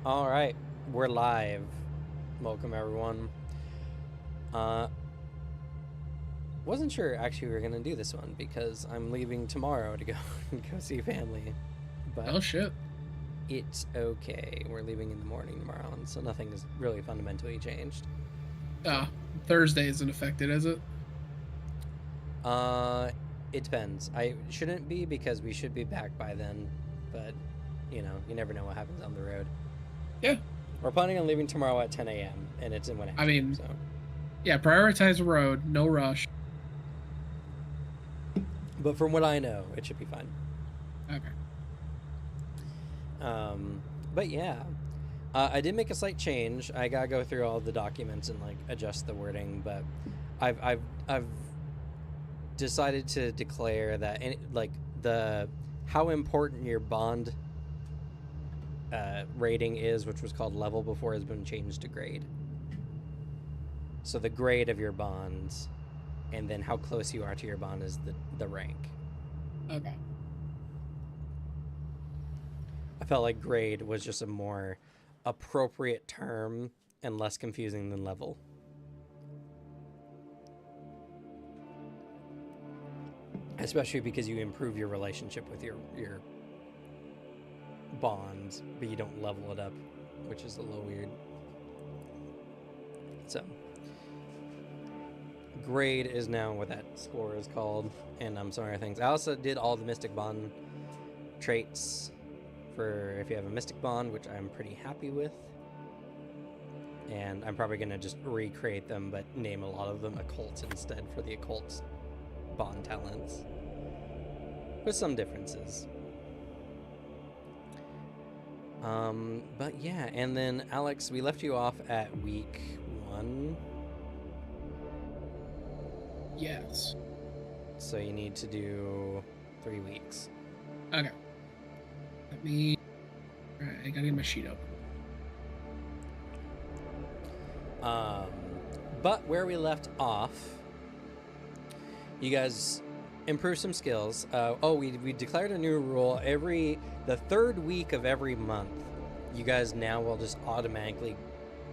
All right, we're live. Welcome everyone. Uh, wasn't sure actually we were gonna do this one because I'm leaving tomorrow to go go see family, but Oh shit. it's okay. We're leaving in the morning tomorrow, and so nothing has really fundamentally changed. So, Thursday isn't affected, is it? uh, it depends. I shouldn't be because we should be back by then, but you never know what happens on the road. Yeah. We're planning on leaving tomorrow at 10 a.m. and it's in I Wenatchee, mean, so. yeah, prioritize the road, no rush. But from what I know, it should be fine. Okay. Um, but yeah, I did make a slight change. I gotta go through all the documents and like adjust the wording, but I've decided to declare that like the how important your bond rating is, which was called level before, has been changed to grade. So the grade of your bonds, and then how close you are to your bond is the rank. Okay. I felt like grade was just a more appropriate term and less confusing than level. Especially because you improve your relationship with your bonds, but you don't level it up, which is a little weird. So, grade is now what that score is called, and some other things. I also did all the Mystic Bond traits for if you have a Mystic Bond, which I'm pretty happy with. And I'm probably going to just recreate them, but name a lot of them Occult instead for the Occult Bond talents. With some differences. But yeah, and then Alex, we left you off at week 1. Yes. So you need to do 3 weeks. Okay. Let me. Alright, I gotta get my sheet open. But where we left off, you guys improve some skills. We declared a new rule. The third week of every month, you guys now will just automatically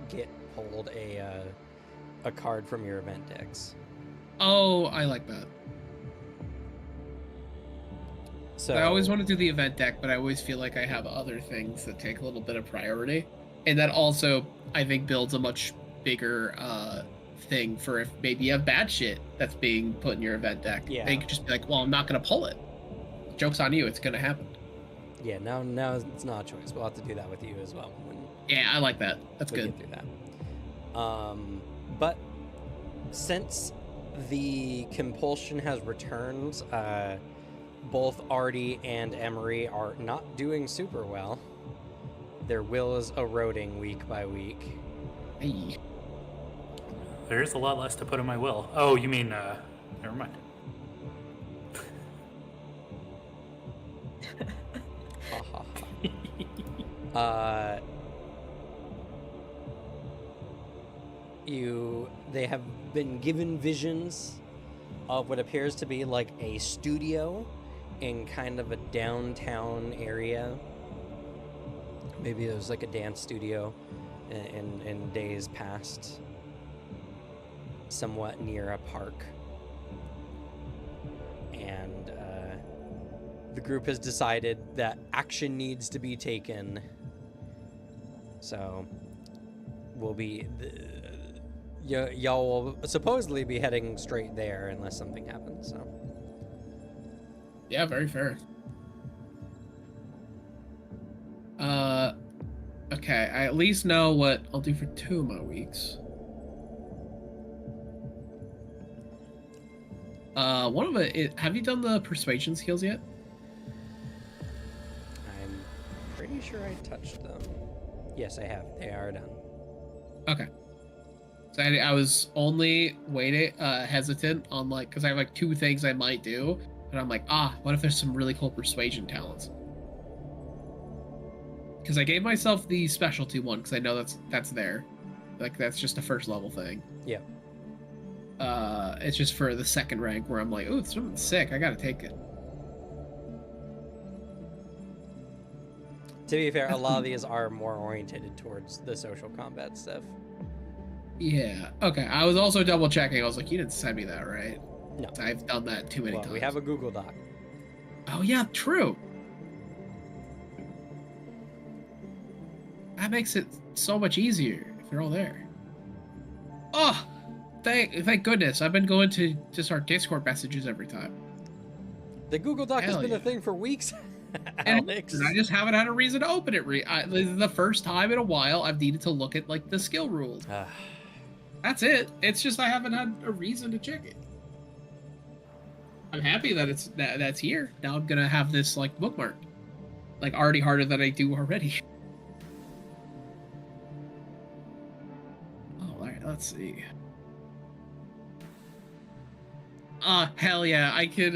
get pulled a card from your event decks. Oh, I like that. So I always want to do the event deck, but I always feel like I have other things that take a little bit of priority. And that also, I think, builds a much bigger thing for if maybe you have bad shit that's being put in your event deck. Yeah. They could just be like, well, I'm not going to pull it. Joke's on you. It's going to happen. Yeah, now it's not a choice. We'll have to do that with you as well. Yeah, I like that. That's good. Get through that. But since the compulsion has returned, both Artie and Emery are not doing super well. Their will is eroding week by week. Hey. There's a lot less to put in my will. Oh, you mean, never mind. They have been given visions of what appears to be like a studio in kind of a downtown area. Maybe it was like a dance studio in days past, somewhat near a park. And the group has decided that action needs to be taken. So y'all will supposedly be heading straight there unless something happens. So yeah, very fair. Okay, I at least know what I'll do for 2 of my weeks. One of it, have you done the persuasion skills yet? I'm pretty sure I touched them. Yes, I have. They are done. Okay. So I was only hesitant on because I have 2 things I might do, and I'm like, what if there's some really cool persuasion talents? Because I gave myself the specialty one because I know that's there, that's just a first level thing. Yeah. It's just for the second rank where I'm like, oh, it's something sick. I gotta take it. To be fair, a lot of these are more oriented towards the social combat stuff. Yeah. Okay. I was also double checking. I was like, you didn't send me that, right? No. I've done that too many Well, times. we have a Google Doc. Oh yeah, true. That makes it so much easier if they're all there. Oh, thank goodness. I've been going to just our Discord messages every time. The Google Doc has Hell been yeah. a thing for weeks, And Alex. I just haven't had a reason to open it. This is the first time in a while I've needed to look at like the skill rules. That's it. It's just I haven't had a reason to check it. I'm happy that that's here. Now I'm gonna have this like bookmark, like already harder than I do already. Oh, all right. Let's see. Hell yeah! I could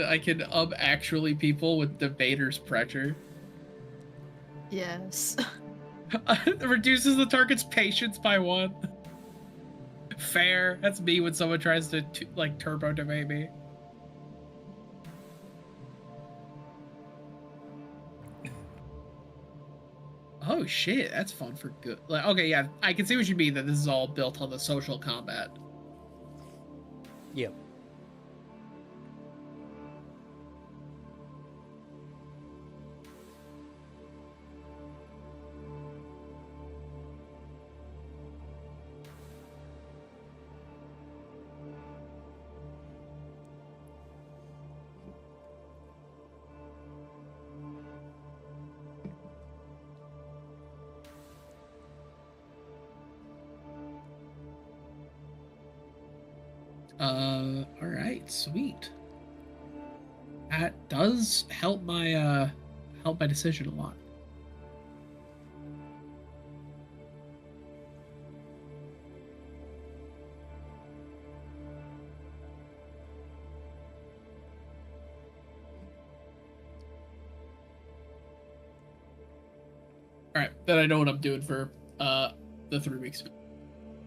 actually people with debater's pressure. Yes. It reduces the target's patience by 1. Fair. That's me when someone tries to like turbo debate me. Oh shit, that's fun for good. Like, okay, yeah, I can see what you mean that this is all built on the social combat. Yep. All right, sweet. That does help my decision a lot. All right, then I know what I'm doing for the 3 weeks.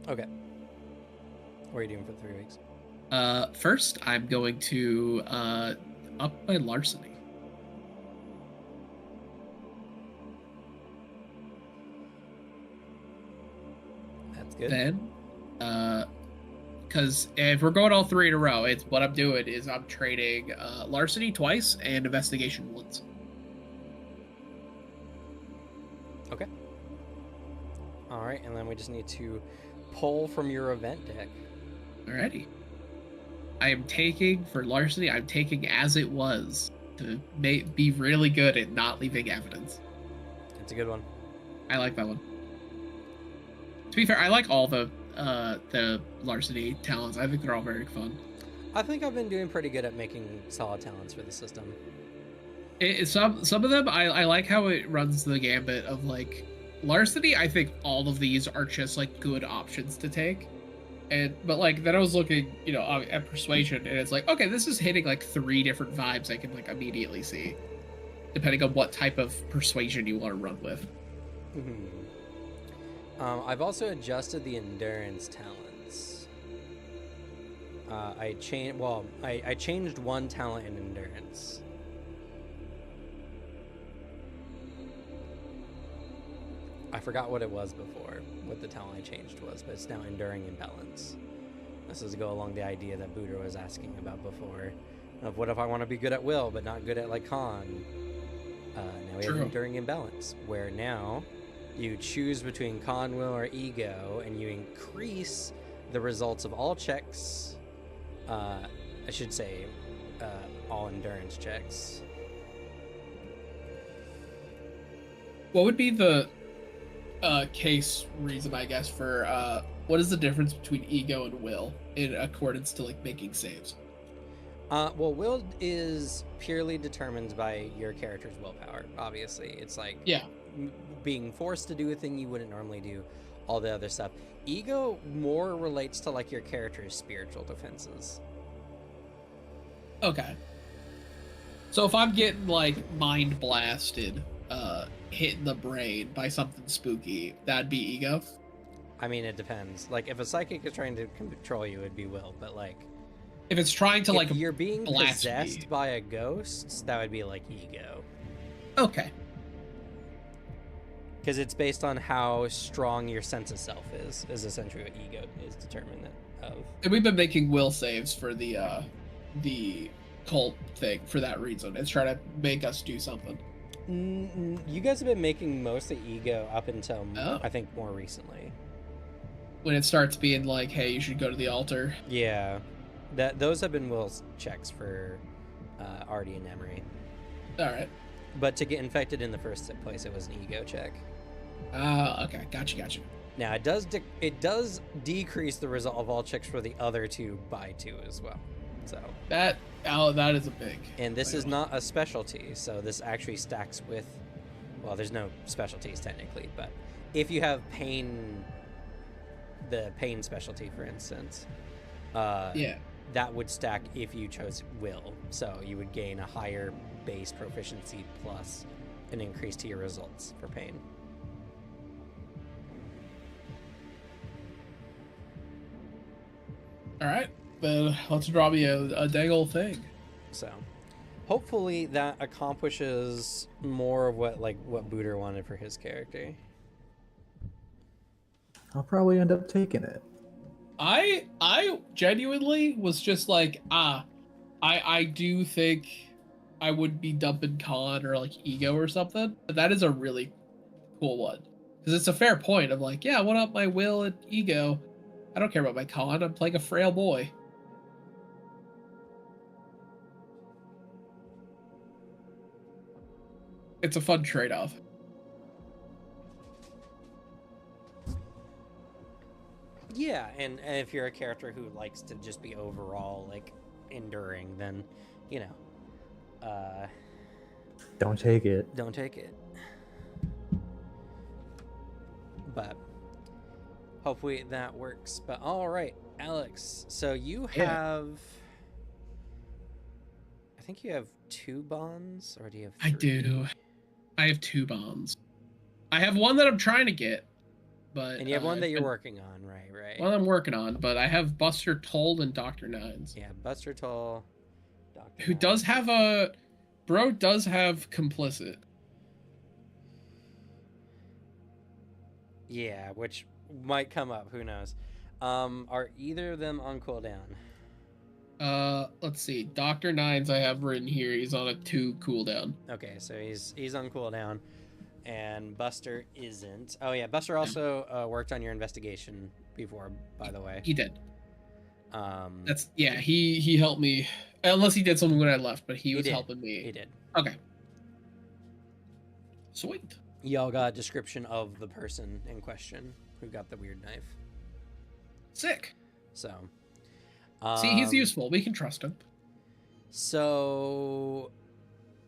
Okay. What are you doing for 3 weeks? First, I'm going to up my larceny. That's good. Then, because if we're going all 3 in a row, it's what I'm doing is I'm trading larceny twice and investigation once. Okay. All right, and then we just need to pull from your event deck. Alrighty. I am taking for larceny. I'm taking as it was to be really good at not leaving evidence. It's a good one. I like that one. To be fair, I like all the larceny talents. I think they're all very fun. I think I've been doing pretty good at making solid talents for the system. Some of them I like how it runs the gambit of like larceny. I think all of these are just like good options to take. But like then I was looking, at persuasion, and it's like, okay, this is hitting like 3 different vibes I can like immediately see, depending on what type of persuasion you want to run with. Mm-hmm. I've also adjusted the endurance talents. I changed one talent in endurance. I forgot what it was before, what the talent I changed was, but it's now Enduring Imbalance. This is to go along the idea that Buddha was asking about before, of what if I want to be good at will, but not good at, like, con? Now we have Enduring Imbalance, where now you choose between con, will, or ego, and you increase the results of all checks, I should say, all endurance checks. What would be the case reason, I guess, for what is the difference between ego and will in accordance to like making saves? Well, will is purely determined by your character's willpower. Obviously, it's like being forced to do a thing you wouldn't normally do, all the other stuff. Ego more relates to like your character's spiritual defenses. Okay. So if I'm getting like mind blasted, hit in the brain by something spooky, that'd be ego? I mean, it depends. Like, if a psychic is trying to control you, it'd be will. But like, if it's trying to like, you're being possessed me by a ghost, that would be like ego. Okay. Because it's based on how strong your sense of self is essentially what ego is determinant of. And we've been making will saves for the cult thing for that reason. It's trying to make us do something. You guys have been making mostly ego up until Oh. I think more recently. When it starts being like, hey, you should go to the altar. Yeah, those have been will checks for Artie and Emery. All right. But to get infected in the first place, it was an ego check. Okay. Gotcha. Now it does decrease the result of all checks for the other two by 2 as well. So That is a big. and this is not a specialty, so this actually stacks with. Well, there's no specialties technically, but if you have pain, the pain specialty, for instance, Yeah. that would stack if you chose will. So you would gain a higher base proficiency plus an increase to your results for pain. All right. Then let's draw me a dang old thing. So hopefully that accomplishes more of what Booter wanted for his character. I'll probably end up taking it. I genuinely was just like, I do think I would be dumping con or like ego or something. But that is a really cool one. Because it's a fair point of like, yeah, what up my will and ego? I don't care about my con. I'm playing a frail boy. It's a fun trade-off. Yeah, and if you're a character who likes to just be overall like enduring, then Don't take it. don't take it. But hopefully that works. But all right, Alex. So you Yeah. have, I think you have 2 bonds, or do you have? I 3? do. I have 2 bonds. I have one that I'm trying to get, but And you have one that it's you're been- working on, right? Right. One I'm working on, but I have Buster Told and Dr. Nines. Yeah, Buster Toll, Dr. Who does have a bro does have complicit. Yeah, which might come up. Who knows? Are either of them on cooldown? Let's see. Dr. Nines I have written here. He's on a 2 cooldown. Okay, so he's on cooldown, and Buster isn't. Oh yeah, Buster also worked on your investigation before, by the way. He did. Um, He helped me. Unless he did something when I left, but he was did. helping me. he did. Okay. Sweet. Y'all got a description of the person in question who got the weird knife. Sick. So, See, he's um, useful. We can trust him. So,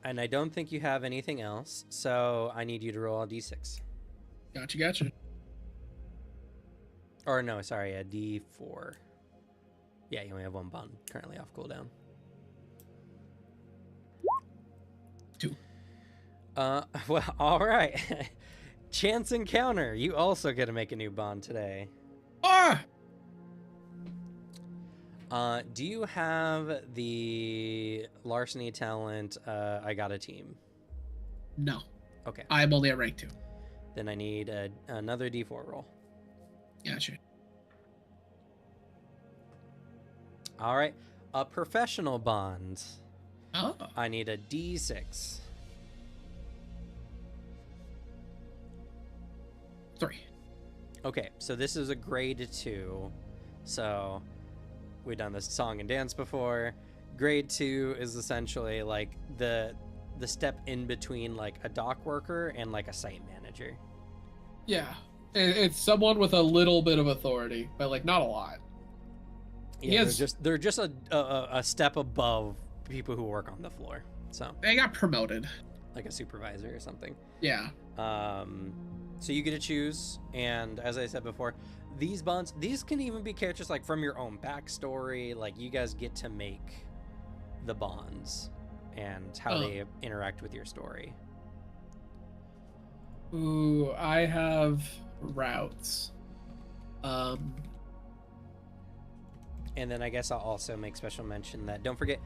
and I don't think you have anything else. So I need you to roll a d6. Gotcha. Or no, sorry, a d4. Yeah, you only have 1 bond currently off cooldown. 2. Well, all right. Chance encounter. You also get to make a new bond today. Ah! Do you have the larceny talent? I got a team. No. Okay. I'm only at rank 2. Then I need another d4 roll. Gotcha. All right. A professional bond. Oh. I need a d6. 3. Okay, so this is a grade 2. So we've done this song and dance before. Grade 2 is essentially like the step in between like a dock worker and like a site manager. Yeah. It's someone with a little bit of authority, but like not a lot. Yeah, Yes. they're just a step above people who work on the floor. So They got promoted. like a supervisor or something. Yeah. So you get to choose, and as I said before, these bonds, these can even be characters like from your own backstory. Like you guys get to make the bonds and how they interact with your story. Ooh, I have routes. And then I guess I'll also make special mention that don't forget,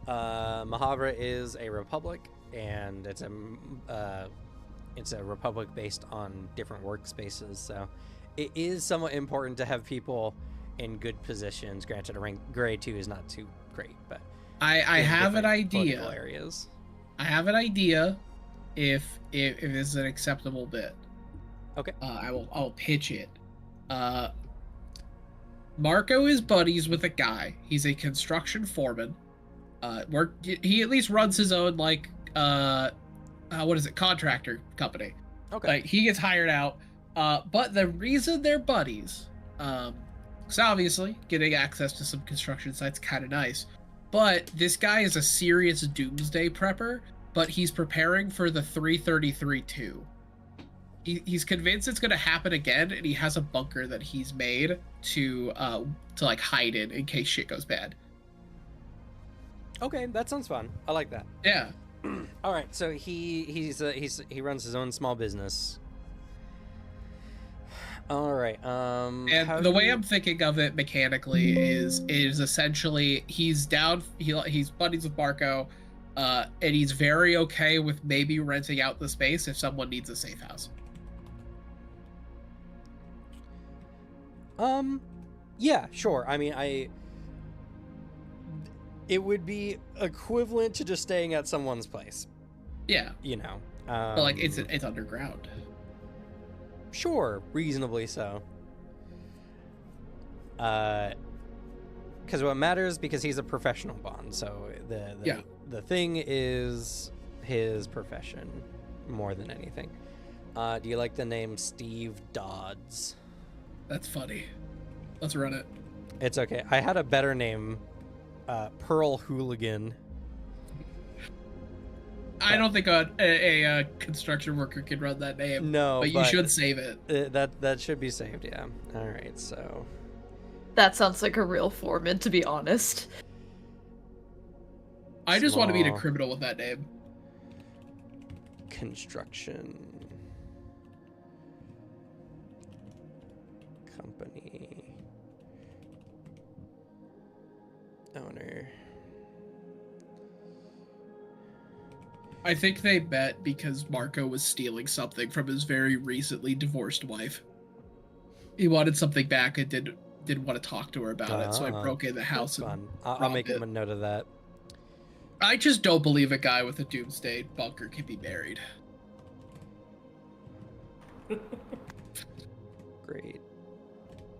Mahavra is a republic, and it's a it's a republic based on different workspaces, so it is somewhat important to have people in good positions. Granted, a rank grade 2 is not too great, but I in have an different political idea. areas. I have an idea. If this is an acceptable bid, Okay. I'll pitch it. Marco is buddies with a guy. He's a construction foreman. He at least runs his own like what is it, contractor company. Okay. Like he gets hired out. But the reason they're buddies, so obviously getting access to some construction sites kind of nice. But this guy is a serious doomsday prepper, but he's preparing for the 333-2. He's convinced it's going to happen again, and he has a bunker that he's made to like hide in case shit goes bad. Okay, that sounds fun. I like that. Yeah. All right, so he runs his own small business. All right. And the way I'm thinking of it mechanically is essentially he's buddies with Marco, and he's very okay with maybe renting out the space if someone needs a safe house. Yeah, sure. I mean, it would be equivalent to just staying at someone's place. Yeah. You know. But like it's underground. Sure, reasonably so. Because what matters, because he's a professional Bond, so the thing is his profession more than anything. Do you like the name Steve Dodds? That's funny. Let's run it. It's okay. I had a better name, Pearl Hooligan. I don't think a construction worker can run that name. No, but you should save it. That should be saved. Yeah. All right. So that sounds like a real foreman, to be honest. I just want to meet a criminal with that name. Construction company owner. I think they bet because Marco was stealing something from his very recently divorced wife. He wanted something back and didn't want to talk to her about it, so I broke in the house. Fun. I'll make him a note of that. I just don't believe a guy with a doomsday bunker can be married. Grade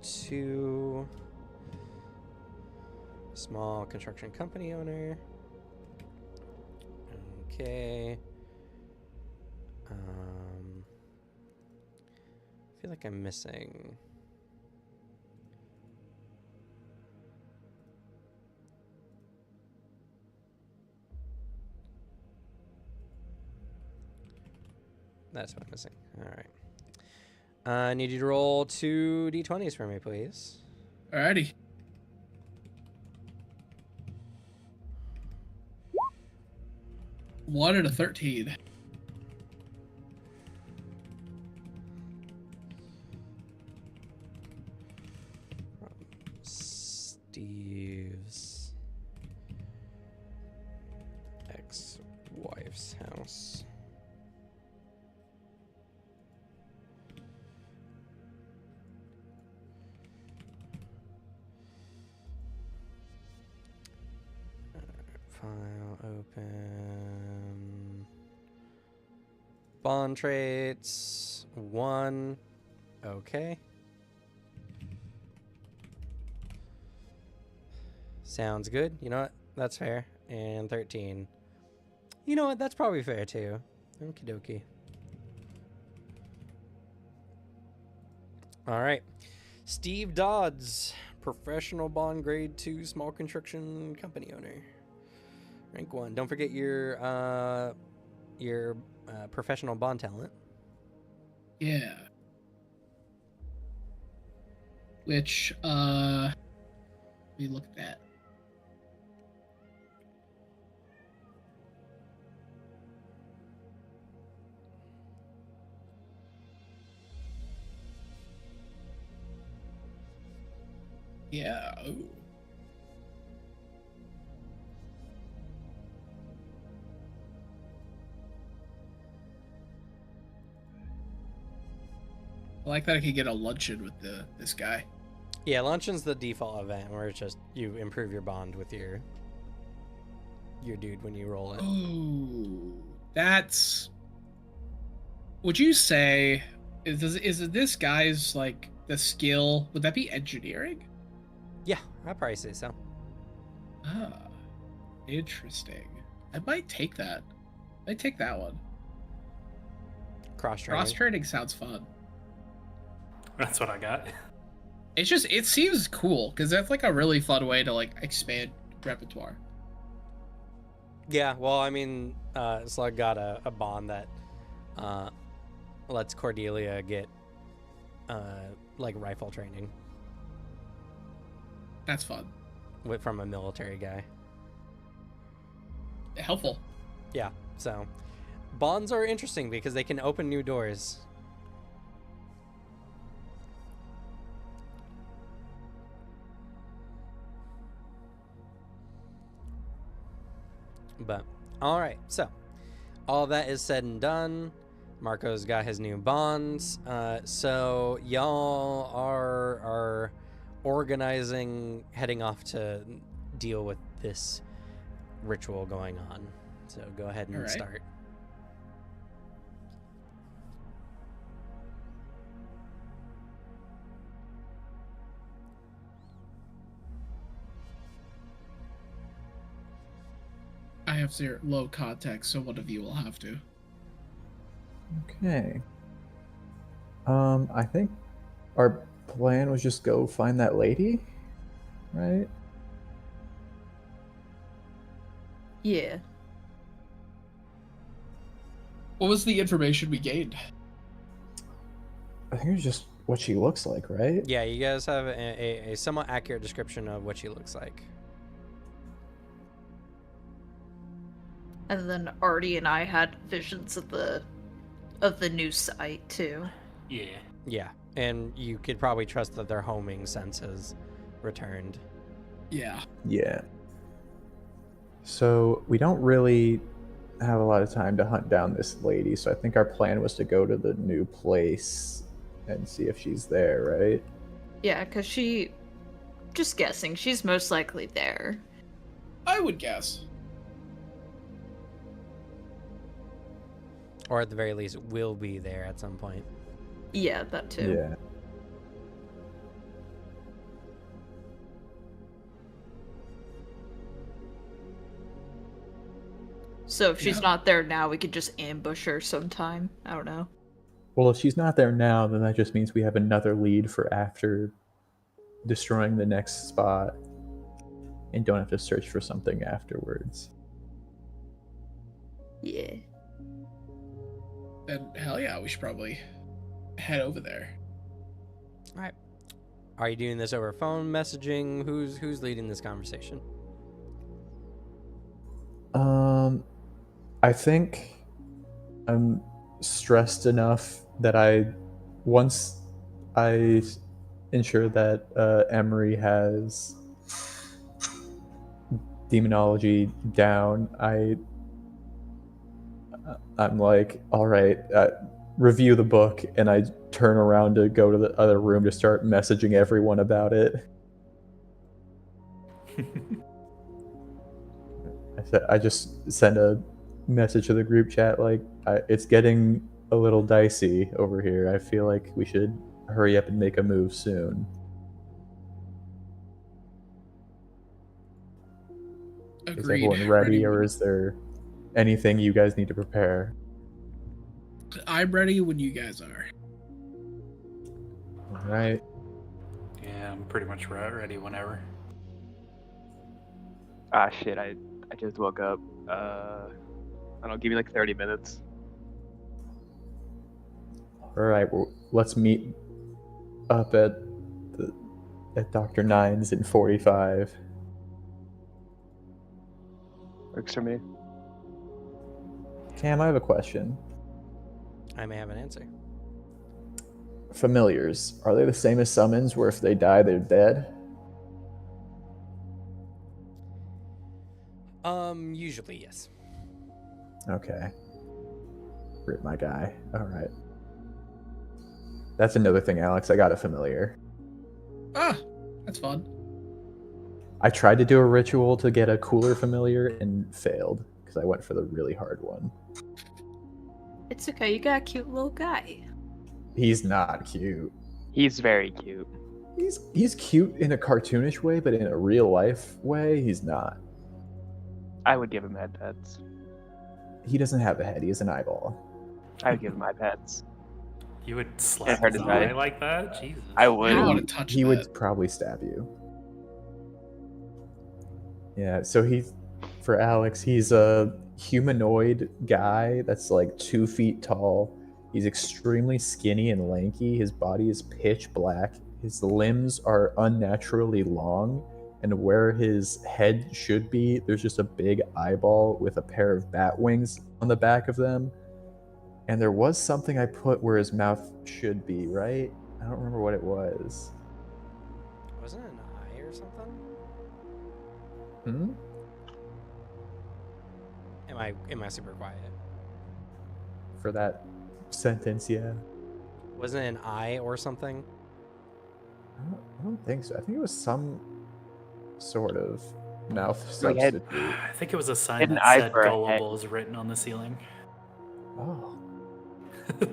2. Small construction company owner. Okay. I feel like I'm missing. That's what I'm missing. All right. I need you to roll 2 d20s for me, please. Alrighty. One and a 13. Steve's ex-wife's house. File open. Bond traits 1. Okay. Sounds good. You know what? That's fair. And 13. You know what? That's probably fair too. Okie dokie. All right. Steve Dodds, professional Bond grade 2 small construction company owner. Rank 1. Don't forget your professional Bond talent. Yeah. Which, let me look at that. Yeah. Ooh. I like that I could get a luncheon with this guy. Yeah, luncheon's the default event where it's just you improve your bond with your dude when you roll it. Oh, that's. Would you say is this guy's like the skill? Would that be engineering? Yeah, I'd probably say so. Ah, interesting. I might take that. I might take that one. Cross training. Cross training sounds fun. That's what I got. It's just it seems cool because that's like a really fun way to like expand repertoire. Yeah, well, I mean, Slug got a bond that lets Cordelia get like rifle training That's fun. from a military guy. Helpful. Yeah, so bonds are interesting because they can open new doors. But all right, so all that is said and done. Marco's got his new bonds. So y'all are organizing, heading off to deal with this ritual going on. So go ahead and All right. start. I have low context, so one of you will have to. Okay. I think our plan was just go find that lady, right? Yeah. What was the information we gained? I think it was just what she looks like, right? Yeah, you guys have a somewhat accurate description of what she looks like. And then Artie and I had visions of the new site too. Yeah. Yeah, and you could probably trust that their homing sense has returned. Yeah. Yeah. So we don't really have a lot of time to hunt down this lady, so I think our plan was to go to the new place and see if she's there, right? Yeah, because just guessing, she's most likely there. I would guess. Or at the very least, will be there at some point. Yeah, that too. Yeah. So if she's Yeah. not there now, we could just ambush her sometime. I don't know. Well, if she's not there now, then that just means we have another lead for after destroying the next spot and don't have to search for something afterwards. Yeah. Then hell yeah, we should probably head over there. All right. Are you doing this over phone messaging? Who's leading this conversation? I think I'm stressed enough that once I ensure that Emery has demonology down, I'm like, all right, review the book, and I turn around to go to the other room to start messaging everyone about it. I just send a message to the group chat like, it's getting a little dicey over here. I feel like we should hurry up and make a move soon. Is Agreed. everyone ready, or is there anything you guys need to prepare? I'm ready when you guys are. All right. Yeah, I'm pretty much ready whenever. Ah, shit, I just woke up. I don't know, give me like 30 minutes. All right. Well, let's meet up at Dr. Nine's in 45. Works for me. Cam, I have a question. I may have an answer. Familiars, are they the same as summons, where if they die, they're dead? Usually yes. Okay. Rip my guy. All right. That's another thing, Alex. I got a familiar. Ah, that's fun. I tried to do a ritual to get a cooler familiar and failed because I went for the really hard one. It's okay, you got a cute little guy. He's not cute. He's very cute. He's cute in a cartoonish way, but in a real life way, he's not. I would give him head pets. He doesn't have a head. He has an eyeball. I would give him my pets. You would slap hurt his his eye eye. like that? Jesus. I I would. don't want to touch He that. would probably stab you. Yeah, so for Alex, he's a humanoid guy that's like 2 feet tall. He's extremely skinny and lanky. His body is pitch black. His limbs are unnaturally long, and where his head should be, there's just a big eyeball with a pair of bat wings on the back of them. And there was something I put where his mouth should be, right? I don't remember what it was. Wasn't it an eye or something? Hmm? Am I super quiet? For that sentence, yeah. Wasn't it an eye or something? I don't think so. I think it was some sort of mouth Like head- substitute. I think it was a sign Hidden that eye said for a head. gullibles written on the ceiling. Oh, I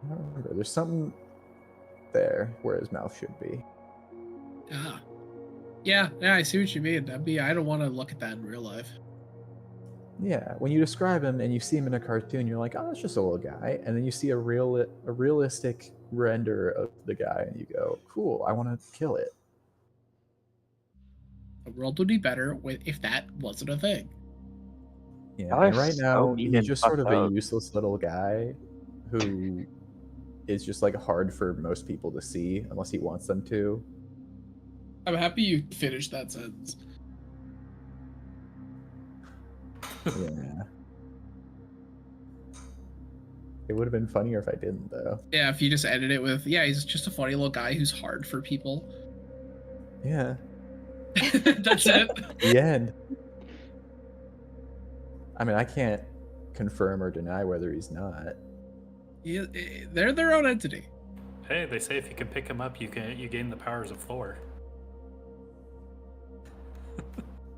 don't remember. There's something there where his mouth should be. Ah. Yeah, I see what you mean. I don't want to look at that in real life. Yeah, when you describe him and you see him in a cartoon, you're like, oh, that's just a little guy. And then you see a realistic render of the guy, and you go, cool, I want to kill it. The world would be better if that wasn't a thing. Yeah, Y'all and are right so now mean he's and just sort of fucked a up. useless little guy who is just like hard for most people to see unless he wants them to. I'm happy you finished that sentence. Yeah. It would have been funnier if I didn't, though. Yeah, if you just edit it with, yeah, he's just a funny little guy who's hard for people. Yeah. That's it. The end. I mean, I can't confirm or deny whether he's not. They're their own entity. Hey, they say if you can pick him up, you gain the powers of Thor.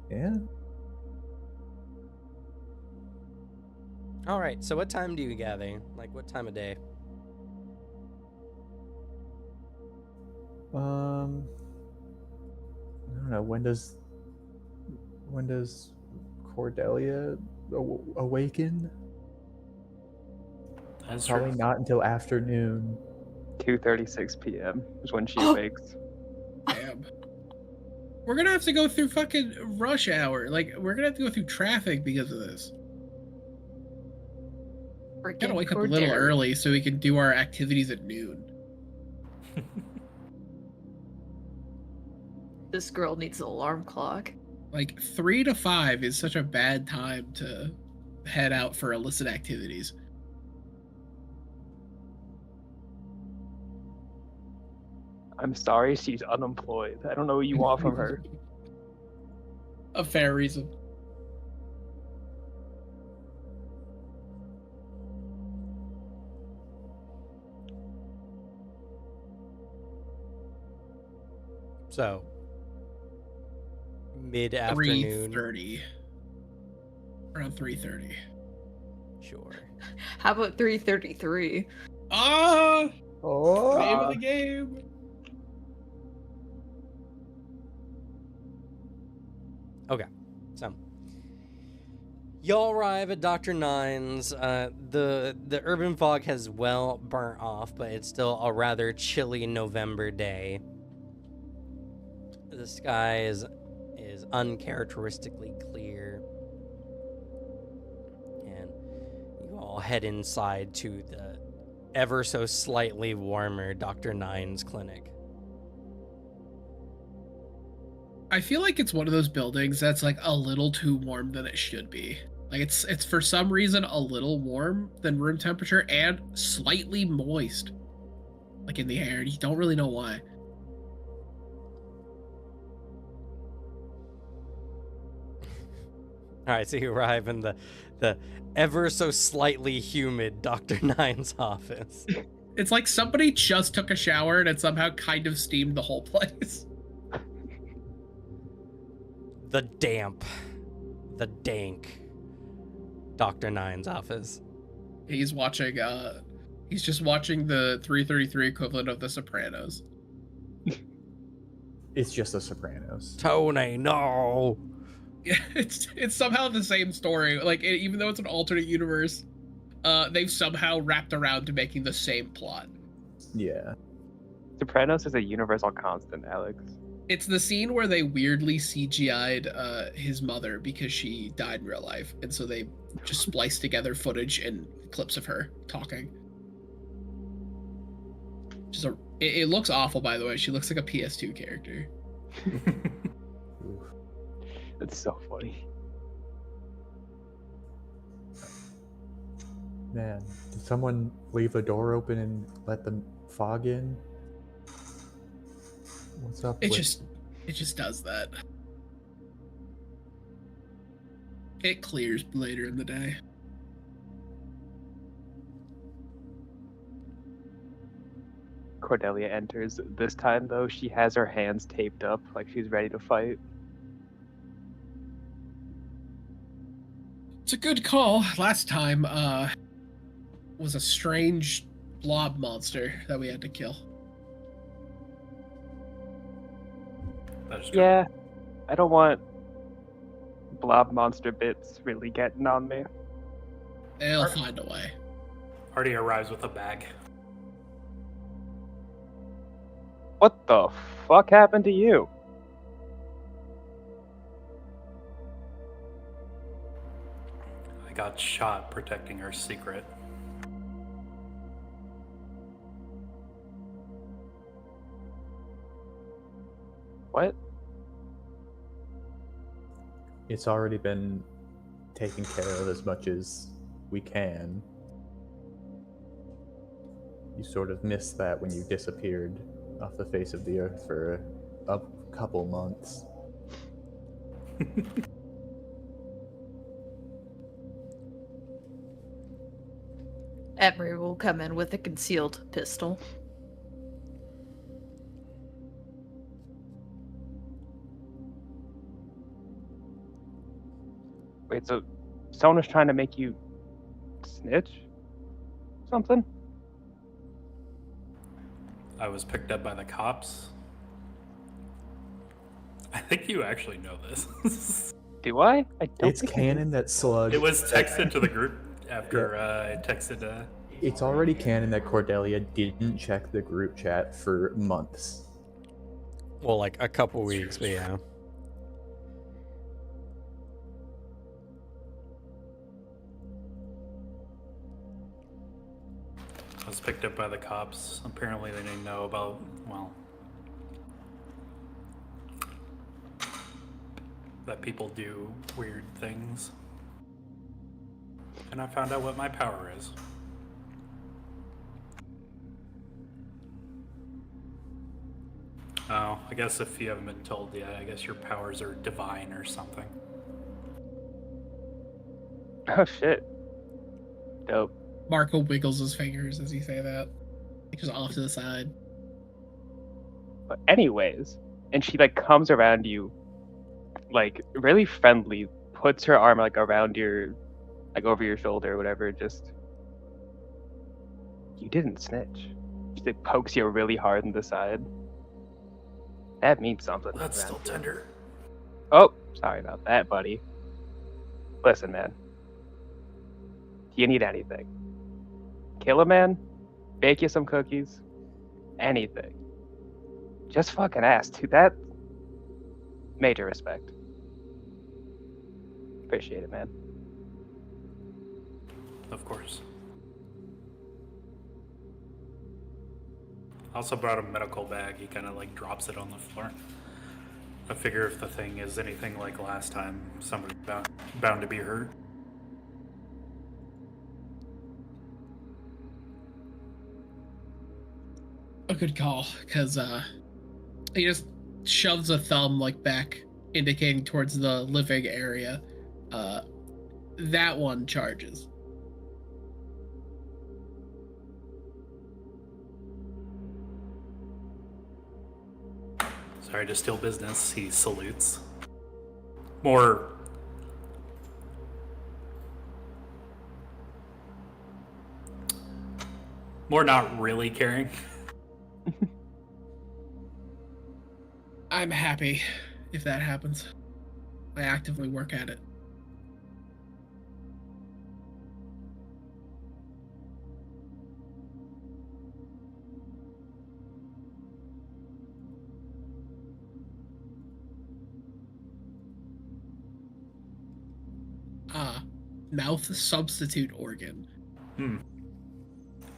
Yeah. All right. So what time do you gather? Like what time of day? I don't know. When does Cordelia awaken? That's Probably true. not until afternoon. 2:36 p.m. is when she Oh. awakes. Damn. We're gonna have to go through fucking rush hour. Like, we're gonna have to go through traffic because of this. Gotta wake up a little early so we can do our activities at noon. This girl needs an alarm clock. Like 3 to 5 is such a bad time to head out for illicit activities. I'm sorry, she's unemployed. I don't know what you want from her. A fair reason. So mid afternoon. 3:30. Around 3:30. Sure. How about 3:33? Ah! Name Oh. of the game. Okay. So y'all arrive at Dr. Nine's. The urban fog has well burnt off, but it's still a rather chilly November day. The sky is uncharacteristically clear. And you all head inside to the ever so slightly warmer Dr. Nine's clinic. I feel like it's one of those buildings that's like a little too warm than it should be. Like it's for some reason a little warm than room temperature and slightly moist. Like in the air. You don't really know why. All right, so you arrive in the ever so slightly humid Dr. Nine's office. It's like somebody just took a shower and it somehow kind of steamed the whole place. The dank Dr. Nine's office. He's watching, he's just watching the 333 equivalent of The Sopranos. It's just The Sopranos. Tony, no. Yeah, it's somehow the same story. Like, even though it's an alternate universe, they've somehow wrapped around to making the same plot. Yeah. Sopranos is a universal constant, Alex. It's the scene where they weirdly CGI'd his mother because she died in real life, and so they just spliced together footage and clips of her talking. Just it looks awful, by the way. She looks like a PS2 character. Oof. That's so funny. Man, did someone leave the door open and let the fog in? What's up? It with... just does that. It clears later in the day. Cordelia enters. This time, though, she has her hands taped up like she's ready to fight. It's a good call. Last time, was a strange blob monster that we had to kill. That is true. Yeah, I don't want blob monster bits really getting on me. They'll find a way. Artie arrives with a bag. What the fuck happened to you? I got shot protecting our secret. What? It's already been taken care of as much as we can. You sort of missed that when you disappeared off the face of the earth for a couple months. Emery will come in with a concealed pistol. Wait, so someone was trying to make you snitch? Something? I was picked up by the cops. I think you actually know this. Do I? I don't It's think I canon that Slug. It was texted to the group after I texted. It's already canon that Cordelia didn't check the group chat for months. Well, like a couple weeks, but yeah. I was picked up by the cops. Apparently, they didn't know about, well, that people do weird things. And I found out what my power is. Oh, I guess if you haven't been told yet, I guess your powers are divine or something. Oh shit. Dope. Marco wiggles his fingers as he say that. Just off to the side. But anyways, and she like comes around you, like really friendly, puts her arm like around your, like over your shoulder or whatever. Just, you didn't snitch. She like, pokes you really hard in the side. That means something. That's man. still tender. Oh, sorry about that, buddy. Listen, man. Do you need anything? Kill a man? Bake you some cookies? Anything. Just fucking ask. To that, major respect. Appreciate it, man. Of course. I also brought a medical bag. He kind of like drops it on the floor. I figure if the thing is anything like last time, somebody's bound to be hurt. A good call, because he just shoves a thumb like back, indicating towards the living area, That one charges. Sorry to steal business. He salutes. More. More not really caring. I'm happy if that happens. I actively work at it. Mouth substitute organ.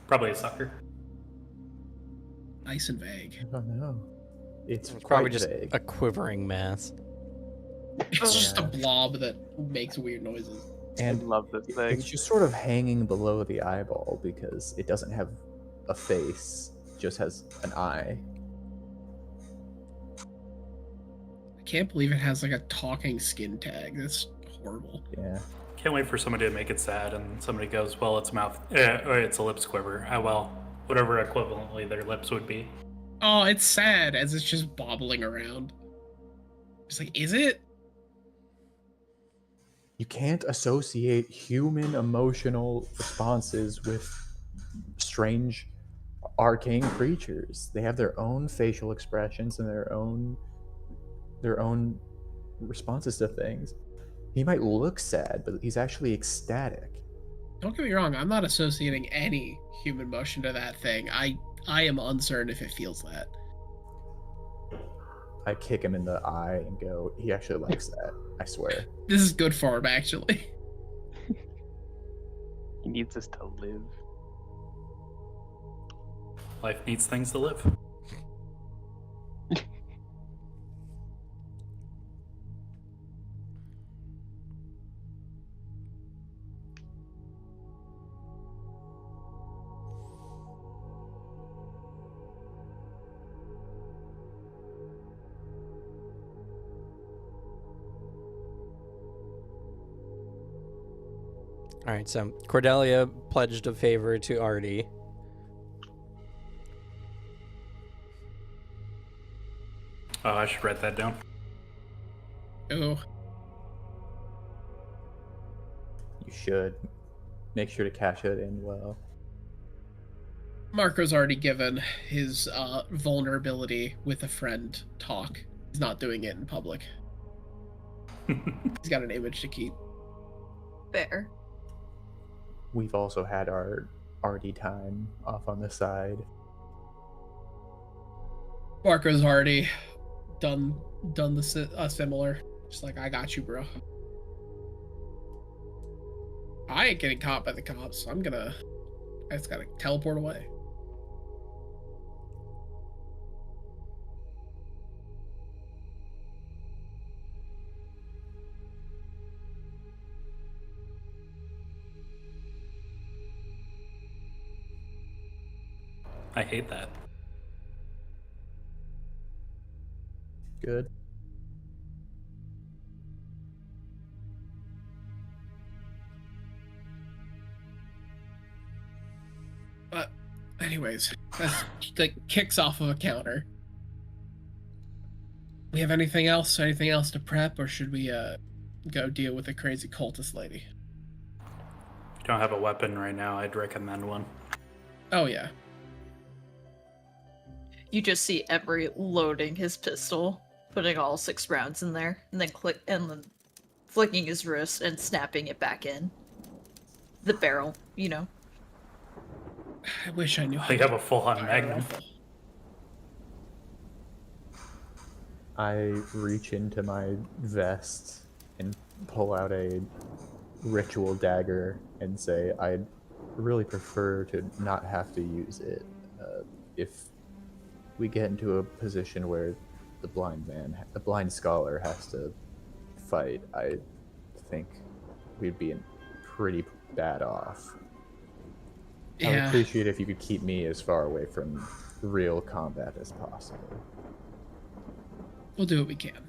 Probably a sucker. Nice and vague. I don't know. It's Probably quite just vague. a quivering mass. It's just a Yeah. blob that makes weird noises. I And love this thing. it's just sort of hanging below the eyeball because it doesn't have a face, it just has an eye. I can't believe it has like a talking skin tag. That's horrible. Yeah. Can't wait for somebody to make it sad, and somebody goes, "Well, it's mouth, or it's a lips quiver." Well, whatever equivalently their lips would be. Oh, it's sad as it's just bobbling around. It's like, is it? You can't associate human emotional responses with strange arcane creatures. They have their own facial expressions and their own responses to things. He might look sad, but he's actually ecstatic. Don't get me wrong. I'm not associating any human motion to that thing. I am uncertain if it feels that. I kick him in the eye and go, he actually likes that. I swear. This is good for him, actually. He needs us to live. Life needs things to live. All right, so Cordelia pledged a favor to Artie. Oh, I should write that down. Oh, You should. Make sure to cash it in well. Marco's already given his vulnerability with a friend talk. He's not doing it in public. He's got an image to keep. Fair. We've also had our arty time off on the side. Marco's already done the similar. Just like, I got you, bro. I ain't getting caught by the cops. I just gotta teleport away. I hate that. Good. But anyways, that kicks off of a counter. We have anything else? Anything else to prep, or should we go deal with the crazy cultist lady? If you don't have a weapon right now, I'd recommend one. Oh yeah. You just see Emery loading his pistol, putting all 6 rounds in there, and then flicking his wrist and snapping it back in. The barrel, you know. I wish I knew how You to have a full-on fire a magnum. rifle. I reach into my vest and pull out a ritual dagger and say, I'd really prefer to not have to use it. If we get into a position where the blind scholar has to fight, I think we'd be in pretty bad off. I would Yeah. appreciate if you could keep me as far away from real combat as possible. We'll do what we can.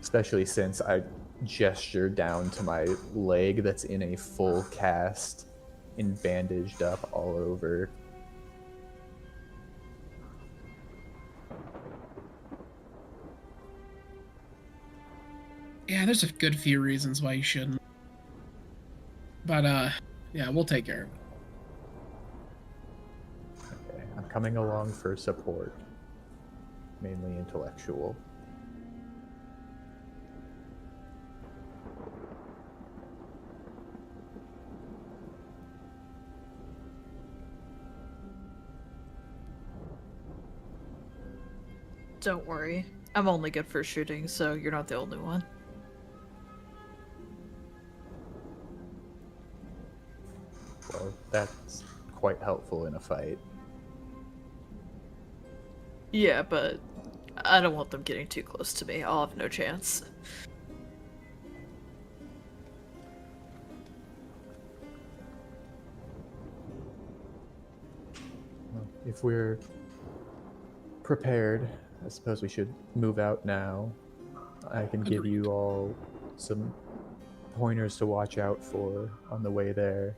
Especially since I gesture down to my leg that's in a full cast and bandaged up all over. Yeah, there's a good few reasons why you shouldn't. But yeah, we'll take care of it. Okay, I'm coming along for support, mainly intellectual. Don't worry. I'm only good for shooting, so you're not the only one. Well, that's quite helpful in a fight. Yeah, but I don't want them getting too close to me. I'll have no chance. Well, if we're prepared, I suppose we should move out now. I can give you all some pointers to watch out for on the way there.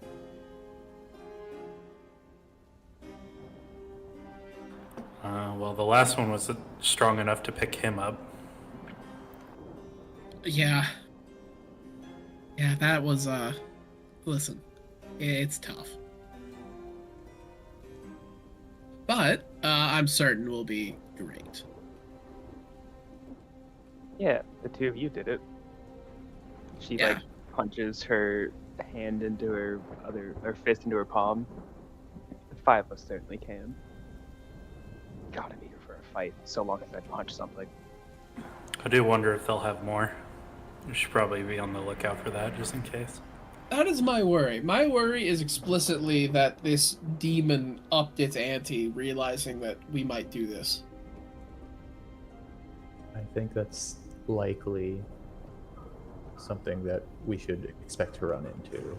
Well, the last one was strong enough to pick him up. Yeah. Yeah, that was listen, it's tough. But I'm certain we'll be great. Yeah, the two of you did it. She Yeah. like punches her hand into her fist into her palm. The five of us certainly can. Gotta be here for a fight. So long as I punch something. I do wonder if they'll have more. We should probably be on the lookout for that, just in case. That is my worry. My worry is explicitly that this demon upped its ante, realizing that we might do this. I think that's likely something that we should expect to run into.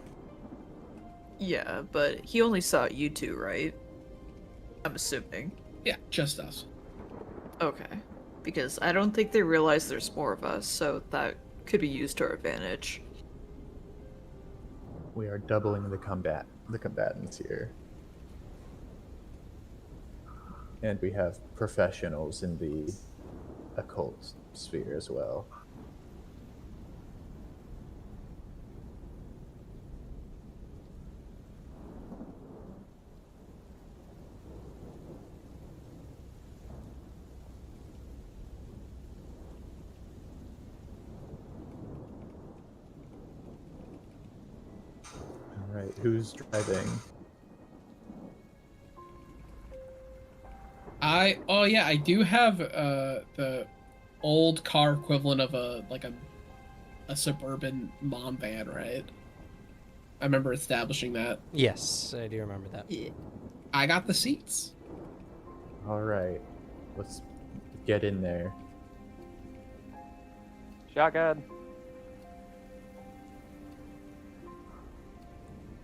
Yeah, but he only saw you two, right? I'm assuming. Yeah, just us. Okay. Because I don't think they realize there's more of us, so that could be used to our advantage. We are doubling the combatants here. And we have professionals in the occult sphere as well. All right, who's driving? I do have the old car equivalent of a suburban mom van, right? I remember establishing that. Yes, I do remember that. Yeah. I got the seats. All right, let's get in there. Shotgun.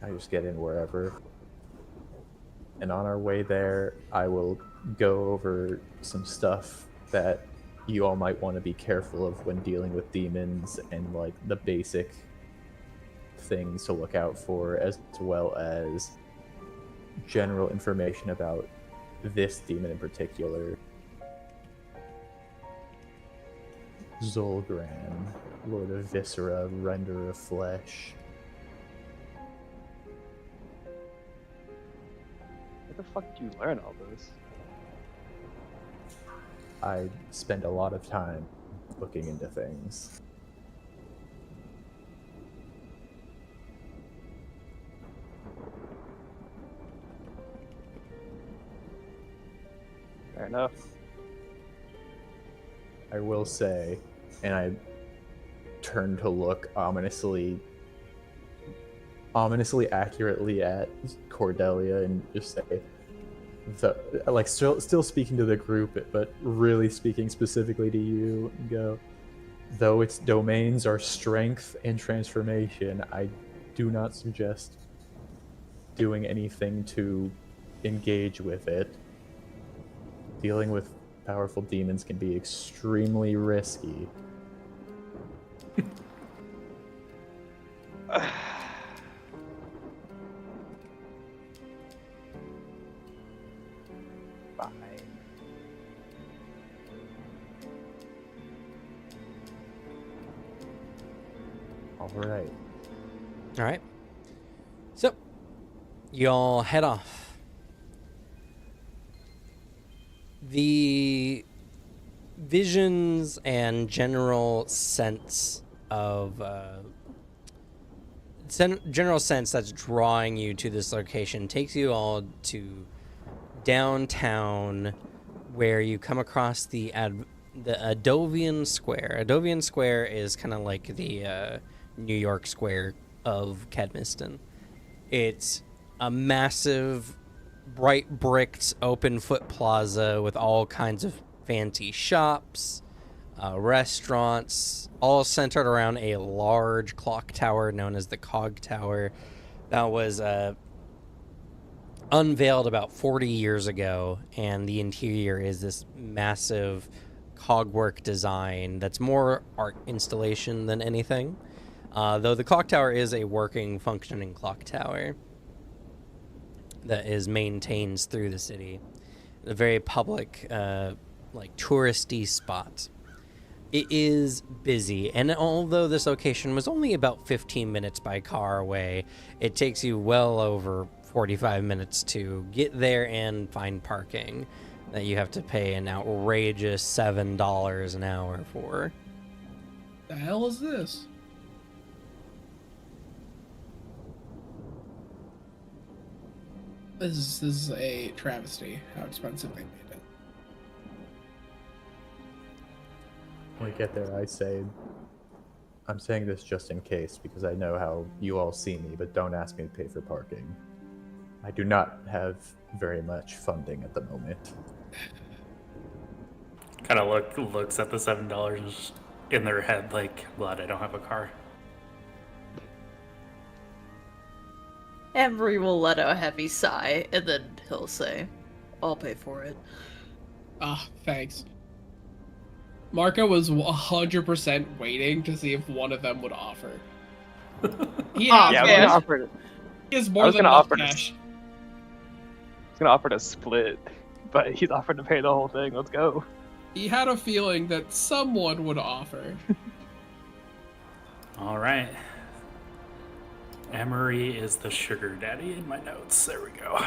I just get in wherever. And on our way there, I will go over some stuff that you all might want to be careful of when dealing with demons and like the basic things to look out for, as well as general information about this demon in particular. Zolgran, Lord of Viscera, Render of Flesh. Where the fuck did you learn all this? I spend a lot of time looking into things. Fair enough. I will say, and I turn to look ominously accurately at Cordelia and just say, still speaking to the group, but really speaking specifically to you, and go, though its domains are strength and transformation, I do not suggest doing anything to engage with it. Dealing with powerful demons can be extremely risky. Fine. All right. All right. So, y'all head off. The visions and general sense of general sense that's drawing you to this location takes you all to downtown, where you come across the Adovian Square. Adovian Square is kind of like the New York Square of Kedmiston. It's a massive, bright bricked open foot plaza with all kinds of fancy shops, restaurants, all centered around a large clock tower known as the Cog Tower that was unveiled about 40 years ago, and the interior is this massive cogwork design that's more art installation than anything. Though the clock tower is a working, functioning clock tower that is maintained through the city. A very public, like touristy spot. It is busy, and although this location was only about 15 minutes by car away, it takes you well over 45 minutes to get there and find parking that you have to pay an outrageous $7 an hour for. The hell is this? This is a travesty. How expensive they made it. When we get there, I say, I'm saying this just in case because I know how you all see me, but don't ask me to pay for parking. I do not have very much funding at the moment. Kind of looks at the $7 in their head like, glad I don't have a car. Emery will let out a heavy sigh, and then he'll say, I'll pay for it. Ah, thanks. Marco was 100% waiting to see if one of them would offer. He Oh, has, Yeah, I was man. gonna offer. he has I more was than gonna enough offer to- cash. I was gonna offer to split, but he's offered to pay the whole thing. Let's go. He had a feeling that someone would offer. All right. Emery is the sugar daddy in my notes. There we go.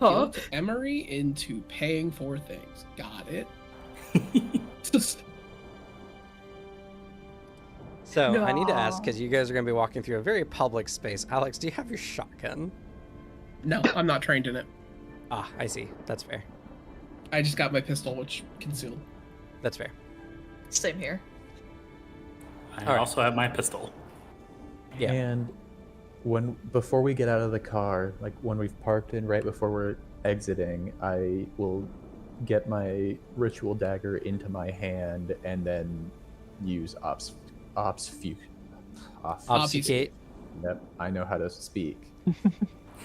Huh? Guilt Emery into paying for things. Got it. So, I need to ask, No. because you guys are going to be walking through a very public space. Alex, do you have your shotgun? No, I'm not trained in it. Ah, I see. That's fair. I just got my pistol, which concealed. That's fair. Same here. I All right. also have my pistol. Yeah. And before we get out of the car, like when we've parked in right before we're exiting, I will get my ritual dagger into my hand and then use obfuscate. Obfuscate. Yep, I know how to speak.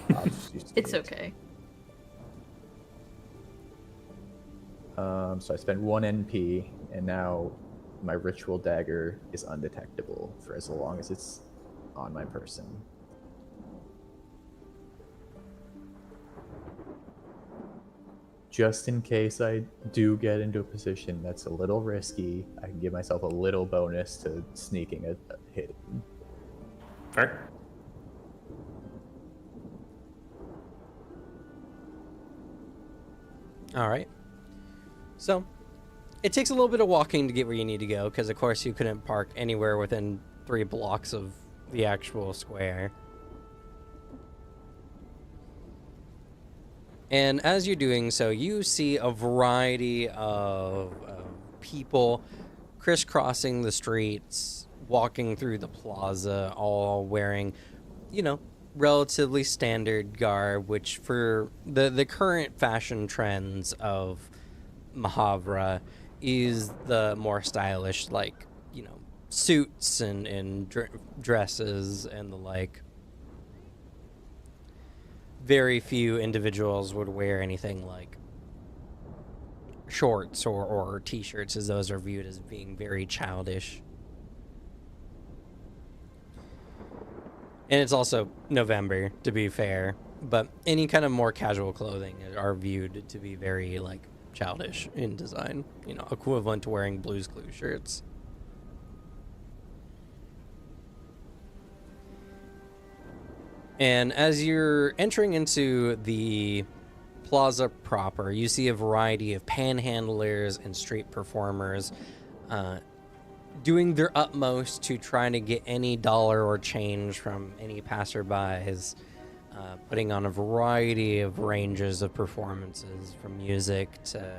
Obfuscate. It's okay. So I spend 1 NP, and now my ritual dagger is undetectable for as long as it's on my person. Just in case I do get into a position that's a little risky, I can give myself a little bonus to sneaking a hit. Fair. All right. So, it takes a little bit of walking to get where you need to go, because of course you couldn't park anywhere within 3 blocks of the actual square. And as you're doing so, you see a variety of people crisscrossing the streets, walking through the plaza, all wearing, relatively standard garb, which for the current fashion trends of Mahavra is the more stylish, like, suits and dresses and the like. Very few individuals would wear anything like shorts or t-shirts, as those are viewed as being very childish. And it's also November, to be fair. But any kind of more casual clothing are viewed to be very, like, childish in design. You know, equivalent to wearing Blue's Clues shirts. And as you're entering into the plaza proper, you see a variety of panhandlers and street performers doing their utmost to try to get any dollar or change from any passerbys, putting on a variety of ranges of performances, from music to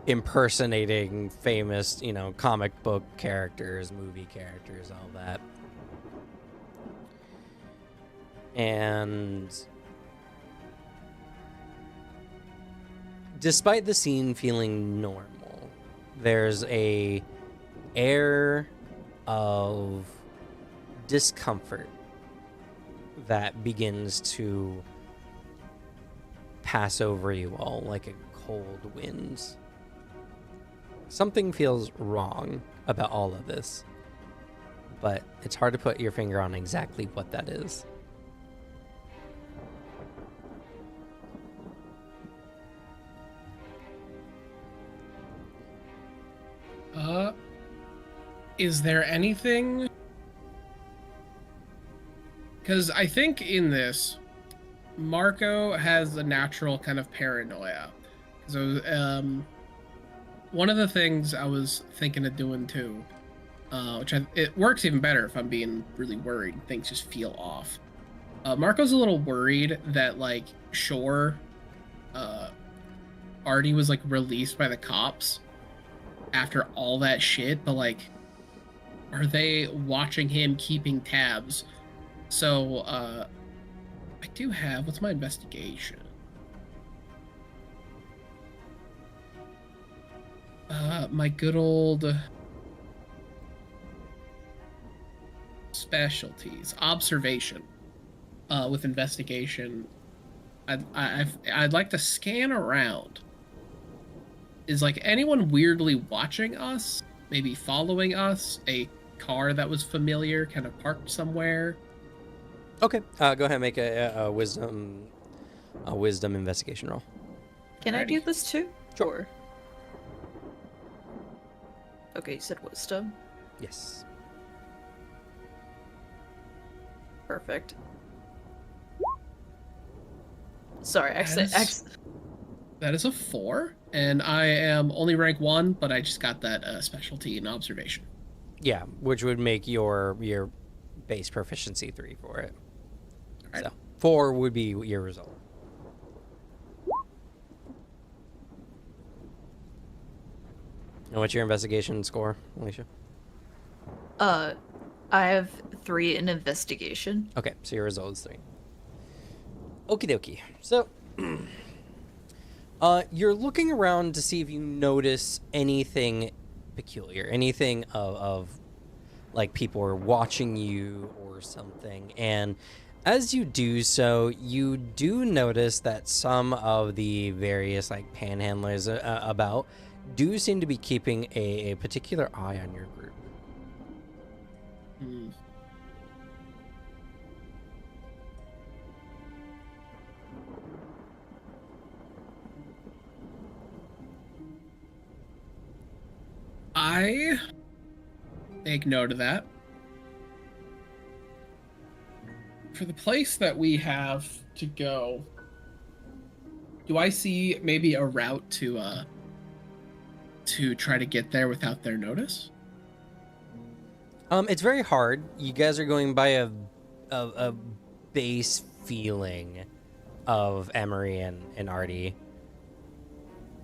impersonating famous, you know, comic book characters, movie characters, all that. And despite the scene feeling normal, there's a air of discomfort that begins to pass over you all like a cold wind. Something feels wrong about all of this, but it's hard to put your finger on exactly what that is. Is there anything? Because I think in this, Marco has a natural kind of paranoia. So, one of the things I was thinking of doing too, it works even better if I'm being really worried and things just feel off. Marco's a little worried that, like, sure, Artie was, like, released by the cops after all that shit, but, like, are they watching him, keeping tabs? So, I do have, what's my investigation? My good old specialties, observation, with investigation. I'd like to scan around. Is, like, anyone weirdly watching us? Maybe following us? A car that was familiar, kind of parked somewhere? Okay, go ahead and make a wisdom investigation roll. Can I do this too? Sure. Okay, you said wisdom. Yes. Perfect. Sorry, That is a 4, and I am only rank 1, but I just got that specialty in observation. Yeah, which would make your base proficiency 3 for it. Right. So 4 would be your result. And what's your investigation score, Alicia? I have 3 in investigation. Okay, so your result is 3. Okie dokie. So, you're looking around to see if you notice anything peculiar, anything of like people are watching you or something. And as you do so, you do notice that some of the various like panhandlers about do seem to be keeping a particular eye on your group. Hmm. I take note of that. For the place that we have to go, do I see maybe a route to try to get there without their notice? It's very hard. You guys are going by a base feeling of Emery and Artie.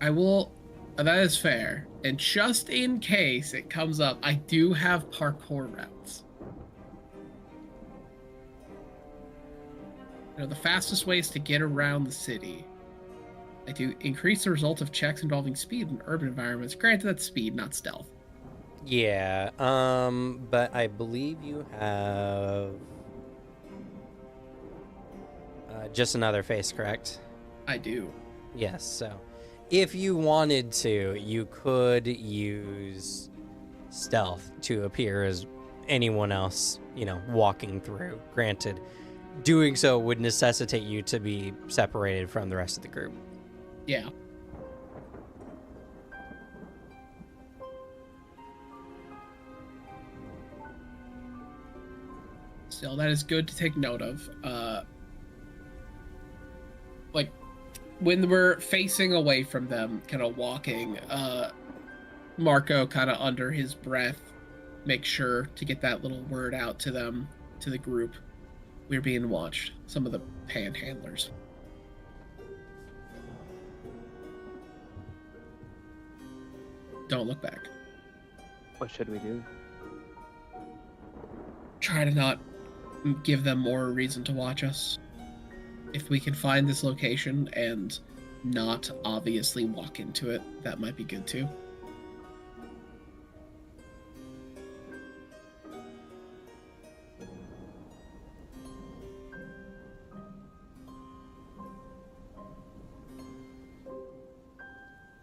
I will. That is fair. And just in case it comes up, I do have parkour routes. You know, the fastest ways to get around the city. I do increase the result of checks involving speed in urban environments. Granted, that's speed, not stealth. Yeah, but I believe you have just another face, correct? I do. Yes, so if you wanted to, you could use stealth to appear as anyone else, walking through. Granted, doing so would necessitate you to be separated from the rest of the group. Yeah. Still, that is good to take note of. Like, when we're facing away from them, kind of walking, Marco kind of under his breath makes sure to get that little word out to them, to the group. We're being watched. Some of the panhandlers. Don't look back. What should we do? Try to not give them more reason to watch us. If we can find this location and not obviously walk into it, that might be good too.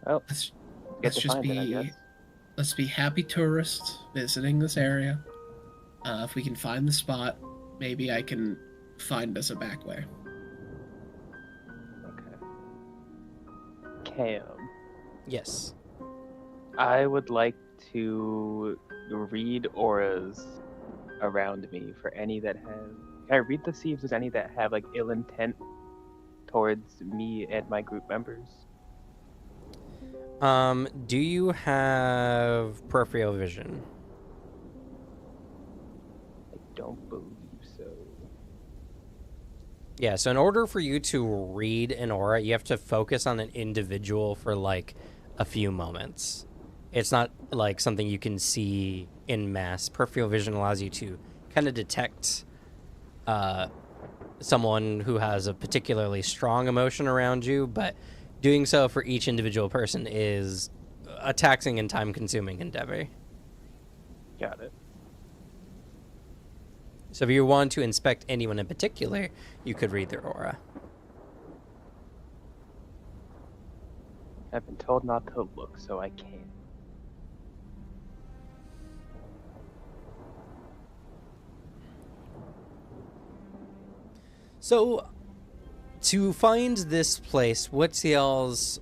Well, Let's, get let's to just find it, I be guess. let's be happy tourists visiting this area. If we can find the spot, maybe I can find us a back way. Okay. Cam, Yes. I would like to read auras around me for any that have. Can I read to see if there's any that have like ill intent towards me and my group members? Do you have peripheral vision? I don't believe so. Yeah, so in order for you to read an aura, you have to focus on an individual for like a few moments. It's not like something you can see in mass. Peripheral vision allows you to kind of detect someone who has a particularly strong emotion around you, but doing so for each individual person is a taxing and time-consuming endeavor. Got it. So if you want to inspect anyone in particular, you could read their aura. I've been told not to look, so I can't. So, to find this place, what's y'all's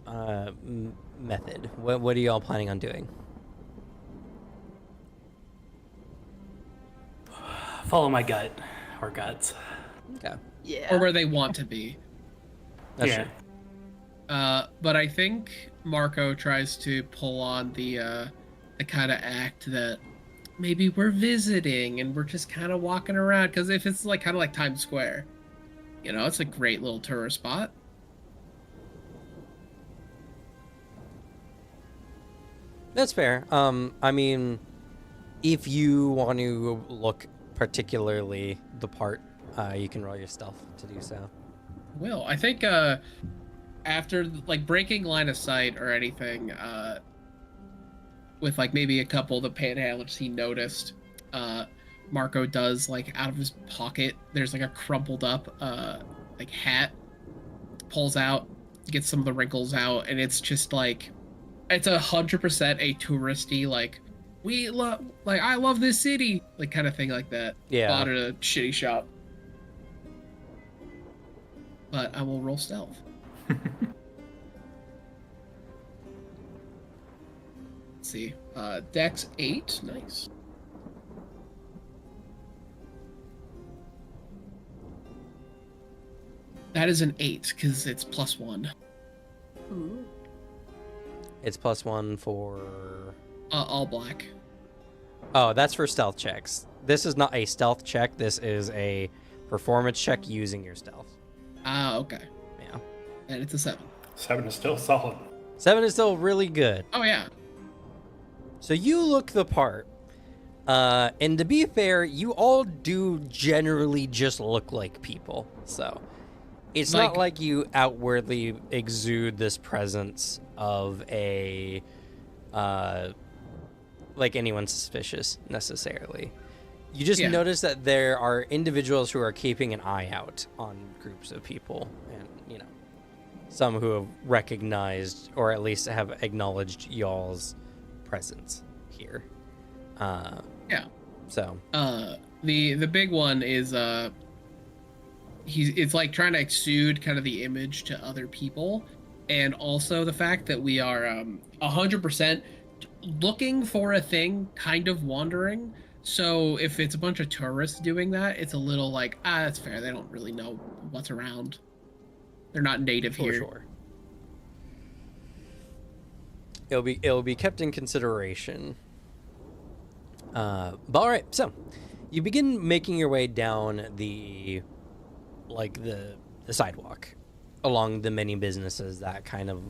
method? What are y'all planning on doing? Follow my gut or guts. Okay. Yeah. Or where they want to be. That's Yeah. true. But I think Marco tries to pull on the kind of act that maybe we're visiting and we're just kind of walking around. Because if it's like kind of like Times Square, it's a great little tourist spot. That's fair. I mean, if you want to look particularly the part, you can roll your stealth to do so. Well, I think after like breaking line of sight or anything, with like maybe a couple of the panhandlers he noticed, Marco does like out of his pocket, there's like a crumpled up like hat, pulls out, gets some of the wrinkles out, and it's just like it's 100% a touristy like I love this city like kind of thing like that. Yeah. Bought at a shitty shop. But I will roll stealth. Let's see. Dex 8. Nice. That is an 8 because it's +1. Ooh. It's +1 for... All black. Oh, that's for stealth checks. This is not a stealth check. This is a performance check using your stealth. Ah, okay. Yeah. And it's a 7. 7 is still solid. 7 is still really good. Oh, yeah. So you look the part. And to be fair, you all do generally just look like people. So it's not like you outwardly exude this presence of a like anyone suspicious necessarily. You just Yeah. notice that there are individuals who are keeping an eye out on groups of people, and some who have recognized or at least have acknowledged y'all's presence here. Yeah. So The big one is it's like trying to exude kind of the image to other people, and also the fact that we are 100% looking for a thing, kind of wandering. So if it's a bunch of tourists doing that, it's a little like, that's fair. They don't really know what's around. They're not native for here. sure. It'll be kept in consideration. But all right, so you begin making your way down the sidewalk along the many businesses that kind of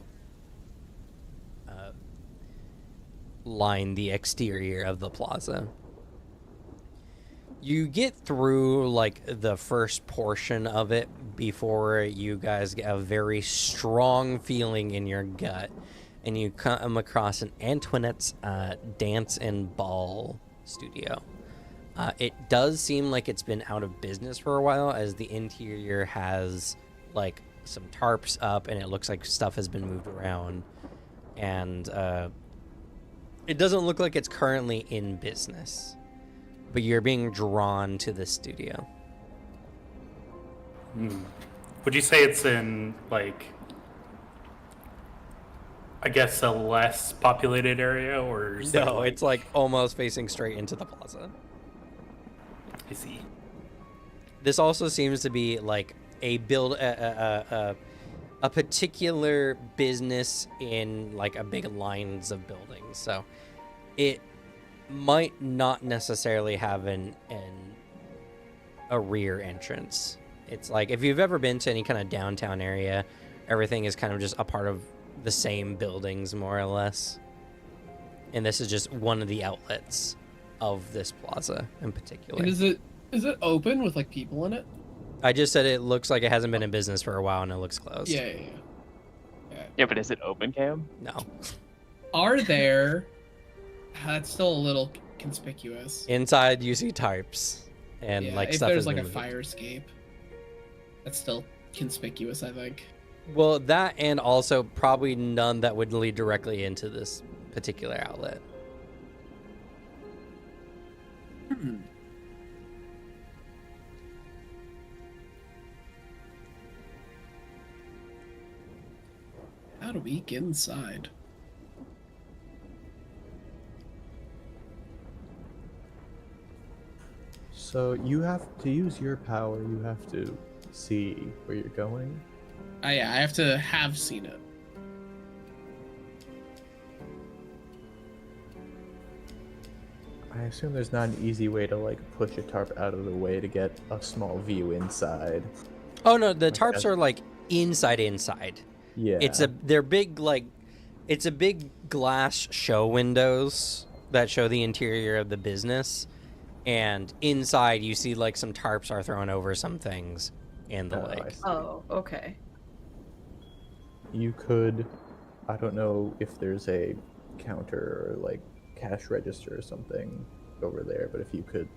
line the exterior of the plaza. You get through like the first portion of it before you guys get a very strong feeling in your gut, and you come across an Antoinette's dance and ball studio. It does seem like it's been out of business for a while, as the interior has like some tarps up and it looks like stuff has been moved around, and it doesn't look like it's currently in business, but you're being drawn to the studio. Would you say it's in, like, I guess a less populated area, or is No, it's like almost facing straight into the plaza. I see. This also seems to be like a particular business in like a big lines of buildings. So it might not necessarily have a rear entrance. It's like if you've ever been to any kind of downtown area, everything is kind of just a part of the same buildings more or less. And this is just one of the outlets of this plaza in particular. And is it open with like people in it? I just said it looks like it hasn't been in business for a while and it looks closed. Yeah. Yeah, but is it open, Cam? No. Are there? That's still a little conspicuous. Inside you see tarps and Yeah, like if stuff there's has like been a moved. fire escape, that's still conspicuous, I think. Well, that and also probably none that would lead directly into this particular outlet. How do we get inside? So you have to use your power. You have to see where you're going. Yeah, I have to have seen it. I assume there's not an easy way to like push a tarp out of the way to get a small view inside. Oh no, the Okay. tarps are like inside. Yeah. They're big, like it's a big glass show windows that show the interior of the business, and inside you see like some tarps are thrown over some things and the Oh, I like. see. Oh, okay. You could, I don't know if there's a counter or like cash register or something over there, but if you could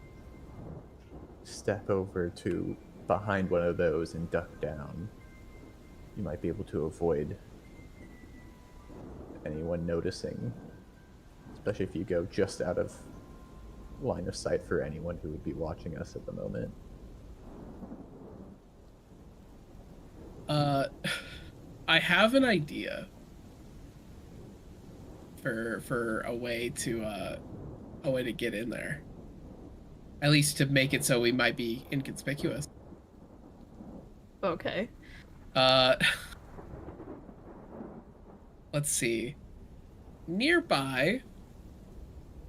step over to behind one of those and duck down, you might be able to avoid anyone noticing, especially if you go just out of line of sight for anyone who would be watching us at the moment. I have an idea for a way to get in there. At least to make it so we might be inconspicuous. Okay. Let's see. Nearby,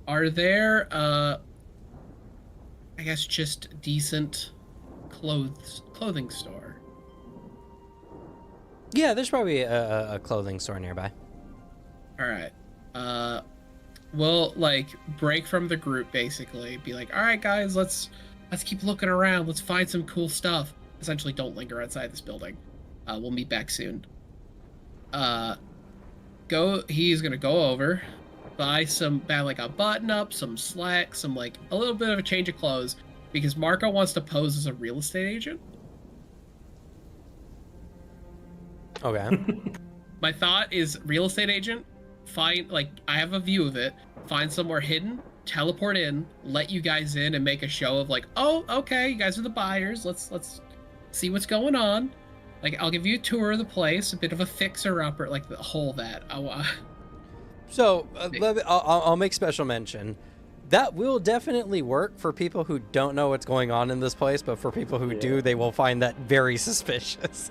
are there I guess just decent clothing store? Yeah, there's probably a clothing store nearby. All right. We'll like break from the group basically. Be like, all right, guys, let's keep looking around. Let's find some cool stuff. Essentially, don't linger outside this building. We'll meet back soon. He's gonna go over, buy like a button up, some slacks, some like a little bit of a change of clothes, because Marco wants to pose as a real estate agent. Okay. My thought is real estate agent, find, like, I have a view of it, find somewhere hidden, teleport in, let you guys in, and make a show of like, oh, okay, you guys are the buyers. Let's see what's going on. Like, I'll give you a tour of the place, a bit of a fixer-upper, like the whole that. So I'll make special mention. That will definitely work for people who don't know what's going on in this place, but for people who do, they will find that very suspicious.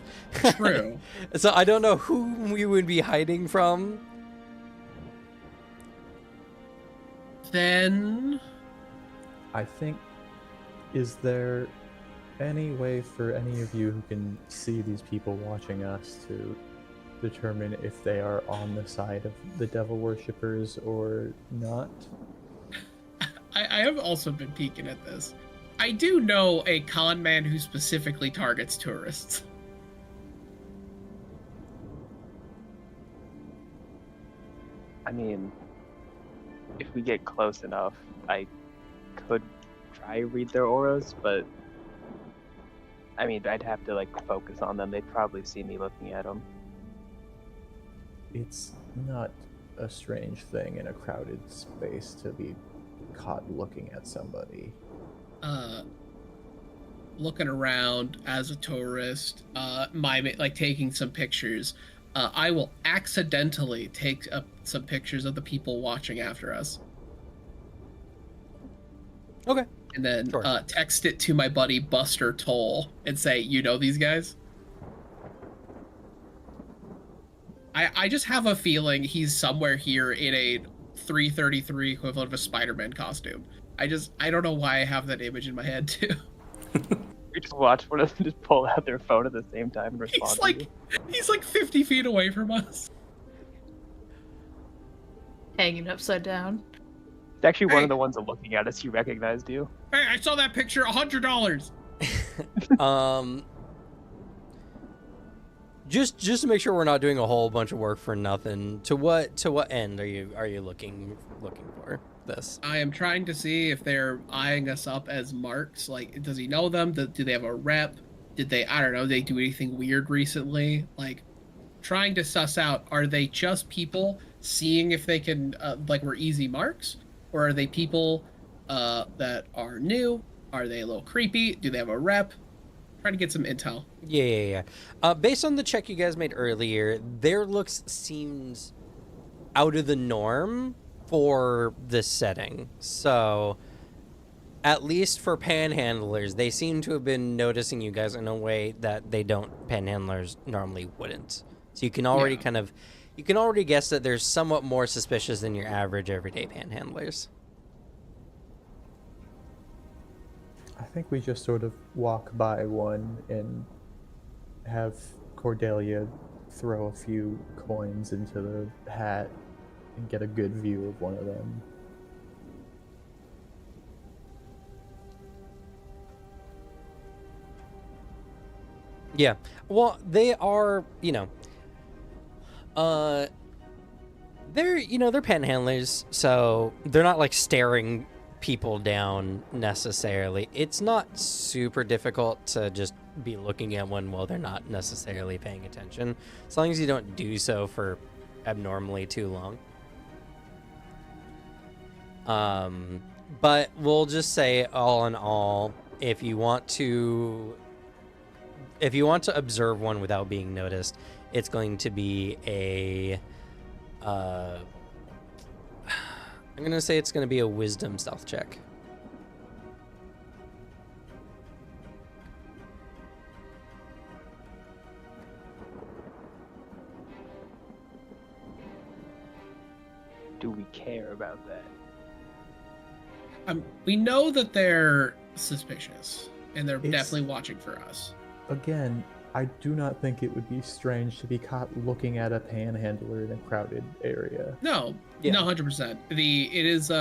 True. So I don't know whom we would be hiding from. Then I think, is there any way for any of you who can see these people watching us to determine if they are on the side of the devil worshippers or not? I have also been peeking at this. I do know a con man who specifically targets tourists. I mean, if we get close enough, I could try read their auras, but I mean, I'd have to like focus on them. They'd probably see me looking at them. It's not a strange thing in a crowded space to be caught looking at somebody. Looking around as a tourist, like taking some pictures. I will accidentally take some pictures of the people watching after us. Okay. And then Sure. Text it to my buddy Buster Toll and say, you know these guys? I just have a feeling he's somewhere here in a 333 equivalent of a Spider-Man costume. I don't know why I have that image in my head too. We just watch one of them just pull out their phone at the same time and respond. He's like 50 feet away from us. Hanging upside down. It's actually one Hey. of the ones that looking at us. He recognized you. Hey, I saw that picture, $100. Just to make sure we're not doing a whole bunch of work for nothing. To what end are you looking for this? I am trying to see if they're eyeing us up as marks. Like, does he know them? Do they have a rep? Did they, I don't know, they do anything weird recently? Like, trying to suss out, are they just people seeing if they can, like, we're easy marks? Or are they people that are new? Are they a little creepy? Do they have a rep? Trying to get some intel. Yeah. Based on the check you guys made earlier, their looks seemed out of the norm for this setting. So, at least for panhandlers, they seem to have been noticing you guys in a way that panhandlers normally wouldn't. So you can already you can already guess that they're somewhat more suspicious than your average everyday panhandlers. I think we just sort of walk by one and have Cordelia throw a few coins into the hat and get a good view of one of them. Yeah. Well, they are, they're panhandlers, so they're not like staring people down necessarily. It's not super difficult to just be looking at one while they're not necessarily paying attention, as long as you don't do so for abnormally too long. But we'll just say, all in all, if you want to observe one without being noticed, it's going to be I'm going to say it's going to be a wisdom stealth check. Do we care about that? We know that they're suspicious, and they're It's- definitely watching for us. Again, I do not think it would be strange to be caught looking at a panhandler in a crowded area. No, Yeah. no, 100%. It is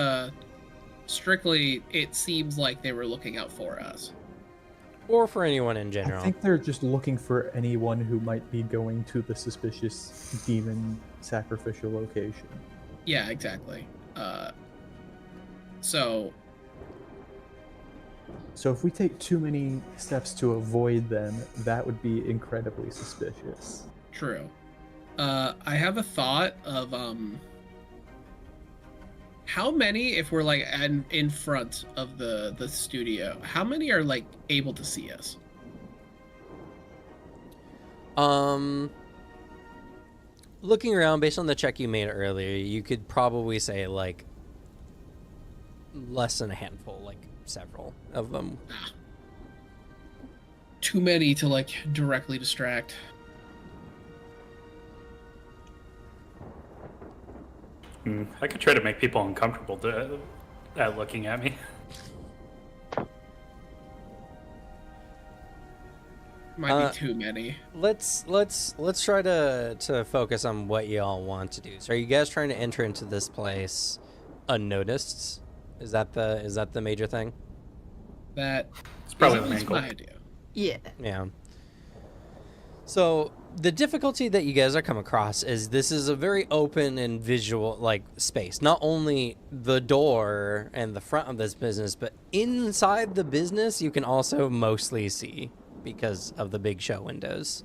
strictly. It seems like they were looking out for us. Or for anyone in general. I think they're just looking for anyone who might be going to the suspicious demon sacrificial location. Yeah, exactly. So So if we take too many steps to avoid them, that would be incredibly suspicious. true. I have a thought of How many, if we're like in front of the studio, how many are like able to see us? Looking around based on the check you made earlier, you could probably say like less than a handful, like several of them. Too many to like directly distract. I could try to make people uncomfortable at looking at me. Might be too many. Let's try to focus on what y'all want to do. So are you guys trying to enter into this place unnoticed? Is that the major thing? That It's probably is the at main least goal. my idea. Yeah. Yeah. So the difficulty that you guys are come across is this is a very open and visual like space. Not only the door and the front of this business, but inside the business you can also mostly see because of the big show windows.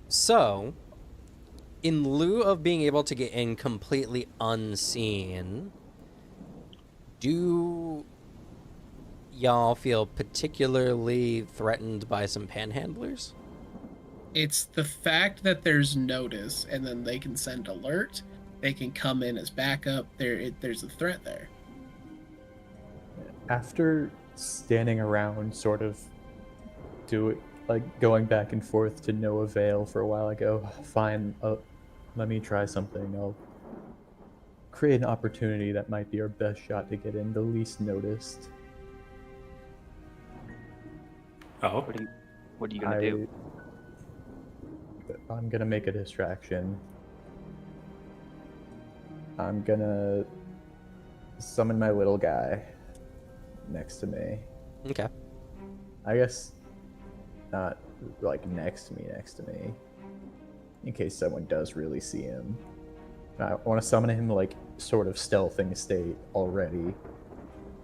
So in lieu of being able to get in completely unseen, do y'all feel particularly threatened by some panhandlers? It's the fact that there's notice, and then they can send alert. They can come in as backup. There's a threat there. After standing around, sort of going back and forth to no avail for a while, I go, fine, let me try something. I'll create an opportunity that might be our best shot to get in, the least noticed. Oh, What are you gonna do? I'm gonna make a distraction. I'm gonna summon my little guy next to me. Okay. I guess not like next to me, in case someone does really see him. I want to summon him like sort of stealthing state already,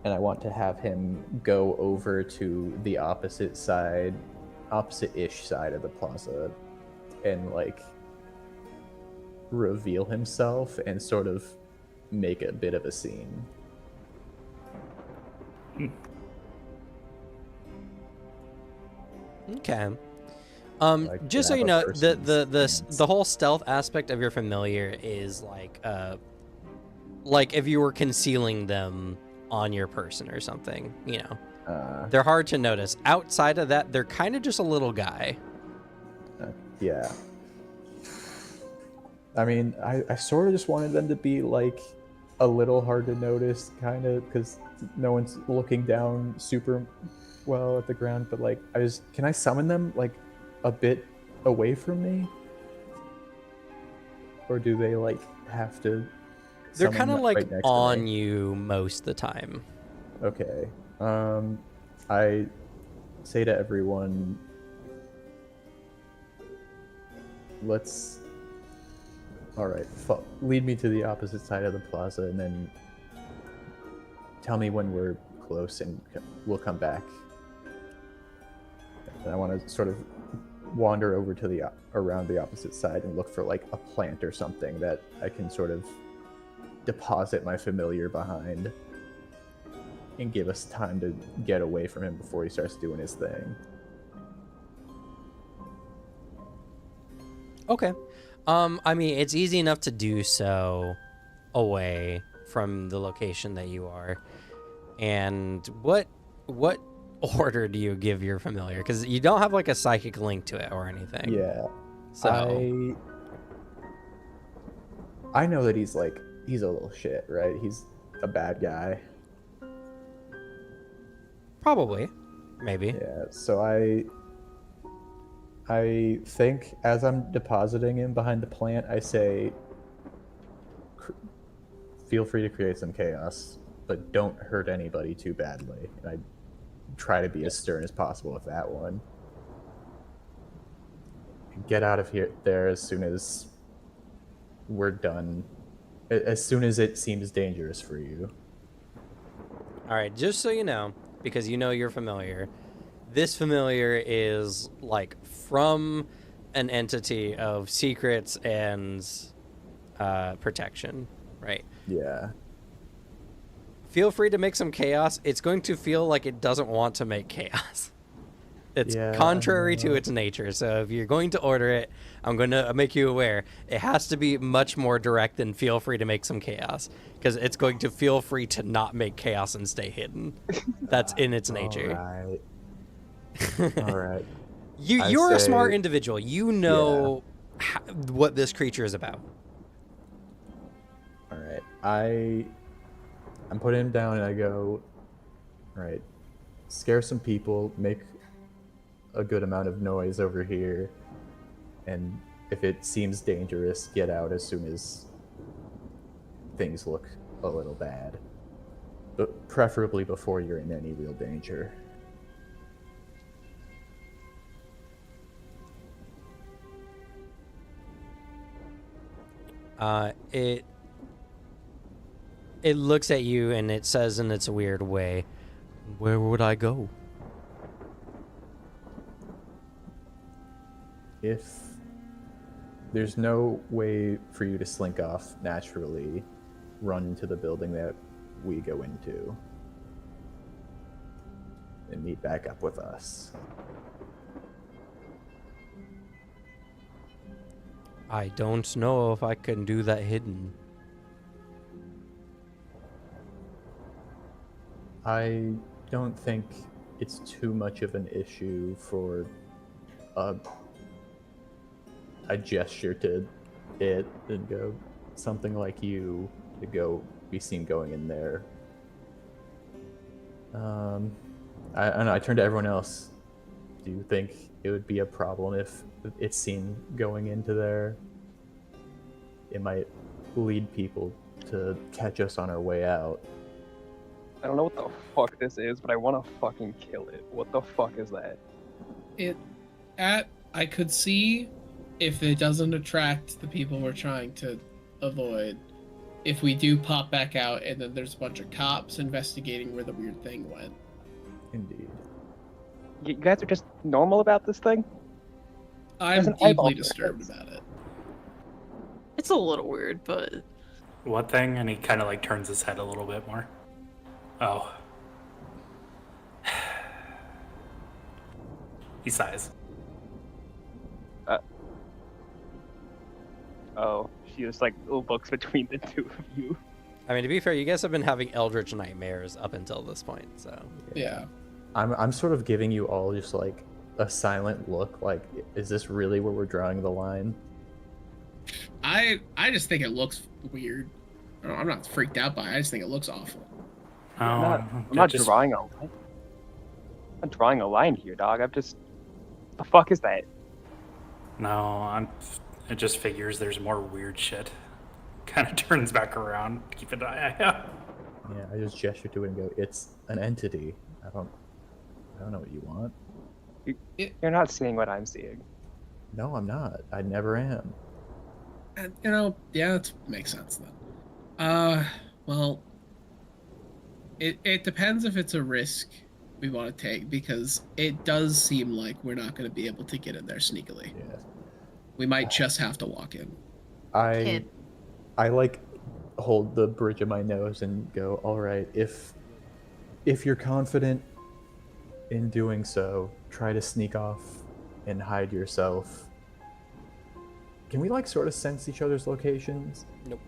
and I want to have him go over to the opposite-ish side of the plaza and like reveal himself and sort of make a bit of a scene. Okay. Like, Just to so you have a know, person's stance. the whole stealth aspect of your familiar is like if you were concealing them on your person or something, you know. They're hard to notice. Outside of that, they're kind of just a little guy. Yeah. I mean, I sort of just wanted them to be like a little hard to notice, kind of, because no one's looking down super well at the ground. But like, can I summon them like a bit away from me, or do they like have to? They're summon kind of like right next to on me? you most of the time. Okay. I say to everyone, all right, lead me to the opposite side of the plaza, and then tell me when we're close, and we'll come back. And I want to sort of wander over to around the opposite side and look for like a plant or something that I can sort of deposit my familiar behind and give us time to get away from him before he starts doing his thing. Okay. I mean, it's easy enough to do so away from the location that you are. And what order do you give your familiar? Because you don't have like a psychic link to it or anything. Yeah. So I know that he's a little shit, right? He's a bad guy. probably, maybe. Yeah, so I think as I'm depositing him behind the plant, I say, feel free to create some chaos, but don't hurt anybody too badly. And I try to be as stern as possible with that one. Get out of there as soon as we're done. As soon as it seems dangerous for you. All right, just so you know, because you know you're familiar, this familiar is like from an entity of secrets and protection, right? Yeah. Feel free to make some chaos. It's going to feel like it doesn't want to make chaos. It's Yeah, I contrary to know. its nature. So if you're going to order it, I'm going to make you aware. It has to be much more direct than feel free to make some chaos, because it's going to feel free to not make chaos and stay hidden. That's in its nature. All right. All right. You're a smart say- individual. You know what this creature is about. All right. I'm putting him down and I go, all right, scare some people, make a good amount of noise over here, and if it seems dangerous, get out as soon as things look a little bad. But preferably before you're in any real danger. It looks at you and it says in its weird way, "Where would I go?" If there's no way for you to slink off naturally, run into the building that we go into and meet back up with us. I don't know if I can do that hidden. I don't think it's too much of an issue for a gesture to it and go something like you to go be seen going in there. I don't know. I turn to everyone else. Do you think it would be a problem if it's seen going into there? It might lead people to catch us on our way out. I don't know what the fuck this is, but I want to fucking kill it. What the fuck is that? I could see if it doesn't attract the people we're trying to avoid. If we do pop back out and then there's a bunch of cops investigating where the weird thing went. Indeed. You guys are just normal about this thing? I'm There's an eyeball deeply there. disturbed about it. It's a little weird, but What thing? And he kind of like turns his head a little bit more. Oh. He sighs. Oh, she just like looks between the two of you. I mean, to be fair, you guys have been having eldritch nightmares up until this point, so. Yeah. I'm sort of giving you all just like a silent look, like, is this really where we're drawing the line? I just think it looks weird. I'm not freaked out by it. I just think it looks awful. I'm not drawing a line. I'm not drawing a line here, dog. I'm just. The fuck is that? No, it just figures there's more weird shit. Kind of turns back around. Keep an eye out. Yeah, I just gesture to it and go, it's an entity. I don't know what you want. You're not seeing what I'm seeing. No, I'm not. I never am. And, yeah, that makes sense then. Well, it depends if it's a risk we want to take, because it does seem like we're not going to be able to get in there sneakily. Yeah. We might just have to walk in. I like hold the bridge of my nose and go, all right, if you're confident in doing so, try to sneak off and hide yourself. Can we like sort of sense each other's locations? Nope.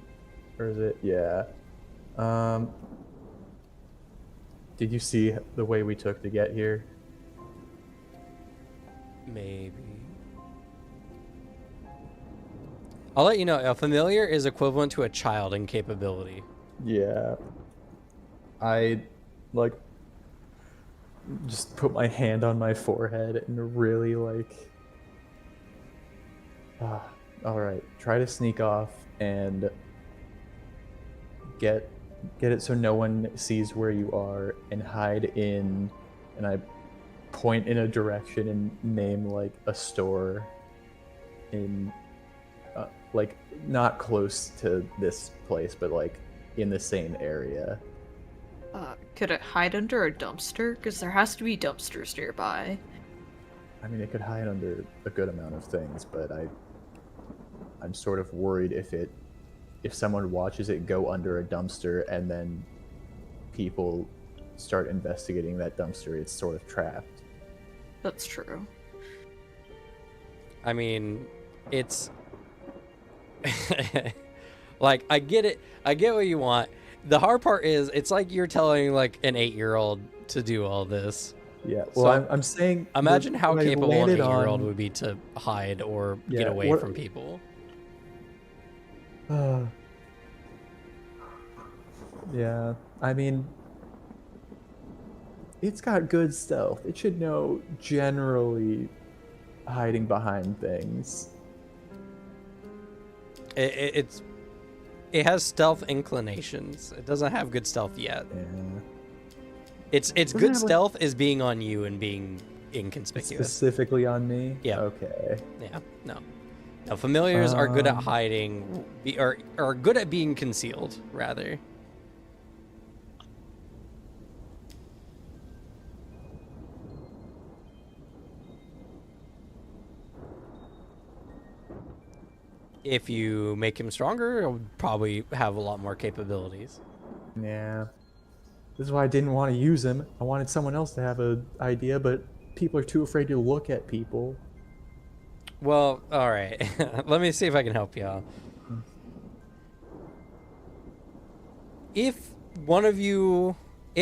Or is it? Yeah. Did you see the way we took to get here? Maybe. I'll let you know, a familiar is equivalent to a child in capability. Yeah. I like just put my hand on my forehead and really like all right, try to sneak off and get it so no one sees where you are and hide in, and I point in a direction and name like a store in like not close to this place but like in the same area. could it hide under a dumpster? Because there has to be dumpsters nearby. I mean, it could hide under a good amount of things, but I'm sort of worried if someone watches it go under a dumpster and then people start investigating that dumpster, it's sort of trapped. That's true. I mean, it's like I get it. I get what you want. The hard part is it's like you're telling like an 8-year-old to do all this. Yeah. Well, So, I'm saying. Imagine how what I capable an landed 8-year-old on- would be to hide or get Yeah, away what- from people. Yeah. I mean, it's got good stealth. It should know generally hiding behind things. It has stealth inclinations. It doesn't have good stealth yet. Yeah. It's Doesn't good have, like- stealth is being on you and being It's inconspicuous. specifically on me. Yeah. Okay. Yeah, no. No, familiars are good at Um, hiding, or are good at being concealed, rather. If you make him stronger, he'll probably have a lot more capabilities. Yeah. This is why I didn't want to use him. I wanted someone else to have an idea, but people are too afraid to look at people. Well, all right. Let me see if I can help you out. If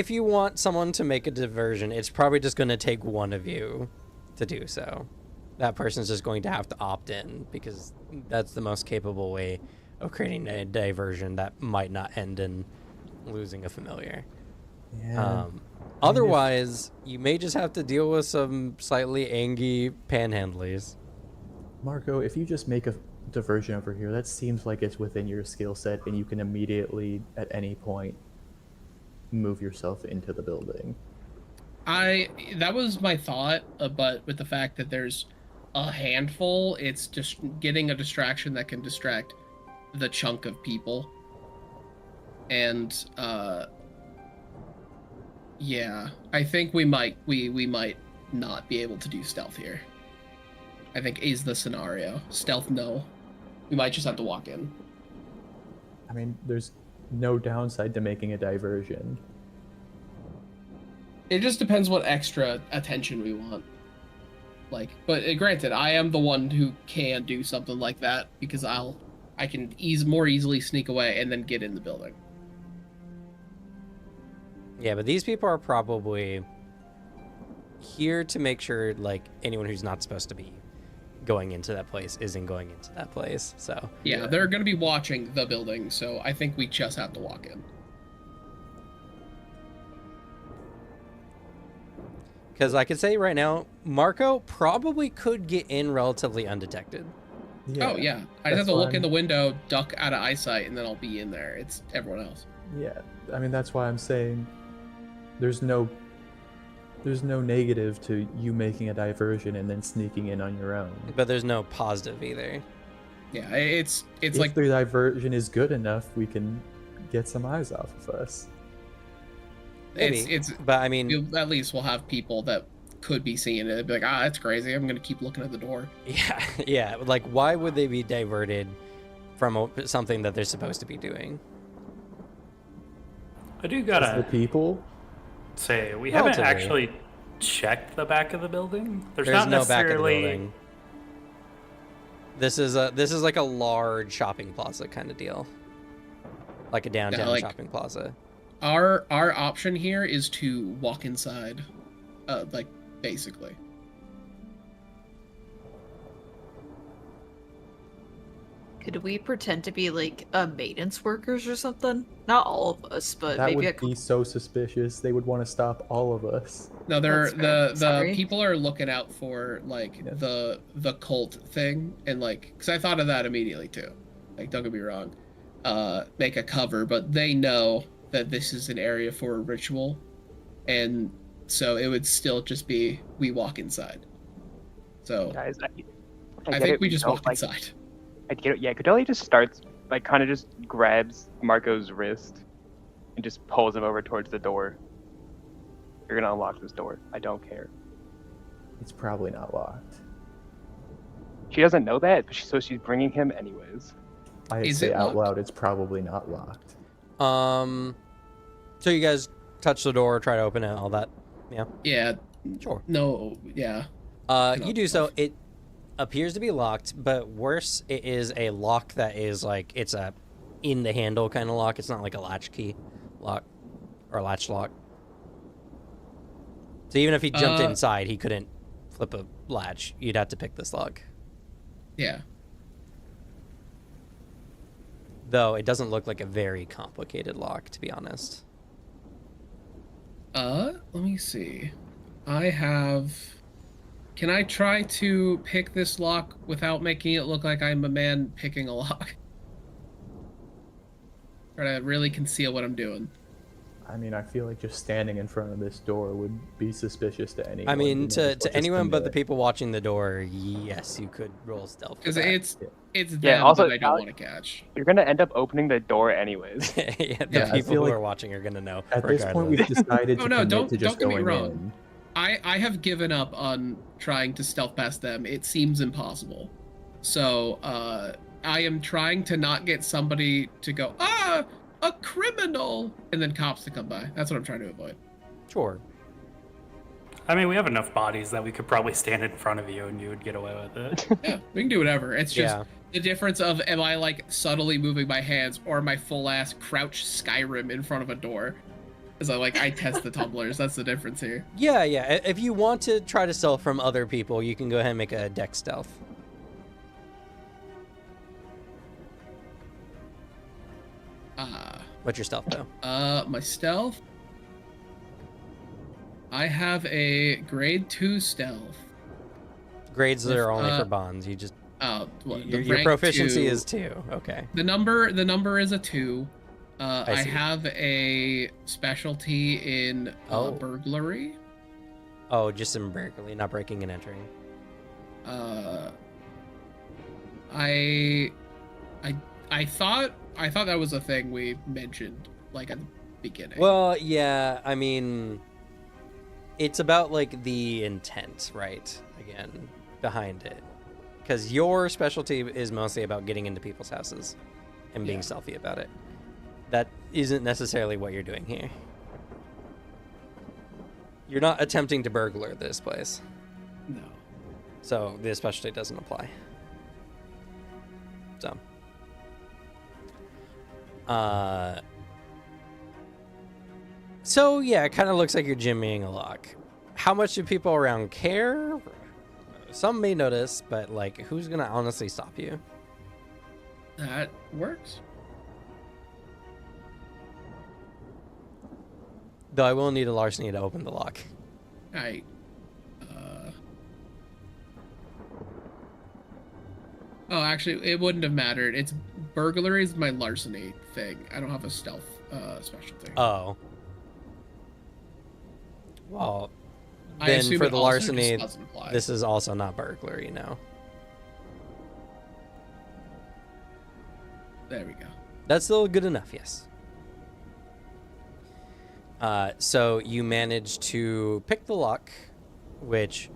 you want someone to make a diversion, it's probably just going to take one of you to do so. That person's just going to have to opt in because that's the most capable way of creating a diversion that might not end in losing a familiar. Yeah. Otherwise, you may just have to deal with some slightly angry panhandlers. Marco, if you just make a diversion over here, that seems like it's within your skill set, and you can immediately, at any point, move yourself into the building. That was my thought, but with the fact that there's a handful, it's just getting a distraction that can distract the chunk of people. And yeah, I think we might not be able to do stealth here. I think is the scenario. Stealth, no. We might just have to walk in. I mean, there's no downside to making a diversion. It just depends what extra attention we want. Like, but granted, I am the one who can do something like that because I can more easily sneak away and then get in the building. Yeah, but these people are probably here to make sure, like, anyone who's not supposed to be going into that place isn't going into that place. So Yeah, they're going to be watching the building, so I think we just have to walk in. because I could say right now, Marco probably could get in relatively undetected. Oh, yeah. I just have that's to look fine. in the window, duck out of eyesight, and then I'll be in there. It's everyone else. Yeah, I mean, that's why I'm saying there's no negative to you making a diversion and then sneaking in on your own. But there's no positive either. Yeah, it's If like the diversion is good enough, we can get some eyes off of us. Maybe. it's But I mean, at least we'll have people that could be seeing it. They'd be like, that's crazy. I'm gonna keep looking at the door. yeah, yeah. Like, why would they be diverted from something that they're supposed to be doing? I do As gotta the people, say we haven't Relatively. actually checked the back of the building. There's not no back of the necessarily. building. This is like a large shopping plaza kind of deal, like a downtown like- shopping plaza. Our option here is to walk inside, like basically. Could we pretend to be like maintenance workers or something? Not all of us, but that maybe a would be so suspicious. They would want to stop all of us. No, they're That's fair. the Sorry. people are looking out for like Yeah. the cult thing and like because I thought of that immediately too. Like don't get me wrong, make a cover, but they know that this is an area for a ritual, and so it would still just be we walk inside. So Guys, I get think it, we just don't, walk like, inside. I get it. Yeah, Cadelli just starts, like, kind of just grabs Marco's wrist and just pulls him over towards the door. You're gonna unlock this door. I don't care. It's probably not locked. She doesn't know that, but so she's bringing him anyways. I Is say it out locked? loud, it's probably not locked. So you guys touch the door, try to open it, all that. Yeah, Yeah. sure. No. Yeah. You do so. It appears to be locked, but worse, it is a lock that is like it's a in the handle kind of lock. It's not like a latch key lock or latch lock. So even if he jumped inside, he couldn't flip a latch. You'd have to pick this lock. Yeah. Though it doesn't look like a very complicated lock, to be honest. Let me see. I have. Can I try to pick this lock without making it look like I'm a man picking a lock? Try to really conceal what I'm doing. I mean, I feel like just standing in front of this door would be suspicious to anyone. I mean, you know, to just anyone but the me. people watching the door, yes, you could roll stealth. for Because that. it's them Yeah, also, that I don't Alex- want to catch. You're gonna end up opening the door anyways. yeah, the Yeah, I people feel who like are watching are gonna know. At this point, we've decided Oh, to no, commit don't- to just don't get me going wrong. in. I have given up on trying to stealth past them. It seems impossible. So, I am trying to not get somebody to go, a criminal, and then cops to come by. That's what I'm trying to avoid. Sure. I mean, we have enough bodies that we could probably stand in front of you and you would get away with it. Yeah, we can do whatever. It's just Yeah. the difference of am I like subtly moving my hands or my full ass crouch Skyrim in front of a door? Is I test the tumblers. That's the difference here. Yeah. If you want to try to stealth from other people, you can go ahead and make a dex stealth. What's your stealth though? My stealth. I have a grade 2 stealth. Grades With, are only for bonds. You just Well, your rank proficiency 2 is 2. Okay. The number is a 2. I see. have a specialty in Oh. burglary. Oh, just in burglary, not breaking and entering. I thought that was a thing we mentioned like at the beginning. Well, yeah. I mean, it's about like the intent, right? Again, behind it, because your specialty is mostly about getting into people's houses and being Yeah. stealthy about it. That isn't necessarily what you're doing here. You're not attempting to burglar this place, No. so the specialty doesn't apply. So yeah, it kind of looks like you're jimmying a lock. How much do people around care? Some may notice, but like, who's gonna honestly stop you? That works. Though I will need a larceny to open the lock. I Oh, actually, it wouldn't have mattered. It's burglary is my larceny thing. I don't have a stealth specialty. Oh. Well, I then assume for it the also just larceny, doesn't apply. this is also not burglary, no. There we go. That's still good enough, yes. So you manage to pick the lock, which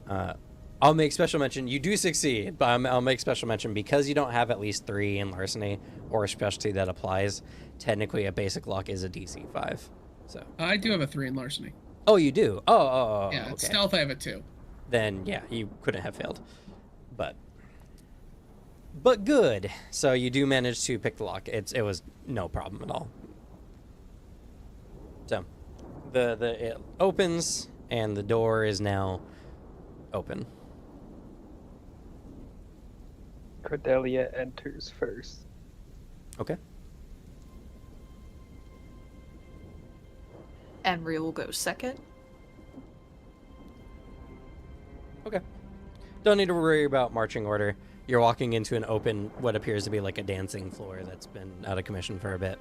I'll make special mention. You do succeed, but I'll make special mention because you don't have at least 3 in larceny or a specialty that applies. Technically, a basic lock is a DC 5. So. I do have a 3 in larceny. Oh, you do. Oh, Yeah, okay. stealth I have a 2. Then yeah, you couldn't have failed. But good. So you do manage to pick the lock. It was no problem at all. So it opens and the door is now open. Cordelia enters first. Okay. Emery will go second. Okay. Don't need to worry about marching order. You're walking into an open, what appears to be like a dancing floor that's been out of commission for a bit.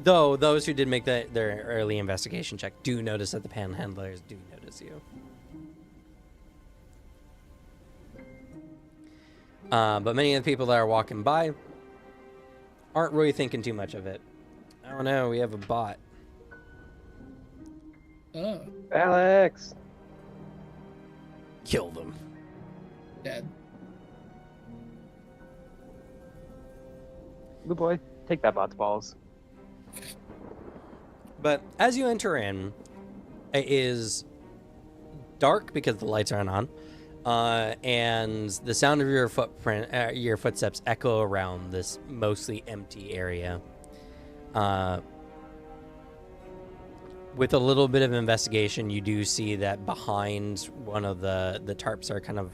Though those who did make their early investigation check do notice that the panhandlers do notice you. But many of the people that are walking by aren't really thinking too much of it. I don't know, we have a bot. Oh, Alex. Kill them. dead. Blue boy, take that bot's balls. But as you enter in, it is dark because the lights aren't on, and the sound of your footsteps echo around this mostly empty area. With a little bit of investigation, you do see that behind one of the tarps are kind of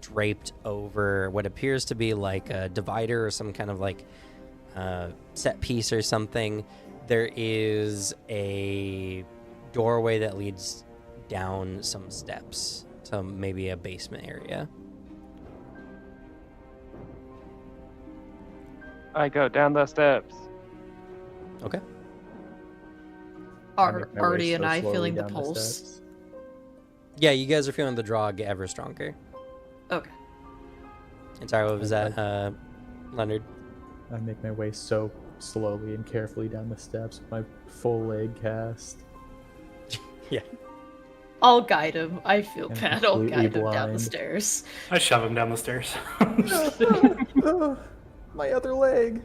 draped over what appears to be like a divider or some kind of like set piece or something. There is a doorway that leads down some steps to maybe a basement area. I go down the steps. Okay. I Are make my way Artie and so I slowly feeling the down pulse? steps. Yeah, you guys are feeling the draw get ever stronger. Okay. And sorry, what was that, Leonard? I make my way so slowly and carefully down the steps with my full leg cast. I'll guide him. I feel I'm bad. I'll completely guide him down the blind. stairs. I shove him down the stairs. My other leg.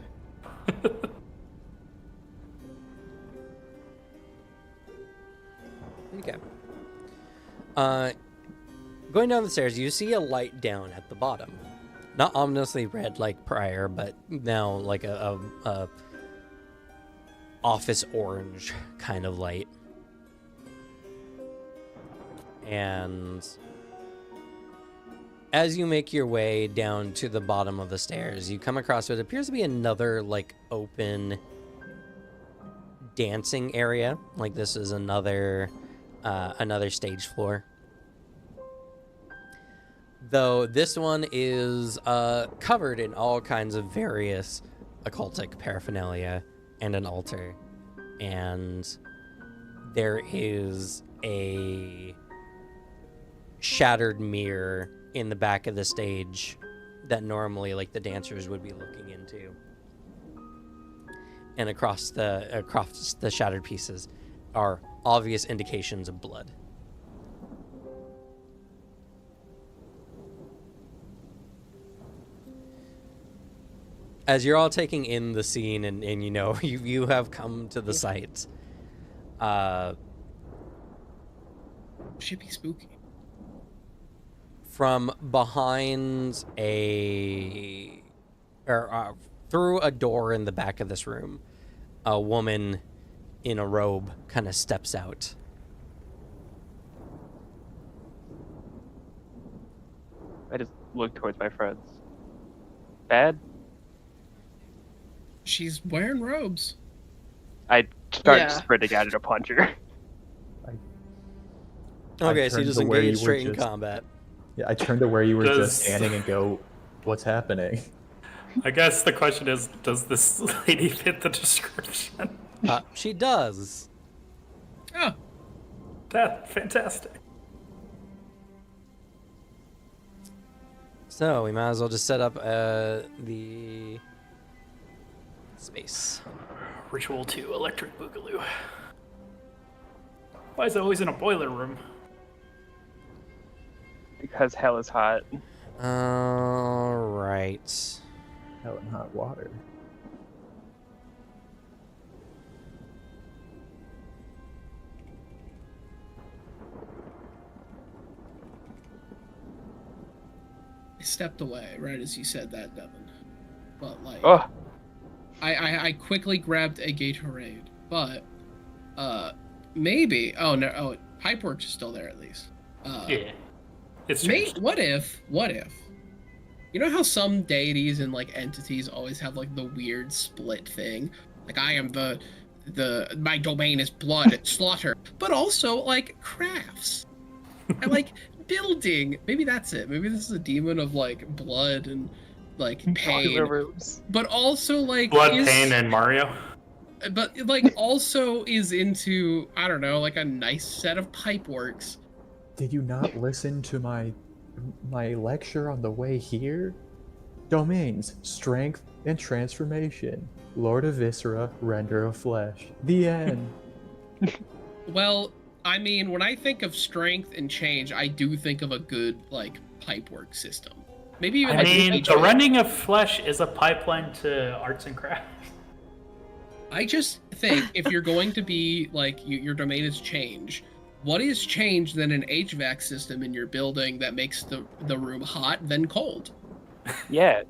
Okay. Going down the stairs, you see a light down at the bottom. Not ominously red like prior, but now like a office orange kind of light. And as you make your way down to the bottom of the stairs, you come across what appears to be another like open dancing area. Like this is another stage floor. Though this one is covered in all kinds of various occultic paraphernalia and an altar. And there is a shattered mirror in the back of the stage that normally like the dancers would be looking into. And across the shattered pieces are obvious indications of blood. As you're all taking in the scene and you know, you have come to the site. Should be spooky. From behind through a door in the back of this room, a woman in a robe kind of steps out. I just look towards my friends. Bad? She's wearing robes. I start Yeah. sprinting at her to punch her. Okay, so you turned just to where engage you were straight in just- combat. Yeah, I turn to where you were Does- just standing and go, "What's happening?" I guess the question is, does this lady fit the description? She does. Oh, Fantastic. So we might as well just set up the space. Ritual 2, Electric Boogaloo. Why is it always in a boiler room? Because hell is hot. All right. Hell in hot water. I stepped away right as you said that, Devin. But like, Oh, I quickly grabbed a Gatorade, but maybe. Oh no! Oh, Pipeworks is still there at least. Yeah. It's Mate, changed. what if? You know how some deities and like entities always have like the weird split thing? Like I am my domain is blood, it's slaughter, but also like crafts. I like building. Maybe that's it. Maybe this is a demon of like blood and like pain, boiler rooms. but also like Blood, is- Pain, and Mario. but like also is into, I don't know, like a nice set of Pipeworks. Did you not listen to my lecture on the way here? Domains, strength and transformation. Lord of Viscera, render of flesh. The end. Well, I mean, when I think of strength and change, I do think of a good like pipework system. Maybe even I like mean, speech the work. rending of flesh is a pipeline to arts and crafts. I just think if you're going to be like your domain is change, what is change than an HVAC system in your building that makes the room hot then cold? Yeah,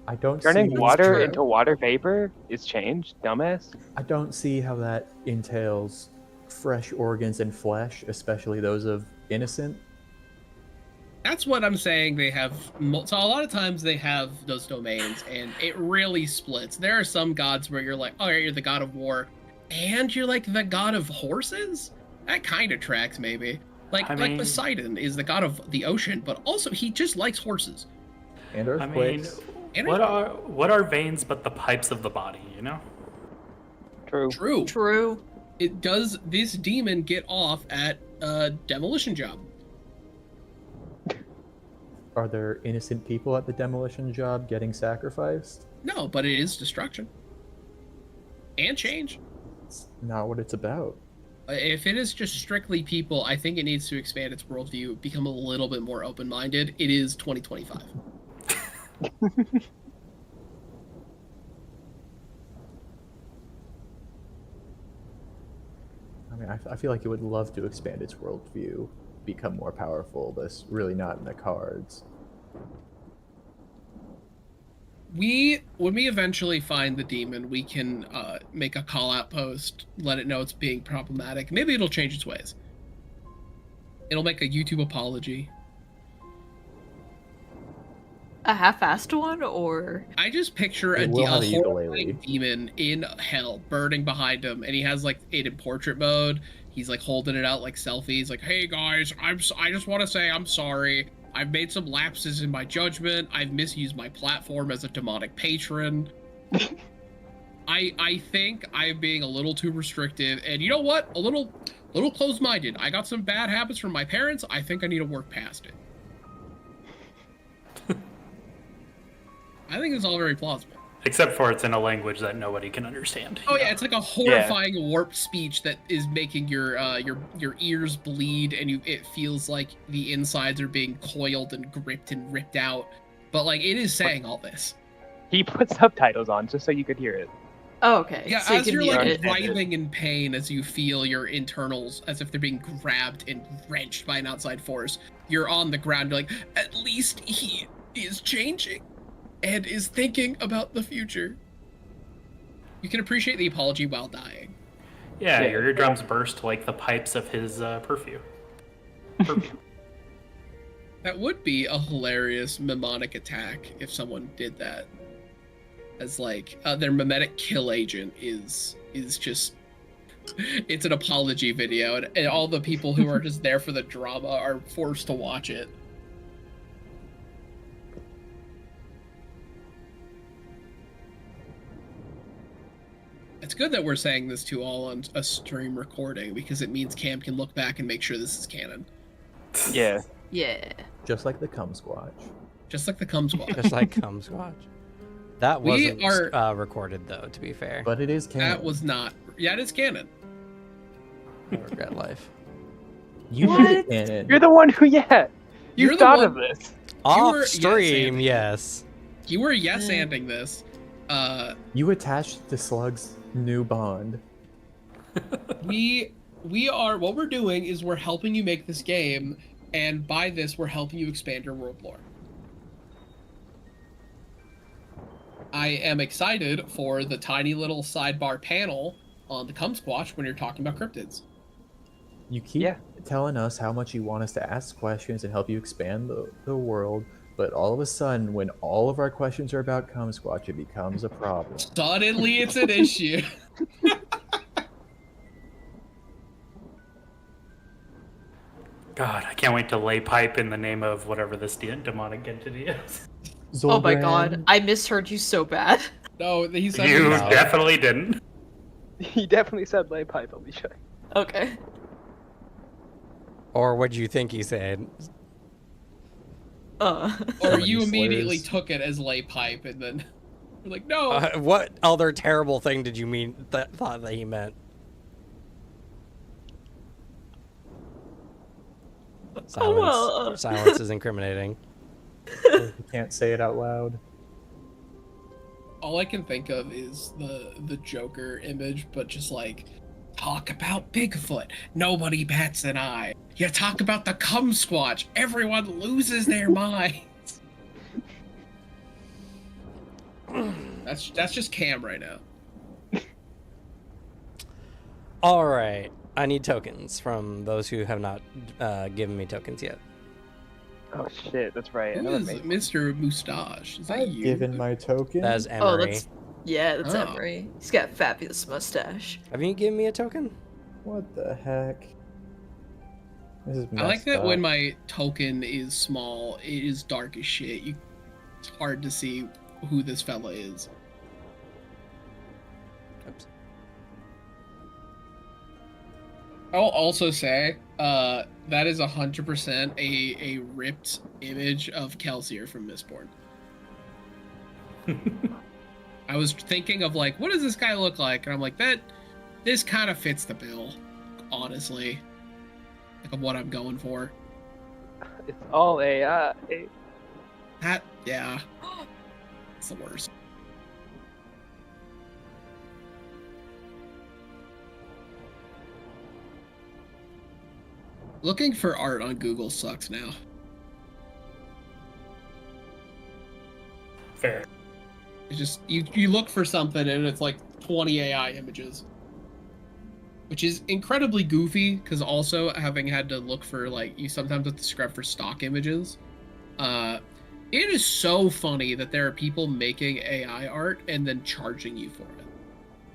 I don't turning see, water true. into water vapor is change, dumbass. I don't see how that entails fresh organs and flesh, especially those of innocent. That's what I'm saying. They have so a lot of times they have those domains, and it really splits. There are some gods where you're like, oh, you're the god of war, and you're like the god of horses. That kind of tracks, maybe. Like I mean- Poseidon is the god of the ocean, but also he just likes horses. And I mean, earthquakes. And what are veins but the pipes of the body? You know. True. True. True. It does this demon get off at a demolition job? Are there innocent people at the demolition job getting sacrificed? No, but it is destruction and change. It's not what it's about. If it is just strictly people, I think it needs to expand its worldview, become a little bit more open-minded. It is 2025. I mean, I feel like it would love to expand its worldview, become more powerful. That's really not in the cards. When we eventually find the demon, we can make a call-out post, let it know it's being problematic. Maybe it'll change its ways. It'll make a YouTube apology. A half-assed one, or I just picture a It will have a horrifying ukulele. demon in hell burning behind him, and he has like it in portrait mode. He's like holding it out like selfies, like, "Hey guys, I just want to say I'm sorry. I've made some lapses in my judgment. I've misused my platform as a demonic patron. I think I'm being a little too restrictive, and you know what? A little closed-minded. I got some bad habits from my parents. I think I need to work past it." I think it's all very plausible. Except for it's in a language that nobody can understand. Oh yeah, it's like a horrifying warped speech that is making your ears bleed, and it feels like the insides are being coiled and gripped and ripped out. But like it is saying all this. He put subtitles on just so you could hear it. oh, okay. Yeah, so you as can you're mute like it. writhing in pain as you feel your internals as if they're being grabbed and wrenched by an outside force, you're on the ground. You're like, at least he is changing and is thinking about the future. You can appreciate the apology while dying. Yeah, Yeah. your eardrums burst like the pipes of his perfume. That would be a hilarious mnemonic attack if someone did that. As like their mimetic kill agent is just it's an apology video, and all the people who are just there for the drama are forced to watch it. It's good that we're saying this to all on a stream recording, because it means Cam can look back and make sure this is canon. Yeah. Yeah. Just like the cum squatch. Just like the cum squad. Just like Cum Squatch. That We wasn't are- recorded though, to be fair. But it is canon. That was not. Yeah, it is canon. I regret life. You What? made it canon. You're the one who, yeah. You You're the thought one- of this. Off were stream, yes-anding. yes. You were yes-anding this. You attached to Slug's new bond. We are, what we're doing is we're helping you make this game, and by this we're helping you expand your world lore. I am excited for the tiny little sidebar panel on the Cum Squatch when you're talking about cryptids. You keep Yeah. telling us how much you want us to ask questions and help you expand the world, but all of a sudden, when all of our questions are about cum squatch, it becomes a problem. Suddenly it's an issue. God, I can't wait to lay pipe in the name of whatever this demonic entity is. Oh my Zolgran, god, I misheard you so bad. No, he said You No. definitely didn't. He definitely said lay pipe, I'll be sure. Okay. Or what do you think he said? or Some of you you immediately slayers. took it as lay pipe, and then you're like, no. What other terrible thing did you mean thought that he meant? Silence. Silence is incriminating. You can't say it out loud. All I can think of is the Joker image, but just like, talk about Bigfoot, nobody bats an eye. You talk about the cum squatch, everyone loses their minds. That's just Cam right now. All right. I need tokens from those who have not given me tokens yet. Oh shit, that's right. Who Another is mate. Mr. Moustache? Is that I've you? given my token. That is Oh, Emery. that's Oh. Emery. He's got a fabulous mustache. Have you given me a token? What the heck? This is I like messed that up. when my token is small, it is dark as shit. It's hard to see who this fella is. Oops. I'll also say, that is 100% a ripped image of Kelsier from Mistborn. I was thinking of like, what does this guy look like? And I'm like, this kind of fits the bill, honestly. Like of what I'm going for. It's all AI. Yeah. It's the worst. Looking for art on Google sucks now. Fair. It's just you look for something and it's like 20 AI images, which is incredibly goofy. Because also having had to look for like you sometimes have to scrub for stock images. It is so funny that there are people making AI art and then charging you for it.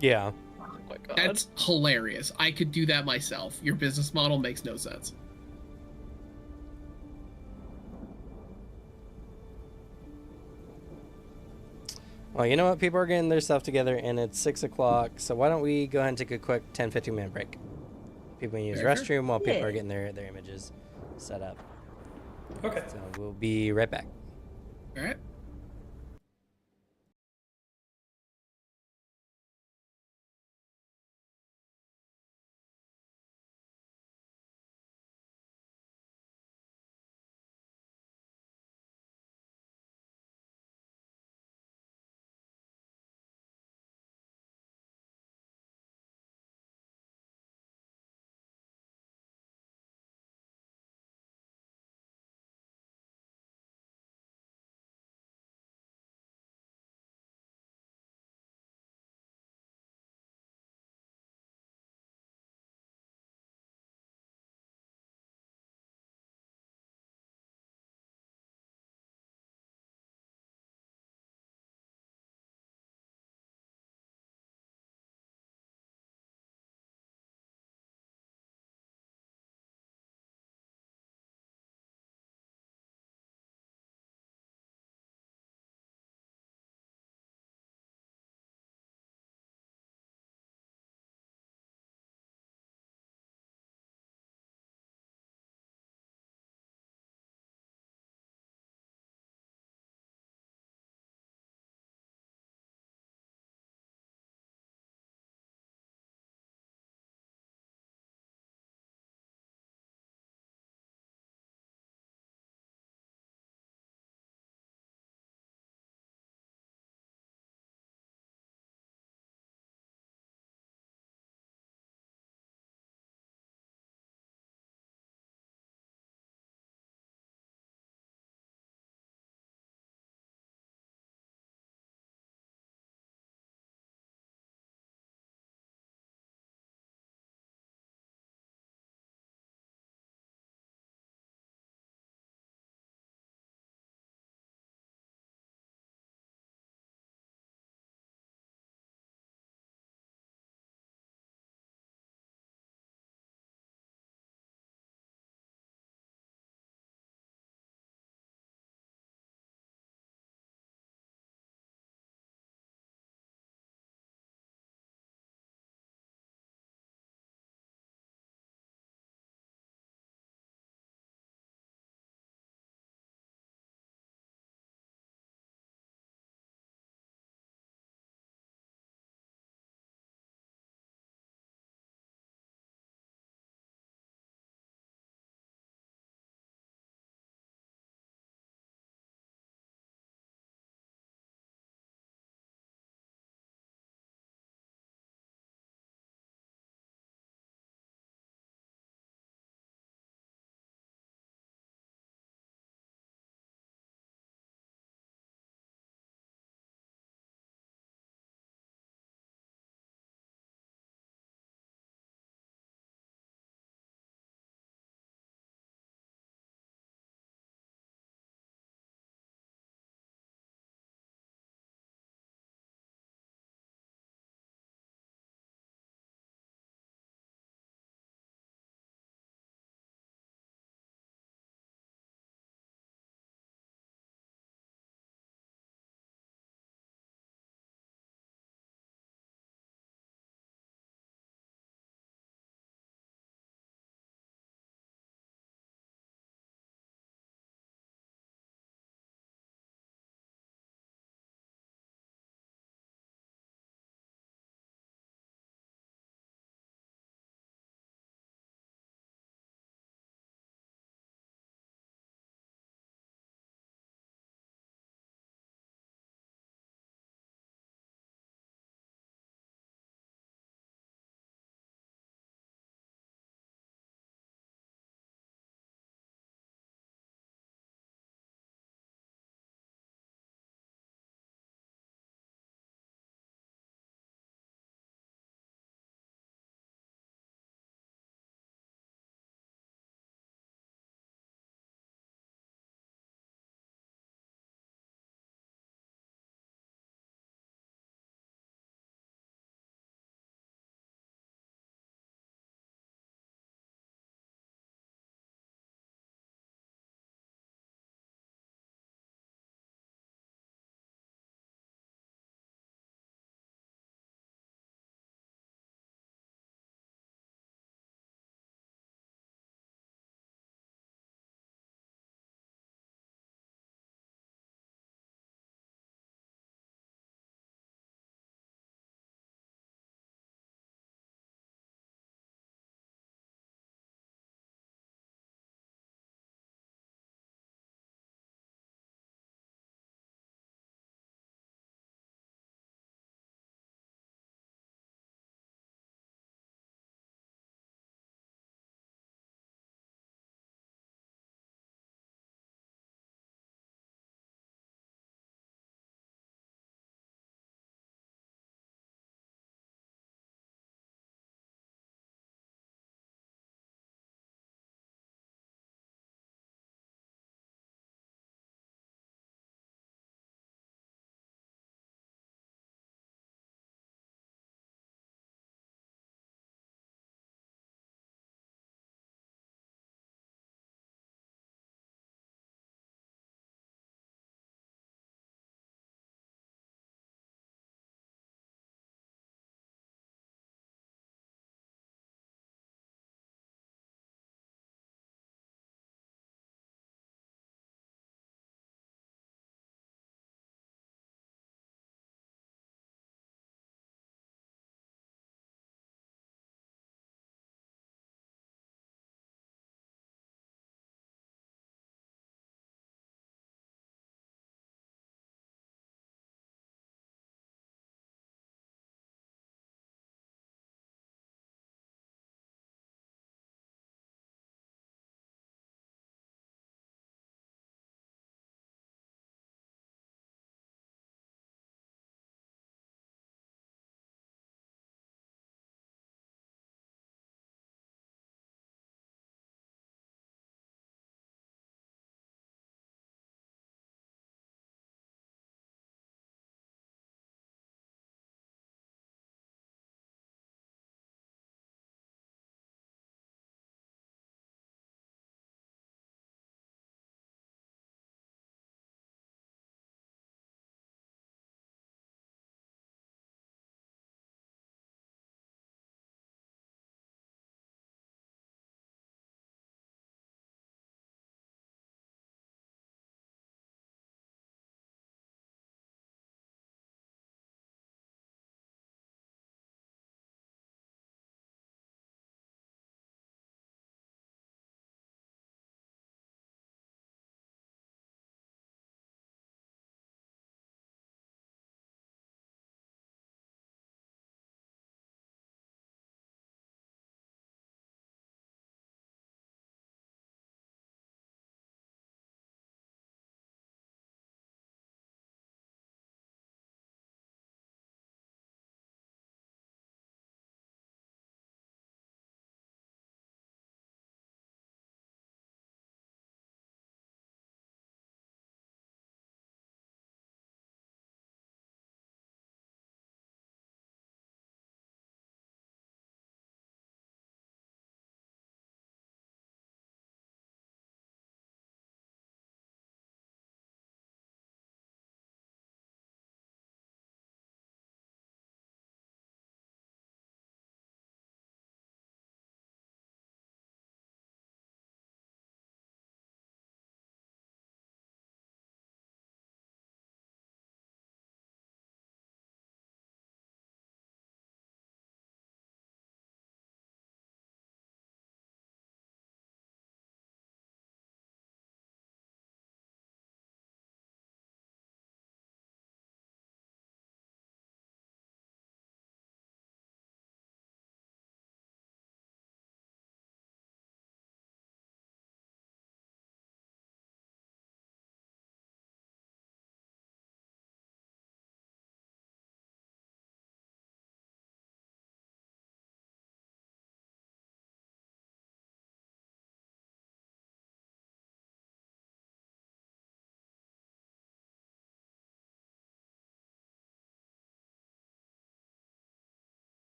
Yeah. Oh my god. That's hilarious. I could do that myself. Your business model makes no sense. Well, you know what? People are getting their stuff together, and it's 6 o'clock. So why don't we go ahead and take a quick 10, 15-minute break? People can use the Sure, sure. restroom while people Yeah. are getting their images set up. Okay. So we'll be right back. All right.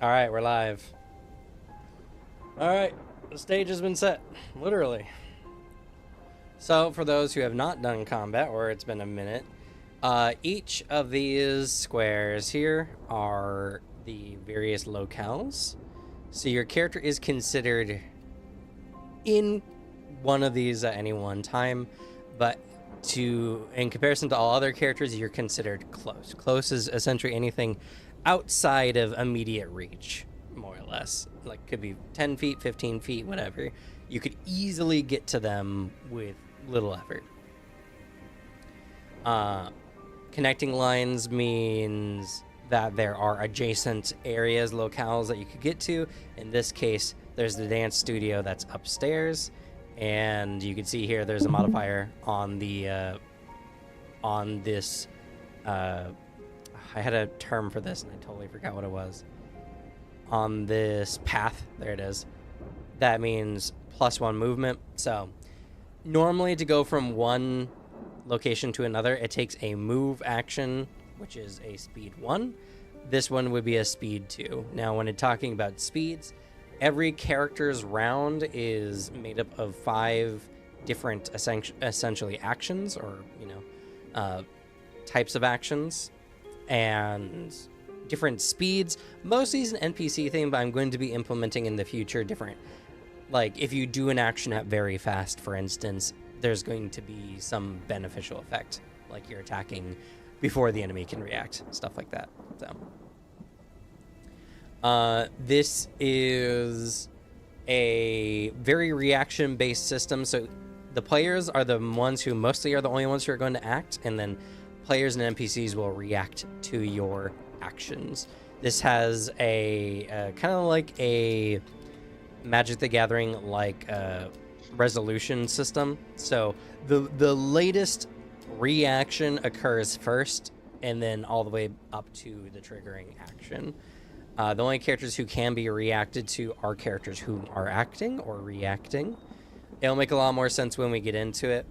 All right, we're live. All right, the stage has been set, literally. So, for those who have not done combat, or it's been a minute, each of these squares here are the various locales. So your character is considered in one of these at any one time, but in comparison to all other characters, you're considered close. Close is essentially anything outside of immediate reach, more or less. Like, could be 10 feet, 15 feet, whatever. You could easily get to them with little effort. Connecting lines means that there are adjacent areas, locales that you could get to. In this case, there's the dance studio that's upstairs, and you can see here there's a modifier on the on this. I had a term for this and I totally forgot what it was. On this path, there it is. That means +1 movement. So normally to go from one location to another, it takes a move action, which is a speed 1. This one would be a speed 2. Now, when it's talking about speeds, every character's round is made up of 5 different essentially actions, or types of actions, and different speeds. Most of these an NPC thing, but I'm going to be implementing in the future different. Like, if you do an action at very fast, for instance, there's going to be some beneficial effect, like you're attacking before the enemy can react, stuff like that. So, this is a very reaction-based system. So the players are the ones who mostly are the only ones who are going to act, and then players and NPCs will react to your actions. This has a kind of like a Magic the Gathering like resolution system. So the latest reaction occurs first, and then all the way up to the triggering action. The only characters who can be reacted to are characters who are acting or reacting. It'll make a lot more sense when we get into it.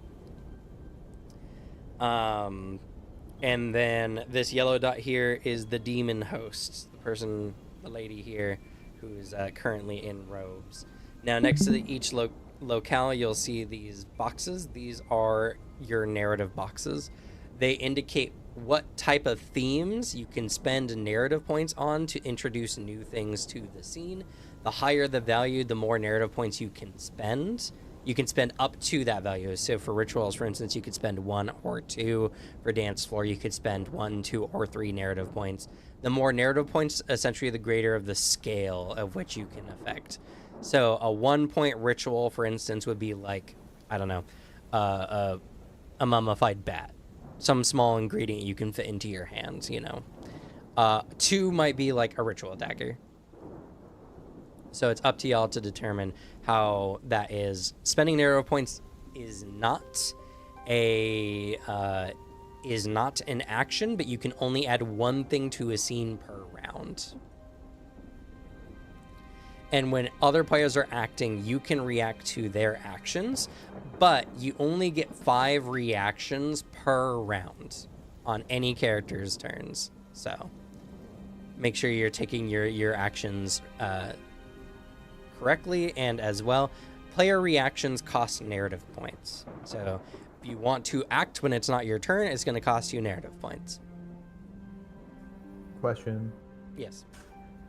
And then this yellow dot here is the demon host, the lady here who is currently in robes. Now, next to each locale, you'll see these boxes. These are your narrative boxes. They indicate what type of themes you can spend narrative points on to introduce new things to the scene. The higher the value, the more narrative points you can spend. You can spend up to that value. So for rituals, for instance, you could spend 1 or 2. For dance floor, you could spend 1, 2, or 3 narrative points. The more narrative points, essentially the greater of the scale of which you can affect. So a 1-point ritual, for instance, would be like, I don't know, a mummified bat. Some small ingredient you can fit into your hands, 2 might be like a ritual dagger. So it's up to y'all to determine how that is. Spending narrative points is not an action, but you can only add 1 thing to a scene per round. And when other players are acting, you can react to their actions, but you only get 5 reactions per round on any character's turns. So make sure you're taking your actions correctly, and as well, player reactions cost narrative points. So if you want to act when it's not your turn, it's going to cost you narrative points. Question. Yes.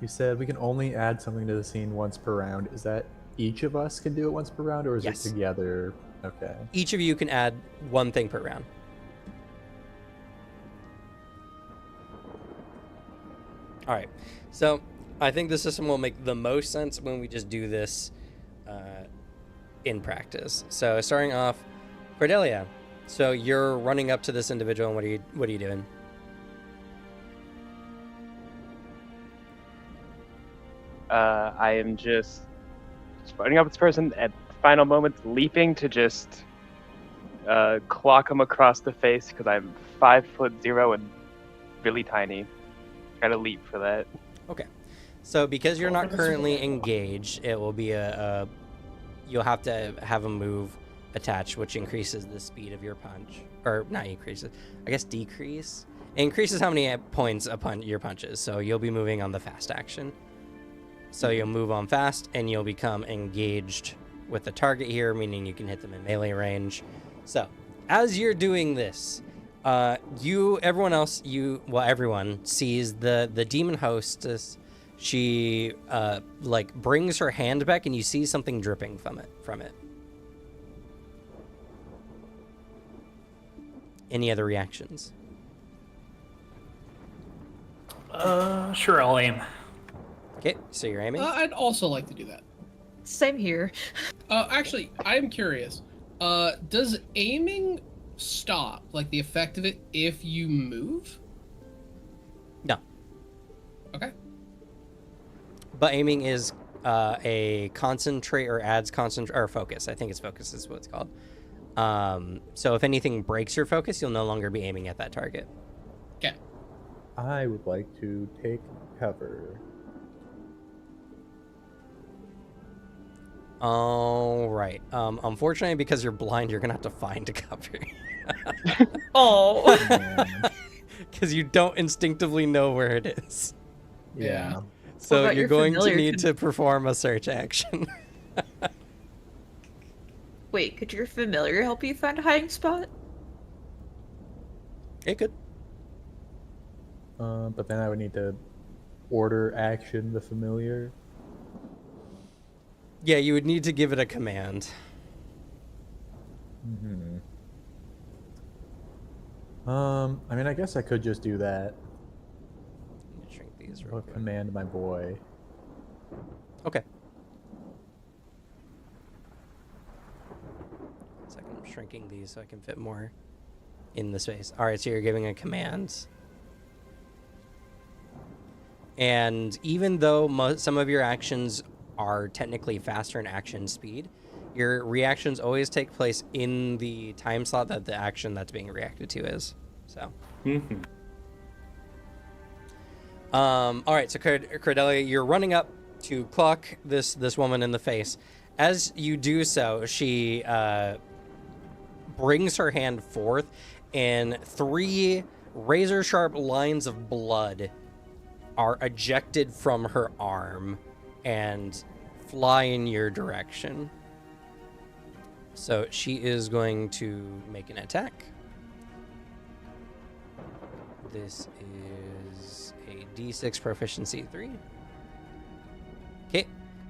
You said we can only add something to the scene once per round. Is that each of us can do it once per round, or is Yes. it together? Okay. Each of you can add 1 thing per round. All right. So I think the system will make the most sense when we just do this in practice. So starting off, Cordelia. So you're running up to this individual, and what are you doing? I am just running up to this person at final moments, leaping to just clock him across the face because I'm 5'0" and really tiny. Gotta leap for that. Okay. So because you're not currently engaged, it will be you'll have to have a move attached, which increases the speed of your punch. Or not increases, I guess decrease. It increases how many points upon your punches, so you'll be moving on the fast action. So you'll move on fast, and you'll become engaged with the target here, meaning you can hit them in melee range. So, as you're doing this, everyone sees the demon hostess. She like brings her hand back, and you see something dripping from it. Any other reactions? Sure, I'll aim. Okay, so you're aiming. I'd also like to do that. Same here. Actually, I'm curious. Does aiming stop, like the effect of it, if you move? No. Okay. But aiming is a concentrate or adds concentrate or focus. I think it's focus is what it's called. So if anything breaks your focus, you'll no longer be aiming at that target. Okay. I would like to take cover. All right. Unfortunately, because you're blind, you're gonna have to find a cover. Oh. Man. Because you don't instinctively know where it is. Yeah. So about you're your going to familiar need to perform a search action. Wait, could your familiar help you find a hiding spot? It could. But then I would need to order action the familiar. Yeah, you would need to give it a command. Hmm. I mean, I guess I could just do that. Let me shrink these real I'll quick. command my boy. Okay. 1 second, I'm shrinking these so I can fit more in the space. All right, so you're giving a command. And even though some of your actions are technically faster in action speed, your reactions always take place in the time slot that the action that's being reacted to is. So. All right, so Cordelia, you're running up to clock this woman in the face. As you do so, she brings her hand forth, and 3 razor-sharp lines of blood are ejected from her arm and fly in your direction. So she is going to make an attack. This is a D6 proficiency 3. Okay,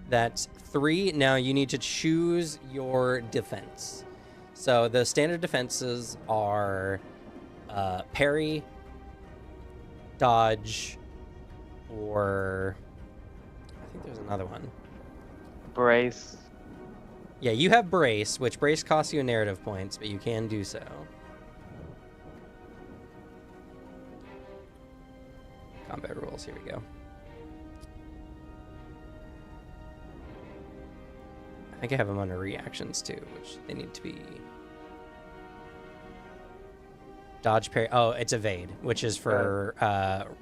that's 3. Now you need to choose your defense. So the standard defenses are parry, dodge, or I think there's another one. Brace. Yeah, you have brace, which brace costs you narrative points, but you can do so. Combat rules, here we go. I think I have them under reactions too, which they need to be. Dodge, parry. Oh, it's evade, which is for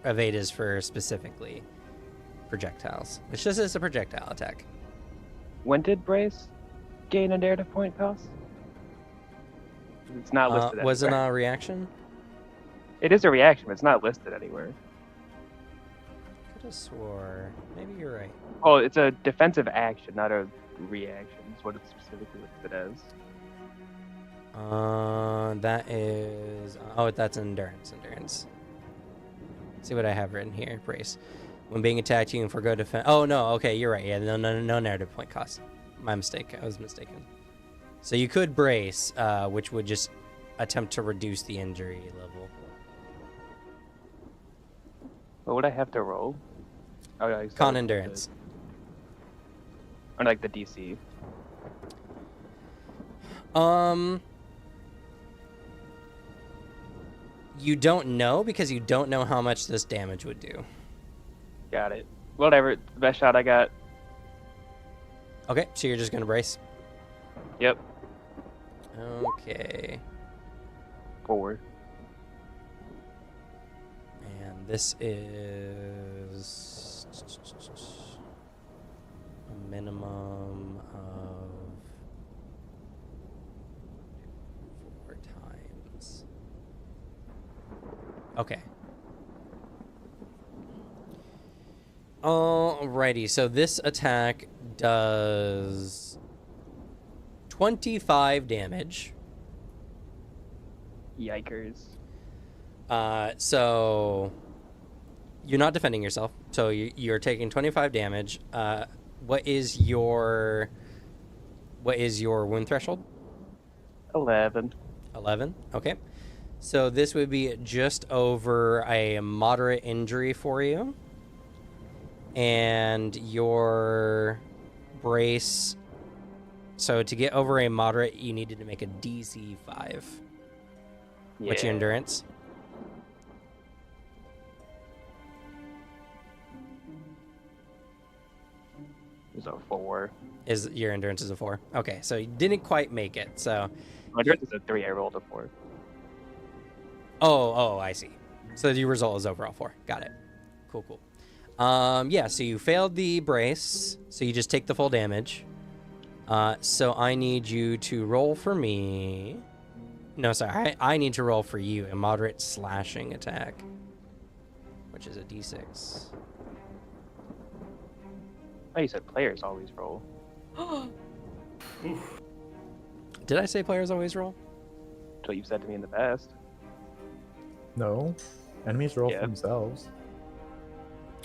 evade is for specifically projectiles. It's just as a projectile attack. When did brace gain a narrative point cost? It's not listed Was it anywhere. a reaction? It is a reaction, but it's not listed anywhere. Could have swore. Maybe you're right. Oh, it's a defensive action, not a reaction. Is what it's specifically listed as. That is. Oh, that's endurance. Endurance. Let's see what I have written here. Brace. When being attacked, you can forgo defense. Oh no. Okay, you're right. Yeah, no narrative point cost. My mistake. I was mistaken. So you could brace, which would just attempt to reduce the injury level. What would I have to roll? Oh, yeah, Con endurance. Or like the DC. You don't know because you don't know how much this damage would do. Got it. Whatever. The best shot I got. Okay, so you're just gonna brace. Yep. Okay. Forward. And this is a minimum of 4 times. Okay. Alrighty, so this attack does 25 damage. Yikers. So you're not defending yourself, so you're taking 25 damage. What is your wound threshold? 11. 11. Okay. So this would be just over a moderate injury for you. And your brace. So to get over a moderate, you needed to make a DC 5. What's your endurance? It's a 4. Is your endurance is a 4? Okay, so you didn't quite make it. So My endurance is a 3. I rolled a 4. oh, I see. So the result is overall 4. Got it. Cool. Yeah, so you failed the brace, so you just take the full damage. So I need you to roll for me. No, sorry, I need to roll for you a moderate slashing attack, which is a d6. Oh, you said players always roll. Did I say players always roll? That's what you've said to me in the past. No, enemies roll Yeah. for themselves.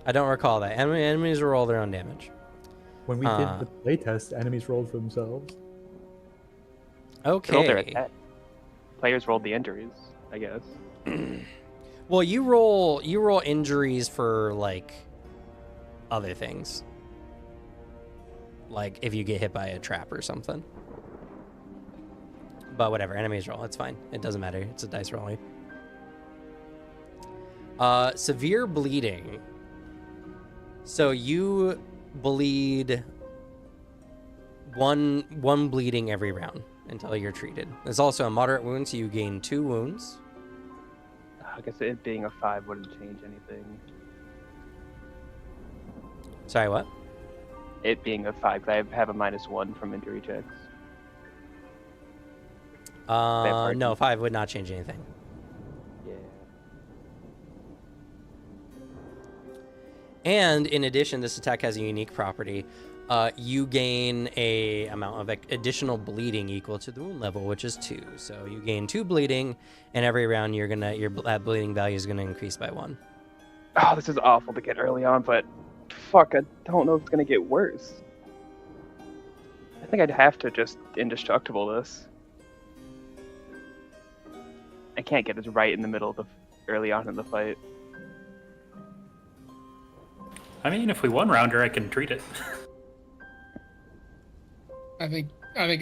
I don't recall that. Enemies roll their own damage. When we did the playtest, enemies rolled for themselves. They rolled their Okay. attack. Players rolled the injuries, I guess. Well, you roll injuries for like other things. Like if you get hit by a trap or something. But whatever, enemies roll, it's fine. It doesn't matter. It's a dice rolling. Severe bleeding. So you bleed one bleeding every round until you're treated. There's also a moderate wound, so you gain 2 wounds. I guess it being a 5 wouldn't change anything. Sorry, what? It being a 5, 'cause I have a -1 from injury checks. No, 5 would not change anything. Yeah. And in addition, this attack has a unique property. You gain a amount of additional bleeding equal to the wound level, which is 2. So you gain 2 bleeding, and every round your that bleeding value is gonna increase by 1. Oh, this is awful to get early on, but fuck, I don't know if it's gonna get worse. I think I'd have to just indestructible this. I can't get this right in the middle of the early on in the fight. I mean, if we one rounder, I can treat it. I think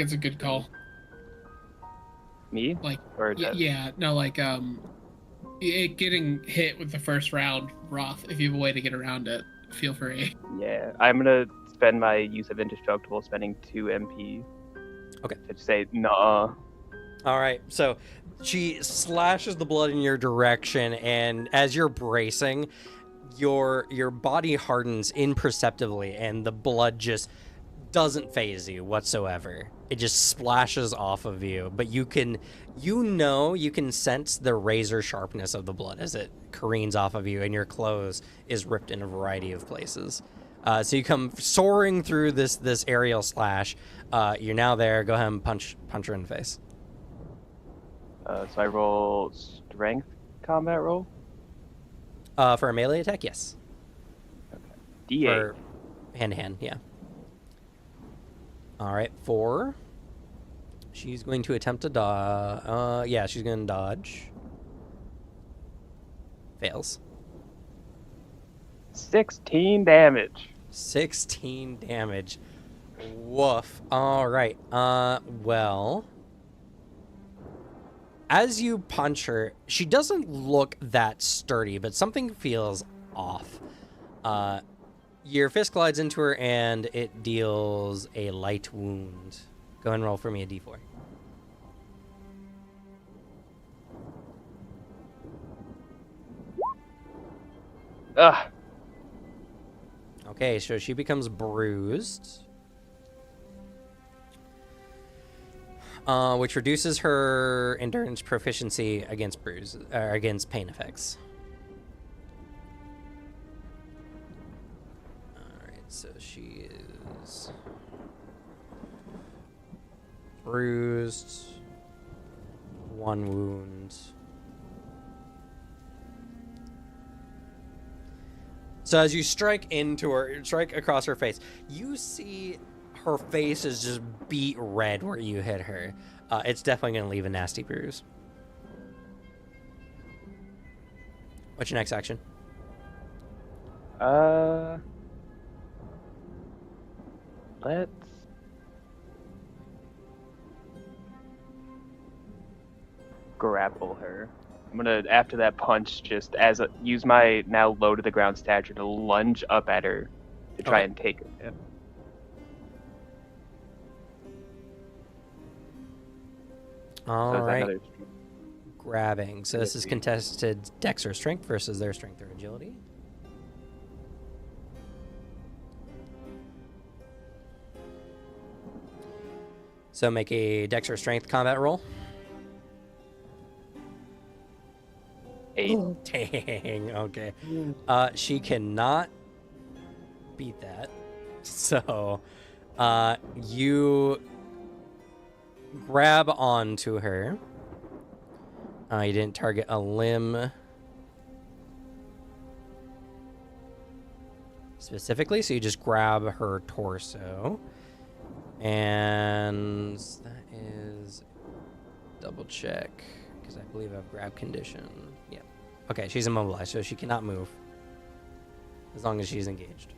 it's a good call. Me? Like, Or it getting hit with the first round, rough. If you have a way to get around it, feel free. Yeah, I'm gonna spend my use of indestructible, spending 2 MP. Okay. To say nah. All right, so she slashes the blood in your direction, and as you're bracing, your body hardens imperceptibly, and the blood just doesn't phase you whatsoever. It just splashes off of you, but you can sense the razor sharpness of the blood as it careens off of you, and your clothes is ripped in a variety of places. So you come soaring through this aerial slash. You're now there. Go ahead and punch her in the face. So I roll strength combat roll. For a melee attack, yes. D8. For hand to hand, yeah. All right, 4. She's going to attempt to dodge. Yeah, she's going to dodge. Fails. 16 damage. 16 damage. Woof. All right. Well, as you punch her, she doesn't look that sturdy, but something feels off. Your fist glides into her, and it deals a light wound. Go ahead and roll for me a d4. Ugh. Okay, so she becomes bruised. Which reduces her endurance proficiency against against pain effects. So she is bruised, 1 wound. So as you strike into her, strike across her face, you see her face is just beet red where you hit her. It's definitely going to leave a nasty bruise. What's your next action? Let's grapple her. I'm gonna, after that punch, just use my now low to the ground stature to lunge up at her to try Okay. and take her. Yeah. All So it's right. another- Grabbing. So this is see. contested dex or strength versus their strength or agility. So make a dex or strength combat roll. 8. Dang. Okay. She cannot beat that. So, you grab onto her. You didn't target a limb specifically, so you just grab her torso. And that is double check because I believe I have grab condition. Yeah. Okay, she's immobilized, so she cannot move as long as she's engaged.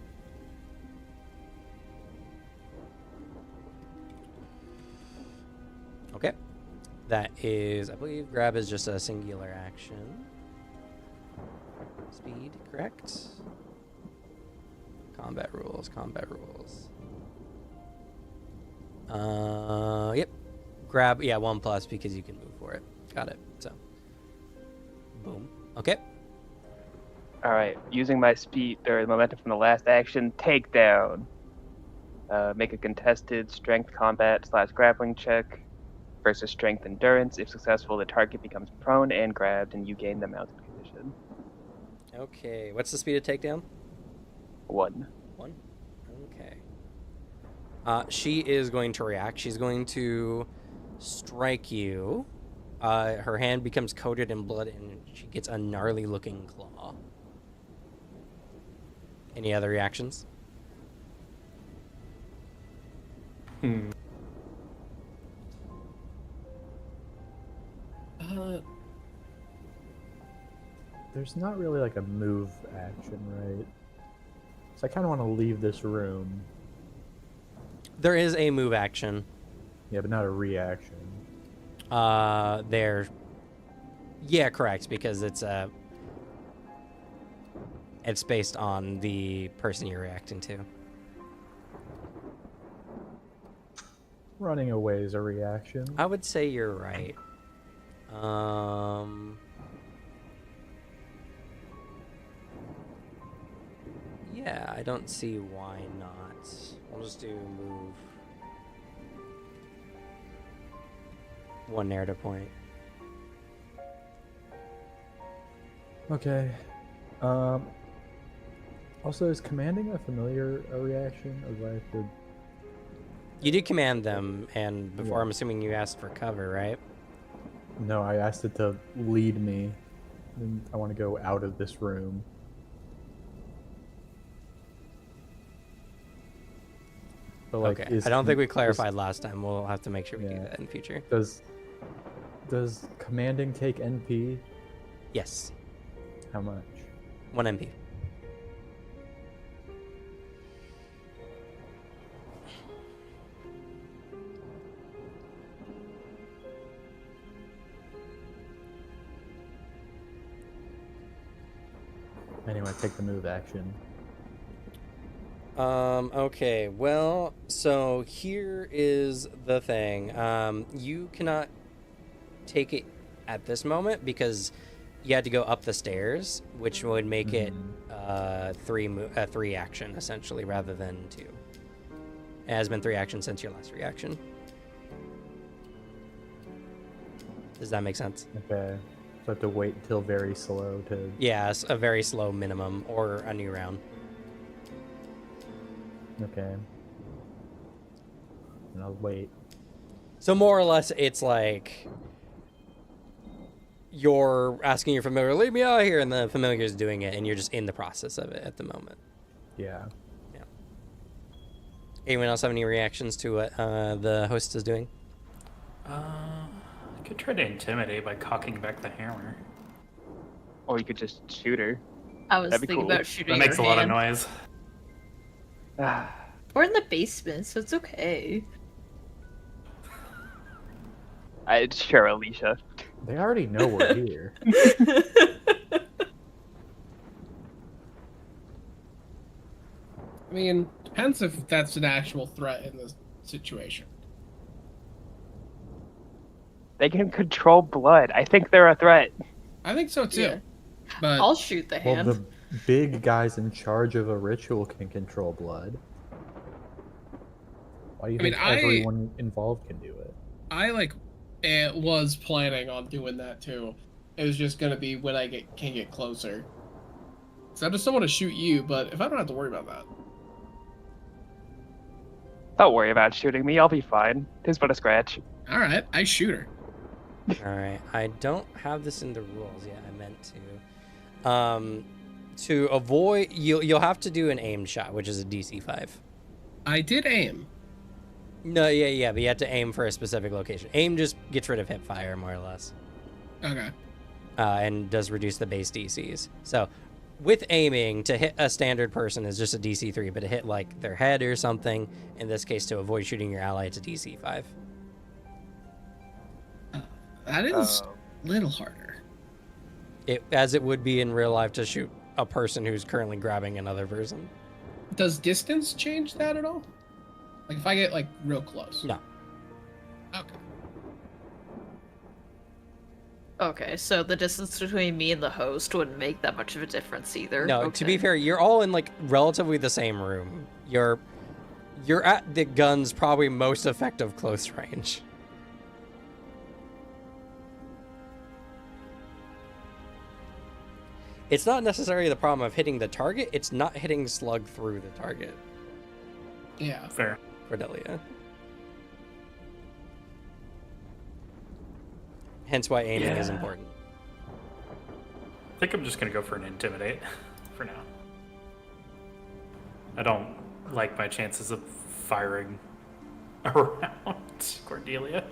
Okay. That is, I believe, grab is just a singular action. Speed, correct? Combat rules, combat rules. Yep. Grab, yeah, 1+ because you can move for it. Got it. So, boom. Okay. All right, using my speed or momentum from the last action, takedown. Make a contested strength combat / grappling check versus strength endurance. If successful, the target becomes prone and grabbed, and you gain the mounted condition. Okay. What's the speed of takedown? 1. 1. Okay. She is going to react. She's going to strike you. Her hand becomes coated in blood, and she gets a gnarly-looking claw. Any other reactions? There's not really like a move action, right? So I kind of want to leave this room. There is a move action. Yeah, but not a reaction. There. Yeah, correct, because it's based on the person you're reacting to. Running away is a reaction. I would say you're right. Yeah, I don't see why not. We'll just do move. 1 narrative point. Okay. Also, is commanding a familiar a reaction, or do I have to? You did command them, and before Yeah. I'm assuming you asked for cover, right? No, I asked it to lead me. And I want to go out of this room. But like, Okay. is I don't think we is- clarified last time. We'll have to make sure we do Yeah. that in future. Does commanding take NP? Yes. How much? 1 MP. Anyway, take the move action. Okay, well, so here is the thing. You cannot take it at this moment because you had to go up the stairs, which would make it three action essentially rather than 2. It has been 3 actions since your last reaction. Does that make sense? Okay. So I have to wait until very slow to. Yeah, it's a very slow minimum or a new round. Okay. And I'll wait. So more or less, it's like you're asking your familiar, leave me out here, and the familiar is doing it, and you're just in the process of it at the moment. Yeah. Anyone else have any reactions to what the host is doing? I could try to intimidate by cocking back the hammer. Or you could just shoot her. I was That'd be thinking cool. about shooting That makes a her lot of hand. noise. We're in the basement, so it's okay. Sure, Alicia. They already know we're here. I mean, depends if that's an actual threat in this situation. They can control blood. I think they're a threat. I think so too. Yeah. But I'll shoot the Well, hand. the big guys in charge of a ritual can control blood. Why do you I mean, think I- everyone involved can do it? I was planning on doing that too. It was just gonna be when I can get closer. So I just don't want to shoot you, but if I don't have to worry about that. Don't worry about shooting me. I'll be fine. Tis but a scratch. All right, I shoot her. All right, I don't have this in the rules yet. I meant to. To avoid, you'll have to do an aimed shot, which is a DC 5. I did aim. No, yeah, but you have to aim for a specific location. Aim just gets rid of hip fire, more or less, Okay. and does reduce the base DCs. So, with aiming, to hit a standard person is just a DC 3, but to hit like their head or something, in this case, to avoid shooting your ally, it's a DC 5. That is a little harder. As it would be in real life to shoot a person who's currently grabbing another person. Does distance change that at all? Like if I get like real close? No. Okay. Okay, so the distance between me and the host wouldn't make that much of a difference either. No, to be fair, you're all in like relatively the same room. You're at the gun's probably most effective close range. It's not necessarily the problem of hitting the target, it's not hitting slug through the target, Yeah. Fair. Cordelia. Hence why aiming is Yeah. important. I think I'm just gonna go for an intimidate for now. I don't like my chances of firing around Cordelia.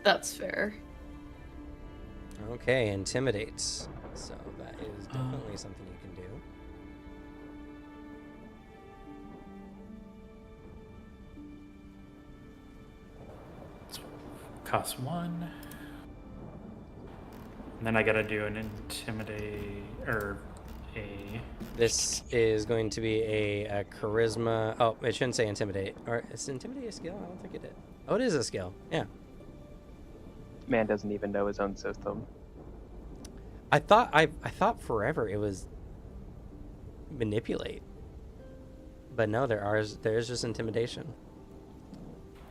That's fair. Okay, intimidates. So that is definitely something you can do. Cost 1. And then I gotta do an intimidate or a. This is going to be a charisma. Oh, it shouldn't say intimidate. Or is intimidate a skill? I don't think it did. Oh, it is a skill. Yeah. Man doesn't even know his own system. I thought forever it was manipulate. But no, there is just intimidation.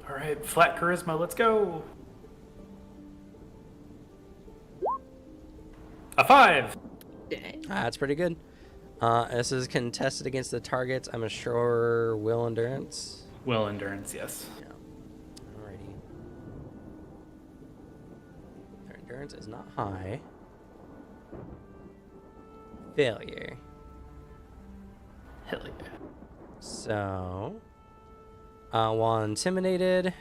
All right, flat charisma. Let's go. A 5. Dang. That's pretty good. This is contested against the targets. I'm sure will endurance. Will endurance, yes. Yeah. Alrighty. Their endurance is not high. Failure. Hell yeah. So, while intimidated,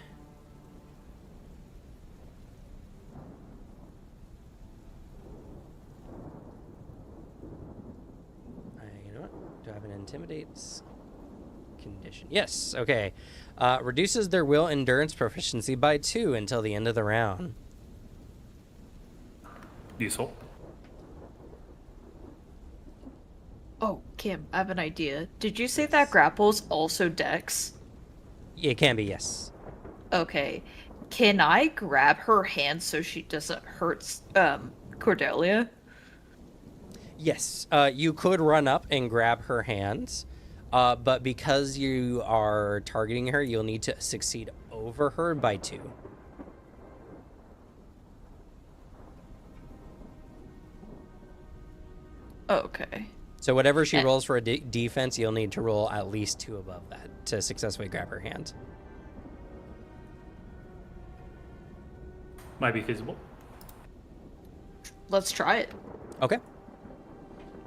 you know what? Do I have an intimidates condition? Yes. Okay. Reduces their will endurance proficiency by 2 until the end of the round. Useful. Oh, Kim, I have an idea. Did you say that grapple's also Dex? It can be, yes. Okay. Can I grab her hand so she doesn't hurt Cordelia? Yes. You could run up and grab her hands, but because you are targeting her, you'll need to succeed over her by 2. Okay. So whatever she Okay. rolls for a defense, you'll need to roll at least 2 above that to successfully grab her hand. Might be feasible. Let's try it. Okay.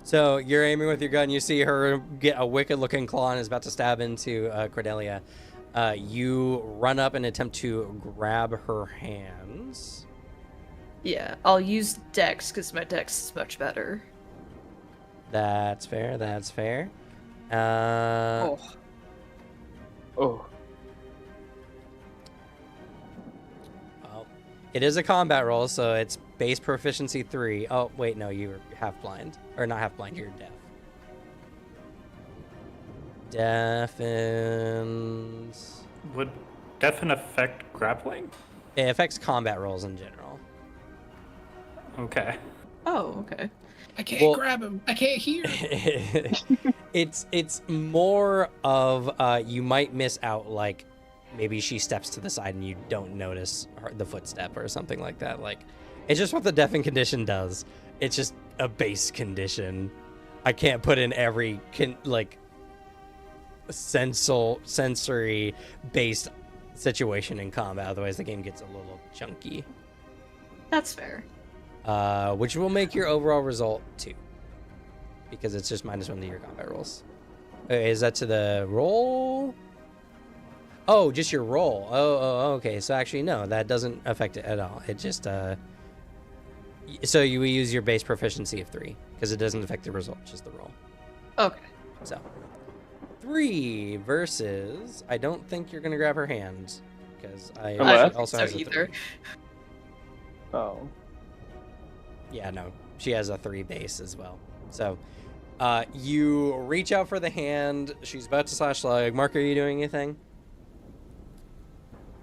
So you're aiming with your gun. You see her get a wicked-looking claw and is about to stab into Cordelia. You run up and attempt to grab her hands. Yeah, I'll use Dex because my Dex is much better. That's fair. That's fair. Oh, Oh, Well, it is a combat roll, so it's base proficiency 3. Oh, wait, no, you're half blind. Or not half blind, you're deaf. Deafens. Would deafen affect grappling? It affects combat rolls in general. Okay. oh, okay. I can't Well- grab him. I can't hear. It's more of you might miss out, like maybe she steps to the side and you don't notice the footstep or something like that. Like, it's just what the deafen condition does. It's just a base condition. I can't put in every sensory based situation in combat, otherwise the game gets a little chunky. That's fair. Which will make your overall result 2, because it's just -1 to your combat rolls. Is that to the roll? Oh, just your roll. Oh, okay. So actually, no, that doesn't affect it at all. It just so you use your base proficiency of 3 because it doesn't affect the result, just the roll. Okay. So 3 versus. I don't think you're gonna grab her hand because I Oh, well, she also so has a 3. either. oh. Yeah, no, she has a 3 base as well. So, you reach out for the hand. She's about to slash leg. Mark, are you doing anything?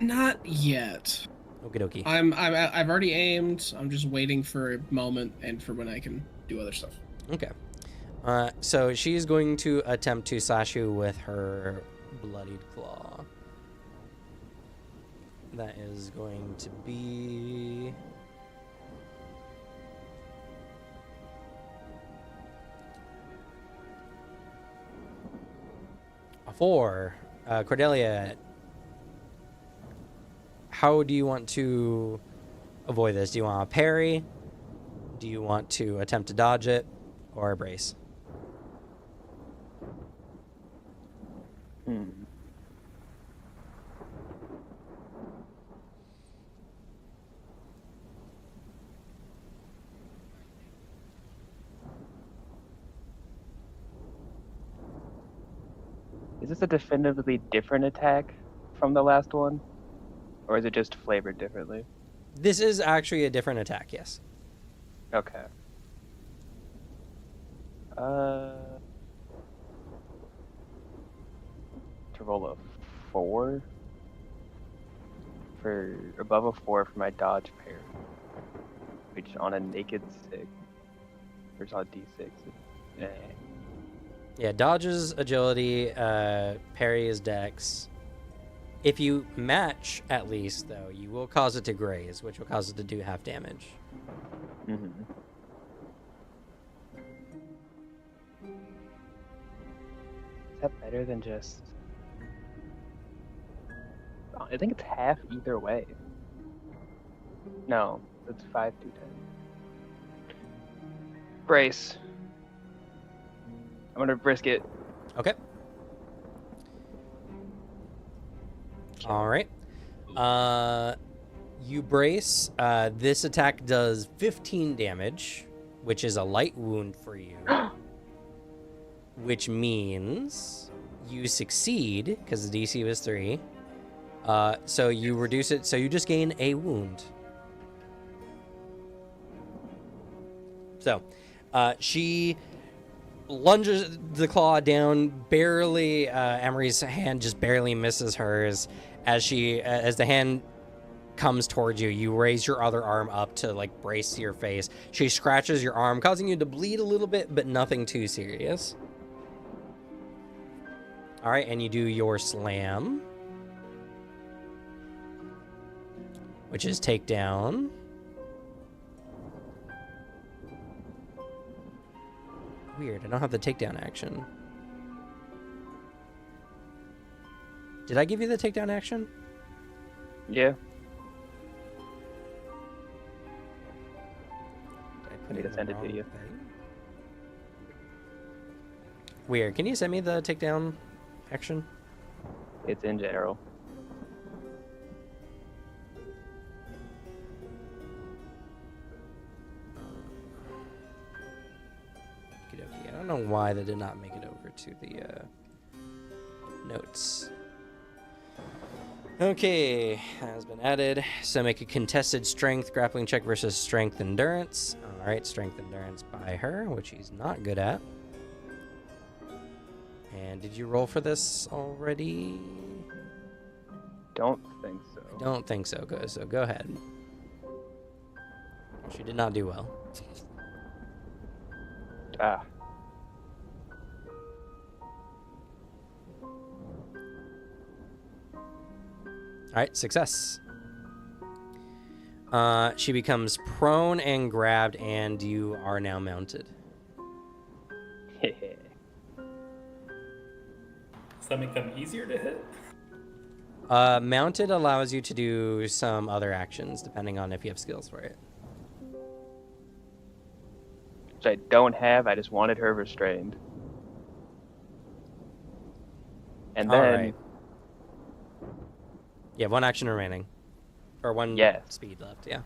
Not yet. Okie dokie. I've already aimed. I'm just waiting for a moment and for when I can do other stuff. Okay. So she's going to attempt to slash you with her bloodied claw. That is going to be a 4. Cordelia, how do you want to avoid this? Do you want a parry? Do you want to attempt to dodge it? Or a brace? Hmm. Is this a definitively different attack from the last one? Or is it just flavored differently? This is actually a different attack, yes. Okay. To roll a 4 for above a 4 for my dodge pair, which on a naked 6 versus on D6. Eh. Yeah, dodge is agility, parry is dex. If you match, at least, though, you will cause it to graze, which will cause it to do half damage. Mm-hmm. Is that better than just? Oh, I think it's half either way. No, it's 5 to 10. Brace. I'm gonna risk it. Okay. All right. You brace. This attack does 15 damage, which is a light wound for you. Which means you succeed, because the DC was 3. So you reduce it, so you just gain a wound. So, she lunges the claw down, barely, Emery's hand just barely misses hers. As the hand comes towards you, you raise your other arm up to, like, brace your face. She scratches your arm, causing you to bleed a little bit, but nothing too serious. All right, and you do your slam, which is takedown. Weird. I don't have the takedown action. Did I give you the takedown action? Yeah. Did I I put need it to in send the it to wrong you. thing? Weird. Can you send me the takedown action? It's in general. Okey-dokey. I don't know why they did not make it over to the notes. Okay, has been added. So make a contested strength grappling check versus strength endurance. All right, strength endurance by her, which she's not good at. And did you roll for this already? Don't think so. I don't think so. So go ahead. She did not do well. Ah. All right, success. She becomes prone and grabbed, and you are now mounted. Does that make them easier to hit? Mounted allows you to do some other actions, depending on if you have skills for it. Which I don't have. I just wanted her restrained. And All then right. You have one action remaining. Or one Yes. speed left, yeah.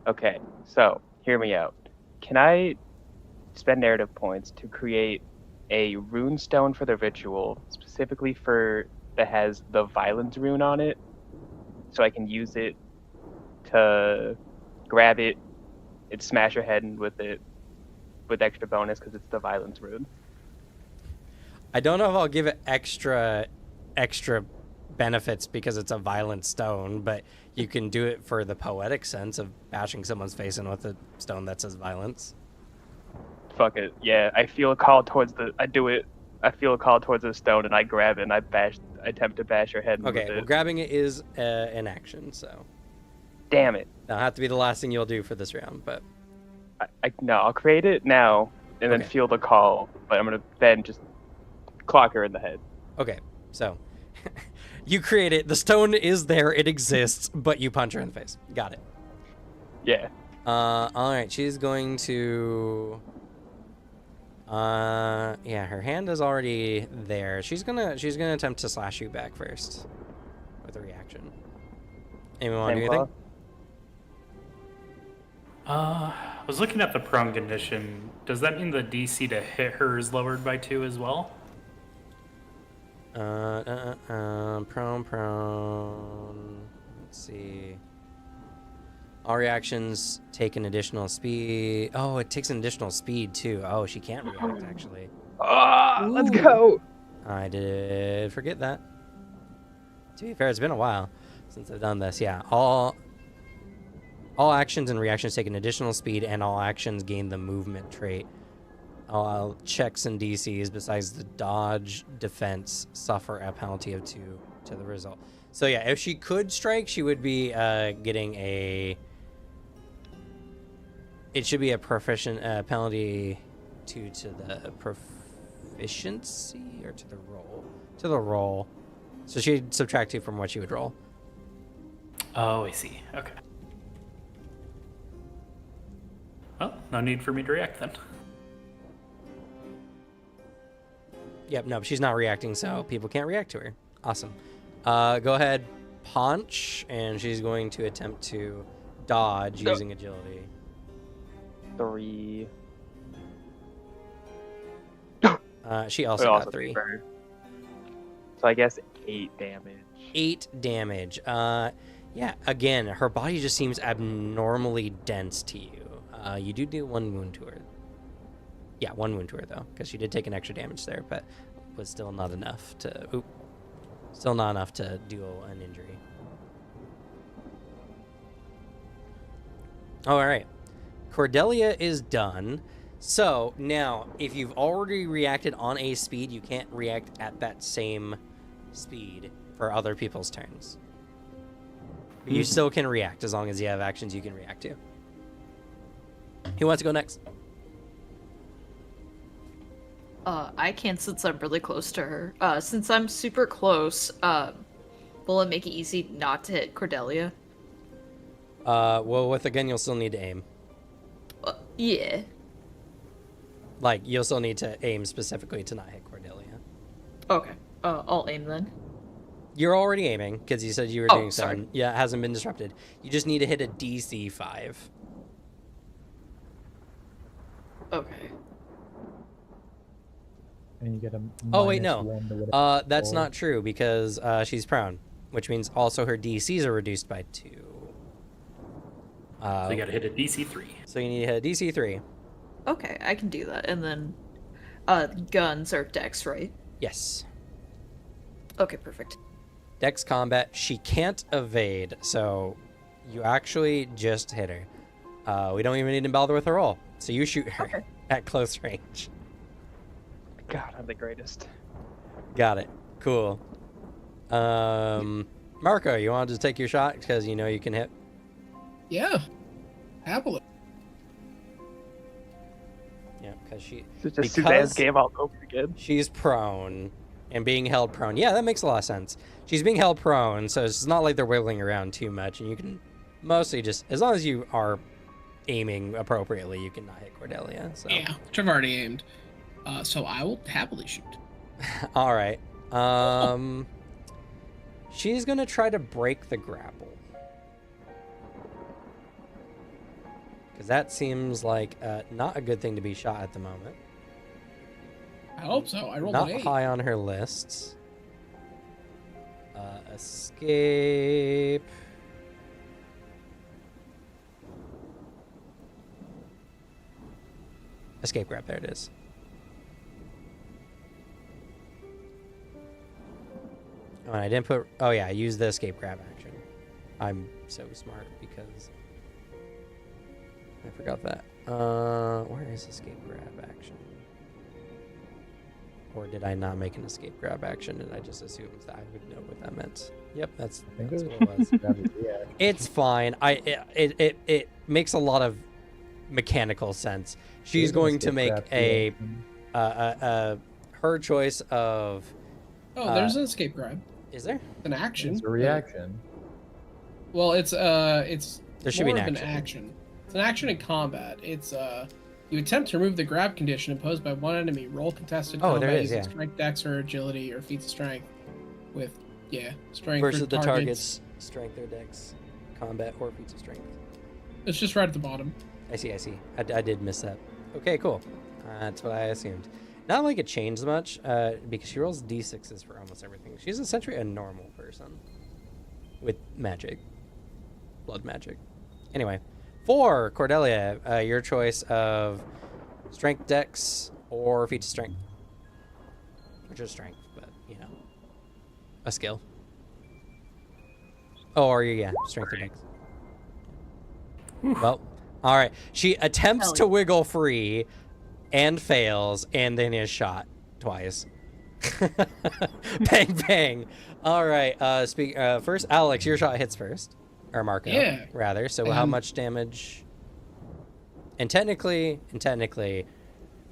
Okay, so hear me out. Can I spend narrative points to create a rune stone for the ritual, specifically for that has the violence rune on it, so I can use it to grab it and smash her head in with it with extra bonus because it's the violence rune? I don't know if I'll give it extra benefits because it's a violent stone, but you can do it for the poetic sense of bashing someone's face in with a stone that says violence. Fuck it. Yeah, I feel a call towards the. I do it. I feel a call towards the stone, and I grab it, and I attempt to bash her head in Okay, with well, it. grabbing it is an action, so Damn it. that'll have to be the last thing you'll do for this round, but No, I'll create it now, and then Okay. feel the call, but I'm gonna then just clock her in the head. okay, so you create it, the stone is there, it exists, but you punch her in the face. Got it. Yeah. Alright, she's going to yeah, her hand is already there. She's gonna attempt to slash you back first with a reaction. Anyone want to do Same anything? claw? I was looking at the prone condition. Does that mean the DC to hit her is lowered by 2 as well? Prone. Let's see. All reactions take an additional speed. Oh, it takes an additional speed too. Oh, she can't react actually. Ah, let's Ooh. go. I did forget that. To be fair, it's been a while since I've done this. Yeah, all actions and reactions take an additional speed, and all actions gain the movement trait. All checks and DCs besides the dodge defense suffer a penalty of 2 to the result. So yeah, if she could strike, she would be getting a. It should be a proficient penalty 2 to the proficiency or to the roll. To the roll. So she'd subtract 2 from what she would roll. Oh, I see. Okay. Well, no need for me to react then. Yep, no, she's not reacting, so people can't react to her. Awesome. Go ahead, punch, and she's going to attempt to dodge No. using agility. 3. She also But got also 3. burn. So I guess 8 damage. 8 damage. Yeah, again, her body just seems abnormally dense to you. You do 1 wound to her. Yeah, 1 wound to her, though, because she did take an extra damage there, but was still not enough to... Still not enough to do an injury. All right. Cordelia is done. So, now, if you've already reacted on a speed, you can't react at that same speed for other people's turns. But you still can react as long as you have actions you can react to. Who wants to go next? I can since I'm really close to her. Since I'm super close, will it make it easy not to hit Cordelia? Well, with a gun, you'll still need to aim. Yeah. Like, you'll still need to aim specifically to not hit Cordelia. Okay. I'll aim then. You're already aiming, because you said you were Oh, doing sorry. something. Yeah, it hasn't been disrupted. You just need to hit a DC 5. Okay. And you get a Oh, wait, minus no. 1 to whatever That's roll. not true, because she's prone, which means also her DCs are reduced by 2. So you gotta hit a DC 3. So you need to hit a DC 3. Okay, I can do that. And then, guns are dex, right? Yes. Okay, perfect. Dex combat, she can't evade, so you actually just hit her. We don't even need to bother with a roll. So you shoot her Okay. at close range. God, I'm the greatest. Got it. Cool. Marco, you wanted to take your shot because you know you can hit? Yeah. Happily. Yeah, because It's just Suzanne's game all over again. she's prone and being held prone. Yeah, that makes a lot of sense. She's being held prone, so it's not like they're wiggling around too much, and you can mostly just, as long as you are aiming appropriately, you can not hit Cordelia. So. Yeah, which I've already aimed. So I will happily shoot. All right. She's gonna try to break the grapple. Because that seems like not a good thing to be shot at the moment. I hope so. I rolled Not an 8. high on her lists. Escape. Escape grab, there it is. Oh, and I didn't put. Oh, yeah, I used the escape grab action. I'm so smart because I forgot that. Where is escape grab action? Or did I not make an escape grab action and I just assumed that I would know what that meant? Yep, that's I think what it it was. Yeah. It's fine. It makes a lot of mechanical sense. She's going to make a her choice of. Oh, there's an escape grab. Is there? An action. It's a reaction. Well, it's There should be more an of action. an action. It's an action in combat. It's you attempt to remove the grab condition imposed by one enemy. Roll contested Oh, combat there it is, using yeah. strength, dex, or agility, or feats of strength with strength Versus for the target's strength or dex, combat, or feats of strength. It's just right at the bottom. I see. I did miss that. Okay, cool. That's what I assumed. Not like it changed much, because she rolls d6s for almost everything. She's essentially a normal person with magic, blood magic. Anyway, for Cordelia, your choice of strength, dex, or feats of strength, which is strength, but you know, a skill. Oh, or yeah, strength or dex. Well, all right. She attempts Hell to yeah. wiggle free and fails, and then is shot twice. Bang, bang. All right. First, Alex, your shot hits first. Or Marco, Yeah. rather. So how much damage? And technically,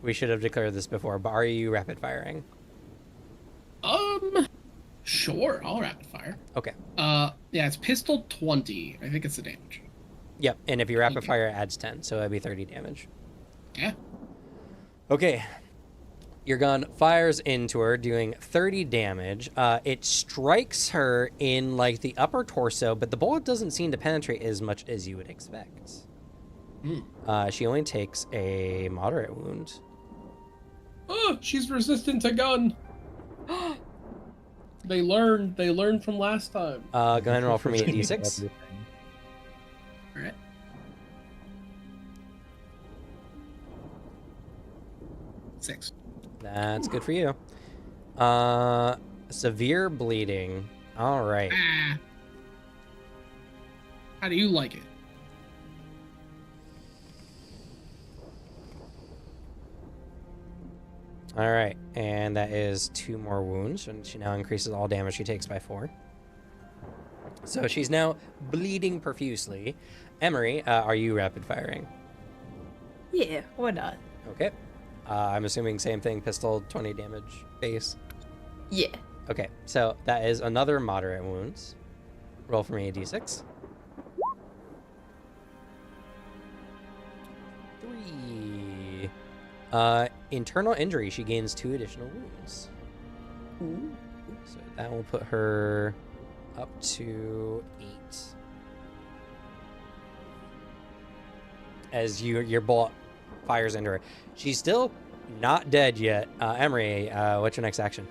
we should have declared this before, but are you rapid firing? Sure, I'll rapid fire. Okay. Yeah, it's pistol 20. I think it's the damage. Yep. And if you rapid Okay. fire, it adds 10, so that'd be 30 damage. Yeah. Okay. Your gun fires into her, doing 30 damage. It strikes her in, like, the upper torso, but the bullet doesn't seem to penetrate as much as you would expect. She only takes a moderate wound. Oh, she's resistant to gun. They learned from last time. Go ahead and roll for me at d6. Everything. All right. Six. That's good for you. Severe bleeding. All right. Ah. How do you like it? All right. And that is 2 more wounds, and she now increases all damage she takes by 4. So she's now bleeding profusely. Emery, are you rapid firing? Yeah, why not? Okay. I'm assuming same thing, pistol, 20 damage base. Yeah. Okay, so that is another moderate wounds. Roll for me a d6. 3. Internal injury. She gains 2 additional wounds. Ooh. So that will put her up to 8. As your bullet fires into her. She's still not dead yet. Emery, what's your next action?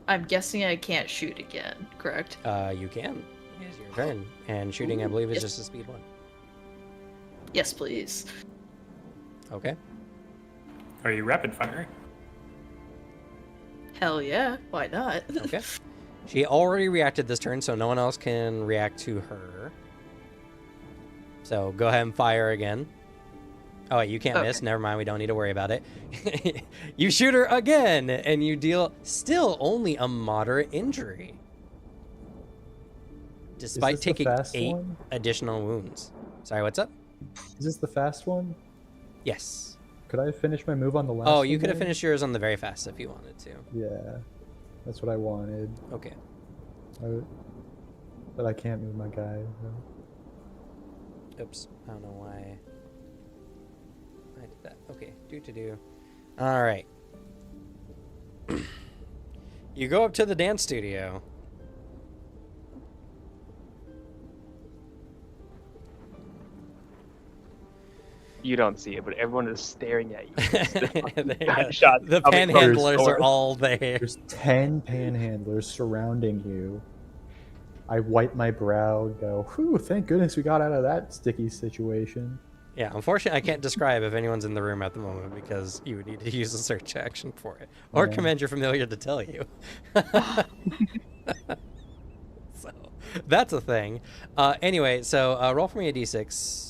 I'm guessing I can't shoot again, correct? You can. It is your turn. And shooting, I believe, is Yes. just a speed 1. Yes, please. Okay. Are you rapid firing? Hell yeah, why not? Okay. She already reacted this turn, so no one else can react to her. So go ahead and fire again. Oh, wait, you can't miss. Okay. Never mind. We don't need to worry about it. You shoot her again, and you deal still only a moderate injury. Despite this the taking fast 8 one? additional wounds. Sorry, what's up? Is this the fast one? Yes. Could I finish my move on the last Oh, one you could have then? finished yours on the very fast if you wanted to. Yeah. That's what I wanted. Okay. But I can't move my guy. so. Oops. I don't know why I did that. Okay. Do. All right. You go up to the dance studio. You don't see it, but everyone is staring at you. the Gunshots coming from panhandlers the are door. all there. There's 10 panhandlers surrounding you. I wipe my brow and go, whew, thank goodness we got out of that sticky situation. Yeah, unfortunately, I can't describe if anyone's in the room at the moment because you would need to use a search action for it, or Yeah. command your familiar to tell you. So that's a thing. Anyway, so roll for me a d6,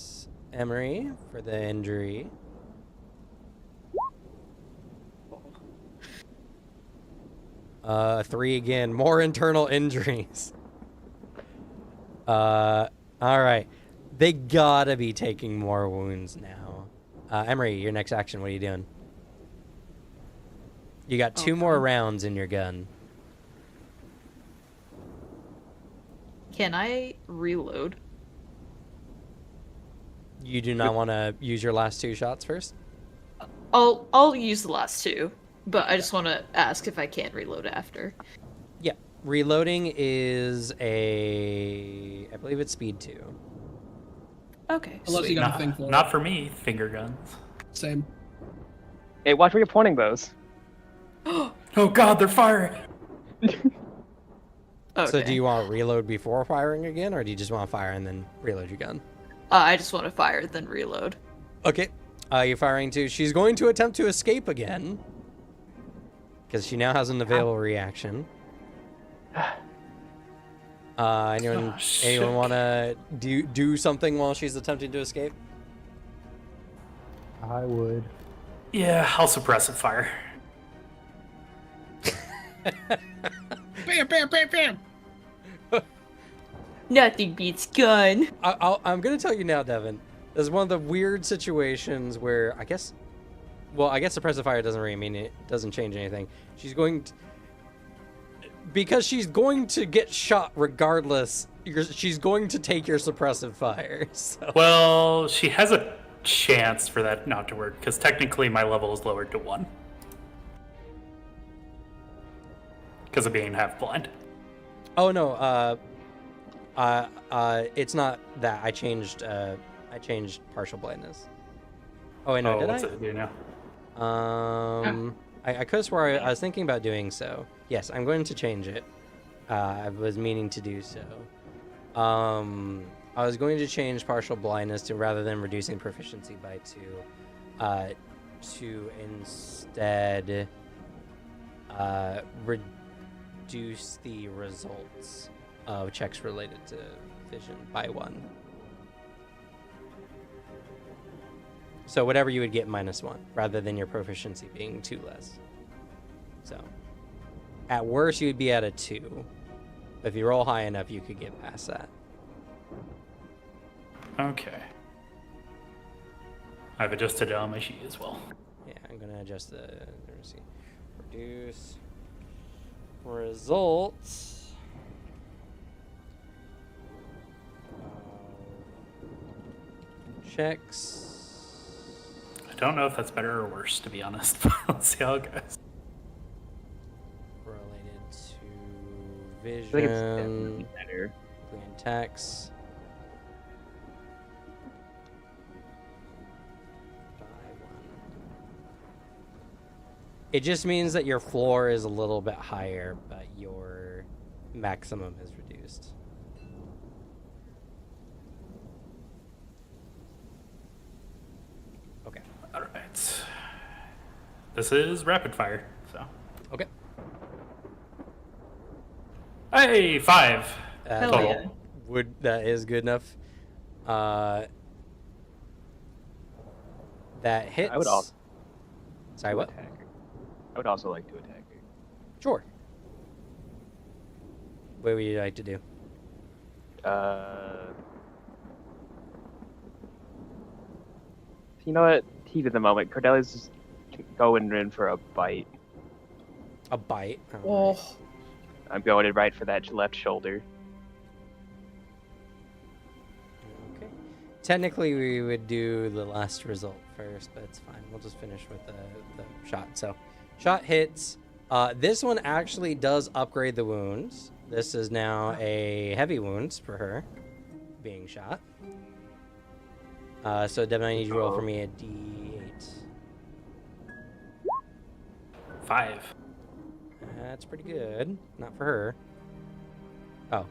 Emery, for the injury. Three again. More internal injuries. All right. They gotta be taking more wounds now. Emery, your next action. What are you doing? You got 2 more rounds in your gun. Can I reload? You do not want to use your last 2 shots first? I'll use the last 2, but I just want to ask if I can reload after. Yeah. Reloading is I believe it's speed 2. Okay. Unless Sweet. you got a thing for it. Not for me. Finger guns. Same. Hey, watch where you're pointing those. Oh God, they're firing. Okay. So do you want to reload before firing again, or do you just want to fire and then reload your gun? I just want to fire then reload. Okay. You're firing too. She's going to attempt to escape again. Because she now has an available reaction. Anyone Oh, shit. want to do something while she's attempting to escape? I would. Yeah, I'll suppressive fire. Bam, bam, bam, bam. Nothing beats gun. I'm going to tell you now, Devin. This is one of the weird situations where I guess suppressive fire doesn't really mean it doesn't change anything. She's going to, because she's going to get shot regardless. She's going to take your suppressive fire. So. Well, she has a chance for that not to work because technically my level is lowered to 1 because of being half blind. Oh no, it's not that. I changed partial blindness. Oh wait, no, did what's I? it do now? I could have swore I was thinking about doing so. Yes, I'm going to change it. I was meaning to do so. I was going to change partial blindness to, rather than reducing proficiency by 2, to instead reduce the results of checks related to vision by 1. So whatever you would get -1, rather than your proficiency being 2 less. So at worst you'd be at a 2. If you roll high enough, you could get past that. Okay. I've adjusted it on my sheet as well. Yeah, I'm gonna adjust the. Let me see. Reduce results. Checks. I don't know if that's better or worse, to be honest. Let's see how it goes. Related to I think it's vision. definitely better. Green text. It just means that your floor is a little bit higher, but your maximum is reduced. Okay. All right. This is rapid fire. So, Okay. hey, 5. Hell total. yeah. That is good enough. That hits. I would also Sorry, what? attack her. I would also like to attack her. Sure. What would you like to do? You know what? Heat of the moment. Cordelia's just going in for a bite. A bite. Oh, Alright. I'm going in right for that left shoulder. Okay. Technically, we would do the last result first, but it's fine. We'll just finish with the shot. So, shot hits. This one actually does upgrade the wounds. This is now a heavy wounds for her being shot. So, Devin, I need you to roll for me a d8. 5. That's pretty good. Not for her. Oh.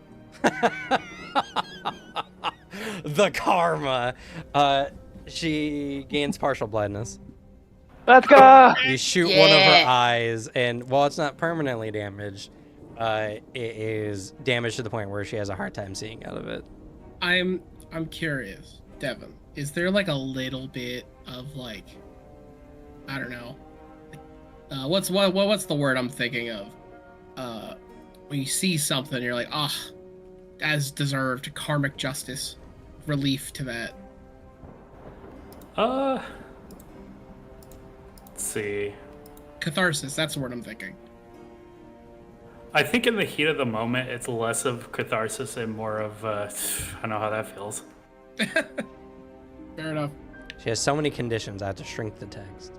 The karma. She gains partial blindness. Let's go! You shoot one of her Yeah. eyes, and while it's not permanently damaged, it is damaged to the point where she has a hard time seeing out of it. I'm curious, Devin. Is there like a little bit of like, I don't know, what's the word I'm thinking of? When you see something, you're like, ah, as deserved, karmic justice, relief to that. Let's see. Catharsis. That's the word I'm thinking. I think in the heat of the moment, it's less of catharsis and more of, I know how that feels. Fair enough. She has so many conditions, I have to shrink the text.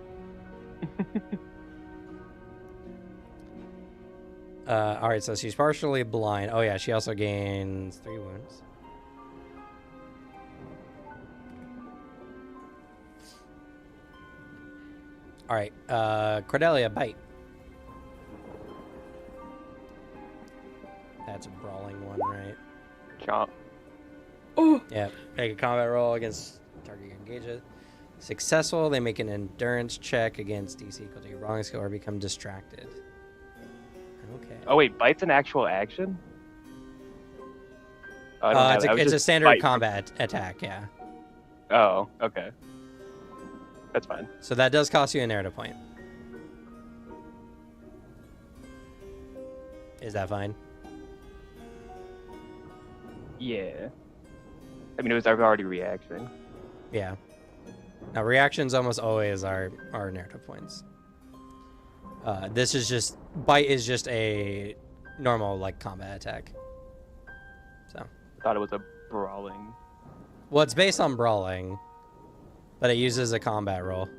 Alright, so she's partially blind. Oh yeah, she also gains 3 wounds. Alright, Cordelia, bite. That's a brawling one, right? Chomp. Yeah, make a combat roll against target you engage it. Successful, they make an endurance check against DC equal to your brawling skill or become distracted. Okay. Oh wait, bite's an actual action? Oh, I don't have it. I was It's a just standard bite. combat attack, yeah. Oh, okay. That's fine. So that does cost you a narrative point. Is that fine? Yeah. I mean, it was already reacting. Yeah. Now reactions almost always are narrative points. This is just bite is just a normal like combat attack. So I thought it was a brawling. well, it's based on brawling, but it uses a combat roll.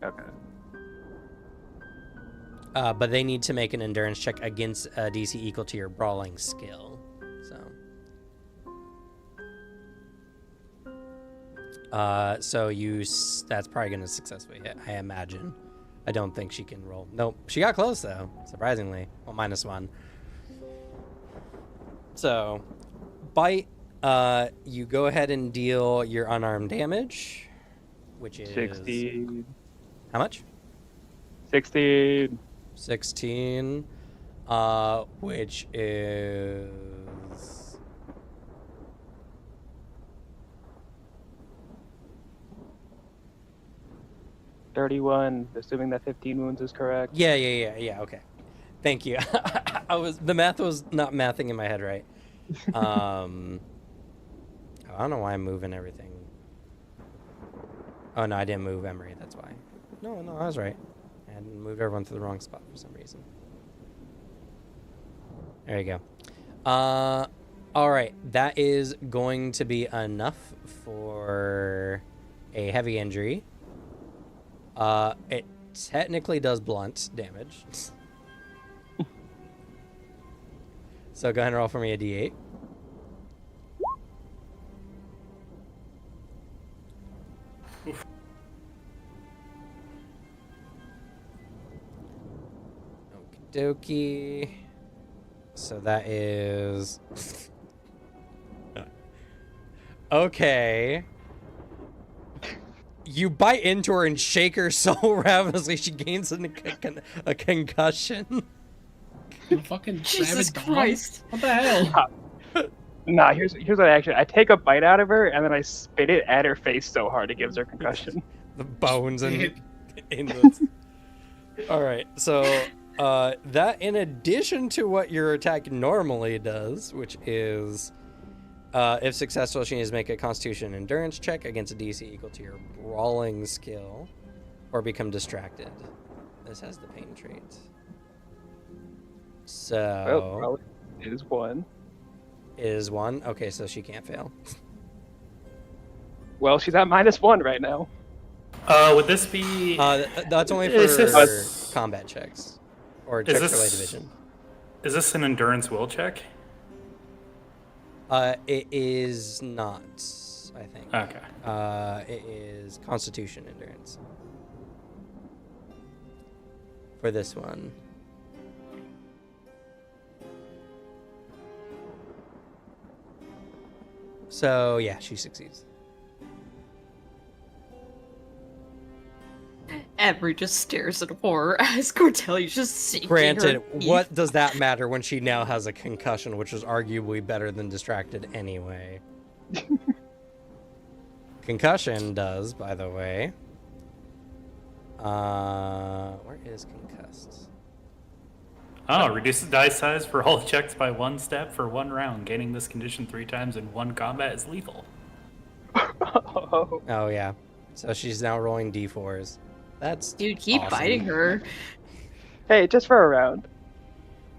Okay. But they need to make an endurance check against a DC equal to your brawling skill. So that's probably going to successfully hit, I imagine. I don't think she can roll. Nope. She got close, though, surprisingly. Well, -1. So, bite, you go ahead and deal your unarmed damage, which is... 16. How much? 16. 16, which is... $31, assuming that 15 wounds is correct. Yeah, okay. Thank you. The math was not mathing in my head right. I don't know why I'm moving everything. Oh no, I didn't move Emery. That's why. No, I was right. I had moved everyone to the wrong spot for some reason. There you go. All right, that is going to be enough for a heavy injury. It technically does blunt damage. So go ahead and roll for me a d8. Okie dokie. So that is... Okay. You bite into her and shake her so ravenously she gains a concussion. You fucking Jesus rabid dog? Christ. What the hell? Nah, here's what I take a bite out of her and then I spit it at her face so hard it gives her concussion. The bones and in the... All right, so that in addition to what your attack normally does, which is if successful, she needs to make a Constitution Endurance check against a DC equal to your brawling skill, or become distracted. This has the pain trait. So Well, probably is one. is 1. Okay, so she can't fail. Well, she's at -1 right now. Would this be? That's only Is for this- combat checks or checks for light this- division. Is this an endurance will check? It is not, I think. Okay. It is Constitution Endurance for this one. So yeah, she succeeds. Emery just stares in horror as Cordelia's just sinking Granted, her teeth. what does that matter when she now has a concussion, which is arguably better than distracted anyway? Concussion does, by the way. Where is concussed? Oh, reduce the die size for all checks by 1 step for 1 round. Gaining this condition 3 times in 1 combat is lethal. Oh, Oh yeah, so she's now rolling d4s. That's Dude, keep awesome. biting her. hey, just for a round.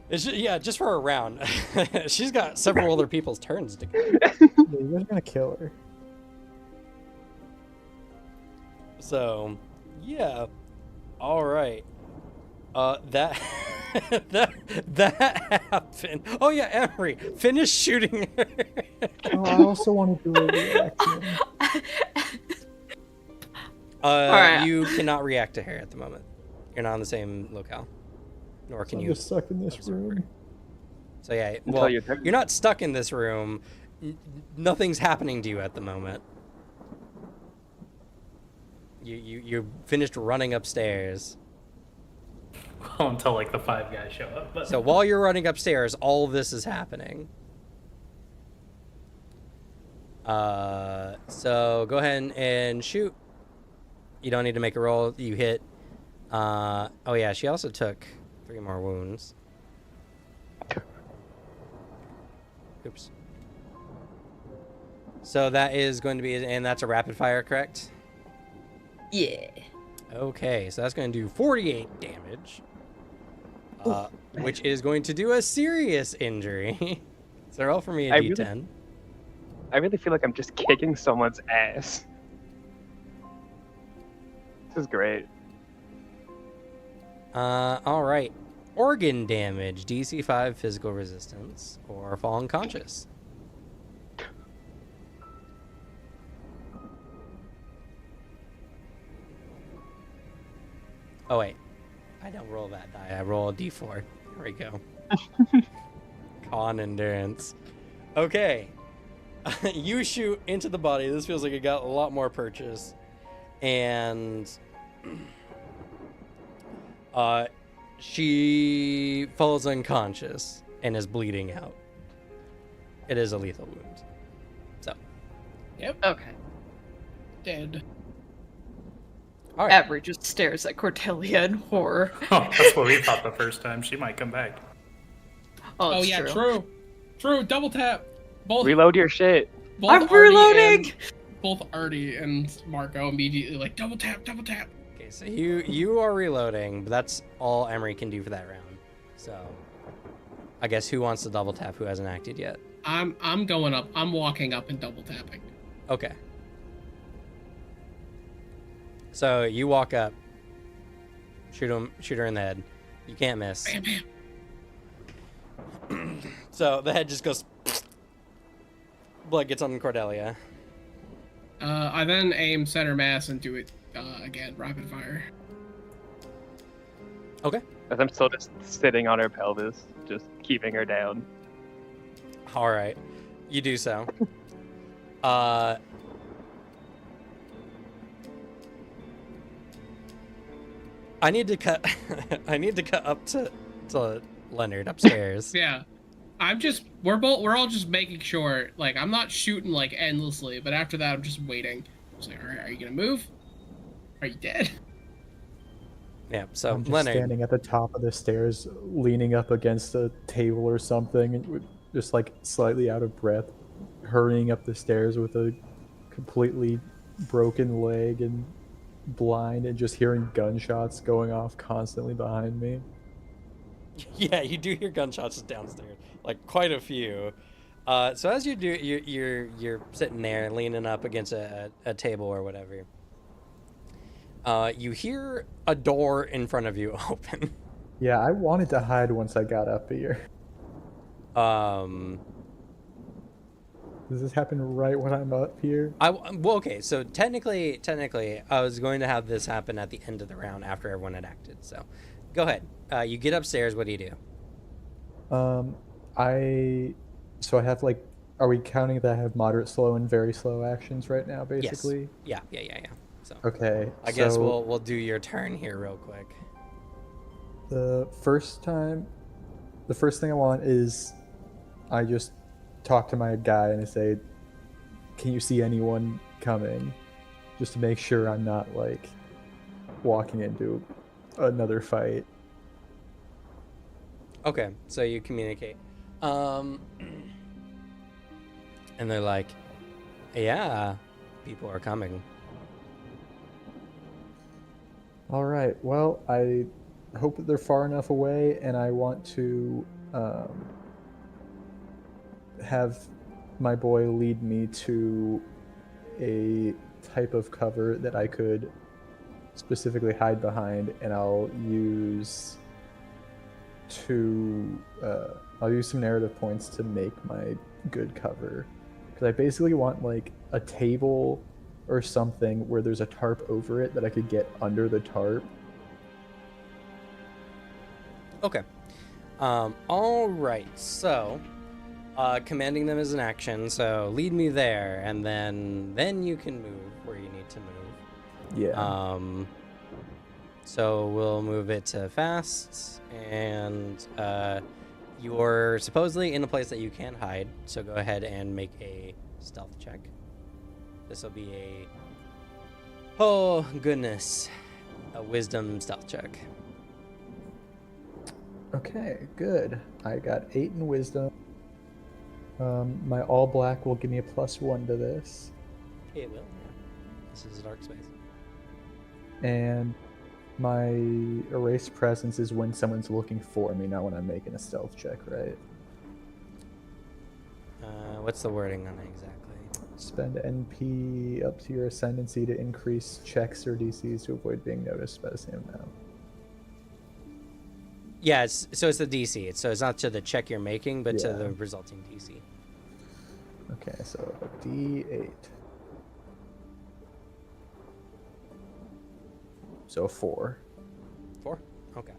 Yeah, just for a round. She's got several other people's turns to go. Yeah, you guys are gonna kill her. So, yeah. All right. That that happened. Oh yeah, Emery, finish shooting her. Oh, I also want to do a reaction. Alright. You cannot react to her at the moment. You're not in the same locale, nor can I'm you. just stuck in this observe her. room. So yeah, Until well, your turn. you're not stuck in this room. Nothing's happening to you at the moment. You finished running upstairs. Well, until like the 5 guys show up. But So while you're running upstairs, all of this is happening. So go ahead and shoot. You don't need to make a roll. You hit. Oh yeah, she also took 3 more wounds. Oops. So that is going to be, and that's a rapid fire, correct? Yeah. Okay, so that's going to do 48 damage, which is going to do a serious injury. So roll for me a I d10. I really feel like I'm just kicking someone's ass. This is great. All right. Organ damage, DC 5 physical resistance, or fall unconscious. Oh wait, I don't roll that die. I roll a d4. There we go. Con endurance. Okay. You shoot into the body. This feels like it got a lot more purchase. And she falls unconscious and is bleeding out. It is a lethal wound. So, Okay. Dead. all right. Emery just stares at Cordelia in horror. oh, that's what we thought the first time. She might come back. Oh, Oh it's yeah, true. true. True. Double tap. Both. Reload your shit. both I'm Artie reloading! both Artie and Marco immediately like double tap, double tap. Okay, so you are reloading, but that's all Emery can do for that round. So, I guess who wants to double tap? Who hasn't acted yet? I'm going up. I'm walking up and double tapping. Okay. So you walk up, shoot her in the head. You can't miss. Bam, bam. So the head just goes. Blood gets on Cordelia. I then aim center mass and do it again, rapid fire. Okay. As I'm still just sitting on her pelvis, just keeping her down. All right. You do so. I need to cut. I need to cut up to Leonard upstairs. Yeah, we're all just making sure. Like, I'm not shooting like endlessly, but after that, I'm just waiting. It's like, all right, are you gonna move? Are you dead? Yeah. So I'm just Leonard. standing at the top of the stairs, leaning up against a table or something, and just like slightly out of breath, hurrying up the stairs with a completely broken leg and blind, and just hearing gunshots going off constantly behind me. Yeah, you do hear gunshots downstairs, like quite a few. So as you do, you're sitting there leaning up against a table or whatever. You hear a door in front of you open. Yeah, I wanted to hide once I got up here. Does this happen right when I'm up here? Well, okay. So technically, I was going to have this happen at the end of the round after everyone had acted. So, go ahead. You get upstairs. What do you do? I have like, are we counting that I have moderate, slow, and very slow actions right now, basically? Yes. Yeah. So, Okay. I guess we'll do your turn here real quick. The first thing I want is I just talk to my guy and I say, can you see anyone coming? Just to make sure I'm not like walking into another fight. Okay, so you communicate. And they're like, yeah, people are coming. All right. Well, I hope that they're far enough away, and I want to have my boy lead me to a type of cover that I could specifically hide behind, and I'll use some narrative points to make my good cover, because I basically want like a table or something where there's a tarp over it that I could get under the tarp. Okay. All right. So, commanding them is an action. So lead me there, and then you can move where you need to move. Yeah. So we'll move it to fast, and you're supposedly in a place that you can't hide. So go ahead and make a stealth check. This will be a wisdom stealth check. Okay, good. I got 8 in wisdom. My all black will give me a +1 to this. It will, yeah. This is a dark space. And my erase presence is when someone's looking for me, not when I'm making a stealth check, right? What's the wording on it exactly? Spend NP up to your ascendancy to increase checks or DCs to avoid being noticed by the same amount. Yeah, it's the DC. So it's not to the check you're making, but to Yeah. the resulting DC. Okay, so a D8. So 4. 4? Okay.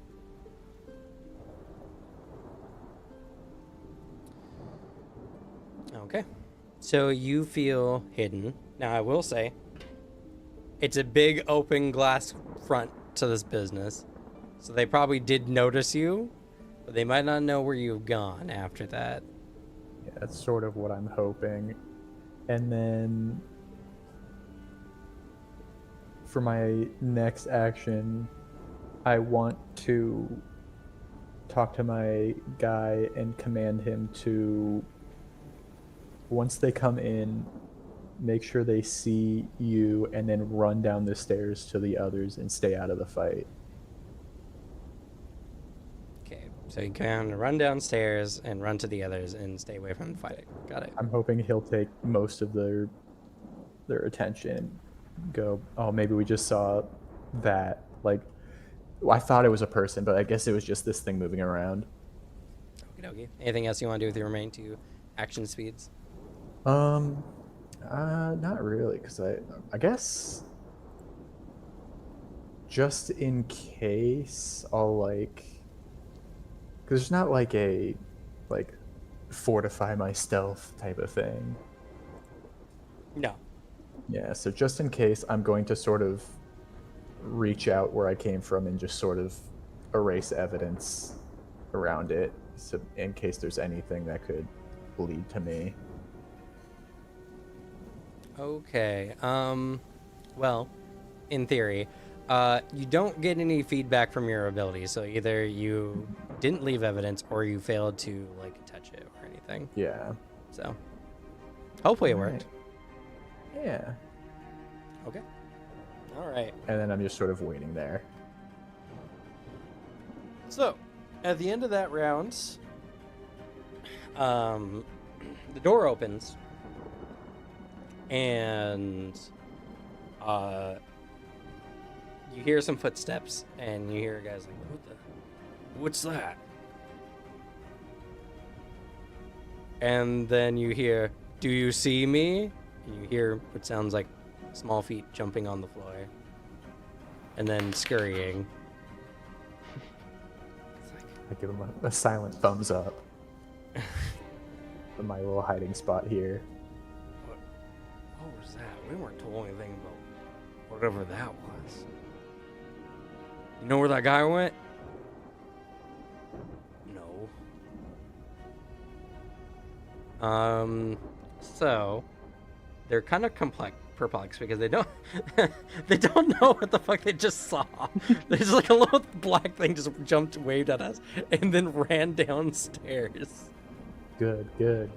Okay. So you feel hidden. Now, I will say, it's a big open glass front to this business. So they probably did notice you, but they might not know where you've gone after that. Yeah, that's sort of what I'm hoping. And then for my next action, I want to talk to my guy and command him to, once they come in, make sure they see you, and then run down the stairs to the others and stay out of the fight. Okay, so you can run downstairs and run to the others and stay away from the fighting. Got it. I'm hoping he'll take most of their attention. Go, oh, maybe we just saw that. Like, I thought it was a person, but I guess it was just this thing moving around. Okie dokie. Anything else you want to do with your remaining 2 action speeds? Not really, because I guess just in case I'll like, because there's not like a like fortify my stealth type of thing. No. Yeah, so just in case, I'm going to sort of reach out where I came from and just sort of erase evidence around it, so in case there's anything that could lead to me. Okay. Well, in theory, you don't get any feedback from your ability, so either you didn't leave evidence or you failed to like touch it or anything. Yeah. So hopefully it Alright. worked. Yeah. Okay. All right. And then I'm just sort of waiting there. So, at the end of that round, the door opens, and you hear some footsteps, and you hear guys like, what's that? And then you hear, do you see me? And you hear what sounds like small feet jumping on the floor, and then scurrying. I give him a silent thumbs up. From my little hiding spot here. What was that? We weren't told anything about whatever that was. You know where that guy went? No. So they're kind of perplexed because they don't they don't know what the fuck they just saw. There's like a little black thing just jumped, waved at us, and then ran downstairs. Good. This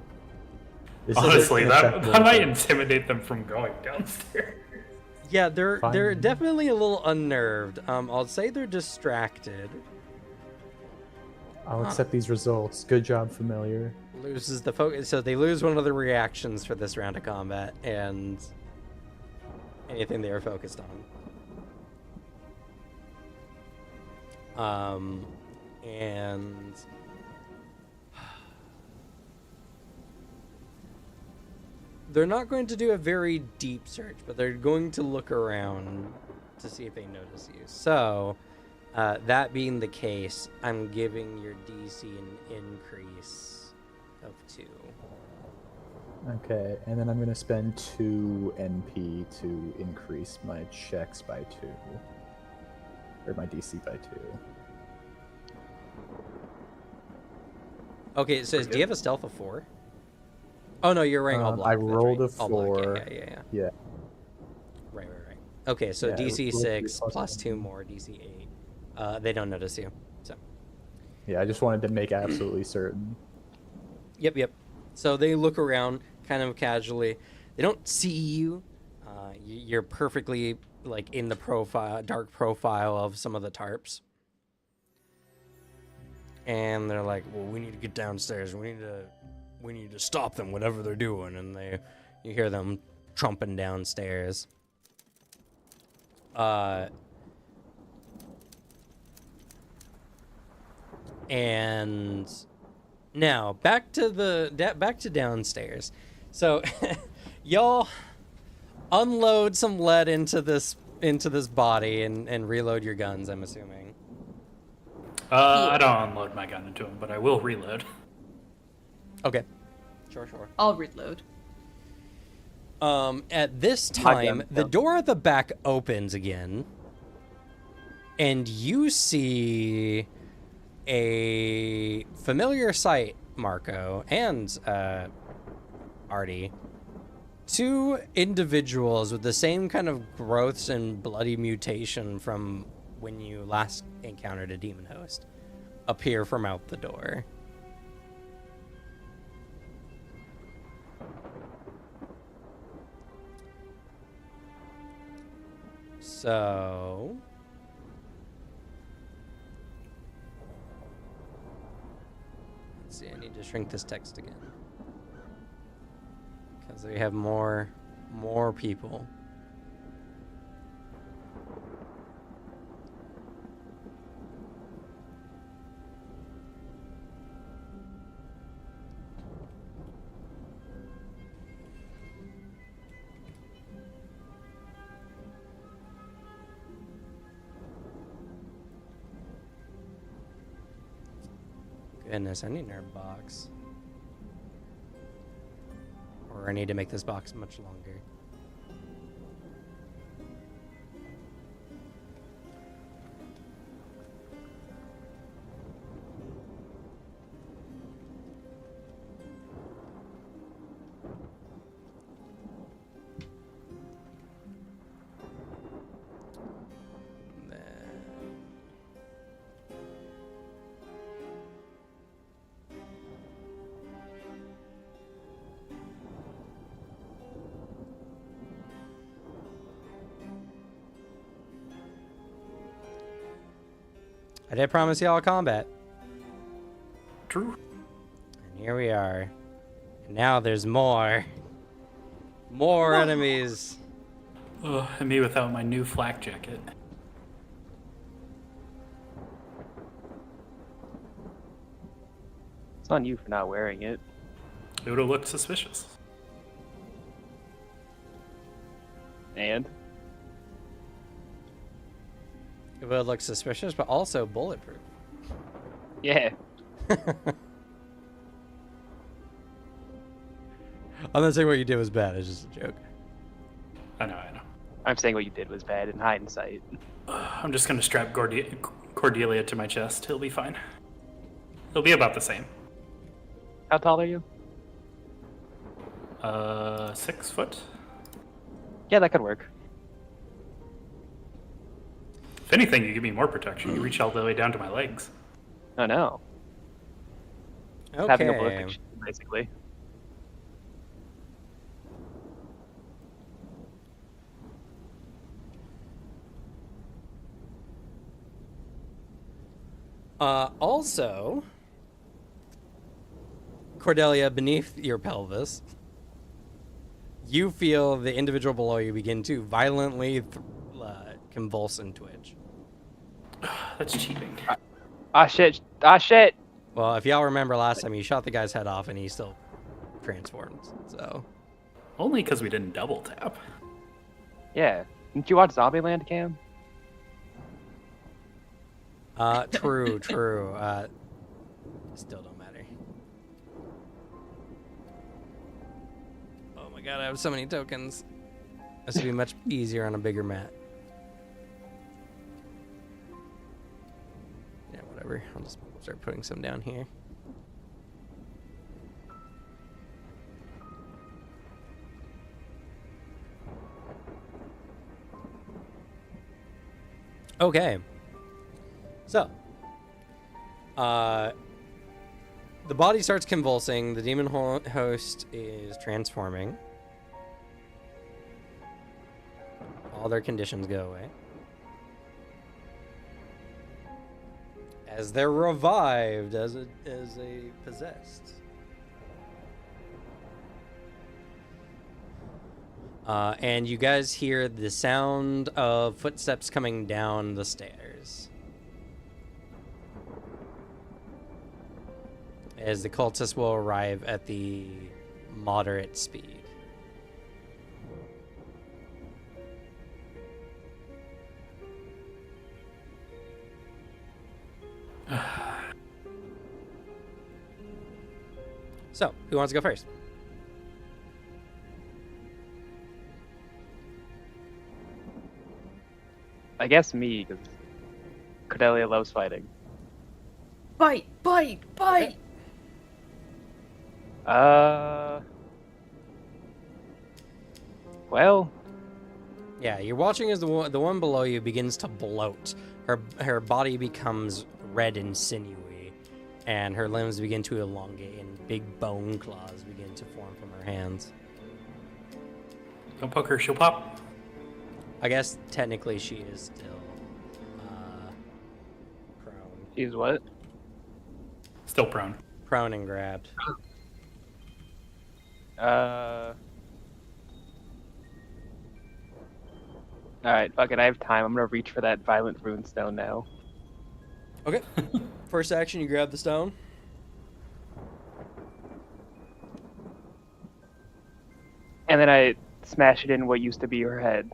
is Honestly, an that acceptable might thing. intimidate them from going downstairs. Yeah, they're Fine. definitely a little unnerved. I'll say they're distracted. I'll accept these results. Good job, familiar. Loses the focus, so they lose one of their reactions for this round of combat and anything they were focused on. And they're not going to do a very deep search, but they're going to look around to see if they notice you. So, that being the case, I'm giving your DC an increase of 2. Okay, and then I'm gonna spend 2 NP to increase my checks by 2. Or my DC by 2. Okay, it says, do you have a stealth of 4? Oh no, you're wearing all black. I that's rolled right. a All black, 4. Yeah. Yeah. Right. Okay, so Yeah, DC roll 3 6 plus plus 2 1. more, DC 8. They don't notice you. So. Yeah, I just wanted to make absolutely certain. Yep. So they look around kind of casually. They don't see you. You're perfectly like in the dark profile of some of the tarps. And they're like, "Well, we need to get downstairs. We need to stop them, whatever they're doing." And you hear them trumping downstairs. And now back to downstairs. So y'all unload some lead into this body and reload your guns, I'm assuming. I don't unload my gun into him, but I will reload. Okay. Sure. I'll reload. At this My time, gun, the yeah. door at the back opens again, and you see a familiar sight, Marco and Artie. 2 individuals with the same kind of growths and bloody mutation from when you last encountered a demon host appear from out the door. So. Let's see, I need to shrink this text again. Because we have more people. Goodness, I need another box. Or I need to make this box much longer. I did promise y'all combat. True. And here we are. And now there's more. More enemies. Ugh, and me without my new flak jacket. It's on you for not wearing it. It would have looked suspicious. And It would look suspicious, but also bulletproof. yeah, I'm not saying what you did was bad. It's just a joke. I know. I'm saying what you did was bad in hindsight. I'm just gonna strap Cordelia to my chest. He'll be fine. He'll be about the same. How tall are you? 6 foot. Yeah, that could work. If anything, you give me more protection. You reach all the way down to my legs. Oh no. Okay. Having a bullet fiction, basically. Also, Cordelia, beneath your pelvis, you feel the individual below you begin to violently convulse and twitch. That's cheating. Ah shit! Ah shit! Well, if y'all remember last time, you shot the guy's head off and he still transformed, so... Only because we didn't double tap. Yeah. Didn't you watch Zombieland, Cam? True. Still don't matter. Oh my god, I have so many tokens. This would be much easier on a bigger mat. Yeah, whatever. I'll just start putting some down here. Okay. So, the body starts convulsing. The demon host is transforming. All their conditions go away. As they're revived as a possessed. And you guys hear the sound of footsteps coming down the stairs. As the cultists will arrive at the moderate speed. So, who wants to go first? I guess me, because Cordelia loves fighting. Bite! Well, Yeah, you're watching as the one below you begins to bloat. Her body becomes red and sinewy, and her limbs begin to elongate, and big bone claws begin to form from her hands. Don't poke her, she'll pop. I guess technically she is still prone. She's what? Still prone. Prone and grabbed. Alright, fuck it, I have time. I'm gonna reach for that violent rune stone now. Okay. First action, you grab the stone. And then I smash it in what used to be her head.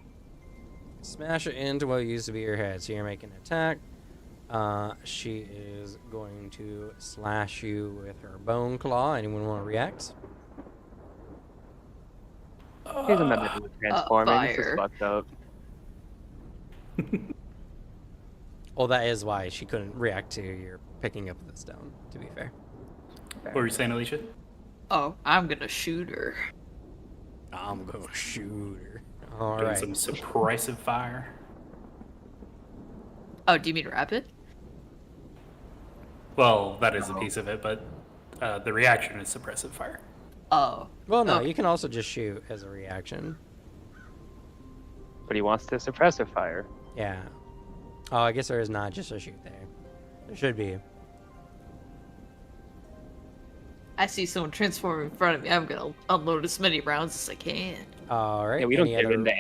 Smash it into what used to be your head. So you're making an attack. She is going to slash you with her bone claw. Anyone want to react? Here's another dude transforming. This is fire. fucked up. Well, that is why she couldn't react to your picking up the stone, to be fair. What were you saying, Alicia? Oh, I'm gonna shoot her. I'm going to shoot her. All Doing right. some suppressive fire. Oh, do you mean rapid? Well, that is a piece of it, but the reaction is suppressive fire. Oh. Well, no, Okay. you can also just shoot as a reaction. But he wants to suppress a fire. Yeah. Oh, I guess there is not just a shoot there. There should be. I see someone transform in front of me. I'm gonna unload as many rounds as I can. All right. Yeah, we don't any get other- into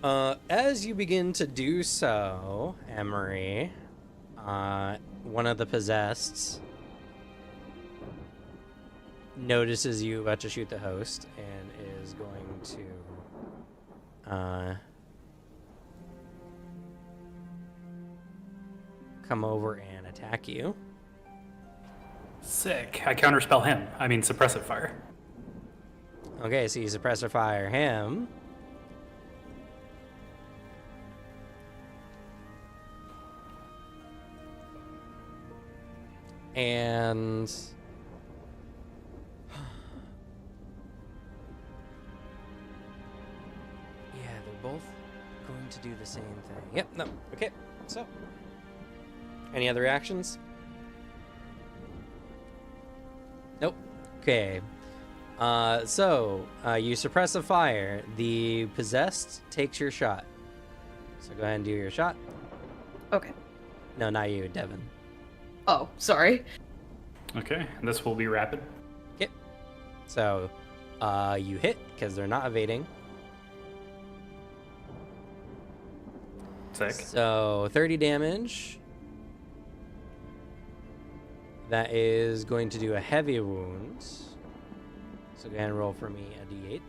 animals. As you begin to do so, Emery, one of the possessed notices you about to shoot the host and is going to come over and attack you. Sick. I counterspell him. I mean, suppressive fire. Okay, so you suppressor fire him. And yeah, they're both going to do the same thing. Yep, no. Okay. So any other actions? Nope. Okay. You suppress a fire. The possessed takes your shot. So go ahead and do your shot. Okay. No, not you, Devin. Oh, sorry. Okay, this will be rapid. Okay. So, you hit because they're not evading. Sick. So 30 damage. That is going to do a heavy wound. So go ahead and roll for me a d8.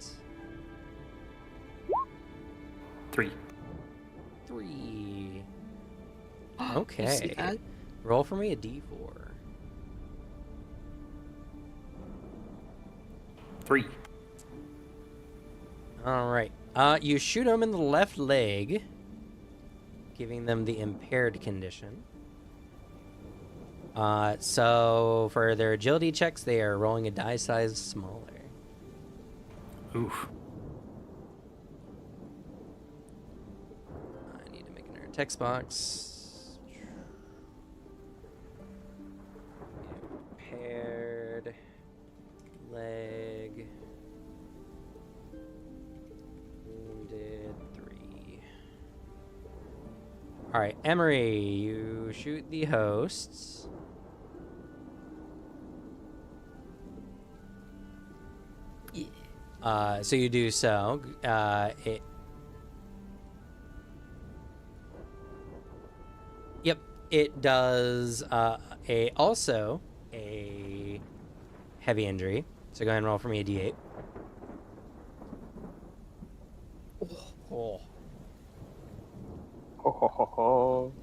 3. 3. You Okay. see that? Roll for me a d4. 3. All right. You shoot them in the left leg, giving them the impaired condition. So for their agility checks, they are rolling a die size smaller. Oof. I need to make another text box. Impaired leg. Wounded 3. All right, Emery, you shoot the hosts. Yeah. So you do so. Yep, it does also a heavy injury. So go ahead and roll for me a d8. Oh. Ho ho ho ho.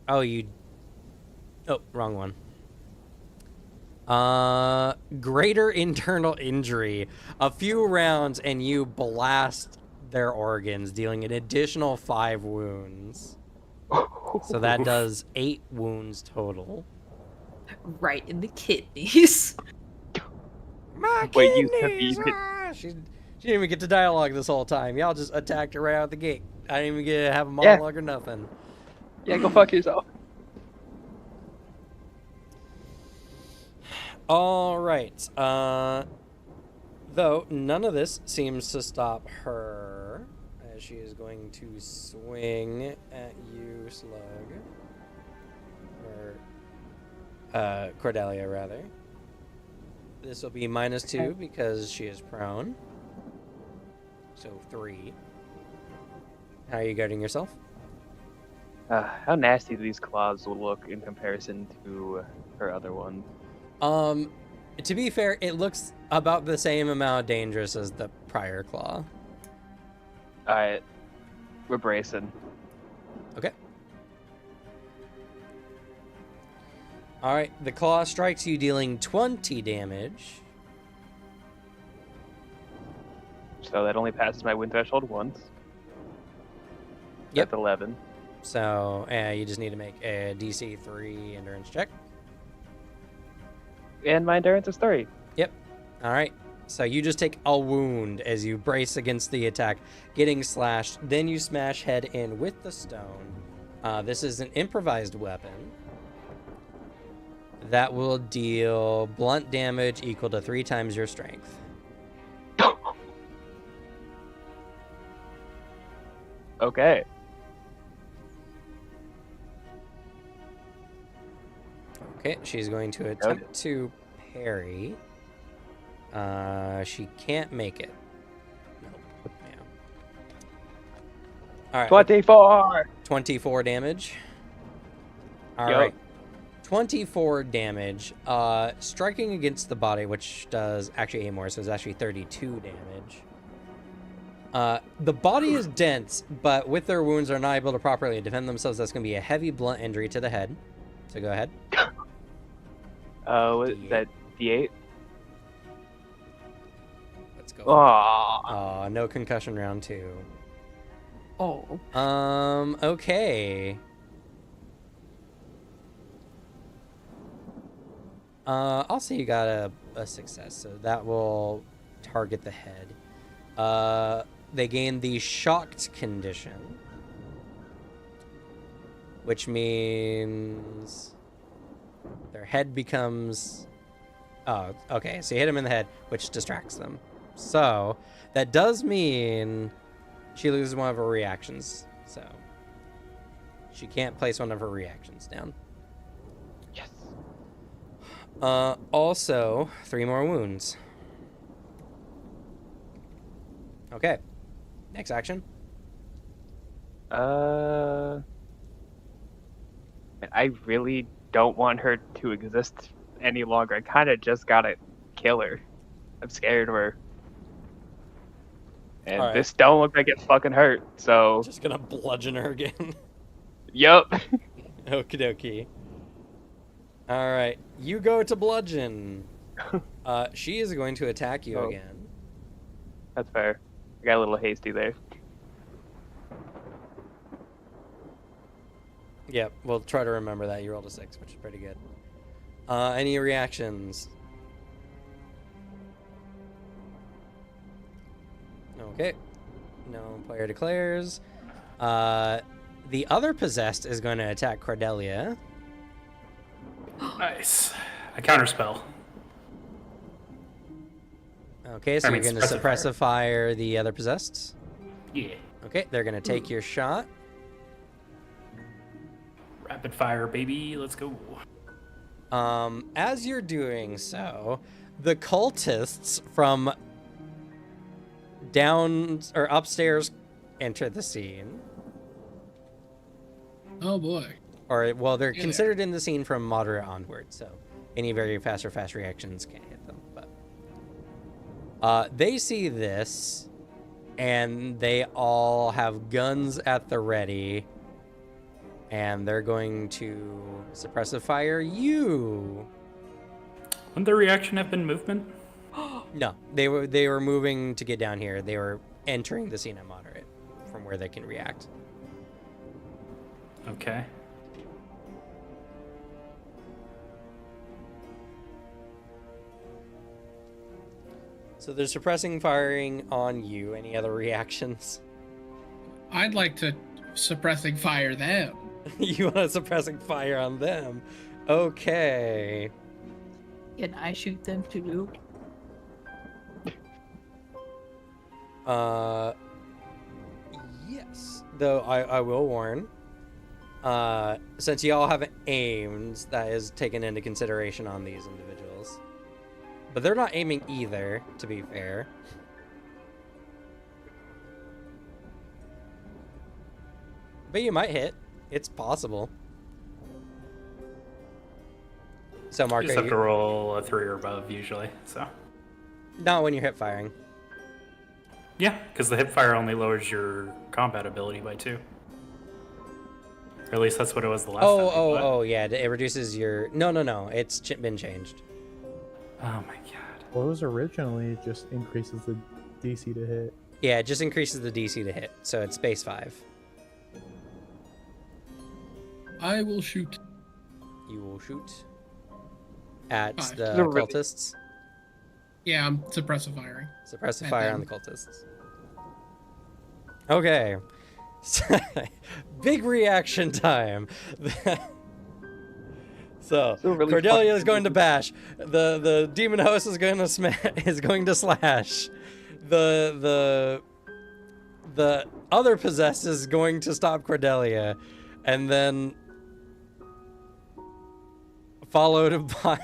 Oh, you. Oh, wrong one. Greater internal injury. A few rounds and you blast their organs, dealing an additional 5 wounds. So that does 8 wounds total. Right in the kidneys. My Wait, you have kidneys! these- She didn't even get to dialogue this whole time. Y'all just attacked her right out the gate. I didn't even get to have a Yeah. monologue or nothing. Yeah, go fuck yourself. All right. Though none of this seems to stop her. she is going to swing at you, Slug. Or Cordelia, rather. This will be -2 because she is prone. So 3. How are you guarding yourself? How nasty do these claws will look in comparison to her other one? To be fair, it looks about the same amount dangerous as the prior claw. Alright, we're bracing. Okay. Alright, the claw strikes you, dealing 20 damage. So that only passes my win threshold once. Yep. That's 11. So, you just need to make a DC 3 endurance check. And my endurance is 3. Alright, so you just take a wound as you brace against the attack, getting slashed. Then you smash head in with the stone. This is an improvised weapon that will deal blunt damage equal to 3 times your strength. Okay. Okay, she's going to attempt to parry. She can't make it. Nope. Yeah. All right. 24! 24 damage. All Yup. right. 24 damage. Striking against the body, which does actually 8 more, so it's actually 32 damage. The body is dense, but with their wounds are not able to properly defend themselves. That's going to be a heavy blunt injury to the head. So go ahead. What is that? D8? Let's go. Oh, No concussion round 2. Oh. Okay. I'll say you got a success, so that will target the head. They gain the shocked condition, which means their head becomes... Oh, okay, so you hit him in the head, which distracts them. So, that does mean she loses one of her reactions, so she can't place one of her reactions down. yes. Also, 3 more wounds. Okay. Next action. I really don't want her to exist any longer. I kind of just gotta kill her. I'm scared of her. And Alright. this don't look like it fucking hurt, so... Just gonna bludgeon her again. Yup. Okie dokie. Alright, you go to bludgeon. She is going to attack you Oh. again. That's fair. I got a little hasty there. Yep, we'll try to remember that. You rolled a 6, which is pretty good. Any reactions? Okay. No player declares. The other possessed is going to attack Cordelia. Nice. I counterspell. Okay, so I you're mean, going to suppressive suppressive fire the other possessed. Yeah. Okay, they're going to take your shot. Rapid fire, baby. Let's go. As you're doing so, the cultists from down or upstairs enter the scene. Oh boy. Or, well, they're Yeah. considered in the scene from moderate onward, so any very fast or fast reactions can't hit them. But they see this, and they all have guns at the ready, and they're going to suppressive fire you. Wouldn't the reaction have been movement? No, they were moving to get down here. They were entering the scene at moderate, from where they can react. Okay. So they're suppressing firing on you. Any other reactions? I'd like to suppressing fire them. You want to suppressing fire on them? Okay. Can I shoot them too? though I will warn, since y'all haven't aimed, that is taken into consideration on these individuals. But they're not aiming either, to be fair. But you might hit. It's possible. So, You Marco, just have to roll a 3 or above usually. So not when you're hip firing. yeah, because the hip fire only lowers your combat ability by 2. Or at least that's what it was the last time. Oh, yeah. It reduces your... No. It's been changed. Oh my god. Well, it was originally it just increases the DC to hit. Yeah, it just increases the DC to hit. So it's base 5. I will shoot. You will shoot at Five. the They're really- cultists. Yeah, I'm suppressive firing. Suppressive At fire on the them. cultists. Okay. Big reaction time. So So really Cordelia fucking is going to bash. The demon host is going to is going to slash. The other possessed is going to stop Cordelia, and then followed by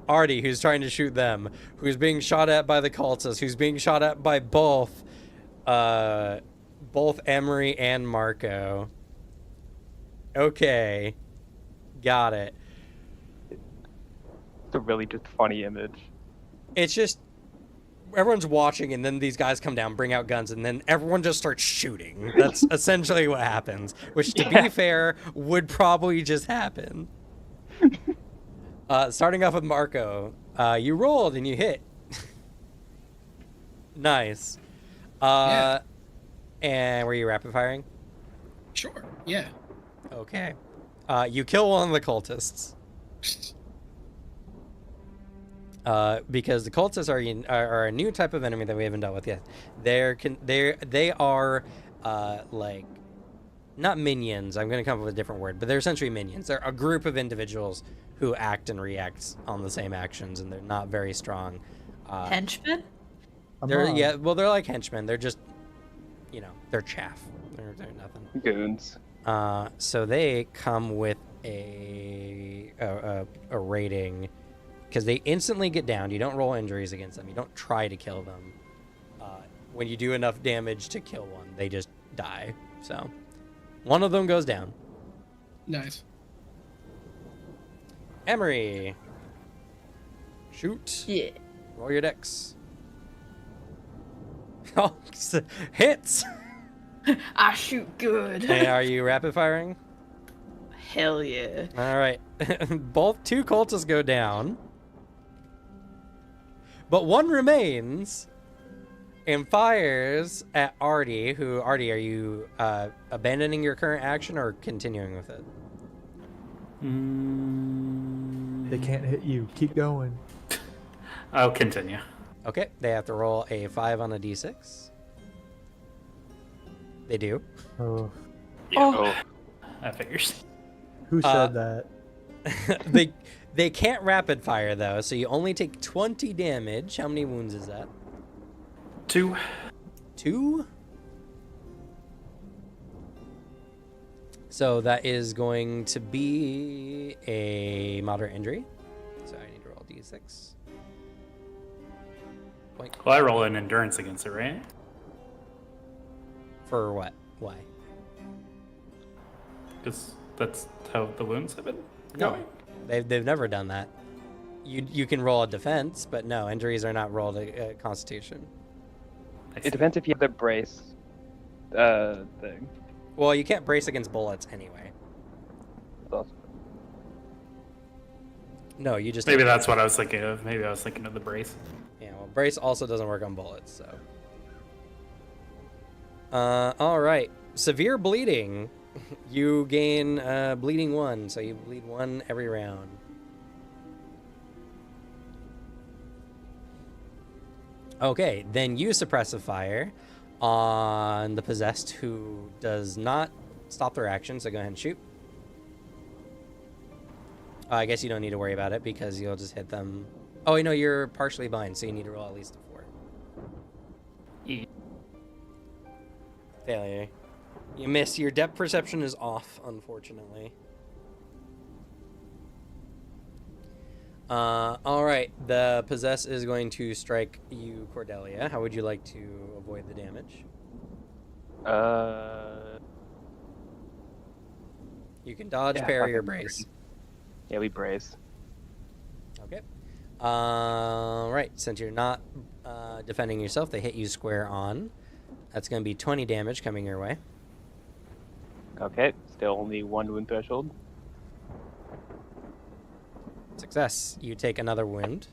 Artie, who's trying to shoot them, who's being shot at by the cultists, who's being shot at by both Emery and Marco. Okay, got it. It's a really just funny image. It's just everyone's watching, and then these guys come down, bring out guns, and then everyone just starts shooting. That's essentially what happens. Which, to be fair, would probably just happen. Starting off with Marco, you rolled and you hit. Nice. Yeah. And were you rapid firing? Sure. Yeah. Okay. You kill one of the cultists. Because the cultists are a new type of enemy that we haven't dealt with yet. They are like not minions. I'm going to come up with a different word, but they're essentially minions. They're a group of individuals who act and react on the same actions, and they're not very strong. Henchmen? They're on. yeah, well, they're like henchmen. They're just, they're chaff. They're nothing. Goons. So they come with a rating, because they instantly get down. You don't roll injuries against them. You don't try to kill them. When you do enough damage to kill one, they just die. So one of them goes down. Nice. Emery, shoot. Yeah. Roll your dex. Oh, hits. I shoot good. Hey, are you rapid firing? Hell yeah. All right. Two cultists go down. But one remains and fires at Artie, Artie, are you abandoning your current action or continuing with it? They can't hit you. Keep going. I'll continue. Okay, they have to roll a 5 on a d6. They do. Oh, Oh. That figures. who said that? They can't rapid fire though, so you only take 20 damage. How many wounds is that? 2. 2? So that is going to be a moderate injury. So I need to roll a d6. Well, I roll an endurance against it, right? For what? Why? Because that's how the wounds have been No, going. they've never done that. You can roll a defense, but no, injuries are not rolled a Constitution. I see. It depends if you have the brace thing. Well, you can't brace against bullets anyway. It's also- No, you just Maybe that's what I was thinking of. Maybe I was thinking of the brace. Yeah, well, brace also doesn't work on bullets, so. All right. Severe bleeding. You gain bleeding 1, so you bleed 1 every round. Okay, then you suppressive fire on the possessed who does not stop their action, so go ahead and shoot. I guess you don't need to worry about it because you'll just hit them. Oh, no, you're partially blind, so you need to roll at least a 4. Failure. You miss. Your depth perception is off, unfortunately. All right. The possess is going to strike you, Cordelia. How would you like to avoid the damage? You can dodge, Yeah, parry, or fucking brace. Yeah, we brace. Okay. Right. Since you're not defending yourself, they hit you square on. That's going to be 20 damage coming your way. Okay, still only 1 wound threshold. Success. You take another wound.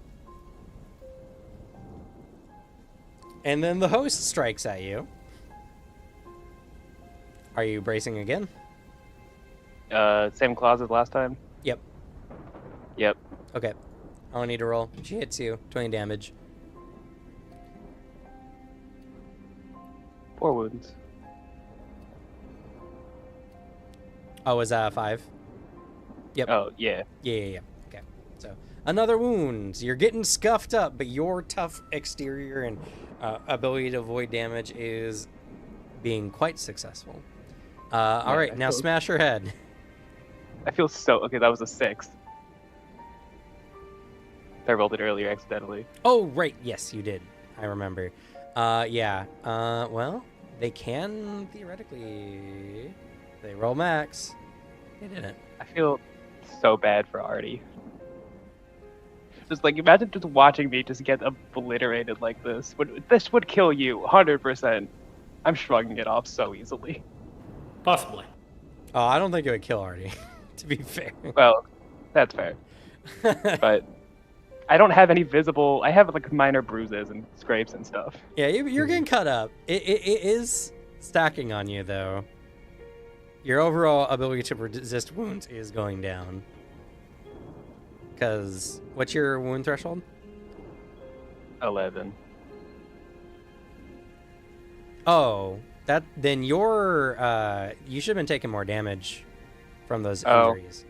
And then the host strikes at you. Are you bracing again? Same clause as last time? Yep. Yep. Okay. I don't need to roll. She hits you. 20 damage. 4 wounds. Oh, was that a 5? Yep. Oh, yeah. Yeah. Okay. So, another wound. You're getting scuffed up, but your tough exterior and ability to avoid damage is being quite successful. All right, now smash her head. I feel so... Okay, that was a 6. I rolled it earlier accidentally. Oh, right. Yes, you did. I remember. Yeah. Well, they can theoretically... They roll max. They didn't. I feel so bad for Artie. Just like, imagine just watching me just get obliterated like this. This would kill you, 100%. I'm shrugging it off so easily. Possibly. Oh, I don't think it would kill Artie, to be fair. Well, that's fair. But I don't have any visible... I have like minor bruises and scrapes and stuff. Yeah, you're getting cut up. It is stacking on you, though. Your overall ability to resist wounds is going down. Because, what's your wound threshold? 11. Oh, then you're, you should have been taking more damage from those injuries.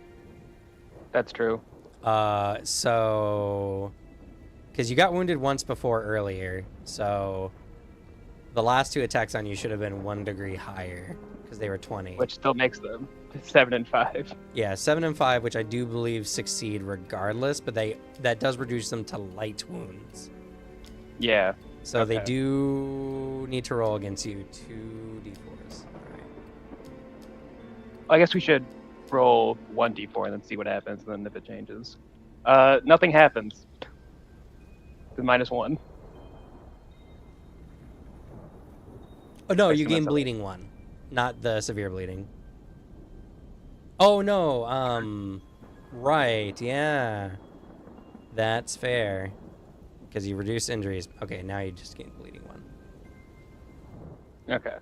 That's true. So, because you got wounded once before earlier, so the last 2 attacks on you should have been 1 degree higher. Because they were 20. Which still makes them 7 and 5. Yeah, 7 and 5, which I do believe succeed regardless, but that does reduce them to light wounds. Yeah. So they Okay. do need to roll against you 2d4s. Alright. I guess we should roll 1d4 and then see what happens, and then if it changes. Nothing happens. The -1. Oh no, I you assume gain that's bleeding 1, not the severe bleeding. Oh no, right, yeah. That's fair. Because you reduce injuries. Okay, now you just gain bleeding 1. Okay.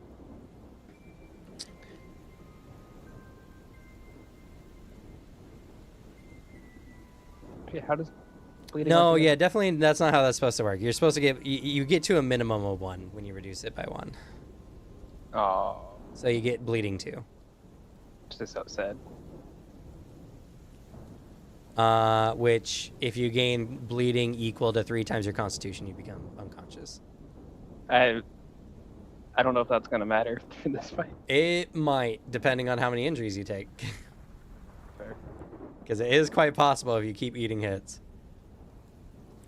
Okay, how does bleeding No, work again? yeah, definitely that's not how that's supposed to work. You're supposed to get, you get to a minimum of 1 when you reduce it by 1. Oh, So you get bleeding 2. just so sad. Which, if you gain bleeding equal to 3 times your constitution, you become unconscious. I don't know if that's gonna matter in this fight. It might, depending on how many injuries you take. Fair. Because it is quite possible if you keep eating hits.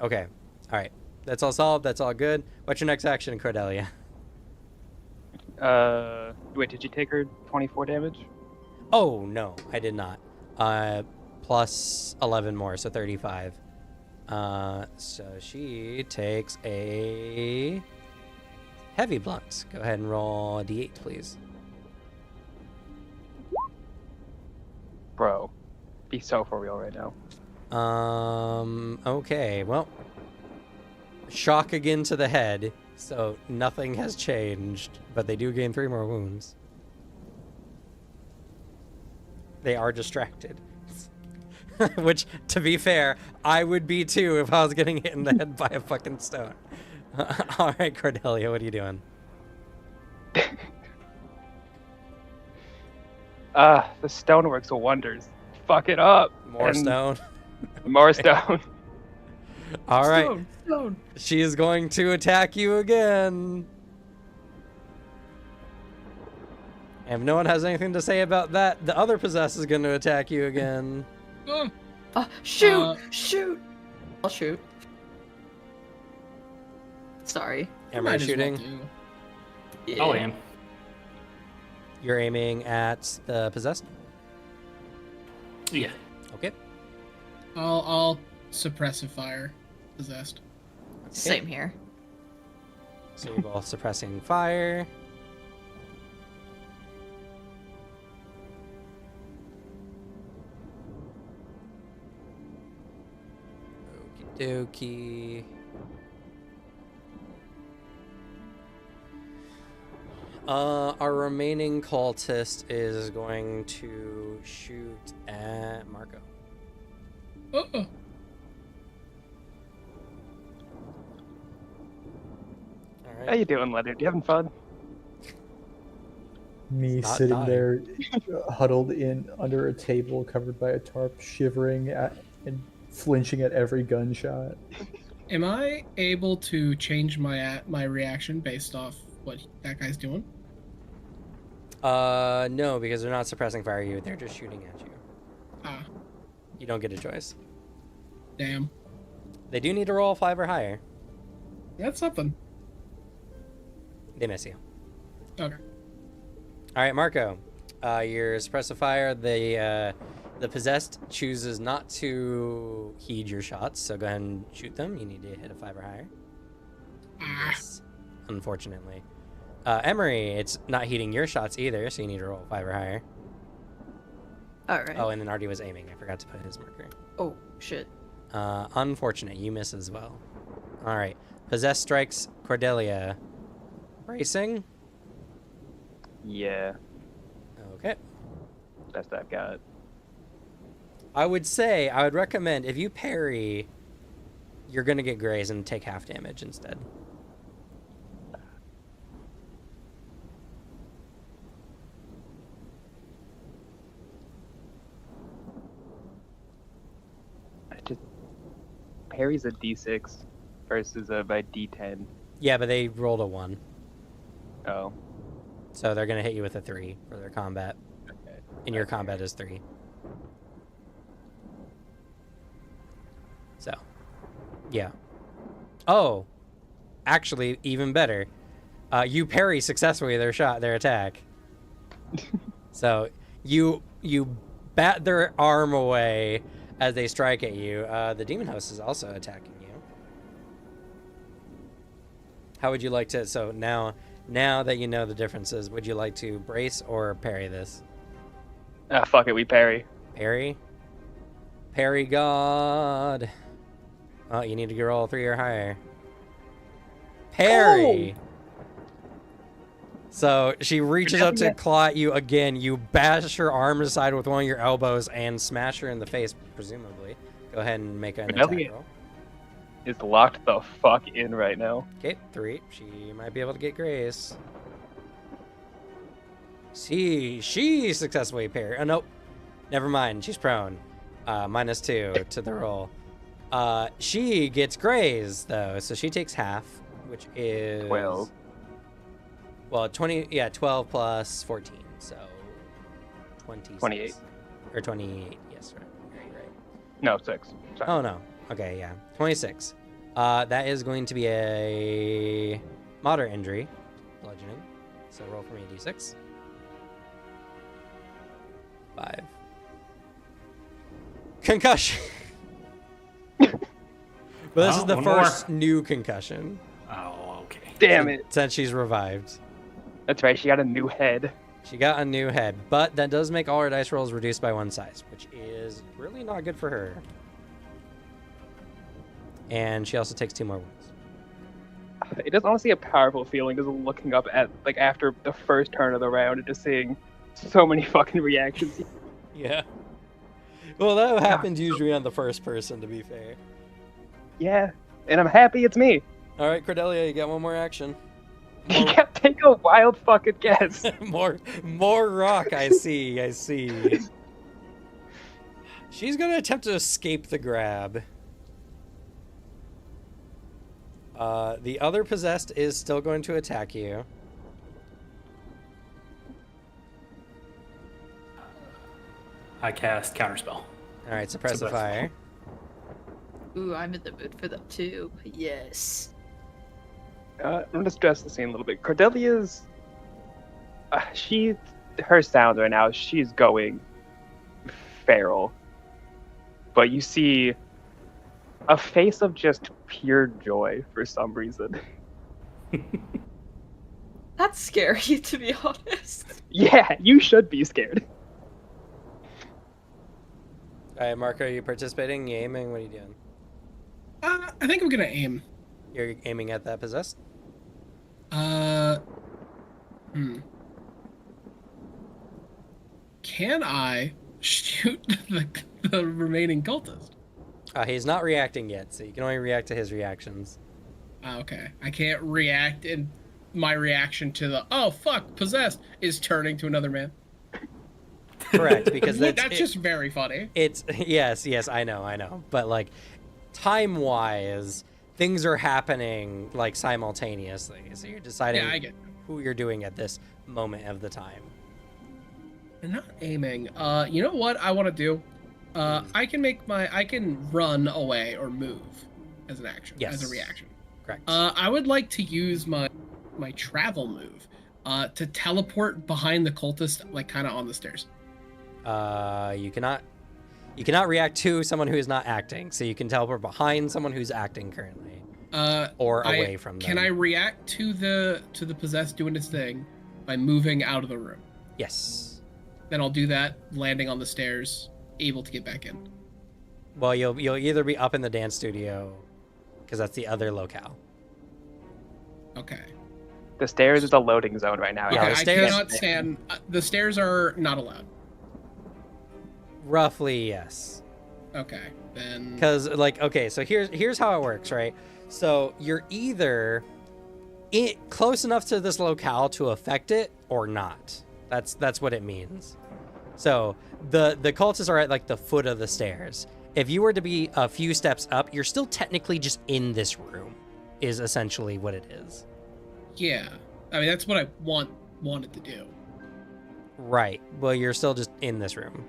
Okay. Alright. That's all solved. That's all good. What's your next action, Cordelia? Wait, did you take her 24 damage? Oh, no. I did not. Plus 11 more, so 35. So she takes a heavy blunt. Go ahead and roll a d8, please. Bro, be so for real right now. Okay, well, shock again to the head, so nothing has changed, but they do gain 3 more wounds. They are distracted. Which, to be fair, I would be too if I was getting hit in the head by a fucking stone. All right, Cordelia, what are you doing? The stone works wonders. Fuck it up. More And stone. More stone. All right, Stone. she is going to attack you again. And if no one has anything to say about that, the other possessed is going to attack you again. Oh, Shoot! Shoot! I'll shoot. Sorry. Am might I as well shooting? do. Yeah. I'll aim. You're aiming at the possessed? Yeah. Okay. I'll suppressive fire possessed. Same here. So you're both suppressing fire. Okie dokie. Our remaining cultist is going to shoot at Marco. Oh, All How right. you doing, Leonard? You having fun? Me Not sitting dying. there, huddled in under a table covered by a tarp, shivering and flinching at every gunshot. am I able to change my reaction based off what that guy's doing? No, because they're not suppressing fire you. They're just shooting at you. Ah, You don't get a choice. damn. They do need to roll 5 or higher. That's something. They miss you. Okay. All right, Marco. Your suppressive fire. The possessed chooses not to heed your shots, so go ahead and shoot them. You need to hit a 5 or higher. Ah, Yes, unfortunately. Emery, it's not heeding your shots either, so you need to roll 5 or higher. Alright. Oh, and then Artie was aiming. I forgot to put his marker. Oh, shit. Unfortunate. You miss as well. All right. Possessed strikes Cordelia. Bracing. Yeah, Okay. best I've got. I would recommend if you parry, you're gonna get grazed and take half damage instead. I just parry's a D6 versus my D10. Yeah, but they rolled a 1, Oh, so they're gonna hit you with a 3 for their combat, okay. and your combat is 3. So, yeah. Oh, actually, even better. You parry successfully their attack. So you bat their arm away as they strike at you. The demon host is also attacking you. How would you like to? So now that you know the differences, would you like to brace or parry this? Ah, fuck it, we parry. Parry. Parry God. Oh, you need to roll 3 or higher. Parry. So she reaches up to claw at you again. You bash her arm aside with one of your elbows and smash her in the face, presumably. Go ahead and make an attack Cordelia. roll. Is locked the fuck in right now. Okay, 3. She might be able to get grace. See, she successfully parried. Oh, nope. Never mind. She's prone. -2 to the roll. She gets grazed, though, so she takes half, which is... 12. Well, 12 plus 14, so 26. 28. Or 28, yes, right. No, 6. Sorry. Oh, no. Okay, yeah. 26. That is going to be a moderate injury, bludgeoning. So roll for me a d6. 5. Concussion! But this is the one more. first new concussion Oh, okay. Damn it. since she's revived. That's right, she got a new head. She got a new head, but that does make all her dice rolls reduced by 1 size, which is really not good for her. And she also takes 2 more wounds. It is honestly a powerful feeling just looking up at, like, after the first turn of the round and just seeing so many fucking reactions. Yeah. Well, that happens usually on the first person, to be fair. Yeah, and I'm happy it's me. All right, Cordelia, you got one more action. You can't take a wild fucking guess. more rock, I see. She's going to attempt to escape the grab. The other possessed is still going to attack you. I cast Counterspell. All right, suppressive Suppressive. fire. Ooh, I'm in the mood for them too. Yes. I'm gonna stress the scene a little bit. Cordelia's, her sound right now, she's going feral. But you see a face of just pure joy for some reason. That's scary, to be honest. Yeah, you should be scared. All right, Marco, are you participating? You aiming? What are you doing? I think I'm gonna aim. You're aiming at that possessed? Can I shoot the remaining cultist? He's not reacting yet, so you can only react to his reactions. Okay. I can't react, and my reaction to the "oh fuck, possessed" is turning to another man. Correct, because That's just very funny. It's yes, I know. But like time-wise, things are happening like simultaneously. So you're deciding Yeah, I get. who you're doing at this moment of the time. I'm not aiming. You know what I want to do? I can run away or move as an action, as Yes. a reaction. Correct. I would like to use my travel move to teleport behind the cultist, like kind of on the stairs. You cannot react to someone who is not acting, so you can teleport behind someone who's acting currently, or away from them. Can I react to the possessed doing its thing by moving out of the room? Yes. Then I'll do that, landing on the stairs, able to get back in. Well, you'll either be up in the dance studio, because that's the other locale. Okay. The stairs is a loading zone right now. Yeah, Okay, the I stairs- cannot stand. The stairs are not allowed. Roughly, yes. Okay, then. Because okay, so here's how it works, right? So you're either close enough to this locale to affect it or not. That's what it means. So the cultists are at like the foot of the stairs. If you were to be a few steps up, you're still technically just in this room, is essentially what it is. Yeah, I mean that's what I wanted to do. Right. Well, you're still just in this room.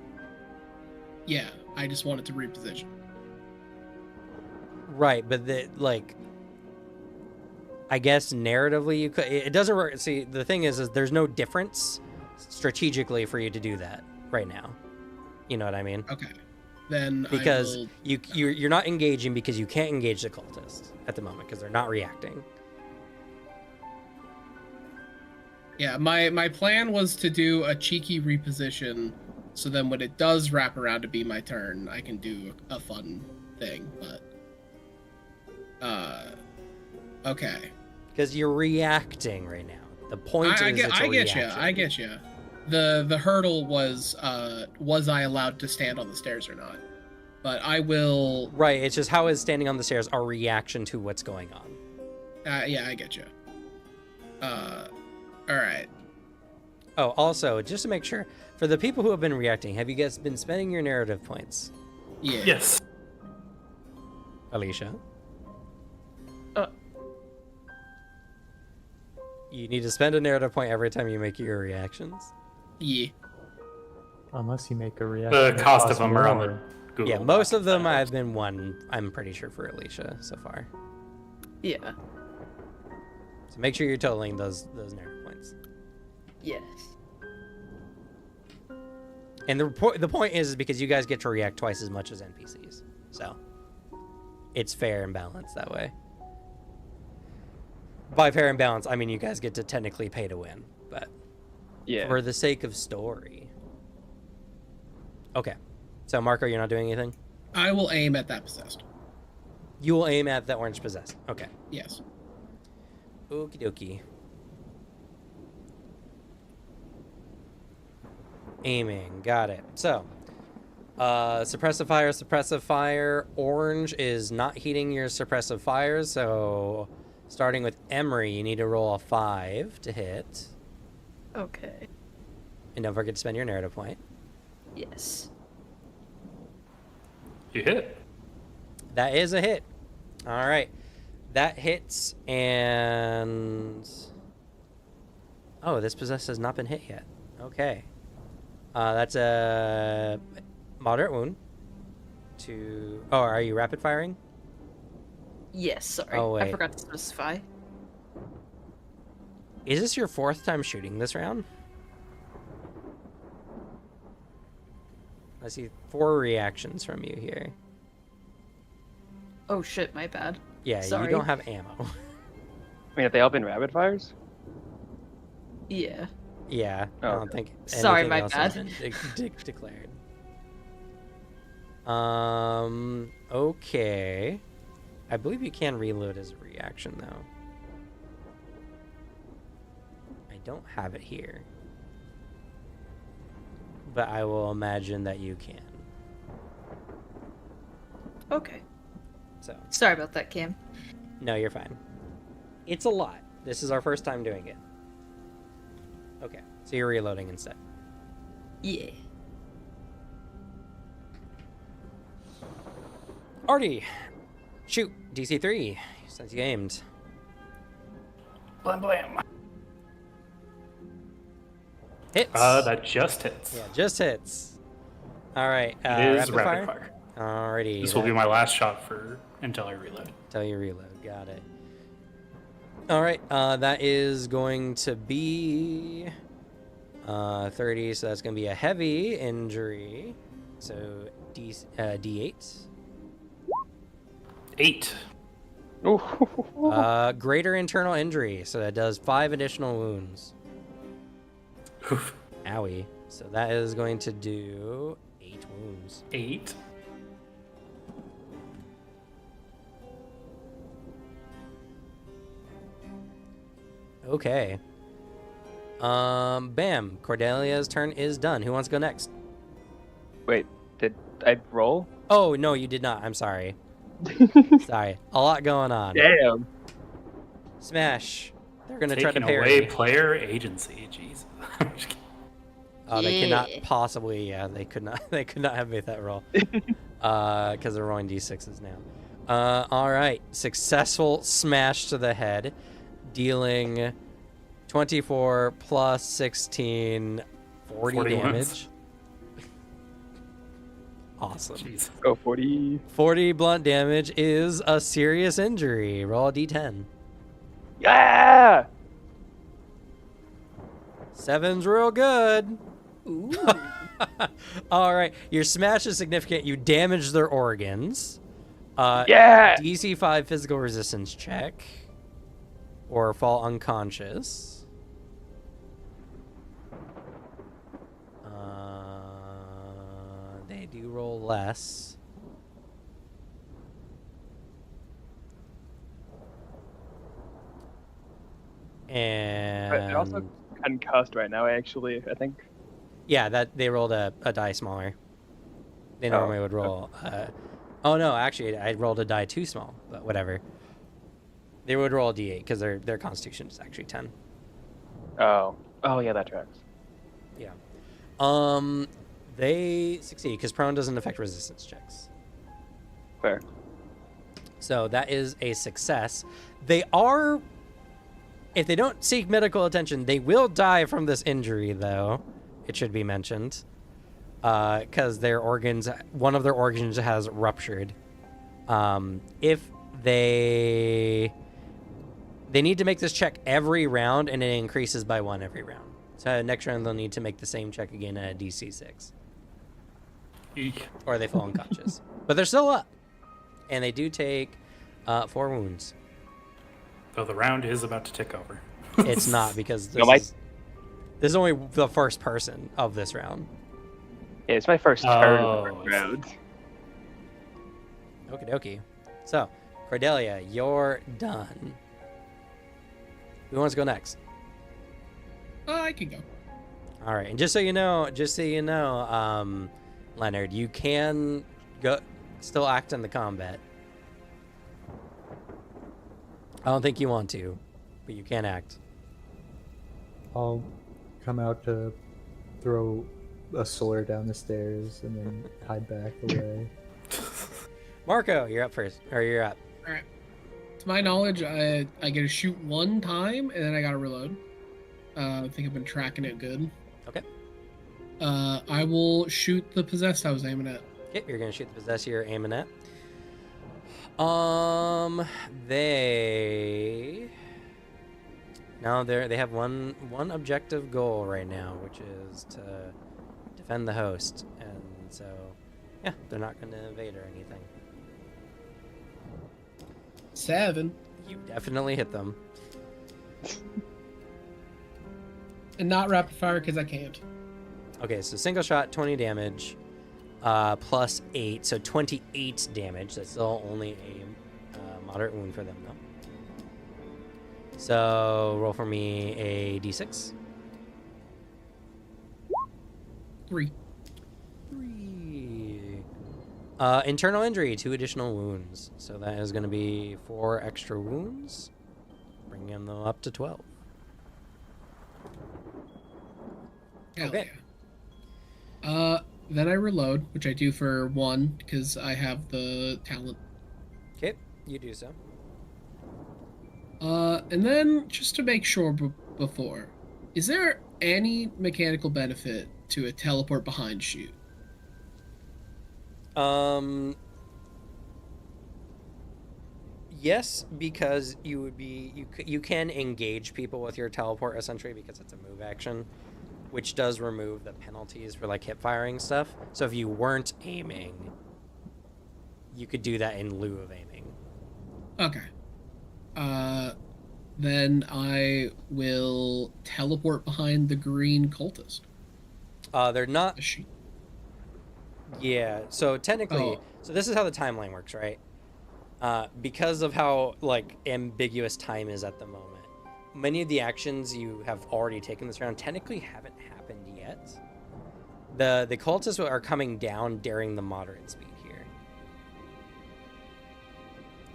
Yeah, I just wanted to reposition. Right, but I guess narratively you could. It doesn't work. See, the thing is there's no difference strategically for you to do that right now. You know what I mean? Okay, then Because I will, you're not engaging because you can't engage the cultists at the moment because they're not reacting. yeah, my plan was to do a cheeky reposition, so then when it does wrap around to be my turn, I can do a fun thing. But okay. Because you're reacting right now. The point is it's a reaction. I get you. The hurdle was I allowed to stand on the stairs or not? But I will. Right. It's just how is standing on the stairs a reaction to what's going on. Yeah, I get you. All right. Oh, also, just to make sure, for the people who have been reacting, have you guys been spending your narrative points? Yeah. Yes. Alicia? Uh. You need to spend a narrative point every time you make your reactions? Yeah. Unless you make a reaction. The that cost of costs them are on more. the Google. Yeah, most Doc, of them that have helps. been one, I'm pretty sure, for Alicia so far. Yeah. So make sure you're totaling those narrative points. Yes. And the point is because you guys get to react twice as much as NPCs. So it's fair and balanced that way. By fair and balanced, I mean you guys get to technically pay to win, but Yeah. for the sake of story. Okay. So Marco, you're not doing anything? I will aim at that possessed. You will aim at the orange possessed. Okay. Yes. Okie dokie. Aiming. Got it. So, suppressive fire. Orange is not heating your suppressive fire, so starting with Emery, you need to roll a 5 to hit. Okay. And don't forget to spend your narrative point. Yes. You hit. That is a hit. All right. That hits, and... Oh, this possessed has not been hit yet. Okay. That's a moderate wound. Oh, are you rapid firing? Yes, sorry. Oh, I wait. forgot to specify. Is this your 4th time shooting this round? I see 4 reactions from you here. Oh shit, my bad. Yeah, Sorry. you don't have ammo. I mean, have they all been rapid fires? Yeah. Yeah, I Oh, don't think Sorry, anything my else has bad. been declared. Okay. I believe you can reload as a reaction, though. I don't have it here. But I will imagine that you can. Okay. So, Sorry about that, Cam. no, you're fine. It's a lot. This is our first time doing it. Okay, so you're reloading instead. Yeah. Artie, shoot, DC 3, since you aimed. Blam blam. Hits. That just hits. Yeah, just hits. All right. It is rapid rapid fire. fire. Alrighty. This will be my last shot until I reload. Until you reload. Got it. All right. That is going to be 30. So that's going to be a heavy injury. So D8. 8. Greater internal injury. So that does 5 additional wounds. Oof. Owie. So that is going to do 8 wounds. 8. Okay. Bam. Cordelia's turn is done. Who wants to go next? Wait, did I roll? Oh, no, you did not. I'm sorry. Sorry. A lot going on. Damn. Smash. They're going to try to Taking parry. away player agency. Jeez. I'm just kidding. Oh, they cannot Yeah. possibly. Yeah, they could not. They could not have made that roll. Because they're rolling d6s now. All right. Successful smash to the head, dealing 24 plus 16, 40 40 damage. wounds. Awesome. Jeez. Go 40. 40 blunt damage is a serious injury. Roll a d10. Yeah! 7's real good. Ooh. All right. Your smash is significant. You damage their organs. Yeah! DC 5 physical resistance check. Or fall unconscious. They do roll less. And But they're also concussed right now, actually, I think. yeah, that they rolled a die smaller. They Oh, normally would roll. Oh no, actually, I rolled a die too small, but whatever. They would roll a d8 because their constitution is actually 10. Oh. Oh, yeah, that tracks. Yeah. They succeed because prone doesn't affect resistance checks. Fair. So that is a success. They are, if they don't seek medical attention, they will die from this injury, though. It should be mentioned. Because their organs, one of their organs has ruptured. If they need to make this check every round, and it increases by 1 every round. So next round they'll need to make the same check again at a DC 6. Eek. Or they fall unconscious. But they're still up. And they do take 4 wounds. Though the round is about to tick over. It's not because this, No, my- this is only the first person of this round. Yeah, it's my first turn Oh, of the I see. round. Okie dokie. So, Cordelia, you're done. Who wants to go next? I can go. All right, and just so you know, Leonard, you can still act in the combat. I don't think you want to, but you can act. I'll come out to throw a sword down the stairs and then hide back away. Marco, you're up first, or you're up. All right. To my knowledge, I get to shoot 1 time and then I gotta reload. I think I've been tracking it good. Okay. I will shoot the possessed I was aiming at. Okay, you're gonna shoot the possessor you're aiming at. They have one objective goal right now, which is to defend the host, and so yeah, they're not gonna invade or anything. 7. You definitely hit them. And not rapid fire because I can't. Okay, so single shot, 20 damage, plus 8, so 28 damage. That's still only a moderate wound for them, though. So roll for me a d6. 3. 3. Internal injury, 2 additional wounds. So that is going to be 4 extra wounds, bringing them up to 12. Hell Okay. Yeah. Then I reload, which I do for 1 because I have the talent. Okay, you do so. And then just to make sure before, is there any mechanical benefit to a teleport behind shoot? Yes, because you can engage people with your teleport essentially because it's a move action, which does remove the penalties for like hip firing stuff. So if you weren't aiming, you could do that in lieu of aiming. Okay. Then I will teleport behind the green cultist. They're not. She- Yeah. So technically, Oh. so this is how the timeline works, right? Because of how like ambiguous time is at the moment, many of the actions you have already taken this round technically haven't happened yet. The cultists are coming down during the moderate speed here.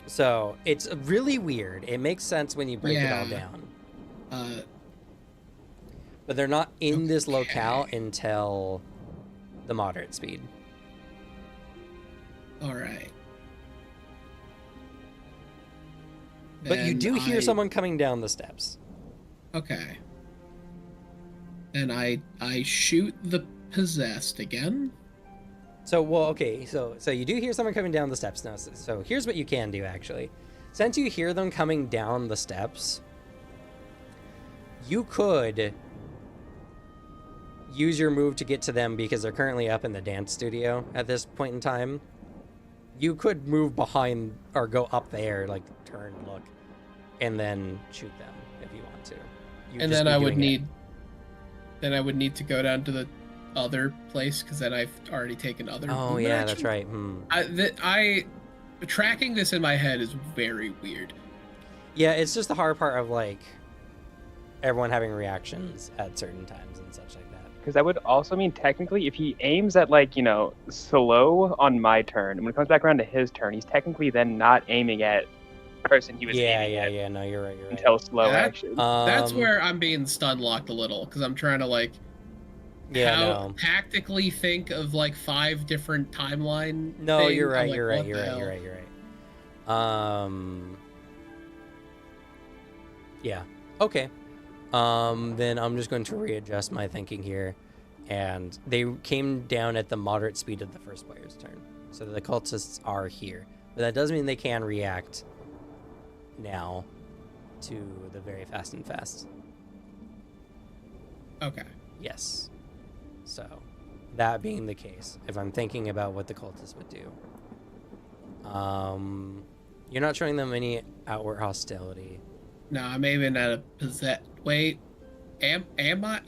So it's really weird. It makes sense when you break it all Yeah. down. Uh, But they're not in this locale Okay. until the moderate speed. all right. But you Then do hear I- someone coming down the steps. Okay. And I shoot the possessed again. So, well, okay, so you do hear someone coming down the steps now. So here's what you can do, actually. Since you hear them coming down the steps, you could use your move to get to them because they're currently up in the dance studio at this point in time. You could move behind or go up there, like turn, look, and then shoot them if you want to. You'd And just then be I would doing it. need. Then I would need to go down to the other place because then I've already taken other. Oh movement yeah, that's actions. right. I tracking this in my head is very weird. Yeah, it's just the hard part of like everyone having reactions at certain times and such like that. Because that would also mean technically, if he aims at like slow on my turn, and when it comes back around to his turn, he's technically then not aiming at the person he was aiming at Yeah. No, you're right. until slow That- action. That's where I'm being stun locked a little because I'm trying to like tactically think of like 5 different timeline. No, things. you're I'm right. like, You're right. what You're the right. hell? You're right. You're right. Yeah. Okay. Then I'm just going to readjust my thinking here, and they came down at the moderate speed of the first player's turn, so the cultists are here, but that does mean they can react now to the very fast and fast. Okay. Yes. So, that being the case, if I'm thinking about what the cultists would do, you're not showing them any outward hostility. No, I'm aiming at a possess. Wait, am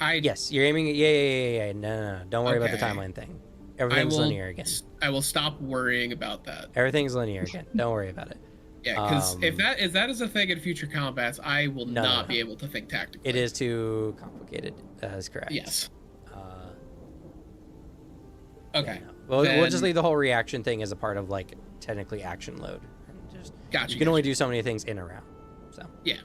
I? Yes, you're aiming. Yeah. No. Don't worry about the Okay. timeline thing. I Everything's will. linear again. I will stop worrying about that. Everything's linear again. Don't worry about it. Yeah, because if Um, that is a thing in future combats, I will No, not no. be able to think tactically. It is too complicated. That is correct. Yes. Uh, Okay. yeah, no. Well, we'll just Then- leave the whole reaction thing as a part of like technically action load. And just Gotcha. you can only do so many things in a round. So Yeah.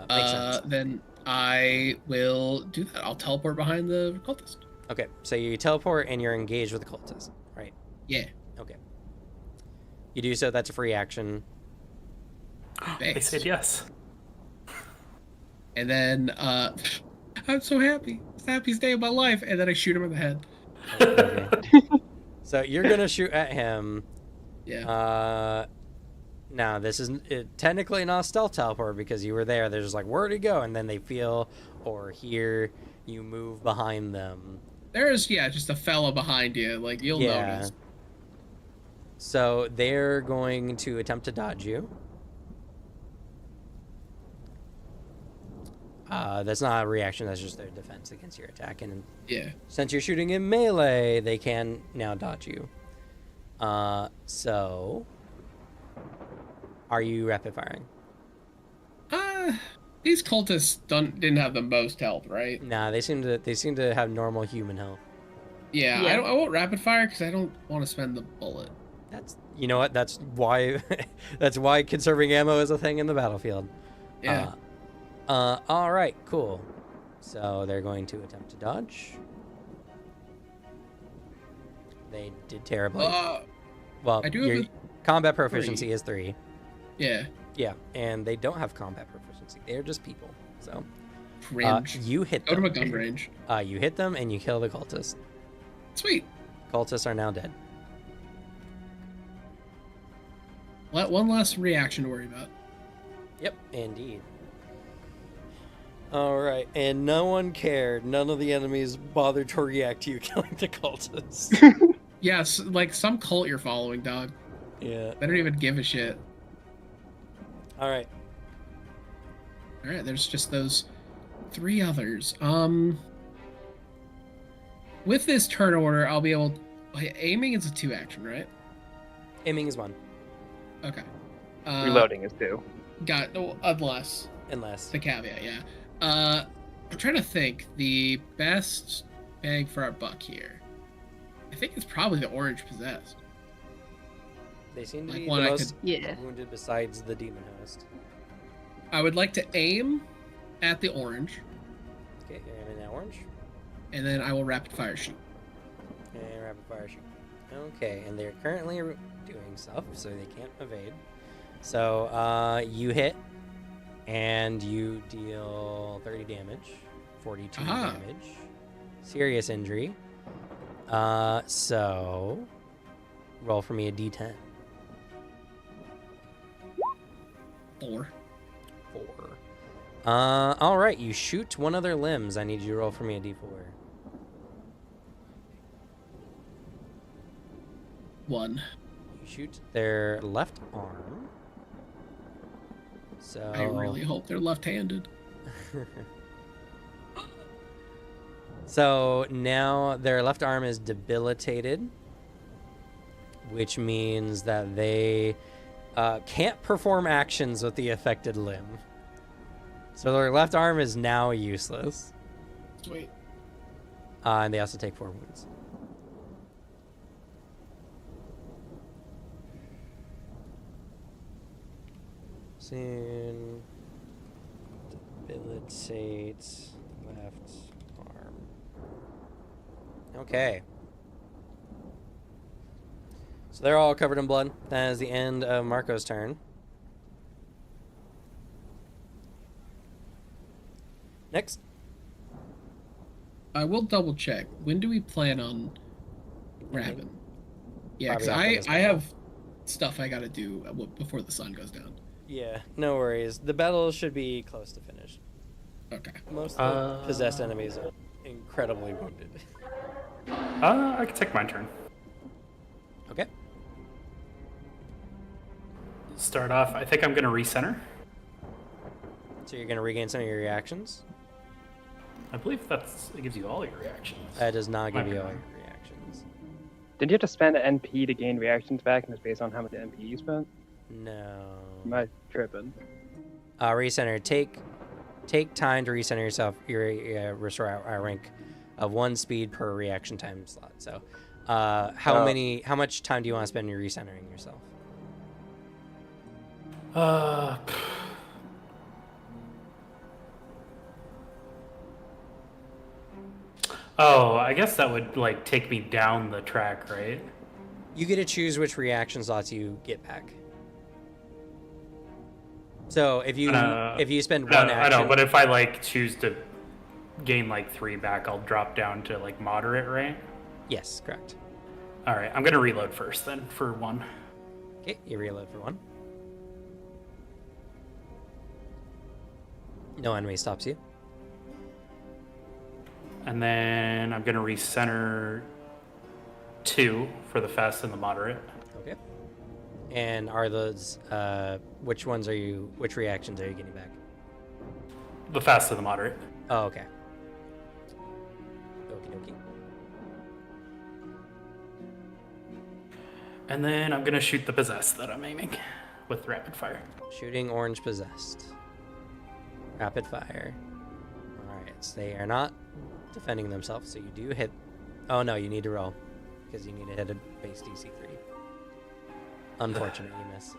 Makes sense. Then I will do that. I'll teleport behind the cultist. Okay, so you teleport and you're engaged with the cultist, right? Yeah. Okay. You do so. That's a free action. They Thanks. said yes. And then I'm so happy. It's the happiest day of my life. And then I shoot him in the head. Okay. So you're gonna shoot at him. Yeah. Now this is technically not a stealth teleport because you were there. They're just like, where'd he go? And then they feel or hear you move behind them. There's, just a fella behind you. Like, you'll notice. So they're going to attempt to dodge you. That's not a reaction. That's just their defense against your attack. And Yeah. since you're shooting in melee, they can now dodge you. So are you rapid firing? These cultists didn't have the most health, right? Nah, they seem to have normal human health. Yeah, Yeah. I won't rapid fire because I don't want to spend the bullet. That's, you know what? That's why that's why conserving ammo is a thing in the battlefield. Yeah. All right, cool. So they're going to attempt to dodge. They did terribly. Well, I do have your combat proficiency is 3. Yeah. Yeah, and they don't have combat proficiency. They're just people. So Cringe. you hit Go to them. my gun range. You hit them and you kill the cultist. Sweet. Cultists are now dead. One less reaction to worry about. Yep, indeed. All right, and no one cared. None of the enemies bothered to react to you killing the cultists. Yes, like some cult you're following, dog. Yeah. They don't even give a shit. All right. All right, there's just those 3 others. With this turn order, I'll be able. Aiming is a 2 action, right? Aiming is 1, Okay. Reloading is 2. Got unless unless. the caveat, yeah. I'm trying to think. The best bang for our buck here. I think it's probably the orange possessed. They seem to Like be one the I most Yeah. wounded besides the demon host. I would like to aim at the orange, Okay, you're aiming at orange. and then I will rapid fire shoot. And rapid fire shoot. Okay, and they're currently doing stuff, so they can't evade. So you hit, and you deal 30 damage, 42 Aha. damage, serious injury. So roll for me a d10. 4. 4. All right, you shoot one of their limbs. I need you to roll for me a d4. 1. You shoot their left arm. So I really hope they're left-handed. So now their left arm is debilitated, which means that they can't perform actions with the affected limb. So their left arm is now useless. Sweet. And they also take 4 wounds. Soon debilitates left arm. Okay. So they're all covered in blood. That is the end of Marco's turn. Next. I will double check. When do we plan on grabbing? Yeah, because Probably after this I battle. have stuff I gotta do before the sun goes down. Yeah, no worries. The battle should be close to finish. Okay. Most of the possessed enemies are incredibly wounded. I can take my turn. Okay. Start off. I think I'm gonna recenter. So you're going to regain some of your reactions. I believe it gives you all your reactions. That does not give Okay. you all your reactions. Did you have to spend an NP to gain reactions back, and it's based on how much NP you spent? No. Am I tripping? Recenter. Take time to recenter yourself. Restore a rank of 1 speed per reaction time slot. So, how much time do you want to spend in recentering yourself? Oh, I guess that would like take me down the track, right? You get to choose which reaction slots you get back. So if you spend one I action, know, but if I like choose to gain like 3 back, I'll drop down to like moderate, right? Yes, correct. All right, I'm gonna reload first then for 1. Okay, you reload for 1. No enemy stops you. And then I'm gonna recenter 2 for the fast and the moderate. Okay. And are those which reactions are you getting back? The fast and the moderate. Oh, okay. Okie dokie. And then I'm gonna shoot the possessed that I'm aiming with rapid fire. Shooting orange possessed. Rapid fire. Alright, so they are not defending themselves, so you do hit. Oh no, you need to roll. Because you need to hit a base DC 3. Unfortunate, you miss.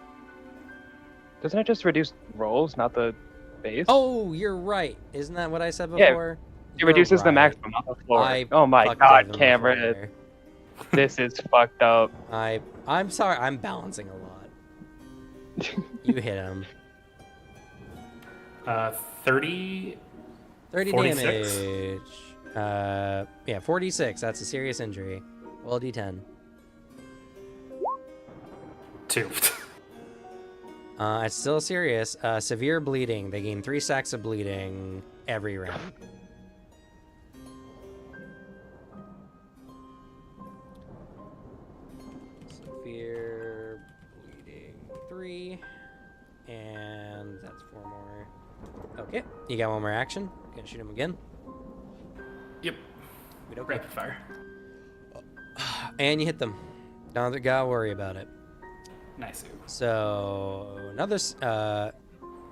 Doesn't it just reduce rolls, not the base? Oh, you're right. Isn't that what I said Yeah, before? it reduces the You're right. maximum, not the floor. I Oh my fucked god, up the Cameron. before. This is fucked up. I'm sorry. I'm balancing a lot. You hit him. 30. 30 46? damage. Yeah, 46. That's a serious injury. Roll a d10. 2. It's still serious. Severe bleeding. They gain 3 stacks of bleeding every round. Severe bleeding 3. And that's 4 more. Okay, you got 1 more action. Gonna shoot him again. Yep. Okay. Rapid fire. And you hit them. Don't gotta worry about it. Nice. So another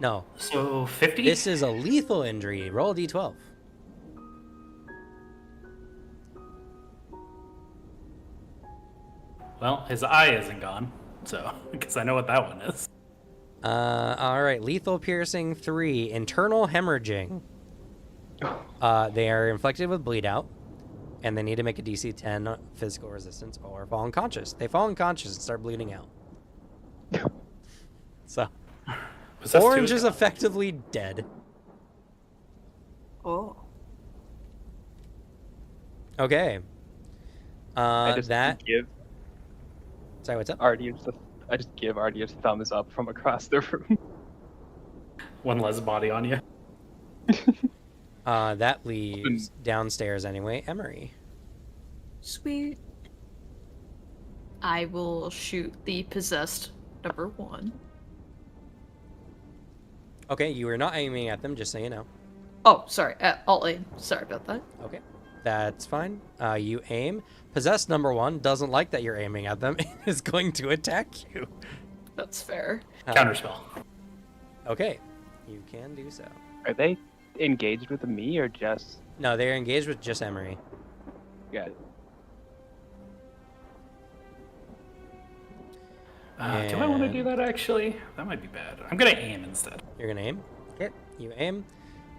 no. So 50? This is a lethal injury. Roll a d12. Well, his eye isn't gone, so because I know what that one is. All right. Lethal piercing 3. Internal hemorrhaging. They are inflicted with bleed out, and they need to make a DC 10 physical resistance or fall unconscious. They fall unconscious and start bleeding out. So Possessed Orange 2 is gone. effectively dead. Oh. Okay. I just That. give Sorry, what's up? Ardius I just give Ardius thumbs up from across the room. One less body on you. That leaves downstairs anyway. Emery. Sweet. I will shoot the possessed number 1. Okay, you were not aiming at them, just so you know. Oh, sorry. I'll aim. Sorry about that. Okay, that's fine. You aim. Possessed number 1 doesn't like that you're aiming at them and is going to attack you. That's fair. Counterspell. Okay, you can do so. Are they engaged with me or just No, they're engaged with just Emery. yeah? Do I want to do that actually? That might be bad. I'm gonna aim instead. You're gonna aim. Okay, you aim.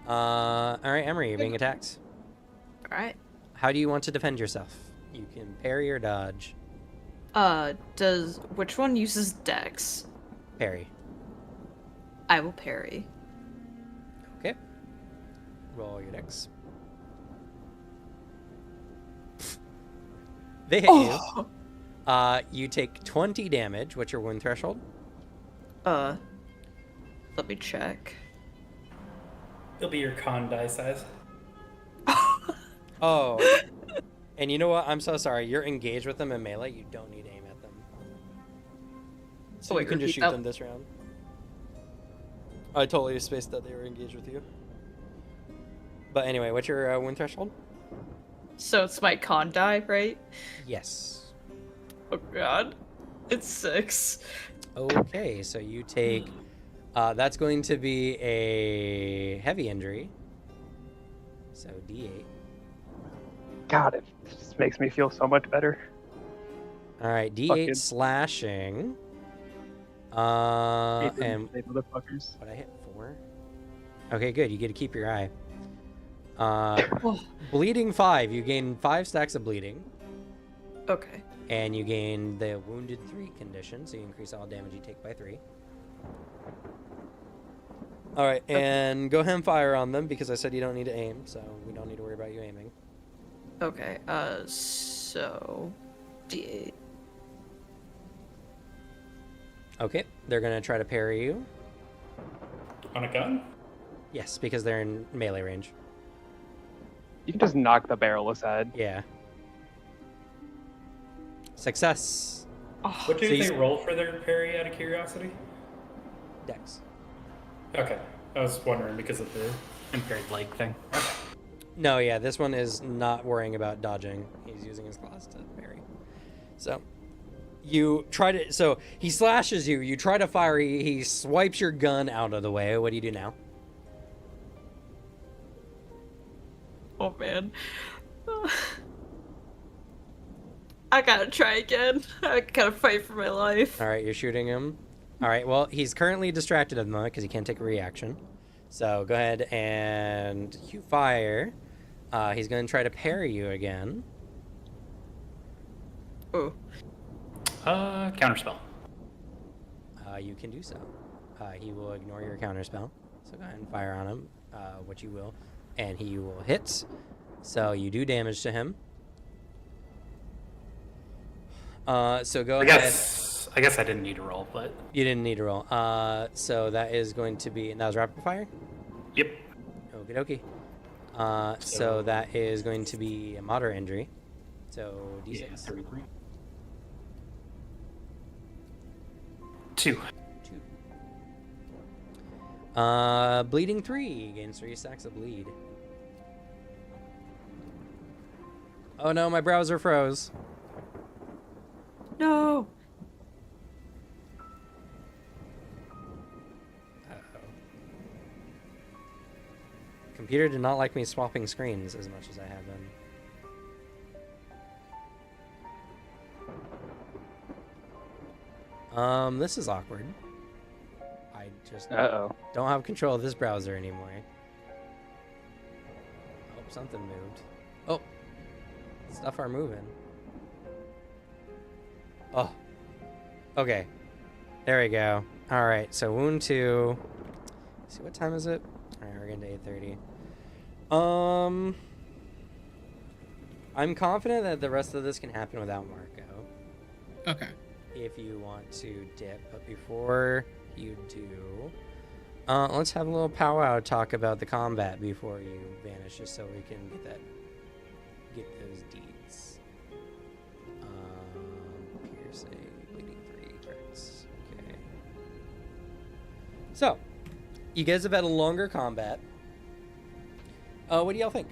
All right, Emery, you're being attacked. All right. How do you want to defend yourself? You can parry or dodge. Which one uses Dex? Parry. I will parry. Okay. Roll your dex. They hit you. You take 20 damage. What's your wound threshold? Let me check. It'll be your con die size. Oh. And you know what? I'm so sorry. You're engaged with them in melee. You don't need to aim at them. So wait, you can just repeat shoot that. them this round. I totally spaced that they were engaged with you. But anyway, what's your wound threshold? So it's my con die, right? Yes. Oh god. It's 6. Okay, so you take... that's going to be a heavy injury. So D8. God, it just makes me feel so much better. All right, D8 Fucking- slashing. Hate them, And they motherfuckers. what I hit 4. Okay, good. You get to keep your eye. Oh, Bleeding 5. You gain 5 stacks of bleeding, okay. and you gain the wounded 3 condition, so you increase all damage you take by 3. All right, and go ahead and fire on them because I said you don't need to aim, so we don't need to worry about you aiming. Okay, so D8. Okay, they're gonna try to parry you. On a gun? Yes, because they're in melee range. You can just knock the barrel aside. Yeah. Success. What do So they roll for their parry out of curiosity? Dex. Okay. I was wondering because of the impaired leg thing. Okay. No, yeah, this one is not worrying about dodging. He's using his claws to parry. So, you try to. So, he slashes you. You try to fire. He swipes your gun out of the way. What do you do now? Oh man. I gotta try again. I gotta fight for my life. All right, you're shooting him. All right, well, he's currently distracted at the moment because he can't take a reaction. So, go ahead and you fire. He's going to try to parry you again. Oh. Counterspell. You can do so. He will ignore your counterspell. So go ahead and fire on him, what you will. And he will hit. So you do damage to him. So go ahead. I guess I didn't need to roll, but You didn't need to roll. So that is going to be... And that was rapid fire? yep. Okie dokie. So that is going to be a moderate injury. So D6. Yeah, 33. 2. 2. Bleeding 3. Gains 3 stacks of bleed. Oh no, my browser froze. No. Uh-oh. Computer did not like me swapping screens as much as I have been. This is awkward. I just Uh-oh. don't have control of this browser anymore. Oh, something moved. Oh, stuff are moving. Oh, okay. There we go. All right, so wound 2. Let's see, what time is it? All right, we're getting to 8:30. I'm confident that the rest of this can happen without Marco. Okay. If you want to dip, but before you do, let's have a little powwow talk about the combat before you vanish, just so we can get those deeds. Piercing, bleeding 3 crits. Okay. So, you guys have had a longer combat. What do y'all think?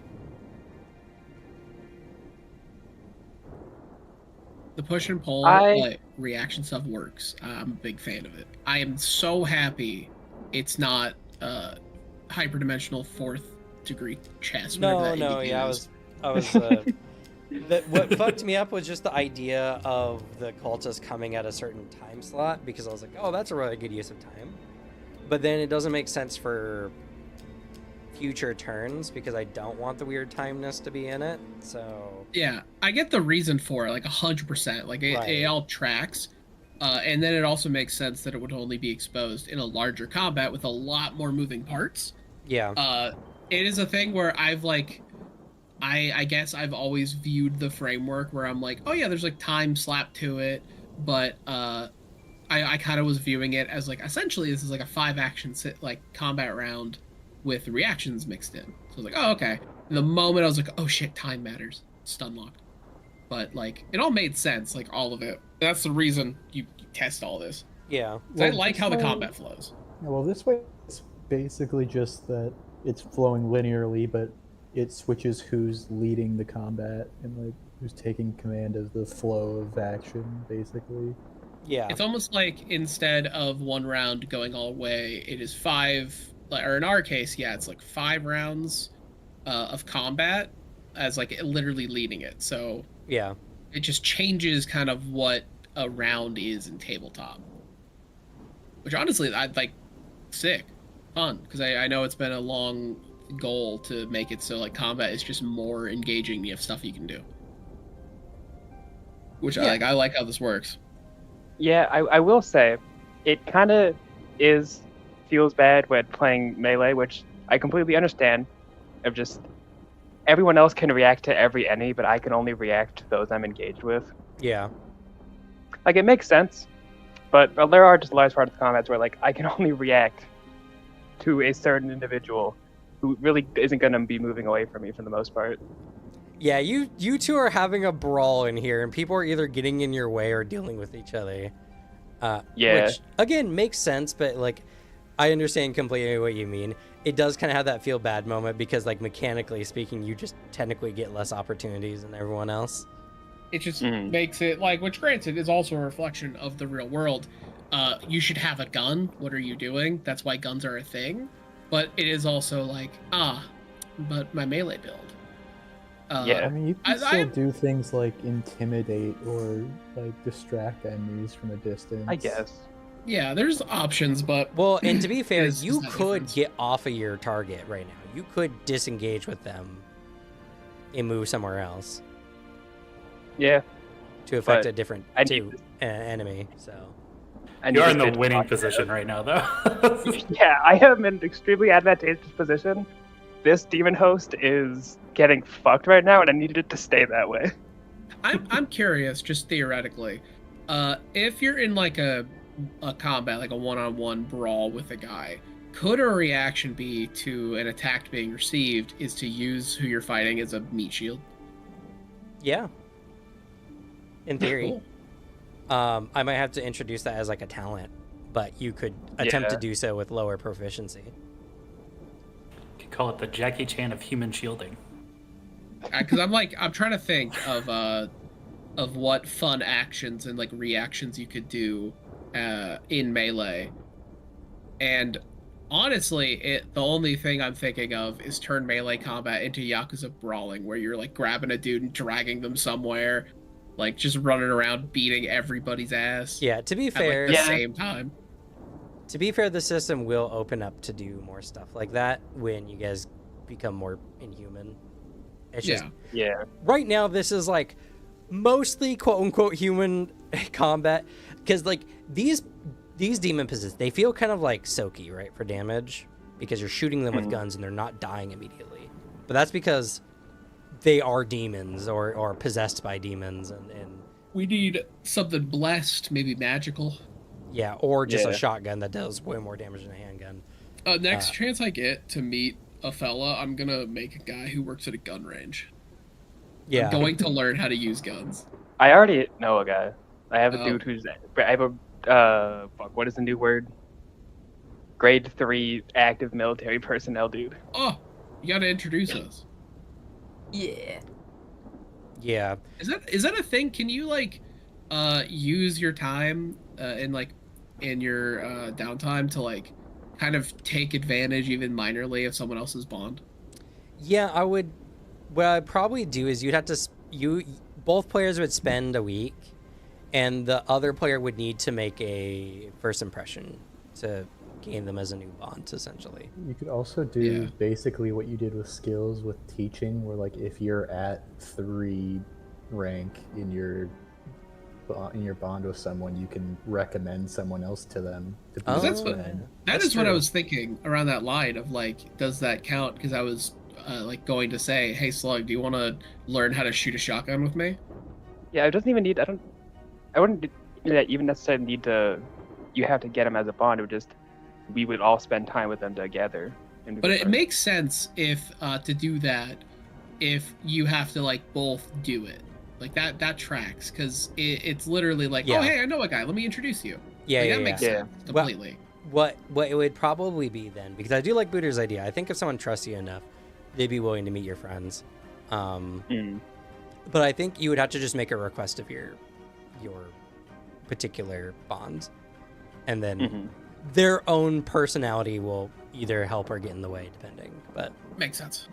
The push and pull like, reaction stuff works. I'm a big fan of it. I am so happy it's not hyperdimensional 4th degree chess. No, yeah, I was. What fucked me up was just the idea of the cultists coming at a certain time slot, because I was like, oh, that's a really good use of time. But then it doesn't make sense for future turns because I don't want the weird timeness to be in it. So yeah, I get the reason for it, like 100%. Like it all tracks, and then it also makes sense that it would only be exposed in a larger combat with a lot more moving parts. Yeah. It is a thing where I've like, I guess I've always viewed the framework where I'm like, oh yeah, there's like time slapped to it, but I kind of was viewing it as like essentially this is like a 5-action like combat round with reactions mixed in. So I was like, oh, okay. The moment I was like, oh shit, time matters. Stun locked. But like, it all made sense, like all of it. That's the reason you test all this. Yeah. I like how the combat flows. Yeah, well, this way it's basically just that it's flowing linearly, but it switches who's leading the combat and like who's taking command of the flow of action, basically. Yeah. It's almost like instead of one round going all the way, it is 5. Or in our case, yeah, it's like 5 rounds of combat as like literally leading it. So yeah, it just changes kind of what a round is in tabletop. Which honestly, I'd like sick, fun, because I know it's been a long goal to make it so like combat is just more engaging. You have stuff you can do, which I like how this works. Yeah, I will say, it kind of is feels bad when playing melee, which I completely understand. Of just everyone else can react to every enemy, but I can only react to those I'm engaged with. Yeah. Like, it makes sense, but there are just large parts of combats where like I can only react to a certain individual who really isn't going to be moving away from me for the most part. Yeah, you two are having a brawl in here, and people are either getting in your way or dealing with each other. Yeah. Which, again, makes sense, but, like, I understand completely what you mean. It does kind of have that feel bad moment because, like, mechanically speaking, you just technically get less opportunities than everyone else. It just Mhm. makes it like, which granted is also a reflection of the real world. You should have a gun. What are you doing? That's why guns are a thing. But it is also like, but my melee build. Yeah. I mean, you can I- still do things like intimidate or like distract enemies from a distance. I guess. Yeah, there's options, but Well, and to be fair, It's you just that could difference. get off of your target right now. You could disengage with them and move somewhere else Yeah. to affect But a different I need enemy. So I You are need in to the bitch winning about position right now, though. that. Yeah, I am in an extremely advantageous position. This demon host is getting fucked right now, and I needed it to stay that way. I'm curious, just theoretically, if you're in like a combat, like a one-on-one brawl with a guy, could a reaction be to an attack being received is to use who you're fighting as a meat shield? yeah, in theory. Cool. I might have to introduce that as like a talent, but you could attempt to Yeah. do so with lower proficiency. You could call it the Jackie Chan of human shielding. Because I'm trying to think of what fun actions and like reactions you could do in melee, and honestly, the only thing I'm thinking of is turn melee combat into Yakuza brawling, where you're like grabbing a dude and dragging them somewhere, like just running around beating everybody's ass. Yeah, to be At fair, like the same time. the system will open up to do more stuff like that when you guys become more inhuman. It's just Yeah. Yeah. right now this is like mostly quote unquote human combat because like these demon possessors, they feel kind of like Soki, right, for damage because you're shooting them with Mhm. guns and they're not dying immediately, but that's because they are demons or possessed by demons and We need something blessed, maybe magical. yeah, or just a Yeah. shotgun that does way more damage than a handgun. Next chance I get to meet a fella, I'm gonna make a guy who works at a gun range. Yeah, I'm going to learn how to use guns. I already know a guy. I have a Oh. dude who's. I have a. Fuck, what is the new word? Grade 3 active military personnel dude. Oh, you gotta introduce us. Yeah. yeah. Is that a thing? Can you like use your time in your downtime to like kind of take advantage even minorly of someone else's bond? Yeah, I would. What I'd probably do is you'd have to. Both players would spend a week, and the other player would need to make a first impression to gain them as a new bond, essentially. You could also do Yeah. basically what you did with skills with teaching, where like if you're at 3 rank in your bond with someone, you can recommend someone else to them to be Oh, their that's what- friend. That That's is what I true. was thinking around that line of like, does that count? Because I was like going to say, hey Slug, do you want to learn how to shoot a shotgun with me? Yeah, it doesn't even need. I wouldn't even necessarily need to. You have to get him as a bond. It would just. We would all spend time with them together. And But it makes sense if to do that, if you have to like both do it, like that tracks, because it's literally like, Yeah. oh hey, I know a guy, let me introduce you. Yeah, Like, yeah, that yeah. makes Yeah. sense completely. What it would probably be then, because I do like Booter's idea. I think if someone trusts you enough, they'd be willing to meet your friends. Mm. But I think you would have to just make a request of your particular bond, and then Mhm. their own personality will either help or get in the way, depending. But Makes sense.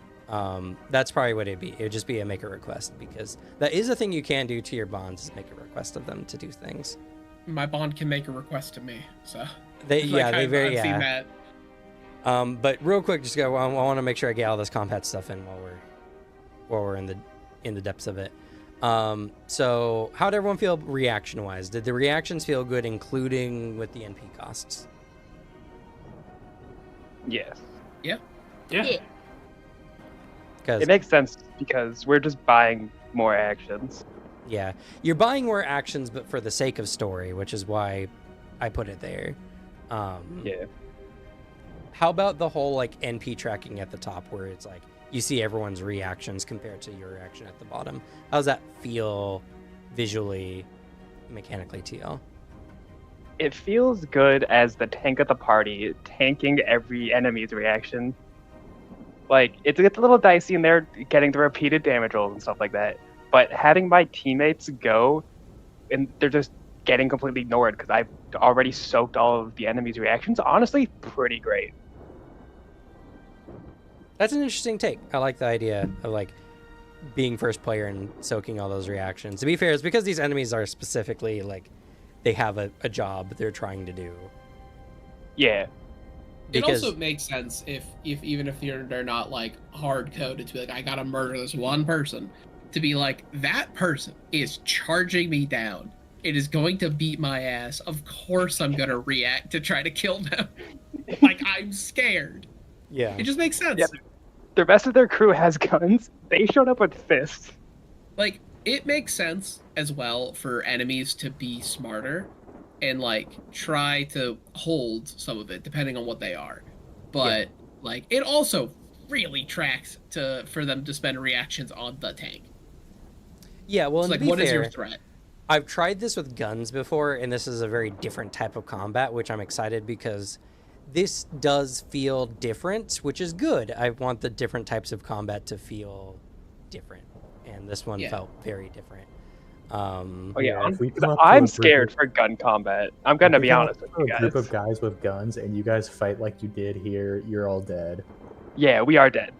that's probably what it'd be. It would just be a make a request, because that is a thing you can do to your bonds, is make a request of them to do things. My bond can make a request to me, so They like, yeah, they I've very seen yeah. that. But real quick, just go. I want to make sure I get all this combat stuff in while we're in the depths of it. So how did everyone feel reaction wise? Did the reactions feel good, including with the NP costs? Yes. Yeah. Yeah. Because It makes sense because we're just buying more actions. yeah, you're buying more actions, but for the sake of story, which is why I put it there. Yeah. How about the whole like NP tracking at the top, where it's like you see everyone's reactions compared to your reaction at the bottom? How does that feel visually, mechanically to y'all? It feels good as the tank of the party, tanking every enemy's reaction. Like, it gets a little dicey in there, getting the repeated damage rolls and stuff like that. But having my teammates go, and they're just getting completely ignored because I've already soaked all of the enemy's reactions, honestly, pretty great. That's an interesting take. I like the idea of like being first player and soaking all those reactions. To be fair, it's because these enemies are specifically like they have a job they're trying to do. Yeah. Because It also makes sense if even if they're not like hard coded to be like, I gotta murder this one person, to be like, that person is charging me down. It is going to beat my ass. Of course I'm gonna react to try to kill them. Like, I'm scared. yeah, It just makes sense. Yeah. The rest of their crew has guns. They showed up with fists. Like, it makes sense as well for enemies to be smarter and like try to hold some of it depending on what they are. But like, it also really tracks for them to spend reactions on the tank. yeah. Well, It's and like, to be what is fair, your threat? I've tried this with guns before, and this is a very different type of combat, which I'm excited because this does feel different, which is good. I want the different types of combat to feel different, and this one Yeah. felt very different. Oh yeah, Yeah, if we come up to a I'm group scared of- for gun combat. I'm gonna if we be come up honest with to you a group guys. of guys with guns and you guys fight like you did here, you're all dead. Yeah, we are dead,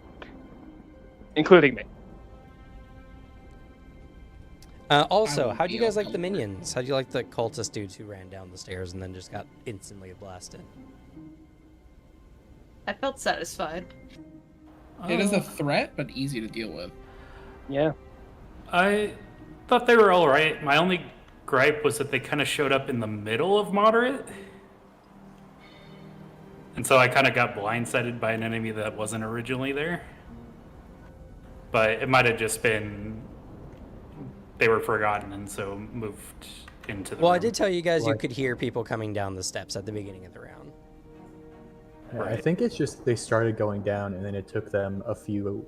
including me. Also, would how'd you feel guys like the comfort. minions? How'd you like the cultist dudes who ran down the stairs and then just got instantly blasted? I felt satisfied. It is a threat, but easy to deal with. Yeah. I thought they were all right. My only gripe was that they kind of showed up in the middle of moderate. And so I kind of got blindsided by an enemy that wasn't originally there. But it might have just been they were forgotten and so moved into the Well, I room. did tell you guys you Like- could hear people coming down the steps at the beginning of the round. I Right. think it's just they started going down and then it took them a few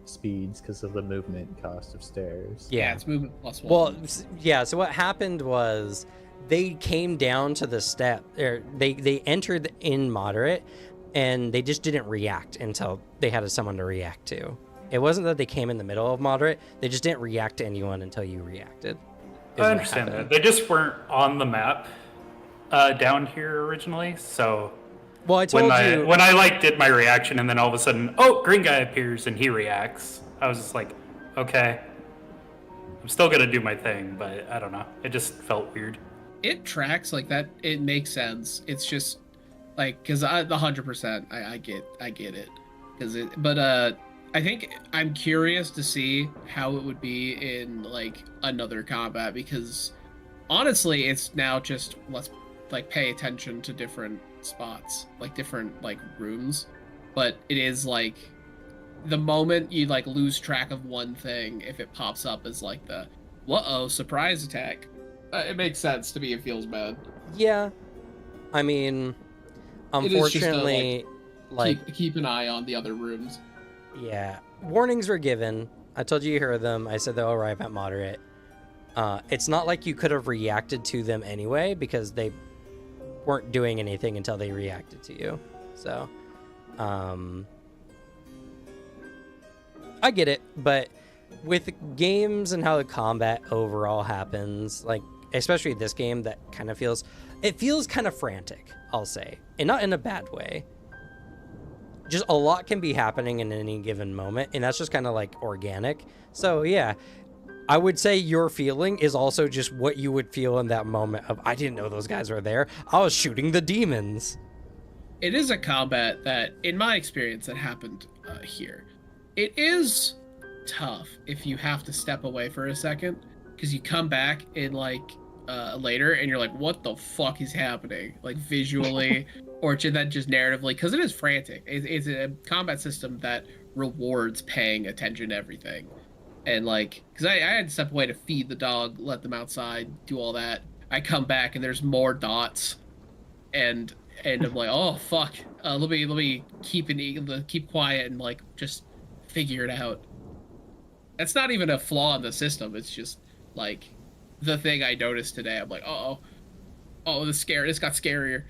speeds because of the movement cost of stairs. Yeah. It's movement plus one. Well, yeah. So what happened was they came down to the step. Or they entered in moderate, and they just didn't react until they had someone to react to. It wasn't that they came in the middle of moderate. They just didn't react to anyone until you reacted. is I what understand happened. that. They just weren't on the map down here originally, so Well, I told you. when I like did my reaction and then all of a sudden, oh, green guy appears and he reacts. I was just like, okay. I'm still gonna do my thing, but I don't know. It just felt weird. It tracks like that. It makes sense. It's just like, because the 100%, I get it. But I think I'm curious to see how it would be in like another combat, because honestly, it's now just let's like pay attention to different spots, like different like rooms. But it is like the moment you like lose track of one thing, if it pops up as like the uh-oh surprise attack, it makes sense to me. It feels bad. Yeah. I mean, It is just a, unfortunately, like keep an eye on the other rooms. yeah, warnings were given. I told you heard them. I said they'll arrive at moderate. It's not like you could have reacted to them anyway because they weren't doing anything until they reacted to you. So, I get it, but with games and how the combat overall happens, like especially this game that kind of feels kind of frantic, I'll say, and not in a bad way. Just a lot can be happening in any given moment, and that's just kind of like organic. So yeah, I would say your feeling is also just what you would feel in that moment of, I didn't know those guys were there. I was shooting the demons. It is a combat that, in my experience, that happened here. It is tough if you have to step away for a second, because you come back and like later, and you're like, what the fuck is happening? Like visually, or then just narratively, because it is frantic. It's a combat system that rewards paying attention to everything. And like, because I had to step away to feed the dog, let them outside, do all that. I come back and there's more dots, and I'm like, oh fuck, let me keep quiet and like just figure it out. That's not even a flaw in the system. It's just like the thing I noticed today. I'm like, oh, this got scarier.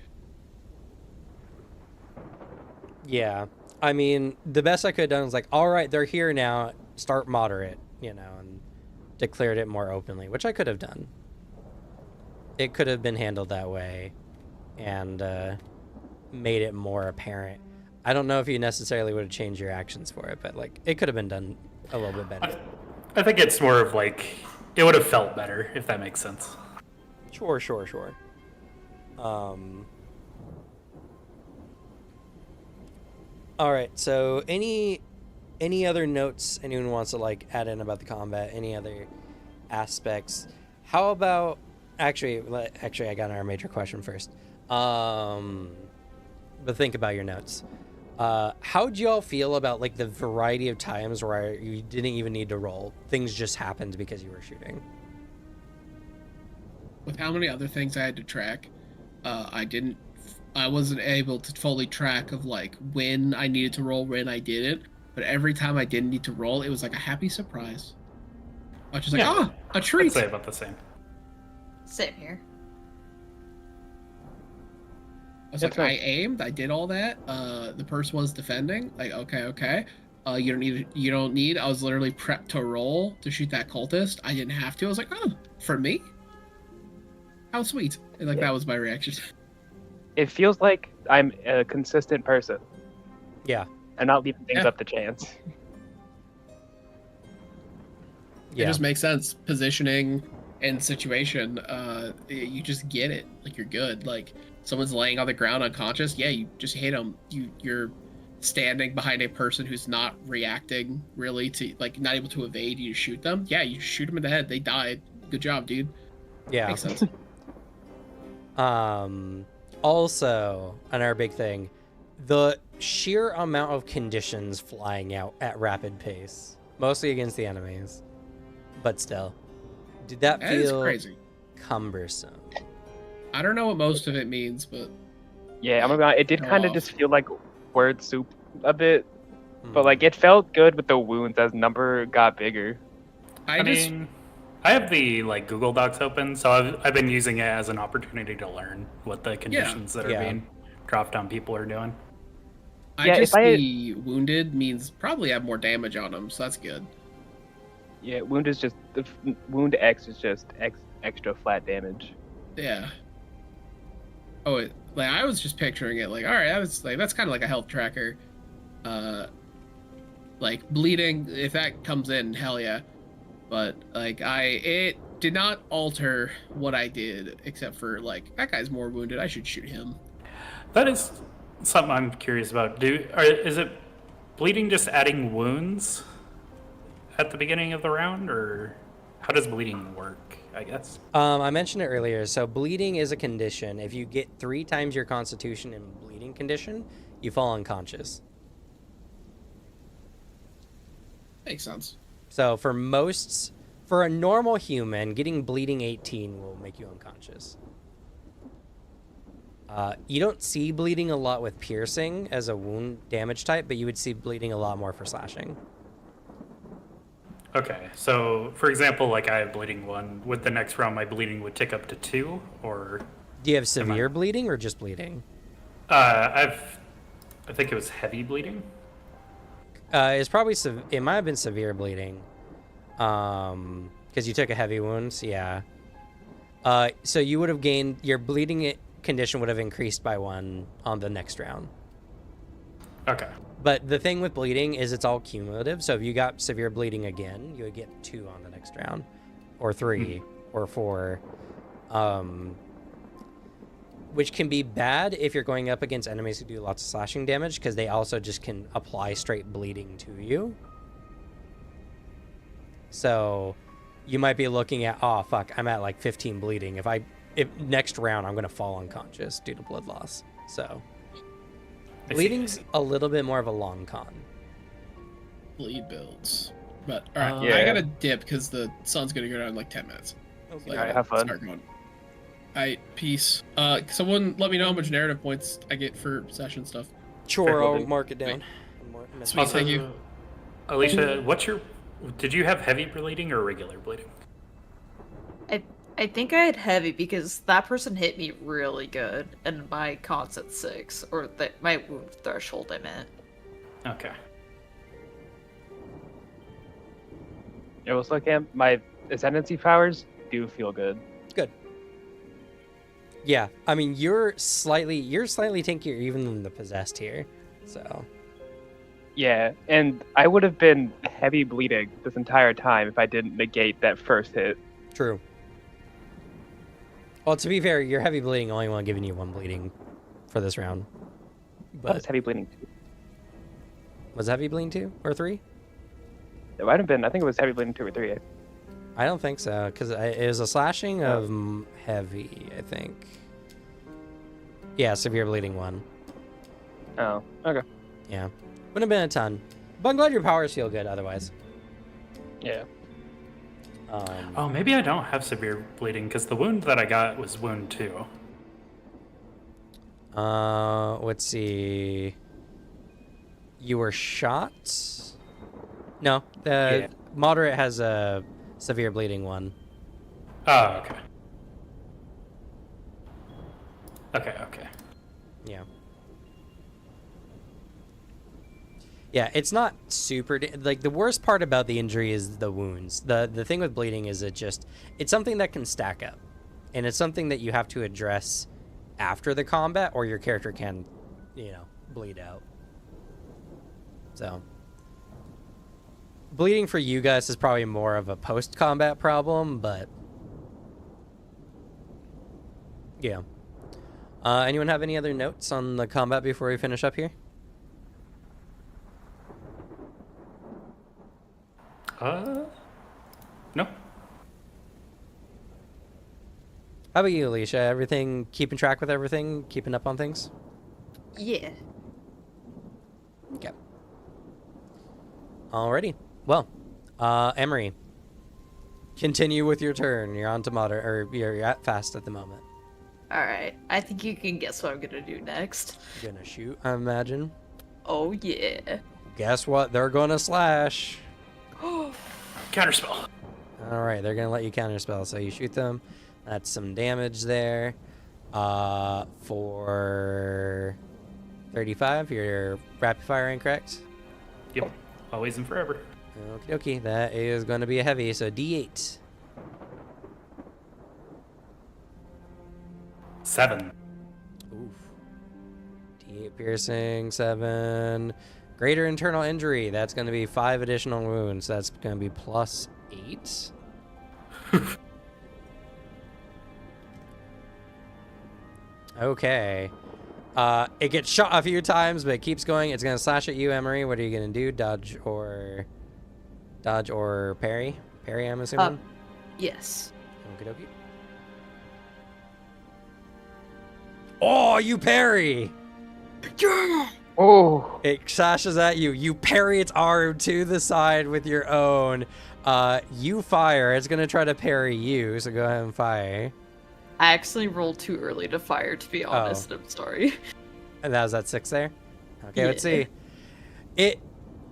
Yeah. I mean, the best I could have done was like, all right, they're here now. Start moderate, and declared it more openly, which I could have done. It could have been handled that way and made it more apparent. I don't know if you necessarily would have changed your actions for it, but like it could have been done a little bit better. I think it's more of like it would have felt better, if that makes sense. Sure. All right. So any other notes anyone wants to like add in about the combat? Any other aspects? How about actually I got our major question first. But think about your notes. How'd y'all feel about like the variety of times where you didn't even need to roll? Things just happened because you were shooting. With how many other things I had to track, I wasn't able to fully track of like when I needed to roll, when I didn't. But every time I didn't need to roll, it was like a happy surprise. I was just like, a treat. I'd say about the same. Same here. I was like, I aimed, I did all that. The person was defending. Like, okay. You don't need. I was literally prepped to roll to shoot that cultist. I didn't have to. I was like, oh, for me? How sweet. And like that was my reaction. It feels like I'm a consistent person. Yeah. I'm not leaving things up to chance. It just makes sense. Positioning and situation, you just get it. Like you're good. Like someone's laying on the ground unconscious. Yeah, you just hit them. You're standing behind a person who's not reacting really to like not able to evade. You shoot them. Yeah, you shoot them in the head. They died. Good job, dude. Yeah. Makes sense. Also, another big thing, the sheer amount of conditions flying out at rapid pace, mostly against the enemies, but still, did that is feel crazy. Cumbersome? I don't know what most of it means, but Yeah, I'm gonna. It did Go kind of off. just feel like word soup a bit, but like it felt good with the wounds as number got bigger. I have the like Google Docs open, so I've been using it as an opportunity to learn what the conditions that are being dropped on people are doing. The wounded means probably have more damage on them, so that's good. Yeah, wound is just wound X is just extra flat damage. Yeah. Oh, like I was just picturing it like, all right, that's kind of like a health tracker. Like bleeding, if that comes in, hell yeah. But like it did not alter what I did, except for like that guy's more wounded. I should shoot him. That is something I'm curious about. Is it bleeding just adding wounds at the beginning of the round, or how does bleeding work? I guess. I mentioned it earlier. So bleeding is a condition. If you get 3 times your constitution in bleeding condition, you fall unconscious. Makes sense. So for a normal human, getting bleeding 18 will make you unconscious. You don't see bleeding a lot with piercing as a wound damage type, but you would see bleeding a lot more for slashing. Okay, so for example, like I have bleeding 1. With the next round, my bleeding would tick up to 2, or Do you have severe bleeding or just bleeding? I think it was heavy bleeding. It's probably it might have been severe bleeding, because you took a heavy wound. So yeah. So you would have gained your bleeding condition would have increased by 1 on the next round. Okay. But the thing with bleeding is it's all cumulative. So if you got severe bleeding again, you would get 2 on the next round, or 3, or 4, which can be bad if you're going up against enemies who do lots of slashing damage, because they also just can apply straight bleeding to you. So you might be looking at, oh fuck, I'm at like 15 bleeding. If next round I'm gonna fall unconscious due to blood loss. So I see. bleeding's a little bit more of a long con. Bleed builds. But all right, Yeah. I gotta dip because the sun's gonna go down in like 10 minutes. Okay. Like, Alright, have fun. Start going. Alright, peace. Someone let me know how much narrative points I get for session stuff. Sure, I'll Golden. mark it down. Sweet, thank you. Alicia, did you have heavy bleeding or regular bleeding? I think I had heavy because that person hit me really good, and my con's at 6, or my wound threshold, I meant. Okay. It was like my ascendancy powers do feel good. Good. Yeah, I mean you're slightly tankier even than the possessed here, so. Yeah, and I would have been heavy bleeding this entire time if I didn't negate that first hit. True. Well, to be fair, your heavy bleeding only one giving you 1 bleeding for this round. But it's But heavy bleeding too. was heavy bleeding 2 or 3? It might have been. I think it was heavy bleeding 2 or 3. I don't think so, because it was a slashing of heavy, I think. Yeah, severe bleeding 1. Oh, okay. Yeah. Wouldn't have been a ton. But I'm glad your powers feel good otherwise. Yeah. Oh, maybe I don't have severe bleeding because the wound that I got was wound 2. Let's see. You were shot? No, the moderate has a severe bleeding 1. Oh, okay. Okay. Yeah. Yeah, it's not super like the worst part about the injury is the wounds. The thing with bleeding is it's something that can stack up. And it's something that you have to address after the combat or your character can, bleed out. So bleeding for you guys is probably more of a post-combat problem, but yeah. Anyone have any other notes on the combat before we finish up here? No. How about you, Alicia? Everything, keeping track with everything? Keeping up on things? Yeah. Okay. Alrighty. Well, Emery, continue with your turn. You're on to moderate, or you're at fast at the moment. Alright, I think you can guess what I'm gonna do next. You're gonna shoot, I imagine. Oh, yeah. Guess what? They're gonna slash. Counterspell. Alright, they're gonna let you counterspell, so you shoot them. That's some damage there. For 35, you're rapid firing, correct? Yep. Always and forever. Okie dokie, that is going to be a heavy, so D8. 7. Oof. D8 piercing, 7. Greater internal injury, that's going to be 5 additional wounds. That's going to be plus 8. Okay. It gets shot a few times, but it keeps going. It's going to slash at you, Emery. What are you going to do? Dodge or parry? Parry, I'm assuming? Yes. Okie dokie. Oh, you parry! Yeah! Oh, It slashes at you. You parry its arm to the side with your own. You fire. It's going to try to parry you, so go ahead and fire. I actually rolled too early to fire, to be honest. I'm sorry. And that was at 6 there? Okay, let's Yeah. see. It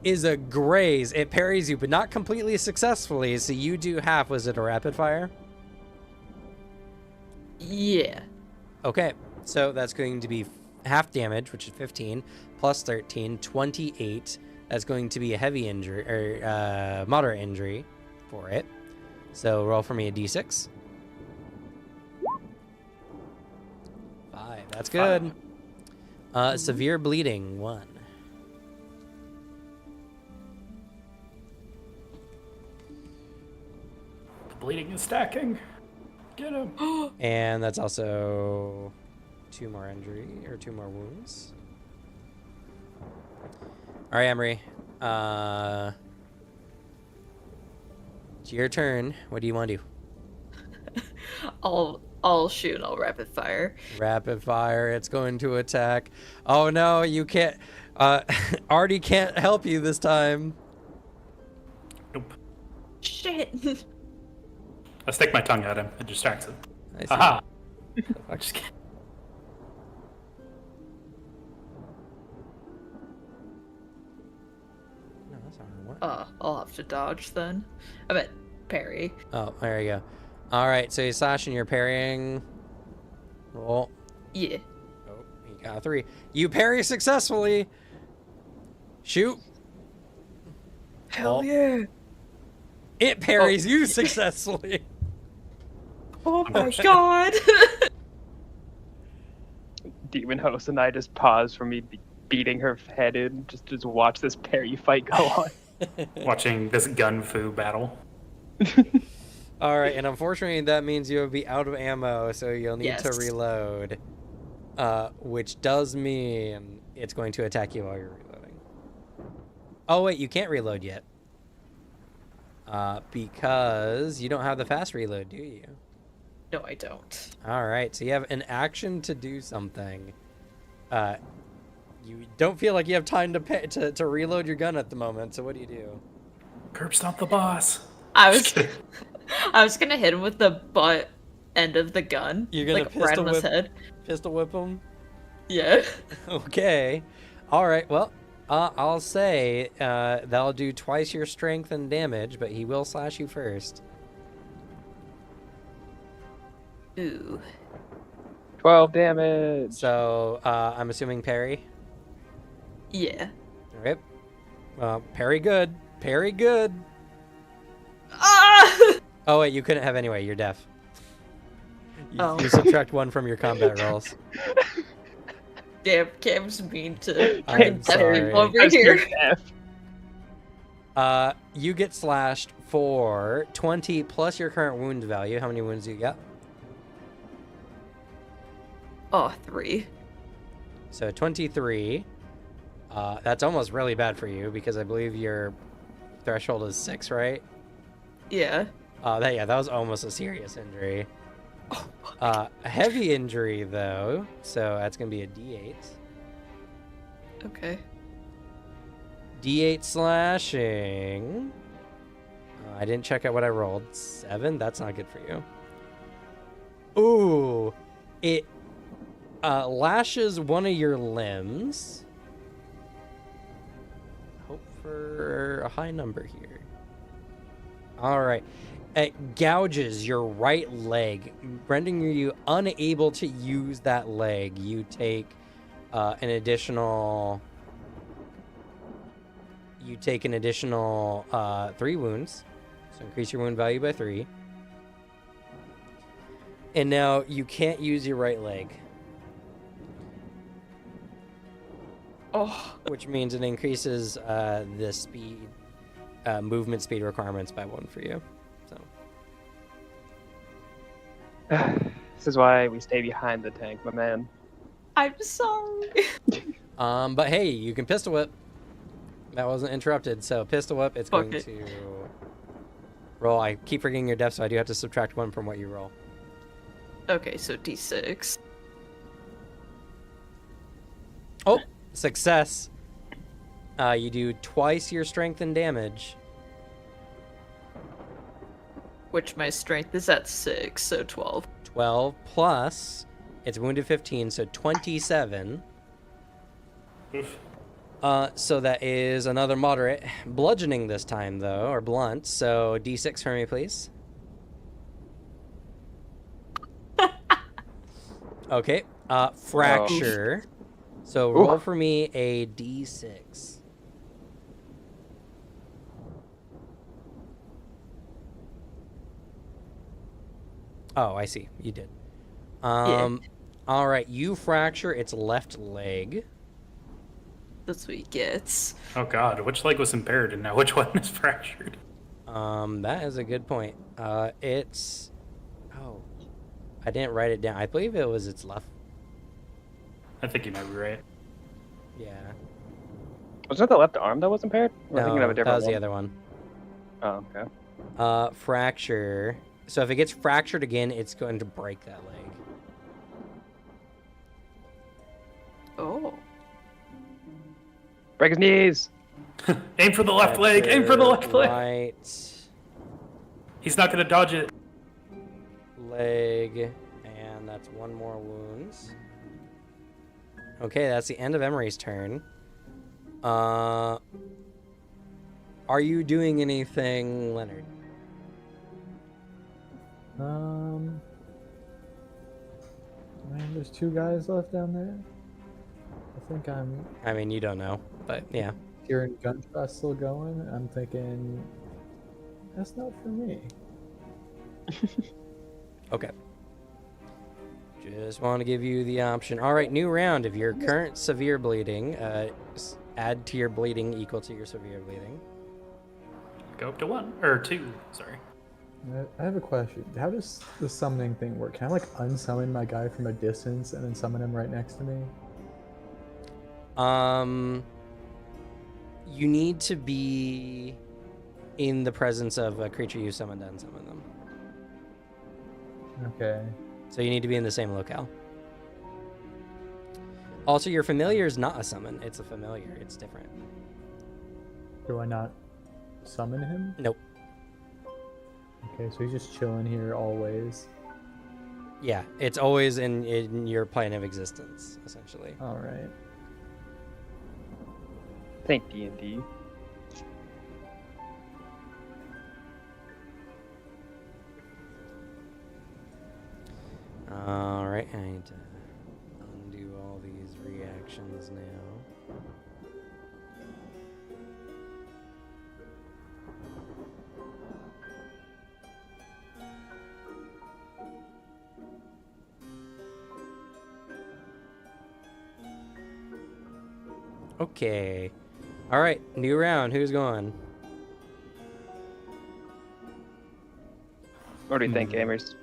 is a graze. It parries you, but not completely successfully, so you do half. Was it a rapid fire? Yeah. Okay, so that's going to be half damage, which is 15, plus 13, 28. That's going to be a heavy injury, or moderate injury for it. So roll for me a d6. 5, that's good. Severe bleeding, 1. The bleeding is stacking. Get him. And that's also 2 more injury, or 2 more wounds. All right, Emery. It's your turn. What do you want to do? I'll shoot and I'll rapid fire. Rapid fire. It's going to attack. Oh no, you can't. Artie can't help you this time. Nope. Shit. I stick my tongue at him. It distracts him. I see. Haha. I'm just kidding. No, that's not gonna work. I'll have to dodge then. I bet parry. Oh, there you go. All right, so you're slashing, you're parrying. Roll. Yeah. Oh, you got a 3. You parry successfully. Shoot. Hell Oh. yeah. It parries you successfully. Oh my god. Demon host and I just pause from me beating her head in, just watch this parry fight go on. Watching this gun fu battle. All right, and unfortunately, that means you'll be out of ammo, so you'll need to Yes. reload. Which does mean it's going to attack you while you're reloading. Oh wait, you can't reload yet. Because you don't have the fast reload, do you? No, I don't. All right, so you have an action to do something. You don't feel like you have time to reload your gun at the moment. So what do you do? Curb stomp the boss. I Just was kidding. I was gonna hit him with the butt end of the gun. You're gonna like right pistol on his whip- head. Pistol whip him. Yeah. Okay. All right. Well, I'll say that'll do twice your strength and damage, but he will slash you first. Ooh. 12 damage. So I'm assuming parry. Yeah. All right. Parry good. Parry good. Ah! Oh wait, you couldn't have anyway. You're deaf. Oh. You subtract 1 from your combat rolls. Damn, Cam's mean to I'm freaking deaf sorry. people over That's here. good F. You get slashed for 20 plus your current wound value. How many wounds do you got? Oh, 3. So 23. That's almost really bad for you because I believe your threshold is 6, right? Yeah. That was almost a serious injury. Oh, A heavy injury though, so that's gonna be a D8. okay. D8 slashing. I didn't check out what I rolled. 7. That's not good for you. Ooh, it lashes one of your limbs. Hope for a high number here. All right. It gouges your right leg, rendering you unable to use that leg. You take an additional 3 wounds, so increase your wound value by 3. And now you can't use your right leg, Oh, which means it increases the speed, movement speed requirements by 1 for you. So This is why we stay behind the tank, my man. I'm sorry. but hey, you can pistol whip. That wasn't interrupted. So pistol whip, it's Fuck going it. to roll. I keep forgetting your deaf, so I do have to subtract 1 from what you roll. Okay, so D6. Oh, success. You do twice your strength and damage. Which my strength is at 6, so 12. 12 plus, it's wounded 15, so 27. Oof. So that is another moderate. Bludgeoning this time, though, or blunt. So D6 for me, please. Okay. Fracture. So roll for me a D6. Oh, I see. You did. All right. You fracture its left leg. That's what he gets. Oh god, which leg was impaired and now which one is fractured? That is a good point. It's. Oh, I didn't write it down. I believe it was its left. I think you might be right. Yeah. Was that the left arm that was impaired? Or am I thinking of a that different was one? the other one. Oh, okay. fracture. So if it gets fractured again, it's going to break that leg. Oh. Break his knees. Aim for the left leg. Aim for the left leg. Right He's not gonna dodge it. leg, and that's one more wounds. Okay, that's the end of Emery's turn. Are you doing anything, Leonard? Man, there's 2 guys left down there. I think I'm I mean, you don't know, but yeah. hearing gunshots still going. I'm thinking, that's not for me. Okay. Just want to give you the option. All right, new round. If your current severe bleeding, add to your bleeding equal to your severe bleeding. Go up to 1 or 2. Sorry. I have a question. How does the summoning thing work? Can I like unsummon my guy from a distance and then summon him right next to me? You need to be in the presence of a creature you summoned to unsummon them. Okay. So you need to be in the same locale. Also, your familiar is not a summon. It's a familiar. It's different. Do I not summon him? Nope. Okay, so he's just chilling here always. Yeah, it's always in your plane of existence, essentially. All right. Think D&D. All right, I need to undo all these reactions now. Okay. All right, new round. Who's going? What do you think, gamers?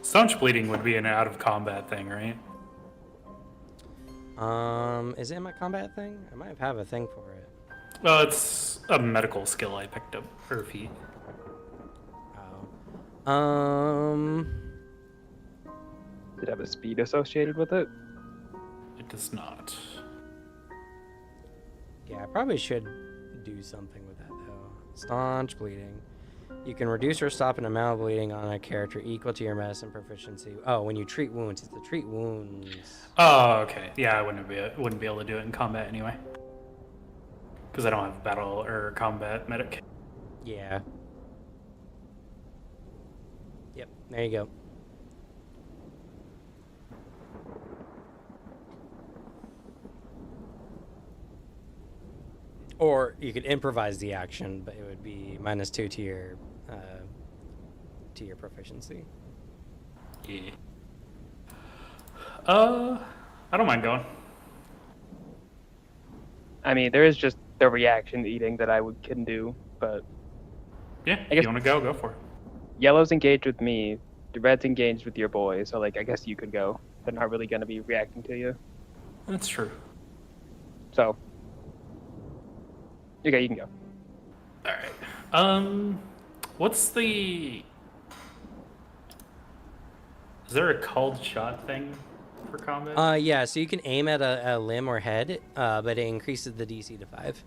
Staunch bleeding would be an out of combat thing, right? Is it my combat thing? I might have a thing for it. Well, it's a medical skill I picked up for feet. Oh. Did it have a speed associated with it? It does not. Yeah, I probably should do something with that though. Staunch bleeding. You can reduce or stop an amount of bleeding on a character equal to your medicine proficiency. Oh, when you treat wounds, it's to treat wounds. Oh, okay. Yeah, I wouldn't be able to do it in combat anyway. Because I don't have battle or combat medic. Yeah. Yep, there you go. Or you could improvise the action, but it would be -2 to your proficiency. Yeah. I don't mind going. I mean, there is just the reaction eating that I can do, but Yeah, I if guess- you want to go for it. yellow's engaged with me, the red's engaged with your boy, so like I guess you could go. They're not really gonna be reacting to you. That's true. So okay, you can go. Alright. What's the... Is there a called shot thing for combat? Yeah, so you can aim at a limb or head, but it increases the DC to 5.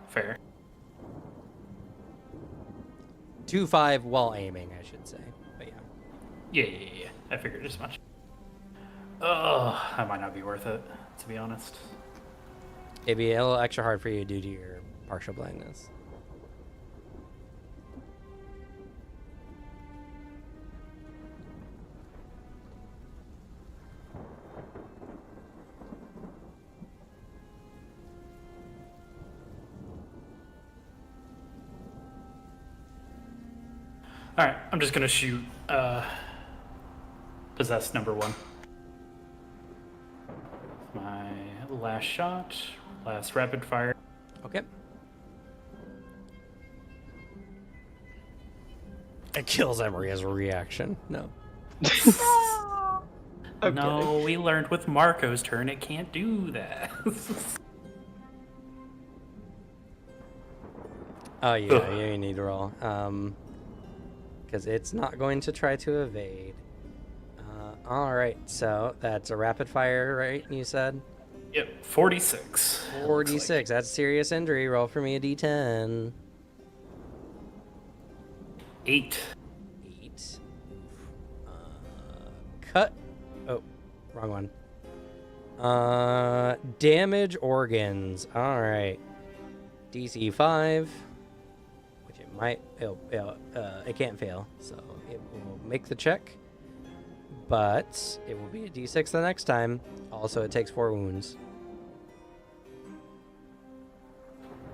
Fair. To 5 while aiming, I should say. But yeah. Yeah. I figured as much. Oh, that might not be worth it, to be honest. It'd be a little extra hard for you due to your partial blindness. Alright, I'm just gonna shoot possessed number 1. My last shot, last rapid fire. Okay. It kills Emery as a reaction. No. I I'm no, kidding. we learned with Marco's turn it can't do that. Oh yeah, Ugh. you need to roll. Because it's not going to try to evade. All right, so that's a rapid fire, right? You said Yep, 46. 46. That's serious injury. Roll for me a d10. 8. 8. Cut. Oh, wrong one. Damage organs. All right. DC 5, which it might. It can't fail, so it will make the check. But it will be a D6 the next time. Also, it takes 4 wounds.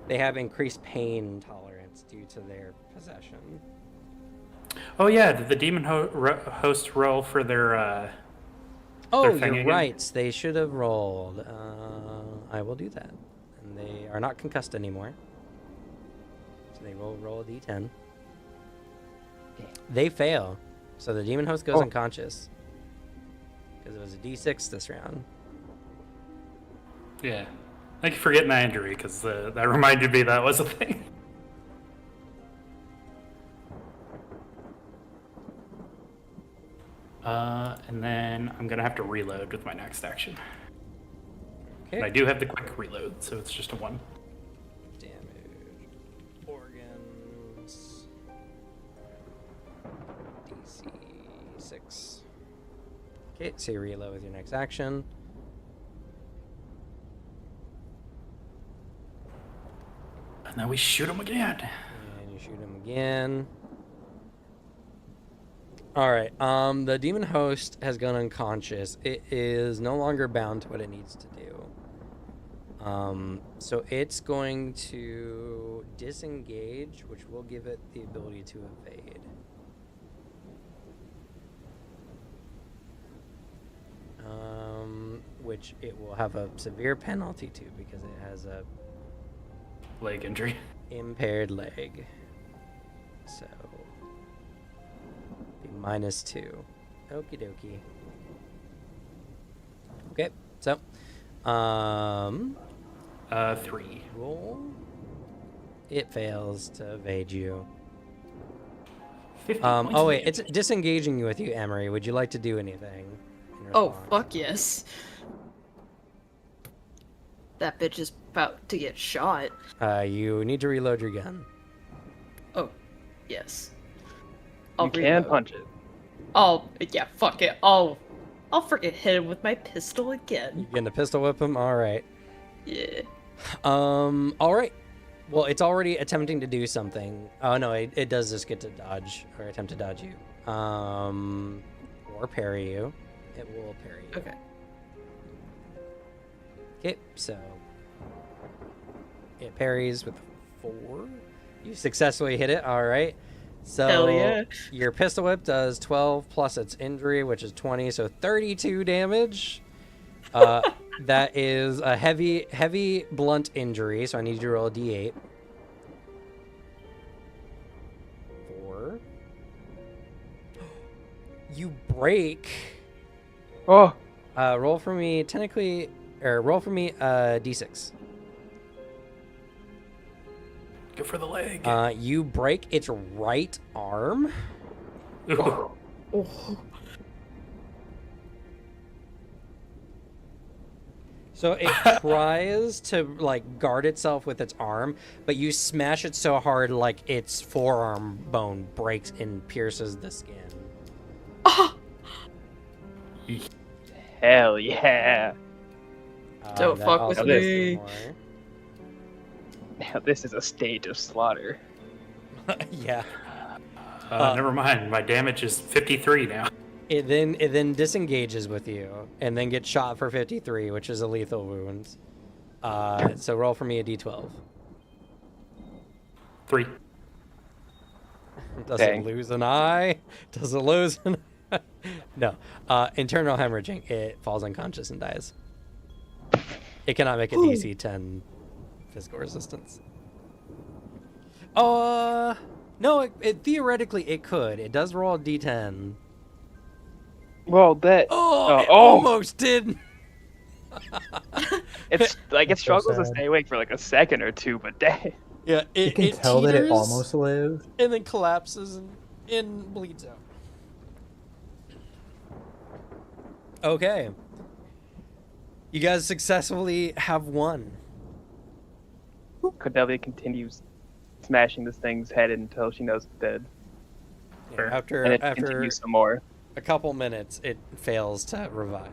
They have increased pain tolerance due to their possession. Oh yeah, did the demon host roll for their Oh, thing you're again? right. They should have rolled. I will do that. And they are not concussed anymore. So they will roll a d10. They fail. So the demon host goes unconscious. Because it was a d6 this round. Yeah. Thank you for getting that injury, because that reminded me that was a thing. And then I'm going to have to reload with my next action. Okay. And I do have the quick reload, so it's just a 1. Damage. Organs. DC 6. Okay, so you reload with your next action. And then we shoot him again. And you shoot him again. Alright, the demon host has gone unconscious. It is no longer bound to what it needs to do. So it's going to disengage, which will give it the ability to evade. Which it will have a severe penalty to because it has a Leg injury. impaired leg. So be -2. Okie dokie. Okay, so 3. roll. It fails to evade you. 50 Oh points wait, of it's damage. disengaging you with you, Emery. Would you like to do anything? in Oh, response? fuck yes. That bitch is about to get shot. You need to reload your gun. Oh, yes. You can punch it. Oh, yeah, fuck it. I'll freaking hit him with my pistol again. You gonna pistol whip him? All right. Yeah. All right. Well, it's already attempting to do something. Oh no, it does just get to dodge or attempt to dodge you. Or parry you. It will parry you. Okay. Okay, so it parries with 4. You successfully hit it. All right. So Hell yeah. your pistol whip does 12 plus its injury, which is 20, so 32 damage. That is a heavy blunt injury, so I need you to roll a d8. 4. You break. Oh, Roll for me roll for me d6. Go for the leg. You break its right arm. Oh. So it tries to like guard itself with its arm, but you smash it so hard like its forearm bone breaks and pierces the skin. hell yeah. Don't That fuck also with does me. more. Now this is a stage of slaughter. Yeah. Never mind. My damage is 53 now. It then disengages with you and then gets shot for 53, which is a lethal wound. So roll for me a d12. 3. Does Dang. it lose an eye? Does it lose an eye? No. Internal hemorrhaging. It falls unconscious and dies. It cannot make a DC 10 physical resistance. No, it theoretically it could. It does roll a d10. Well, that Oh, it oh. almost did. it's like it That's so struggles to sad. stay awake for like a second or two, but dang. Yeah, You it, can it tell that it teeters almost lived. and then collapses and bleeds out. Okay. You guys successfully have won. Cordelia continues smashing this thing's head until she knows it's dead, Yeah, Fair. after and it after continues some more. a couple minutes, it fails to revive.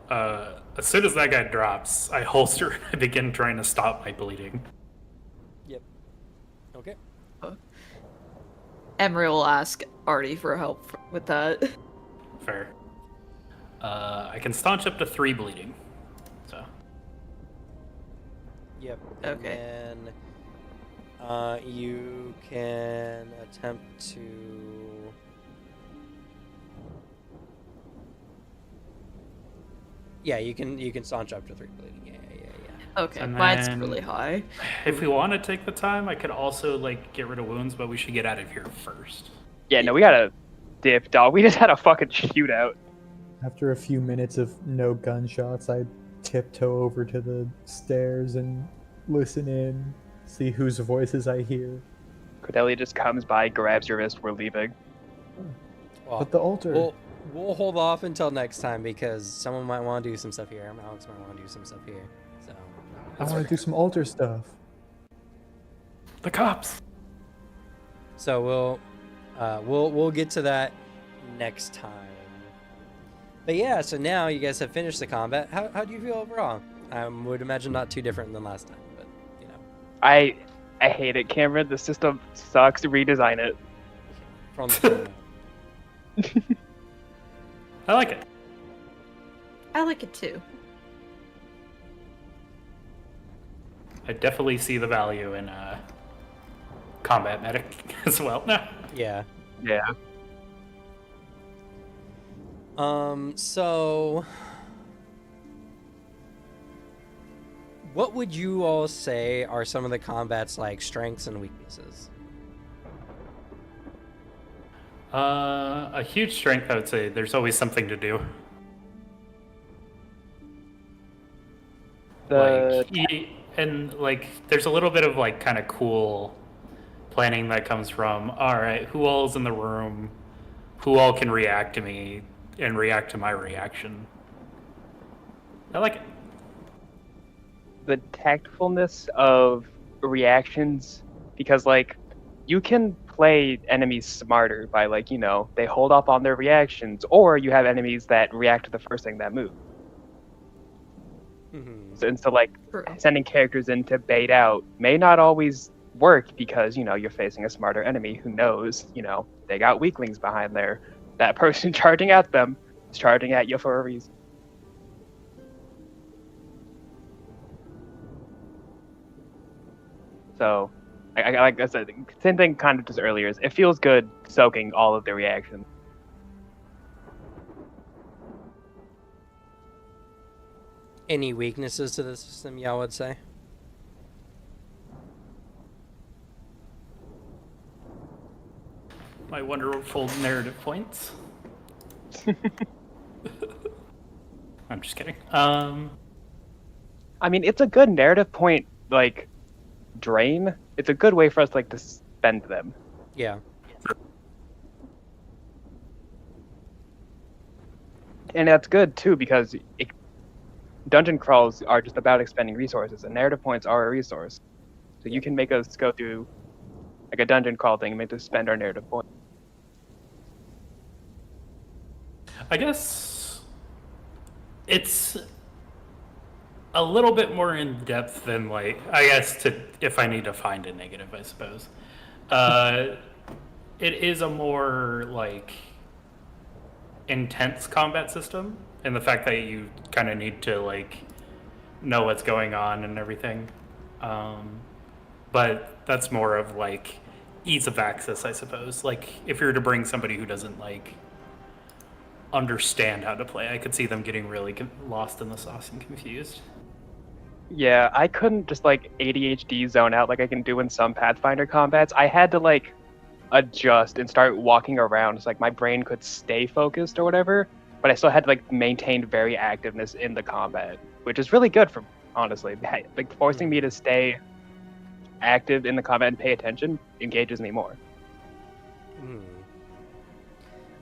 As soon as that guy drops, I holster and I begin trying to stop my bleeding. Yep. Okay. Emery will ask Artie for help with that. Fair. I can staunch up to 3 bleeding. So Yep. Okay. And you can attempt to. Yeah, you can staunch up to 3 bleeding. Yeah. Okay, And mine's then- really high. if we want to take the time, I could also like get rid of wounds, but we should get out of here first. Yeah, no, we gotta dip, dog. We just had a fucking shootout. After a few minutes of no gunshots, I tiptoe over to the stairs and listen in, see whose voices I hear. Cordelia just comes by, grabs your wrist, we're leaving. Well, But the altar. we'll hold off until next time because someone might want to do some stuff here. Alex might want to do some stuff here. So I want to do some altar stuff. The cops. So we'll get to that next time. But yeah, so now you guys have finished the combat. How do you feel overall? I would imagine not too different than last time, but you know, I hate it, Cameron. The system sucks. Redesign it. from the I like it. I like it too. I definitely see the value in combat medic as well. No. yeah. Yeah. So what would you all say are some of the combat's like strengths and weaknesses? A huge strength, I would say. There's always something to do. There's a little bit of like kind of cool planning that comes from, all right, who all's in the room, who all can react to me and react to my reaction. I like it. The tactfulness of reactions, because like you can play enemies smarter by like, you know, they hold up on their reactions, or you have enemies that react to the first thing that moves. Mm-hmm. And so like True. sending characters in to bait out may not always work because, you know, you're facing a smarter enemy who knows, you know, they got weaklings behind there. That person charging at them is charging at you for a reason. So, like I said, same thing kind of just earlier. Is it feels good soaking all of the reactions. Any weaknesses to the system, y'all would say? My wonderful narrative points. I'm just kidding. I mean, it's a good narrative point, like, drain. It's a good way for us, like, to spend them. Yeah. And that's good, too, because dungeon crawls are just about expending resources, and narrative points are a resource. So you can make us go through, like, a dungeon crawl thing and make us spend our narrative points. I guess it's a little bit more in depth than like if I need to find a negative, I suppose. It is a more like intense combat system, and the fact that you kind of need to like know what's going on and everything. But that's more of like ease of access, I suppose. Like if you were to bring somebody who doesn't like understand how to play, I could see them getting really lost in the sauce and confused. Yeah, I couldn't just, like, ADHD zone out like I can do in some Pathfinder combats. I had to, like, adjust and start walking around. It's like my brain could stay focused or whatever, but I still had to like maintain very activeness in the combat, which is really good for honestly. Like forcing me to stay active in the combat and pay attention engages me more.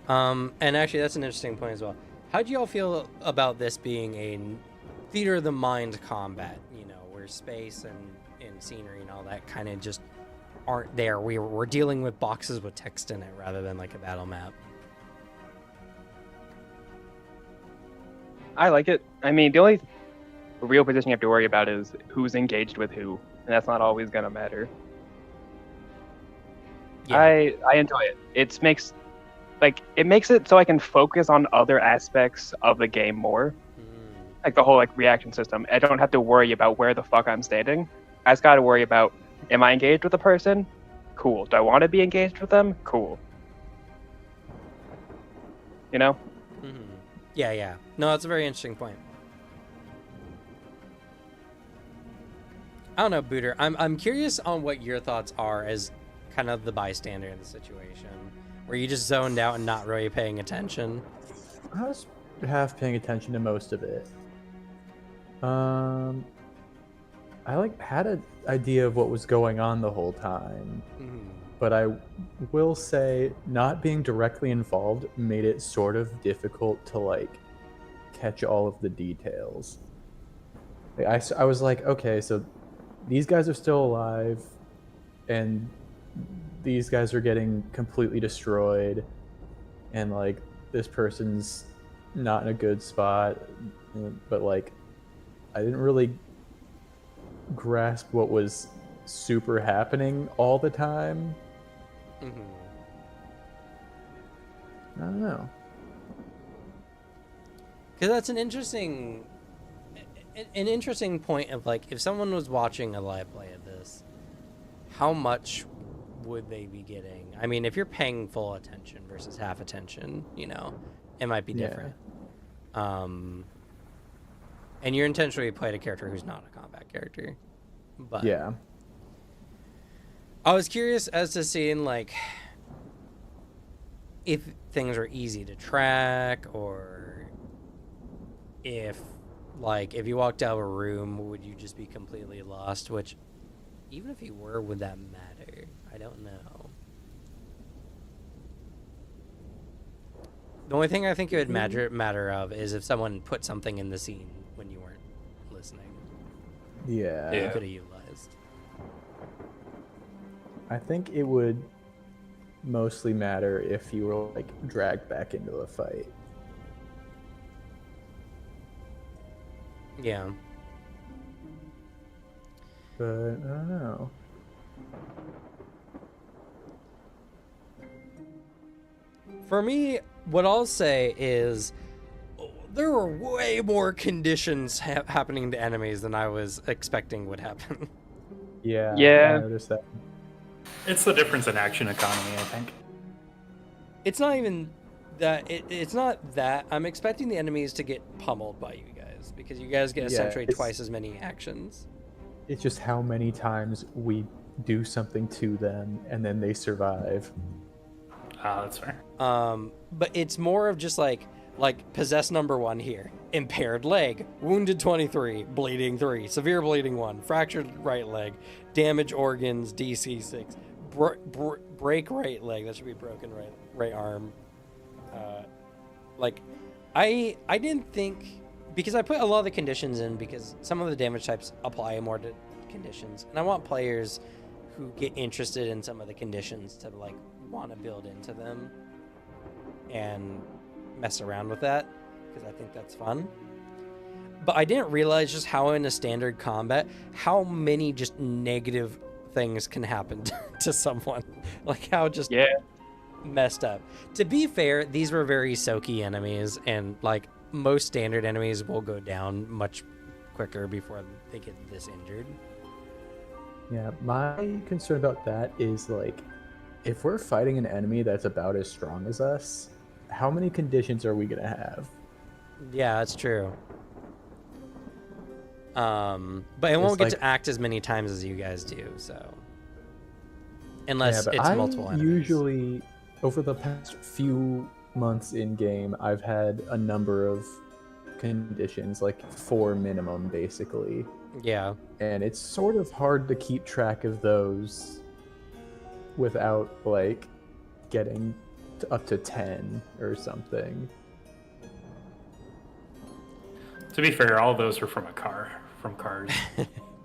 And actually, that's an interesting point as well. How do y'all feel about this being a theater of the mind combat? You know, where space and scenery and all that kind of just aren't there. We're dealing with boxes with text in it rather than like a battle map. I like it. I mean, the only real position you have to worry about is who's engaged with who, and that's not always gonna matter. Yeah. I enjoy it. It makes it so I can focus on other aspects of the game more. Like the whole like reaction system. I don't have to worry about where the fuck I'm standing. I just gotta worry about, am I engaged with a person? Cool. Do I want to be engaged with them? Cool. You know? Yeah. No, that's a very interesting point. I don't know, Booter. I'm curious on what your thoughts are as kind of the bystander in the situation. Were you just zoned out and not really paying attention? I was half paying attention to most of it. I like had an idea of what was going on the whole time, but I will say not being directly involved made it sort of difficult to like catch all of the details. I was like, okay, so these guys are still alive, and these guys are getting completely destroyed, and like this person's not in a good spot, but like I didn't really grasp what was super happening all the time. I don't know. Because that's an interesting point of like, if someone was watching a live play of this, how much would they be getting? I mean, if you're paying full attention versus half attention, you know, it might be different. And you're intentionally played a character who's not a combat character. But Yeah. I was curious as to seeing like if things are easy to track, or if you walked out of a room, would you just be completely lost? Which, even if you were, would that matter? I don't know. The only thing I think it would matter of is if someone put something in the scene when you weren't listening. Yeah. You could have utilized. I think it would mostly matter if you were like dragged back into a fight. Yeah. But I don't know. For me, what I'll say is there were way more conditions happening to enemies than I was expecting would happen. Yeah. Yeah. I noticed that. It's the difference in action economy, I think. It's not even that. It's not that. I'm expecting the enemies to get pummeled by you guys, because you guys get essentially twice as many actions. It's just how many times we do something to them and then they survive. Ah, that's fair. But it's more of just like possess number 1 here, impaired leg, wounded 23, bleeding 3, severe bleeding 1, fractured right leg, damage organs DC 6, break right leg, that should be broken right arm. I didn't think, because I put a lot of the conditions in because some of the damage types apply more to conditions, and I want players who get interested in some of the conditions to like want to build into them and mess around with that, because I think that's fun. But I didn't realize just how in a standard combat, how many just negative things can happen to someone. Like how just messed up. To be fair, these were very soaky enemies, and like most standard enemies will go down much quicker before they get this injured. Yeah, my concern about that is like, if we're fighting an enemy that's about as strong as us, how many conditions are we gonna have? Yeah, that's true. But it won't get to act as many times as you guys do, so. unless but it's I multiple enemies. usually, over the past few months in game, I've had a number of conditions, like 4 minimum, basically. Yeah. And it's sort of hard to keep track of those without, like, getting up to 10 or something. To be fair, all of those were from from cars.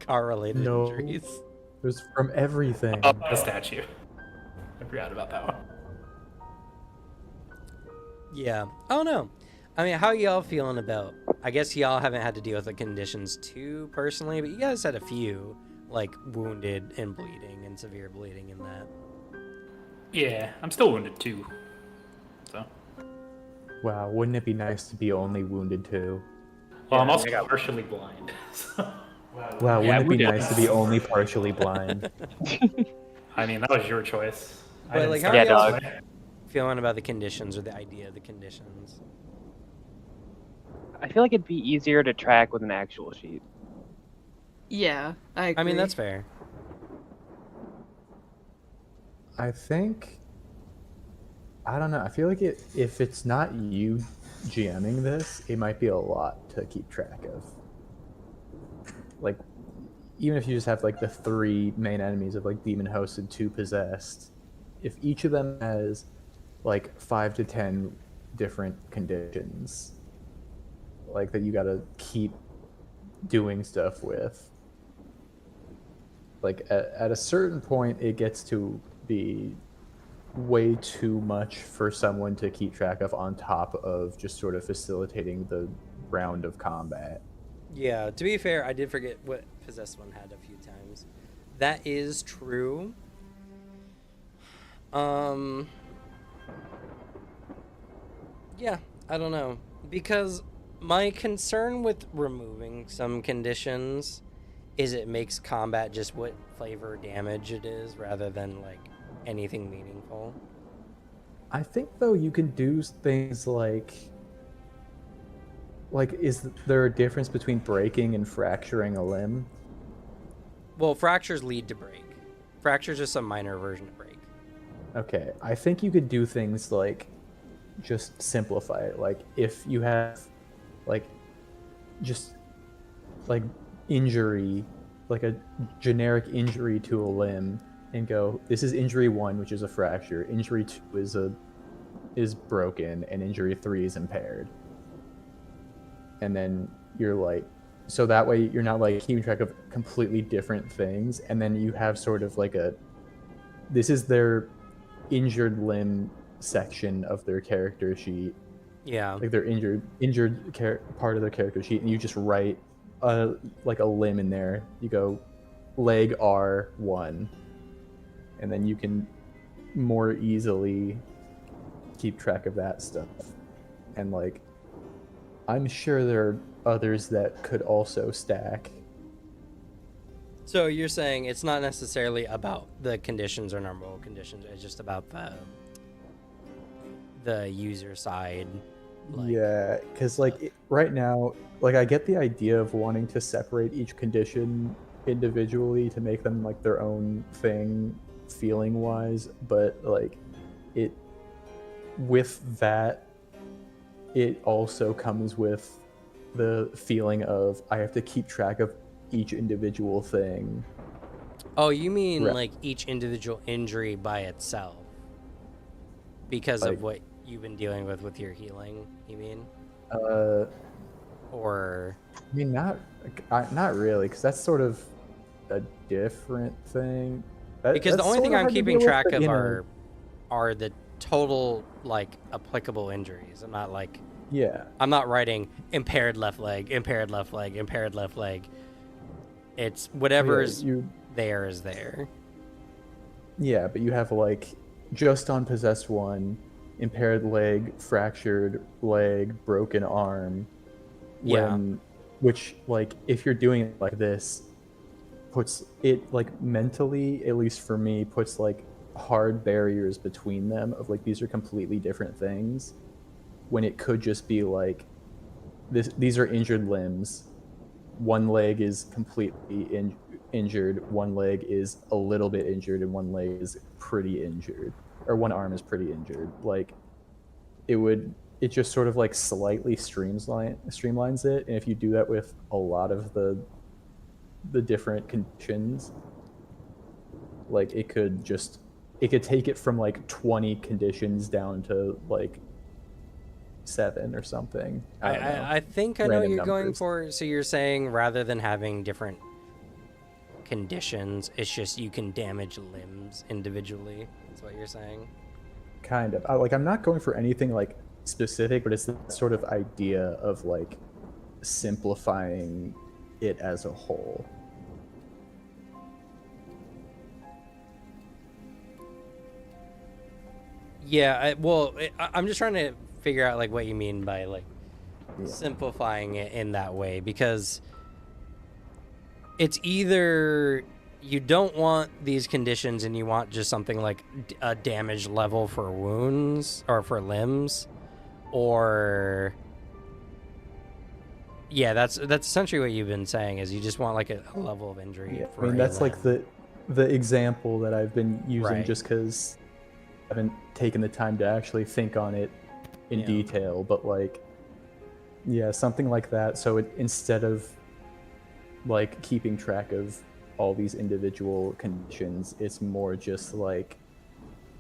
Car-related No. injuries. There's from everything. Oh, the statue. I forgot about that one. Yeah. Oh no. I mean, how y'all feeling about? I guess y'all haven't had to deal with the conditions too personally, but you guys had a few, like wounded and bleeding and severe bleeding in that. Yeah, I'm still wounded too. So, Wow, wouldn't it be nice to be only wounded too? well, I'm Yeah, also I got- partially blind. So, Wow, Yeah, wouldn't it we be did. nice to be only partially blind? I mean, that was your choice. I But, didn't like, start how this y'all- way. Feeling about the conditions or the idea of the conditions. I feel like it'd be easier to track with an actual sheet. Yeah, I agree. I mean, that's fair. I think, I don't know. I feel like if it's not you GMing this, it might be a lot to keep track of. Like, even if you just have like the 3 main enemies of like Demon Host and 2 Possessed, if each of them has like 5 to 10 different conditions, like that you gotta keep doing stuff with, like at a certain point it gets to be way too much for someone to keep track of on top of just sort of facilitating the round of combat. Yeah, to be fair, I did forget what Possessed One had a few times. That is true. Yeah, I don't know. Because my concern with removing some conditions is it makes combat just what flavor damage it is rather than like anything meaningful. I think though you can do things like is there a difference between breaking and fracturing a limb? Well, fractures lead to break. Fracture's just a minor version of break. Okay, I think you could do things like just simplify it. Like if you have like just like injury, like a generic injury to a limb, and go, this is injury 1, which is a fracture. Injury 2 is broken, and injury 3 is impaired. And then you're like, so that way you're not like keeping track of completely different things, and then you have sort of like this is their injured limb section of their character sheet, Yeah. like their part of their character sheet, and you just write like a limb in there. You go leg R1, and then you can more easily keep track of that stuff. And like, I'm sure there are others that could also stack. So you're saying it's not necessarily about the conditions or normal conditions, it's just about the user side. Like, Yeah, because like right now, like I get the idea of wanting to separate each condition individually to make them like their own thing feeling wise, but like it with that it also comes with the feeling of I have to keep track of each individual thing. Oh, you mean Right. like each individual injury by itself? Because Like- of what you've been dealing with your healing, you mean? Or I mean, not really, because that's sort of a different thing. because the That's only sort thing of I'm hard to keeping deal with, track but, of you know, are the total like applicable injuries. I'm not like yeah. I'm not writing impaired left leg, impaired left leg, impaired left leg. It's whatever's you there is there. Yeah, but you have like just on Possessed 1, impaired leg, fractured leg, broken arm. Yeah. Which like if you're doing it like this, puts it like mentally, at least for me, puts like hard barriers between them of like these are completely different things, when it could just be like these are injured limbs, one leg is completely injured, one leg is a little bit injured, and one leg is pretty injured, or one arm is pretty injured. Like it just sort of like slightly streamlines it, and if you do that with a lot of the different conditions, like it could take it from like 20 conditions down to like 7 or something. I don't know. I think I know what Random you're going numbers. for. So you're saying rather than having different conditions, it's just you can damage limbs individually. That's what you're saying. Kind of. I'm not going for anything like specific, but it's the sort of idea of like simplifying it as a whole. Yeah, I'm just trying to figure out like what you mean by like simplifying it in that way, because it's either you don't want these conditions and you want just something like a damage level for wounds or for limbs, or yeah, that's essentially what you've been saying, is you just want like a level of injury. Yeah, For I mean, a that's like limb. the example that I've been using, Right. just because I haven't taken the time to actually think on it in Yeah. detail. But like, yeah, something like that. So instead of like keeping track of all these individual conditions, it's more just like,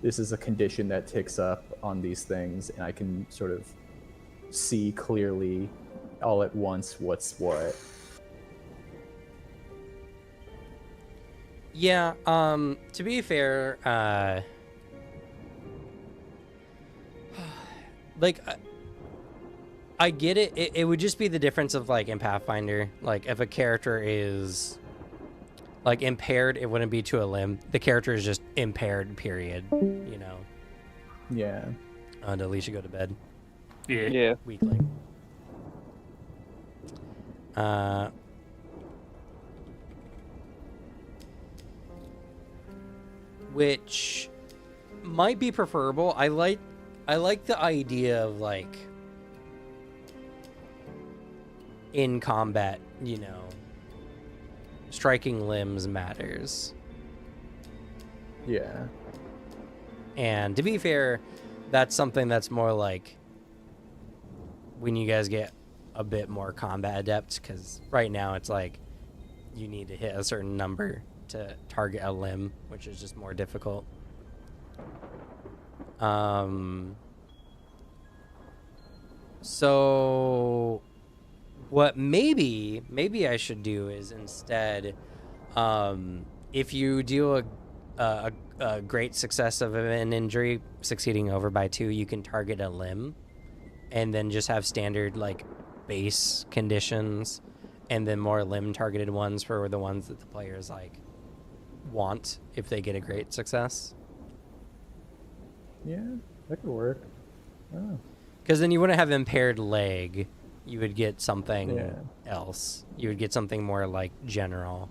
this is a condition that ticks up on these things, and I can sort of see clearly all at once what's what. Yeah, to be fair, like, I get it. It would just be the difference of, like, in Pathfinder, like, if a character is, like, impaired, it wouldn't be to a limb. The character is just impaired, period, you know? Yeah. And Alicia go to bed. Yeah. Yeah. Weakling. Which might be preferable. I like the idea of like in combat, you know, striking limbs matters. Yeah. And to be fair, that's something that's more like when you guys get a bit more combat adept, because right now it's like you need to hit a certain number to target a limb, which is just more difficult. So what maybe I should do is instead, if you do a great success of an injury succeeding over by 2, you can target a limb, and then just have standard like base conditions, and then more limb targeted ones for the ones that the players like want if they get a great success. Yeah, that could work. Oh. Because then you wouldn't have impaired leg. You would get something Yeah. else. You would get something more like general,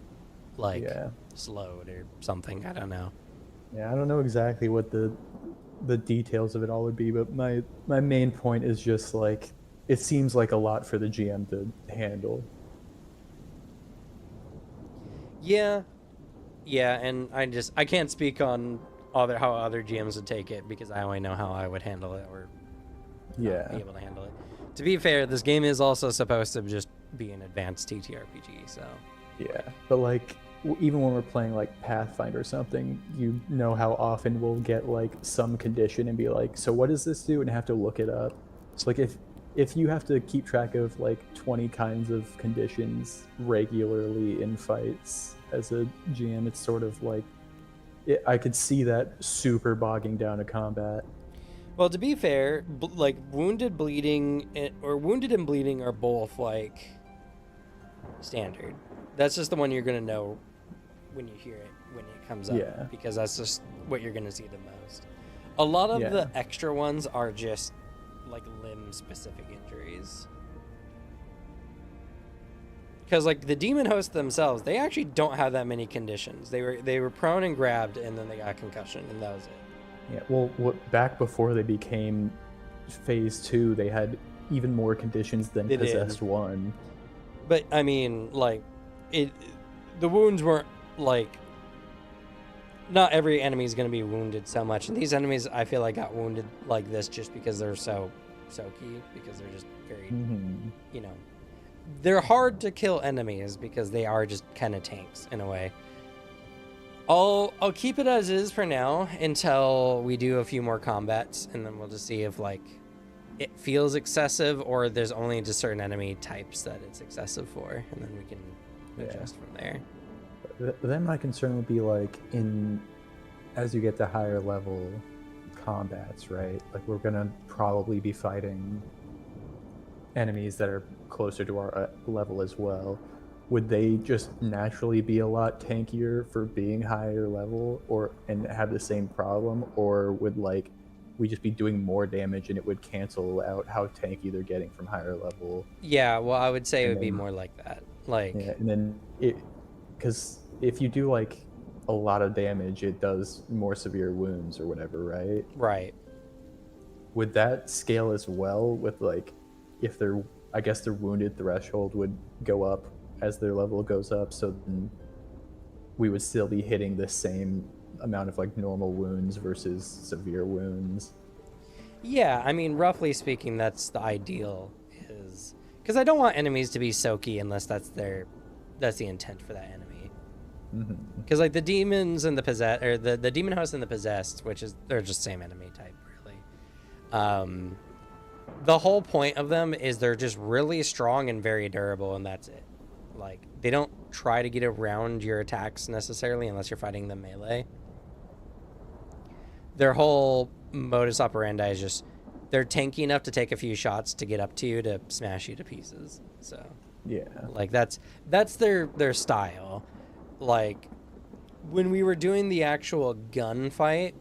like Yeah. slowed or something. I don't know. Yeah, I don't know exactly what the details of it all would be, but my main point is just like, it seems like a lot for the GM to handle. Yeah, and I can't speak on how other GMs would take it, because I only know how I would handle it or not Yeah. be able to handle it. To be fair, this game is also supposed to just be an advanced TTRPG, so Yeah, but like even when we're playing like Pathfinder or something, you know how often we'll get like some condition and be like, so what does this do, and have to look it up. So like if you have to keep track of like 20 kinds of conditions regularly in fights as a GM, it's sort of like, I could see that super bogging down a combat. Well, to be fair, like wounded and bleeding are both like standard. That's just the one you're gonna know when you hear it, when it comes up, Yeah. because that's just what you're gonna see the most. A lot of Yeah. the extra ones are just like limb specific injuries. Because like the demon hosts themselves, they actually don't have that many conditions. They were prone and grabbed, and then they got concussion, and that was it. Yeah, well, back before they became phase 2, they had even more conditions than They did. Possessed 1. But I mean, like, the wounds weren't like. Not every enemy is going to be wounded so much, and these enemies I feel like got wounded like this just because they're so key, because they're just very, you know, they're hard to kill enemies because they are just kind of tanks in a way. I'll keep it as is for now until we do a few more combats, and then we'll just see if like it feels excessive or there's only just certain enemy types that it's excessive for, and then we can adjust from there. Then my concern would be like as you get to higher level combats, right? Like we're gonna probably be fighting enemies that are closer to our level as well. Would they just naturally be a lot tankier for being higher level, and have the same problem, or would like we just be doing more damage and it would cancel out how tanky they're getting from higher level? Yeah, well, I would say it would be more like that. Like, yeah, and then because if you do like a lot of damage, it does more severe wounds or whatever, right? Right. Would that scale as well with like if they're, I guess their wounded threshold would go up as their level goes up, so then we would still be hitting the same amount of like normal wounds versus severe wounds? Yeah, I mean, roughly speaking, that's the ideal, is because I don't want enemies to be soaky unless that's the intent for that enemy. Because like the demons and the the demon host and the possessed, they're just same enemy type, really. The whole point of them is they're just really strong and very durable, and that's it. Like, they don't try to get around your attacks necessarily unless you're fighting them melee. Their whole modus operandi is just they're tanky enough to take a few shots to get up to you to smash you to pieces. So yeah, like that's their style. Like, when we were doing the actual gunfight,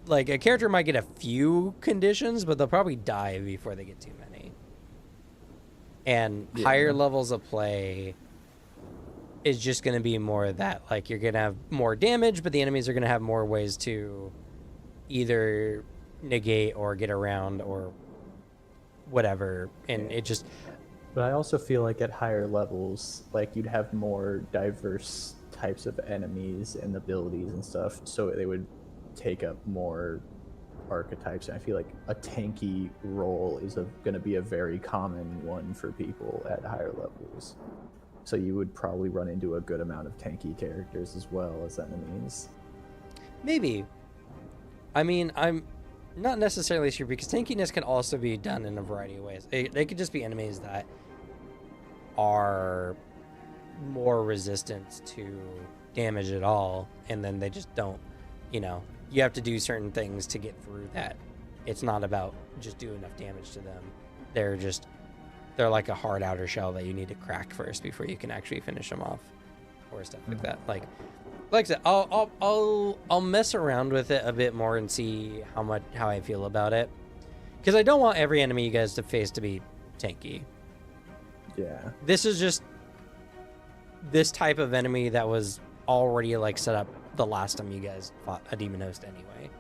like, a character might get a few conditions, but they'll probably die before they get too many. And higher levels of play is just going to be more of that. Like, you're going to have more damage, but the enemies are going to have more ways to either negate or get around or whatever. And it just... But I also feel like at higher levels, like you'd have more diverse types of enemies and abilities and stuff, so they would take up more archetypes. And I feel like a tanky role is going to be a very common one for people at higher levels. So you would probably run into a good amount of tanky characters as well as enemies. Maybe. I mean, I'm not necessarily sure, because tankiness can also be done in a variety of ways. They could just be enemies that are more resistant to damage at all, and then they just don't, you know, you have to do certain things to get through that. It's not about just doing enough damage to them. They're like a hard outer shell that you need to crack first before you can actually finish them off, or stuff like that. Like I said, I'll mess around with it a bit more and see how I feel about it, because I don't want every enemy you guys to face to be tanky. Yeah. This is just this type of enemy that was already like set up the last time you guys fought a demon host anyway.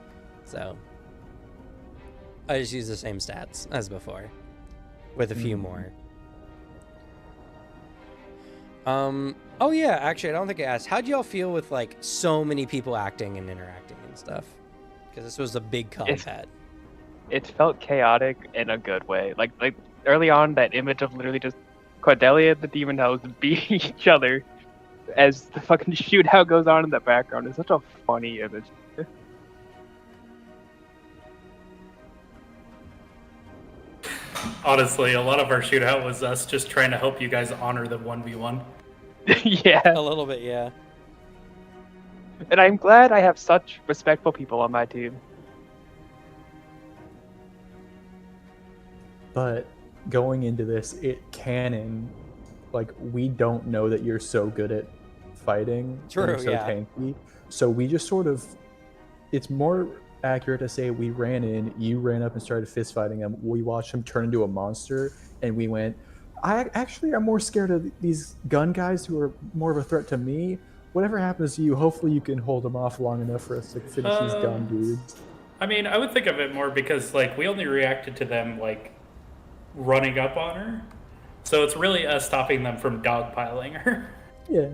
So I just use the same stats as before with a few more. Oh yeah, actually I don't think I asked, how'd y'all feel with like so many people acting and interacting and stuff? Because this was a big combat. It felt chaotic in a good way. Like early on, that image of literally just Cordelia and the demon house beating each other as the fucking shootout goes on in the background is such a funny image. Honestly, a lot of our shootout was us just trying to help you guys honor the 1v1. Yeah. A little bit, yeah. And I'm glad I have such respectful people on my team. But going into this, like, we don't know that you're so good at fighting. True, and so yeah. tanky. So we just sort of, it's more accurate to say we ran in, you ran up and started fist fighting him. We watched him turn into a monster, and we went, I'm more scared of these gun guys who are more of a threat to me. Whatever happens to you, hopefully you can hold them off long enough for us to finish these gun dudes. I mean, I would think of it more because, like, we only reacted to them, like, running up on her. So it's really us stopping them from dogpiling her. Yeah.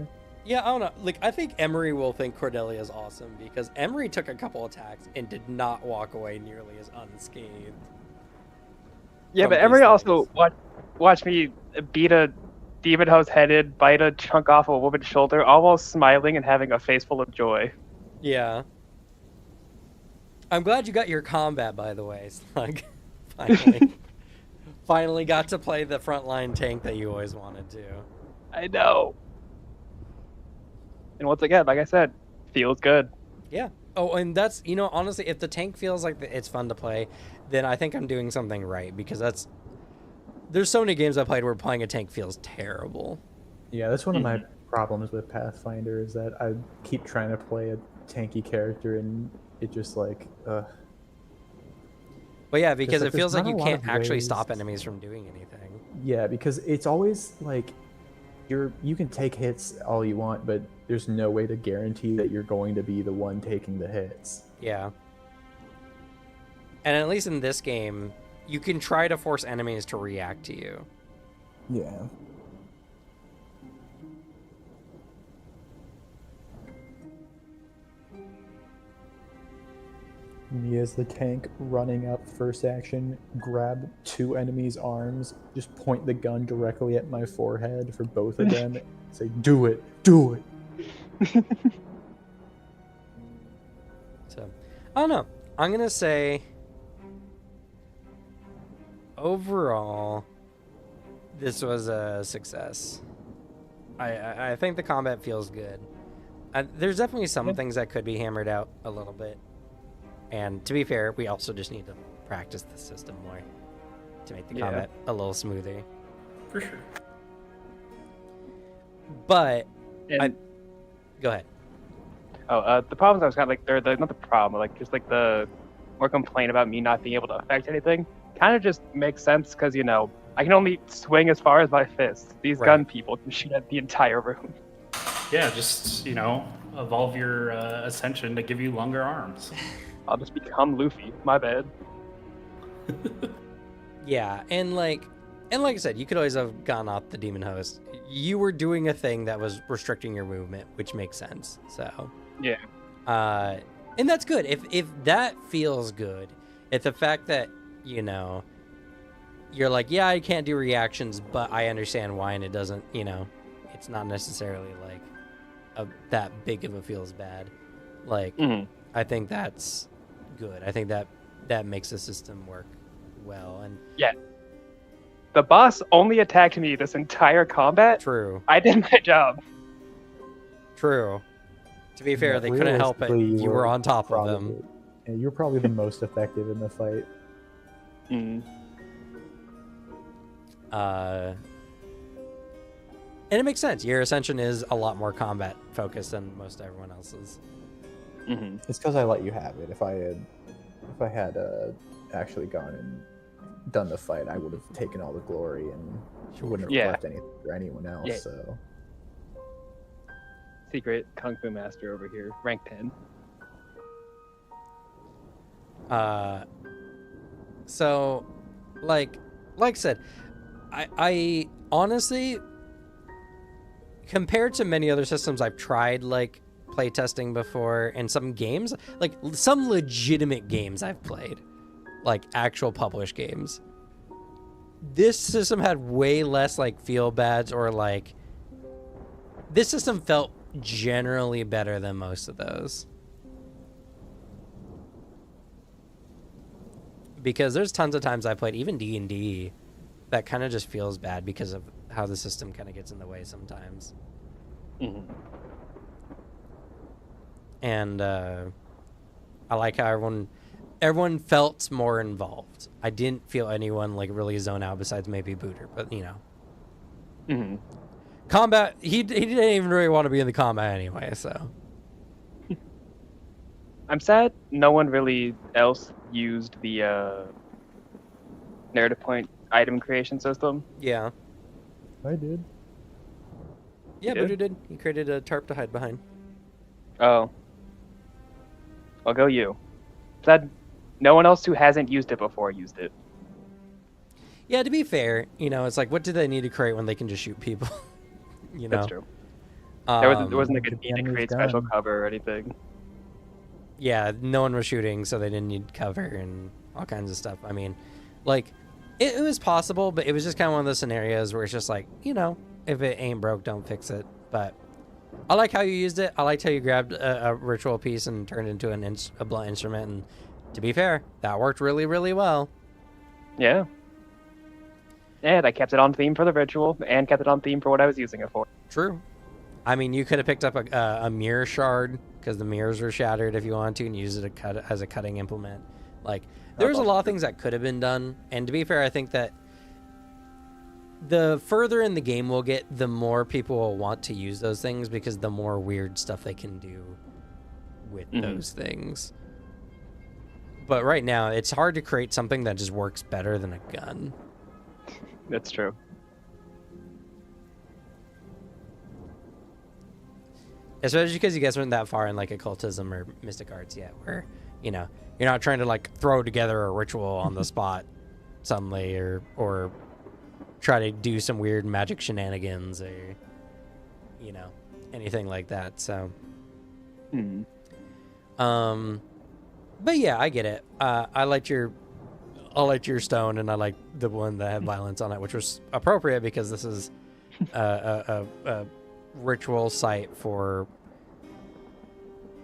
Yeah, I don't know. Like, I think Emery will think Cordelia is awesome because Emery took a couple attacks and did not walk away nearly as unscathed. Yeah, from but these Emery also things. watch me beat a demon host headed, bite a chunk off a woman's shoulder, all while smiling and having a face full of joy. Yeah. I'm glad you got your combat, by the way, Slug. Finally. Finally got to play the frontline tank that you always wanted to. I know. And once again, like I said, feels good. Yeah. Oh, and that's, honestly, if the tank feels like it's fun to play, then I think I'm doing something right because there's so many games I played where playing a tank feels terrible. Yeah, that's one of my problems with Pathfinder is that I keep trying to play a tanky character and it just like, But yeah, because like, it feels there's like not you a lot can't of actually ways- stop enemies from doing anything. yeah, because it's always like you can take hits all you want, but there's no way to guarantee that you're going to be the one taking the hits. Yeah. And at least in this game, you can try to force enemies to react to you. Yeah. Me as the tank running up first action, grab two enemies' arms, just point the gun directly at my forehead for both of them, say, "Do it, do it." So, I don't know. I'm going to say overall, this was a success. I think the combat feels good. There's definitely some things that could be hammered out a little bit. And to be fair, we also just need to practice the system more to make the combat a little smoother. For sure. But, And, go ahead. the problems I was kind of like, they're not the problem, like just like the more complaint about me not being able to affect anything, kind of just makes sense because I can only swing as far as my fists. These Right. gun people can shoot at the entire room. Yeah, just, evolve your ascension to give you longer arms. I'll just become Luffy. My bad. Yeah, and like I said, you could always have gone off the demon host. You were doing a thing that was restricting your movement, which makes sense. So Yeah. and that's good. If that feels good, if the fact that you're like, yeah, I can't do reactions, but I understand why, and it doesn't, it's not necessarily like that big of a feels bad. Like, I think that's good. I think that makes the system work well. And The boss only attacked me this entire combat. true. I did my job. True. To be fair, Yeah, they couldn't help it. realistically, You were on top of them. probably- Yeah, you're probably the most effective in the fight. And it makes sense. Your ascension is a lot more combat focused than most everyone else's. It's because I let you have it. If I had actually gone and done the fight, I would have taken all the glory and wouldn't have Yeah. left anything for anyone else. Yeah. So Secret Kung Fu Master over here, rank 10. So, like I said, I honestly, compared to many other systems I've tried, like playtesting before, and some games, like some legitimate games I've played, like actual published games, this system had way less like feel bads, or like this system felt generally better than most of those. Because there's tons of times I played even D&D that kind of just feels bad because of how the system kind of gets in the way sometimes. And I like how everyone felt more involved. I didn't feel anyone like really zone out besides maybe Booter, but combat, he didn't even really want to be in the combat anyway, so. I'm sad no one really else used the narrative point item creation system. Yeah. I did. Yeah, You did? Booter did. He created a tarp to hide behind. Oh. Well, go you. Sad no one else who hasn't used it before used it. Yeah, to be fair, it's like, what do they need to create when they can just shoot people? That's true. There wasn't like a Get the need to enemy's create special gun. cover or anything. Yeah, no one was shooting, so they didn't need cover and all kinds of stuff. I mean, like, it was possible, but it was just kind of one of those scenarios where it's just like, if it ain't broke, don't fix it. But I like how you used it. I liked how you grabbed a ritual piece and turned it into a blunt instrument. And to be fair, that worked really, really well. Yeah. And I kept it on theme for the ritual and kept it on theme for what I was using it for. True. I mean, you could have picked up a mirror shard because the mirrors were shattered if you wanted to and use it as a cutting implement. Like, there was a lot of things that could have been done. And to be fair, I think that the further in the game we'll get, the more people will want to use those things because the more weird stuff they can do with those things. But right now, it's hard to create something that just works better than a gun. That's true. Especially because you guys weren't that far in like occultism or mystic arts yet, where you're not trying to like throw together a ritual on the spot suddenly, or try to do some weird magic shenanigans or anything like that. So, but yeah, I get it. I liked your stone, and I like the one that had violence on it, which was appropriate because this is a ritual site for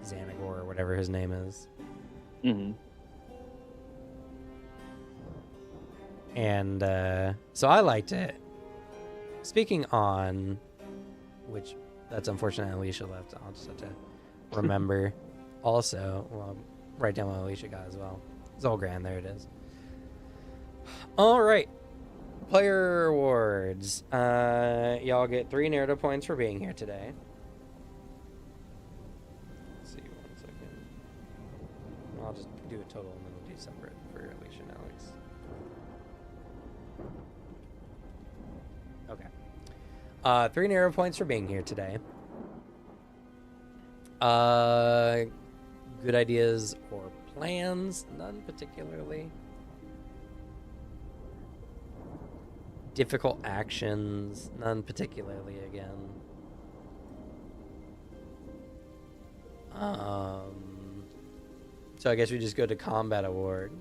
Xanagor or whatever his name is. And so I liked it. Speaking on which, that's unfortunate Alicia left. I'll just have to remember. Also, well, write down what Alicia got as well. Zolgran, there it is. All right. Player awards. Y'all get 3 narrative points for being here today. Let's see, 1 second. I'll just do a total and then we'll do separate for Alicia and Alex. Okay. 3 narrative points for being here today. Good ideas or plans? None particularly. Difficult actions? None particularly again. So I guess we just go to combat award.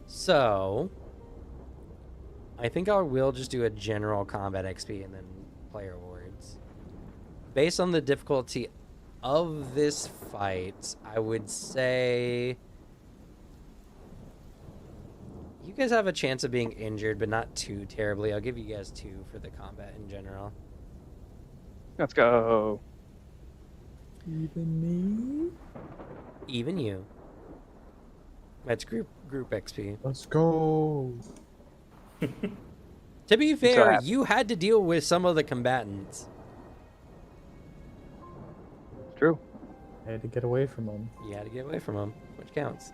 So I think I will just do a general combat XP and then player awards. Based on the difficulty of this fight, I would say you guys have a chance of being injured, but not too terribly. I'll give you guys 2 for the combat in general. Let's go. Even me? Even you. That's group XP. Let's go. To be fair, happy. you had to deal with some of the combatants. True. I had to get away from them. You had to get away from them, which counts.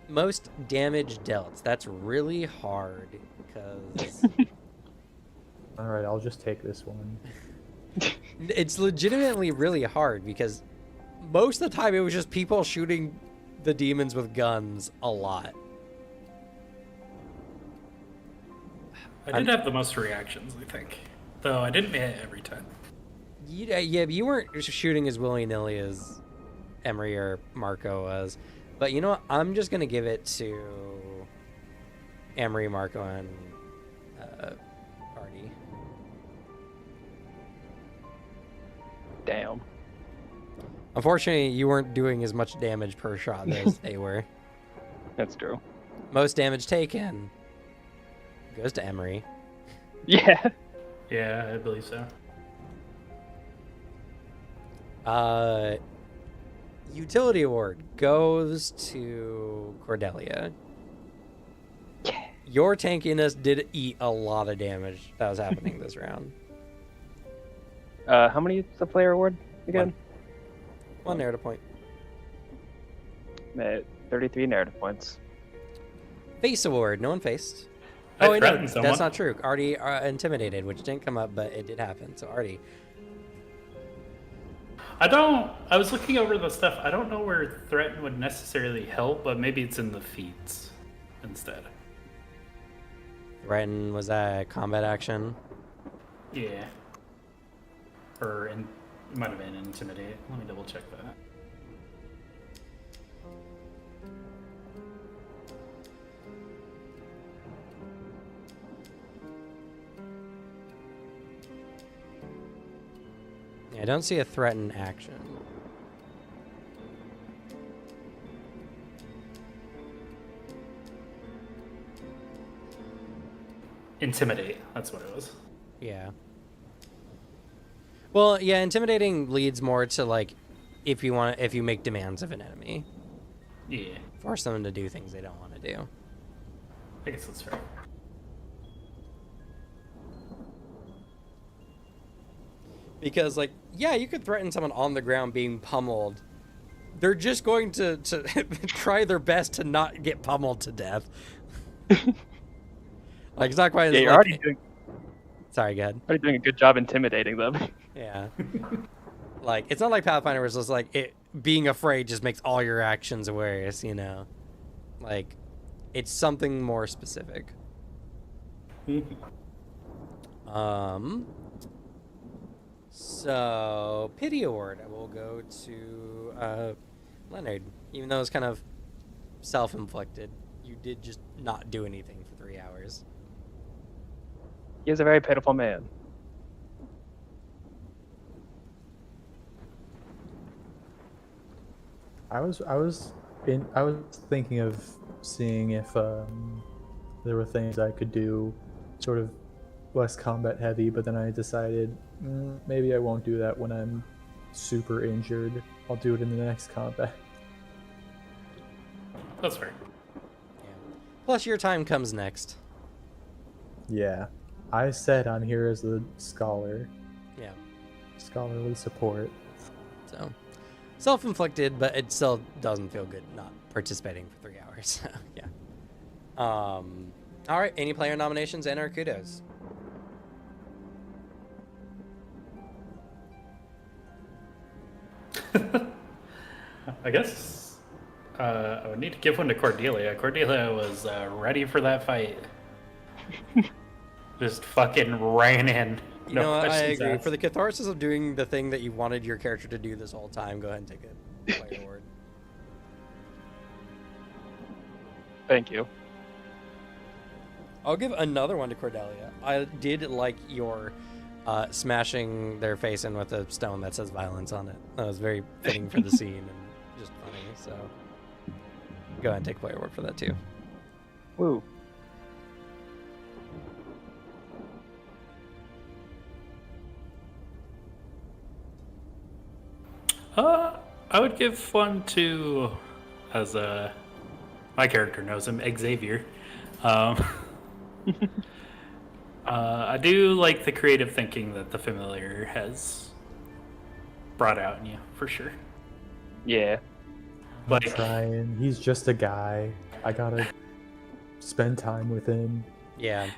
Most damage dealt. That's really hard because All right, I'll just take this one. it's legitimately really hard because most of the time it was just people shooting the demons with guns a lot. I did have the most reactions, I think. Though I didn't hit every time. Yeah, but you weren't just shooting as willy-nilly as Emery or Marco was. But you know what? I'm just going to give it to Emery, Marco, and Artie. Damn. Unfortunately, you weren't doing as much damage per shot as they were. That's true. Most damage taken goes to Emery. Yeah. Yeah, I believe so. Utility award goes to Cordelia. Yeah. Your tankiness did eat a lot of damage that was happening this round. How many is the player award again? One narrative point. 33 narrative points. Face award. No one faced. I Oh, wait, no, threatened someone. that's not true. Artie intimidated, which didn't come up, but it did happen. So Artie. I was looking over the stuff. I don't know where threaten would necessarily help, but maybe it's in the feats. instead. Threaten, was that a combat action? Yeah. Or it might have been intimidate. Let me double check that. Yeah, I don't see a threaten action. Intimidate. That's what it was. Yeah. Well, yeah, intimidating leads more to like if you make demands of an enemy. Yeah. Force them to do things they don't want to do. I guess that's fair. Because like, yeah, you could threaten someone on the ground being pummeled. They're just going to try their best to not get pummeled to death. Like it's not quite as Yeah, you're like, already doing, sorry, go ahead. already doing a good job intimidating them. Yeah. Like, it's not like Pathfinder was just like, it being afraid just makes all your actions worse, you know? Like, it's something more specific. So, Pity Award, I will go to Leonard. Even though it's kind of self-inflicted, you did just not do anything for 3 hours. He is a very pitiful man. I was thinking of seeing if there were things I could do, sort of less combat heavy, but then I decided maybe I won't do that when I'm super injured. I'll do it in the next combat. That's fair. Yeah. Plus, your time comes next. Yeah, I said I'm here as a scholar, Yeah. scholarly support. So, self-inflicted, but it still doesn't feel good not participating for 3 hours. So, yeah. All right. Any player nominations and or kudos? I guess I would need to give one to Cordelia. Cordelia was ready for that fight. Just fucking ran in. You know what? I questions agree. asked. For the catharsis of doing the thing that you wanted your character to do this whole time, go ahead and take a player award. Thank you. I'll give another one to Cordelia. I did like your smashing their face in with a stone that says violence on it. That was very fitting for the scene and just funny. So go ahead and take a player award for that too. Woo. I would give one to, as my character knows him, Xavier. I do like the creative thinking that the familiar has brought out in you, for sure. Yeah. I'm Like, trying. He's just a guy. I gotta spend time with him. Yeah.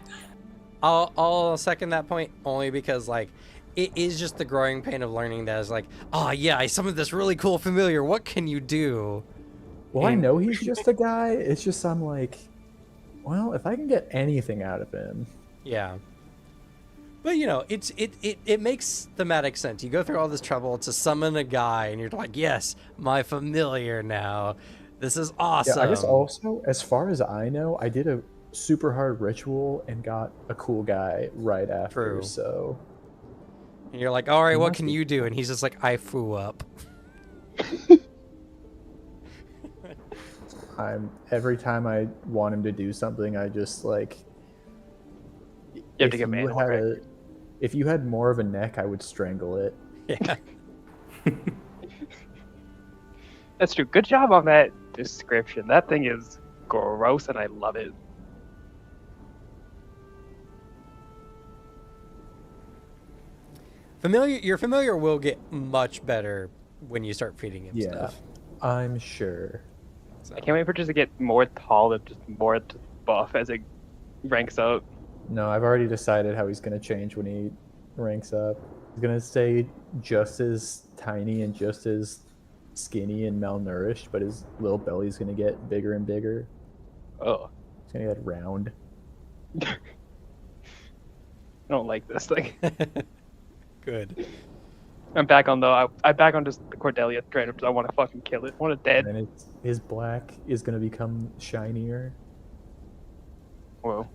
I'll second that point only because like it is just the growing pain of learning that is like, oh yeah, I summoned this really cool familiar. What can you do? Well, I And- know he's just a guy. It's just I'm like, well, if I can get anything out of him. Yeah. But you know, it makes thematic sense. You go through all this trouble to summon a guy and you're like, yes, my familiar now. This is awesome. Yeah, I guess also, as far as I know, I did a super hard ritual and got a cool guy right after. True. So And you're like, all right, He what must can be- you do? And he's just like, I foo up. every time I want him to do something, I just like. You have to if get you manual, had right? if you had more of a neck, I would strangle it. Yeah. That's true. Good job on that description. That thing is gross and I love it. Your familiar will get much better when you start feeding him Yeah, stuff. I'm sure. So, I can't wait for it just to get more tall and just more buff as it ranks up. No, I've already decided how he's gonna change when he ranks up. He's gonna stay just as tiny and just as skinny and malnourished, but his little belly's gonna get bigger and bigger. Oh, Gonna add round. I don't like this thing. Good. I'm back on though. I'm back on just the Cordelia trainer because I want to fucking kill it. I want it dead. And his black is gonna become shinier. Whoa.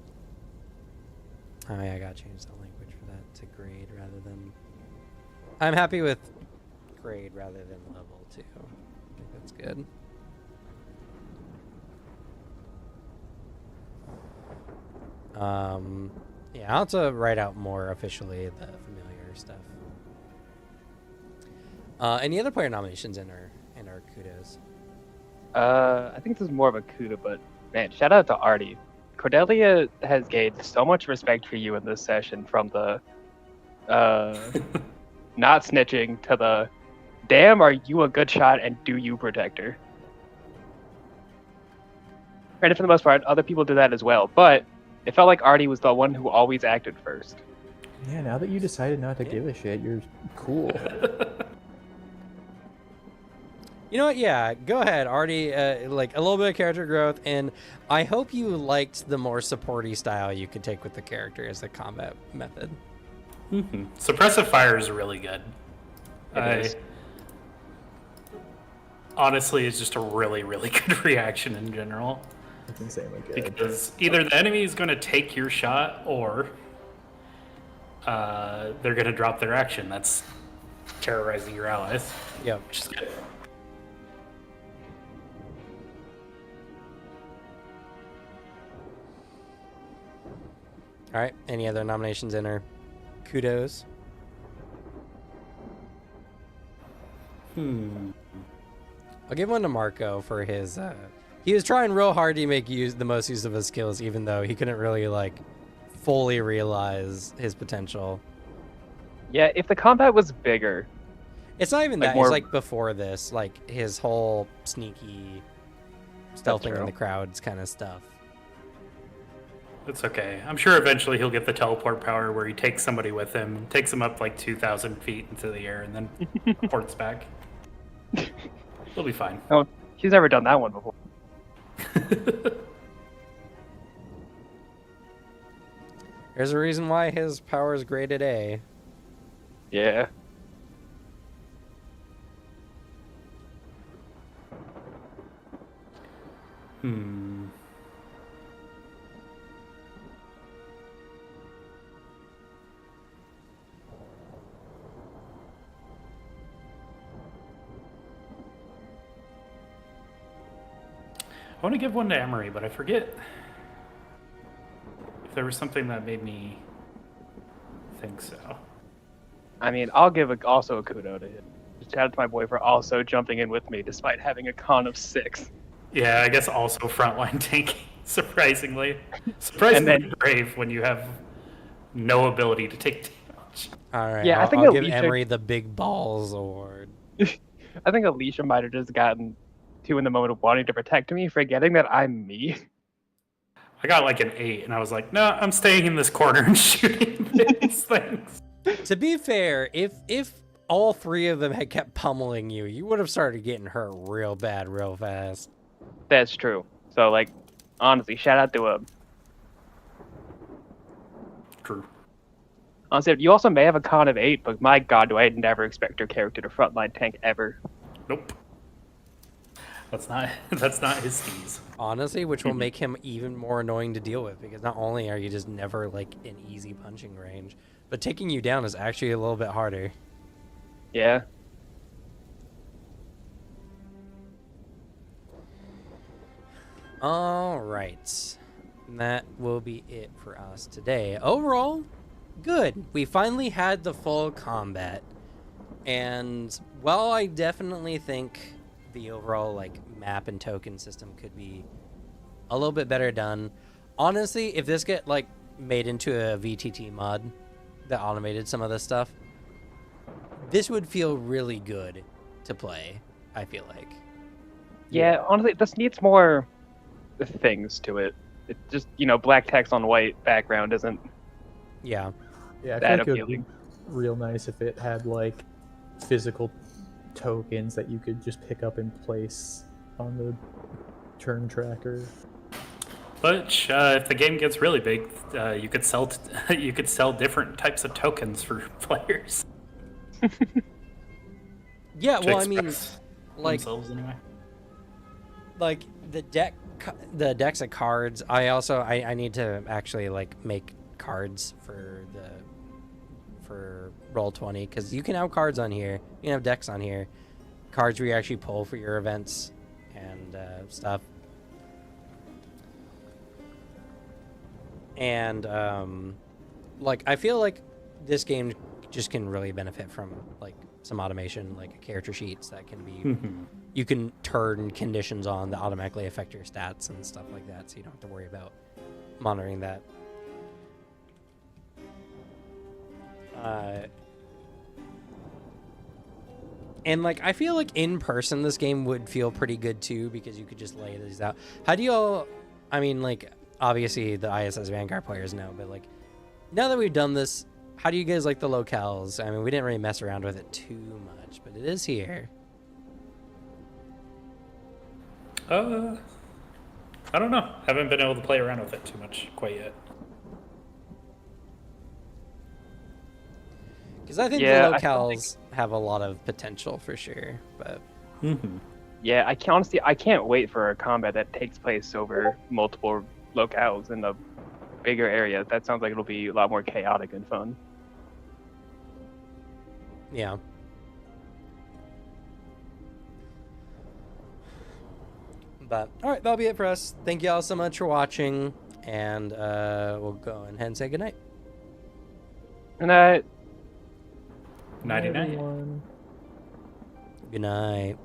Oh yeah, I gotta change the language for that to grade rather than. I'm happy with grade rather than level too. I think that's good. Yeah, I'll have to write out more officially the familiar stuff. Any other player nominations in our kudos? I think this is more of a CUDA, but man, shout out to Artie. Cordelia has gained so much respect for you in this session, from the not snitching to the damn, are you a good shot and do you protect her? Granted, for the most part, other people do that as well, but it felt like Artie was the one who always acted first. Yeah, now that you decided not to give a shit, you're cool. You know what? Yeah, go ahead, Artie. Like a little bit of character growth, and I hope you liked the more supporty style you could take with the character as the combat method. Mm-hmm. Suppressive fire is really good. It is. Honestly, it's just a really, really good reaction in general. It's insanely good. Because either the enemy is going to take your shot, or they're going to drop their action. That's terrorizing your allies, Yep. which is good. All right. Any other nominations in our kudos? I'll give one to Marco for his. He was trying real hard to make the most use of his skills, even though he couldn't really like fully realize his potential. Yeah, if the combat was bigger, It's not even Like that. more- It's like before this, like his whole sneaky stealthing in true. the crowds kind of stuff. It's okay. I'm sure eventually he'll get the teleport power where he takes somebody with him, takes them up like 2,000 feet into the air, and then ports back. He'll be fine. oh, he's never done that one before. There's a reason why his power is graded A. Yeah. I want to give one to Emery, but I forget if there was something that made me think so. I mean, I'll give also a kudo to him. Shout out to my boy for also jumping in with me despite having a con of 6. Yeah, I guess also frontline tanking, surprisingly. Surprisingly And then- brave when you have no ability to take damage. All right. Yeah, I I'll, think I'll give Alicia- Emery the big balls award. I think Alicia might have just gotten too in the moment of wanting to protect me, forgetting that I'm me. I got like an 8, and I was like, no, I'm staying in this corner and shooting these things. To be fair, if all three of them had kept pummeling you, you would have started getting hurt real bad, real fast. That's true. So, like, honestly, shout out to him. True. Honestly, you also may have a con of 8, but my god, do I never expect your character to frontline tank ever. Nope. That's not his steez. Honestly, which will make him even more annoying to deal with, because not only are you just never like in easy punching range, but taking you down is actually a little bit harder. Yeah. All right. That will be it for us today. Overall, good. We finally had the full combat. And while I definitely think the overall like map and token system could be a little bit better done, honestly, if this get like made into a VTT mod that automated some of this stuff, this would feel really good to play, I feel like. Yeah, honestly, this needs more things to it. It just, black text on white background isn't Yeah. Yeah, I that feel like it would be appealing. real nice if it had like physical tokens that you could just pick up and place on the turn tracker. But if the game gets really big, you could sell you could sell different types of tokens for players. Yeah, to well, I mean, express like themselves anyway. like the decks of cards. I need to actually like make cards for Roll20, because you can have cards on here, you can have decks on here, cards where you actually pull for your events and stuff. And like I feel like this game just can really benefit from like some automation, like character sheets that can be you can turn conditions on that automatically affect your stats and stuff like that, so you don't have to worry about monitoring that. And like I feel like in person this game would feel pretty good too, because you could just lay these out. How do you all, I mean, like obviously the ISS Vanguard players know, but like now that we've done this, how do you guys like the locales? I mean, we didn't really mess around with it too much, but it is here. I don't know. Haven't been able to play around with it too much quite yet. Because I think Yeah, the I still locales have a lot of potential for sure, but Yeah, I can't wait for a combat that takes place over multiple locales in a bigger area. That sounds like it'll be a lot more chaotic and fun. yeah. But all right, that'll be it for us. Thank you all so much for watching, and we'll go ahead and say goodnight. And I 99. Everyone. Good night.